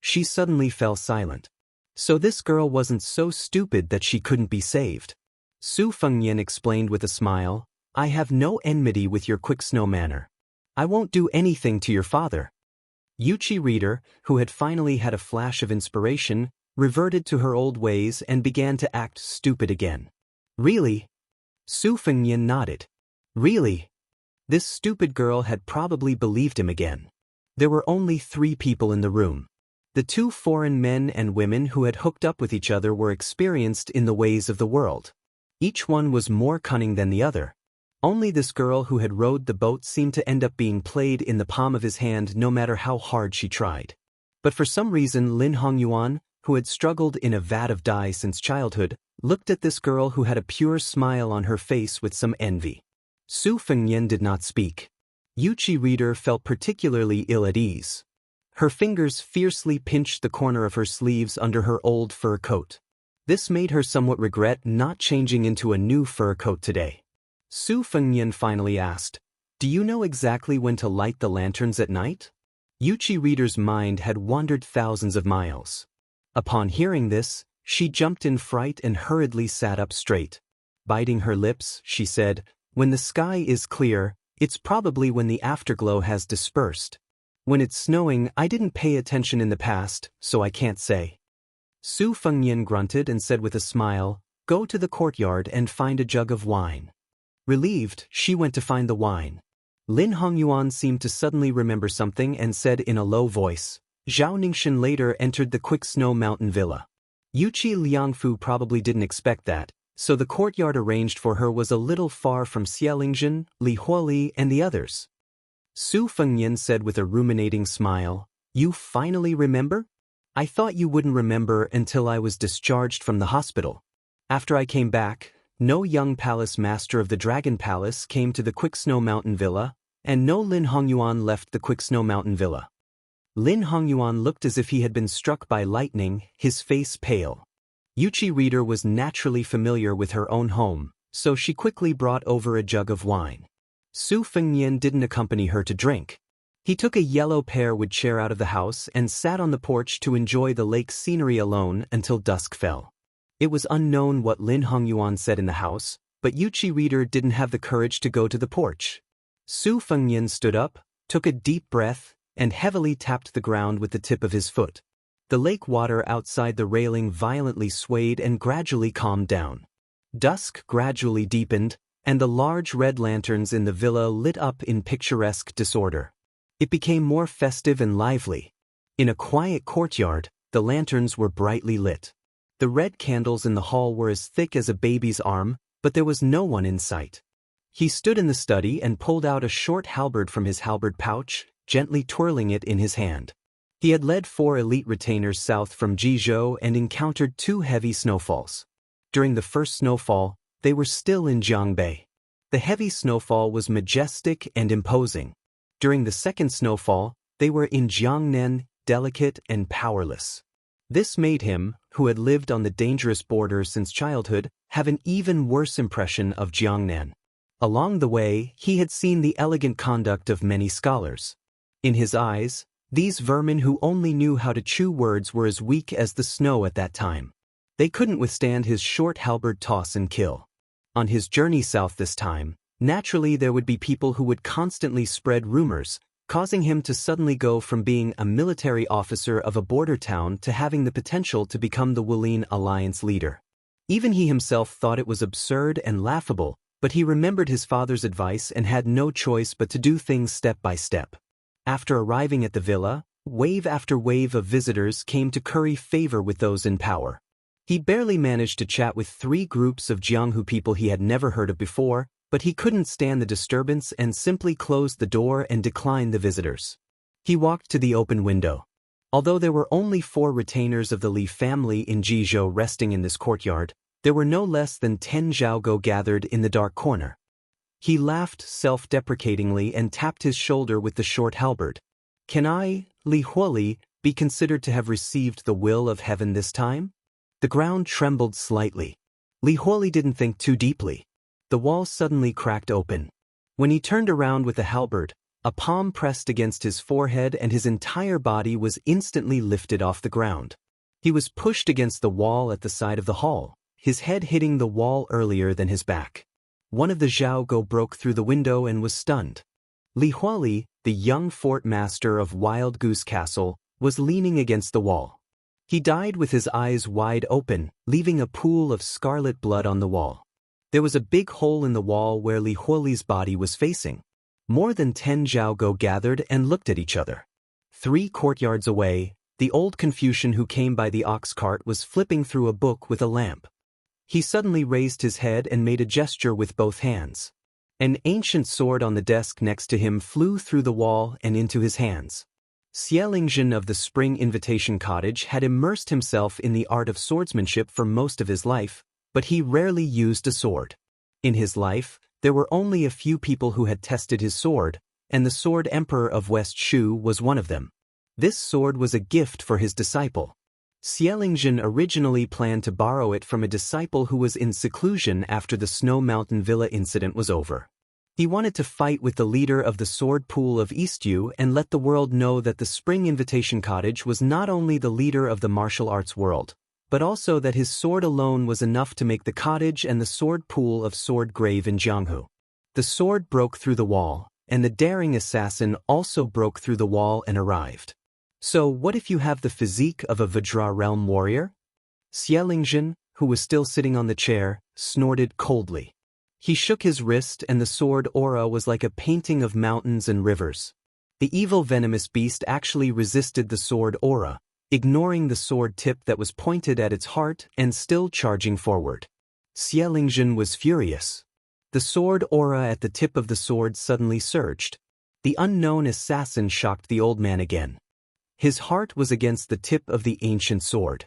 S1: She suddenly fell silent. So this girl wasn't so stupid that she couldn't be saved. Su Fengnian explained with a smile, "I have no enmity with your quick snow manner. I won't do anything to your father." Yuchi Reader, who had finally had a flash of inspiration, reverted to her old ways and began to act stupid again. "Really?" Su Fengnian nodded. "Really?" This stupid girl had probably believed him again. There were only 3 people in the room. The 2 foreign men and women who had hooked up with each other were experienced in the ways of the world. Each one was more cunning than the other. Only this girl who had rowed the boat seemed to end up being played in the palm of his hand no matter how hard she tried. But for some reason Lin Hongyuan, who had struggled in a vat of dye since childhood, looked at this girl who had a pure smile on her face with some envy. Su Fengnian did not speak. Yuchi Reader felt particularly ill at ease. Her fingers fiercely pinched the corner of her sleeves under her old fur coat. This made her somewhat regret not changing into a new fur coat today. Su Fengnian finally asked, "Do you know exactly when to light the lanterns at night?" Yuchi Reader's mind had wandered thousands of miles. Upon hearing this, she jumped in fright and hurriedly sat up straight. Biting her lips, she said, "When the sky is clear, it's probably when the afterglow has dispersed. When it's snowing, I didn't pay attention in the past, so I can't say." Su Fengnian grunted and said with a smile, "Go to the courtyard and find a jug of wine." Relieved, she went to find the wine. Lin Hongyuan seemed to suddenly remember something and said in a low voice, "Zhao Ningxin later entered the Quick Snow Mountain Villa." Yuchi Liangfu probably didn't expect that, so the courtyard arranged for her was a little far from Xialingzhen, Li Huoli, and the others. Su Fengnian said with a ruminating smile, "You finally remember? I thought you wouldn't remember until I was discharged from the hospital. After I came back, no young palace master of the Dragon Palace came to the Quick Snow Mountain Villa, and no Lin Hongyuan left the Quick Snow Mountain Villa." Lin Hongyuan looked as if he had been struck by lightning, his face pale. Yuchi Reader was naturally familiar with her own home, so she quickly brought over a jug of wine. Su Fengnian didn't accompany her to drink. He took a yellow pear-wood chair out of the house and sat on the porch to enjoy the lake's scenery alone until dusk fell. It was unknown what Lin Hongyuan said in the house, but Yuchi Reader didn't have the courage to go to the porch. Su Fengnian stood up, took a deep breath, and heavily tapped the ground with the tip of his foot. The lake water outside the railing violently swayed and gradually calmed down. Dusk gradually deepened, and the large red lanterns in the villa lit up in picturesque disorder. It became more festive and lively. In a quiet courtyard, The lanterns were brightly lit. The red candles in the hall were as thick as a baby's arm, but there was no one in sight. He stood in the study and pulled out a short halberd from his halberd pouch, gently twirling it in his hand. He had led 4 elite retainers south from Jizhou and encountered 2 heavy snowfalls. During the first snowfall, they were still in Jiangbei. The heavy snowfall was majestic and imposing. During the second snowfall, they were in Jiangnan, delicate and powerless. This made him, who had lived on the dangerous border since childhood, have an even worse impression of Jiangnan. Along the way, he had seen the elegant conduct of many scholars. In his eyes, these vermin who only knew how to chew words were as weak as the snow at that time. They couldn't withstand his short halberd toss and kill. On his journey south this time, naturally there would be people who would constantly spread rumors, causing him to suddenly go from being a military officer of a border town to having the potential to become the Wulin Alliance leader. Even he himself thought it was absurd and laughable, but he remembered his father's advice and had no choice but to do things step by step. After arriving at the villa, wave after wave of visitors came to curry favor with those in power. He barely managed to chat with 3 groups of Jianghu people he had never heard of before, but he couldn't stand the disturbance and simply closed the door and declined the visitors. He walked to the open window. Although there were only 4 retainers of the Li family in Jizhou resting in this courtyard, there were no less than 10 Zhaogo gathered in the dark corner. He laughed self-deprecatingly and tapped his shoulder with the short halberd. "Can I, Li Huoli, be considered to have received the will of heaven this time?" The ground trembled slightly. Li Huoli didn't think too deeply. The wall suddenly cracked open. When he turned around with the halberd, a palm pressed against his forehead and his entire body was instantly lifted off the ground. He was pushed against the wall at the side of the hall, his head hitting the wall earlier than his back. One of the Zhaogo broke through the window and was stunned. Li Huoli, the young fort master of Wild Goose Castle, was leaning against the wall. He died with his eyes wide open, leaving a pool of scarlet blood on the wall. There was a big hole in the wall where Li Huoli's body was facing. More than 10 Zhaogo gathered and looked at each other. 3 courtyards away, the old Confucian who came by the ox cart was flipping through a book with a lamp. He suddenly raised his head and made a gesture with both hands. An ancient sword on the desk next to him flew through the wall and into his hands. Xianxia of the Spring Invitation Cottage had immersed himself in the art of swordsmanship for most of his life, but he rarely used a sword. In his life, there were only a few people who had tested his sword, and the Sword Emperor of West Shu was one of them. This sword was a gift for his disciple. Xianxia originally planned to borrow it from a disciple who was in seclusion after the Snow Mountain Villa incident was over. He wanted to fight with the leader of the Sword Pool of Eastyu and let the world know that the Spring Invitation Cottage was not only the leader of the martial arts world, but also that his sword alone was enough to make the cottage and the Sword Pool of Sword grave in Jianghu. The sword broke through the wall, and the daring assassin also broke through the wall and arrived. So what if you have the physique of a Vajra realm warrior? Xianxia, who was still sitting on the chair, snorted coldly. He shook his wrist and the sword aura was like a painting of mountains and rivers. The evil venomous beast actually resisted the sword aura, ignoring the sword tip that was pointed at its heart and still charging forward. Xianxia was furious. The sword aura at the tip of the sword suddenly surged. The unknown assassin shocked the old man again. His heart was against the tip of the ancient sword.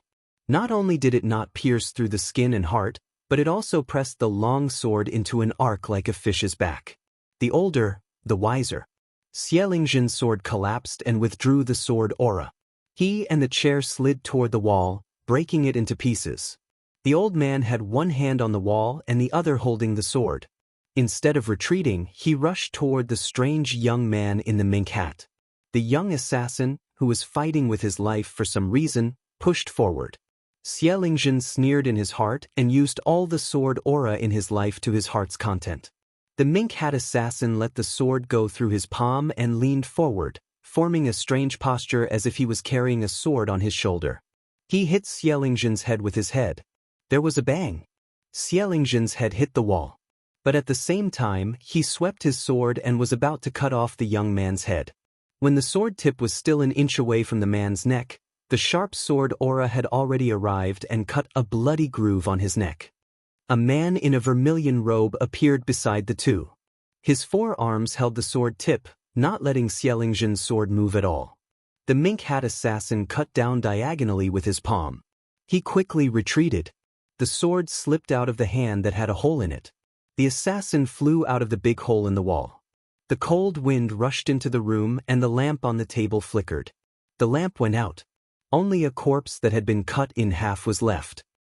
S1: Not only did it not pierce through the skin and heart, but it also pressed the long sword into an arc like a fish's back. The older, the wiser. Xianxia's sword collapsed and withdrew the sword aura. He and the chair slid toward the wall, breaking it into pieces. The old man had one hand on the wall and the other holding the sword. Instead of retreating, he rushed toward the strange young man in the mink hat. The young assassin, who was fighting with his life for some reason, pushed forward. Xianxia sneered in his heart and used all the sword aura in his life to his heart's content. The mink hat assassin let the sword go through his palm and leaned forward, forming a strange posture as if he was carrying a sword on his shoulder. He hit Xianxia's head with his head. There was a bang. Xianxia's head hit the wall. But at the same time, he swept his sword and was about to cut off the young man's head. When the sword tip was still an inch away from the man's neck, The sharp sword aura had already arrived and cut a bloody groove on his neck. A man in a vermilion robe appeared beside the two. His forearms held the sword tip, not letting Xianxia's sword move at all. The mink hat assassin cut down diagonally with his palm. He quickly retreated. The sword slipped out of the hand that had a hole in it. The assassin flew out of the big hole in the wall. The cold wind rushed into the room and the lamp on the table flickered. The lamp went out. Only a corpse that had been cut in half was left.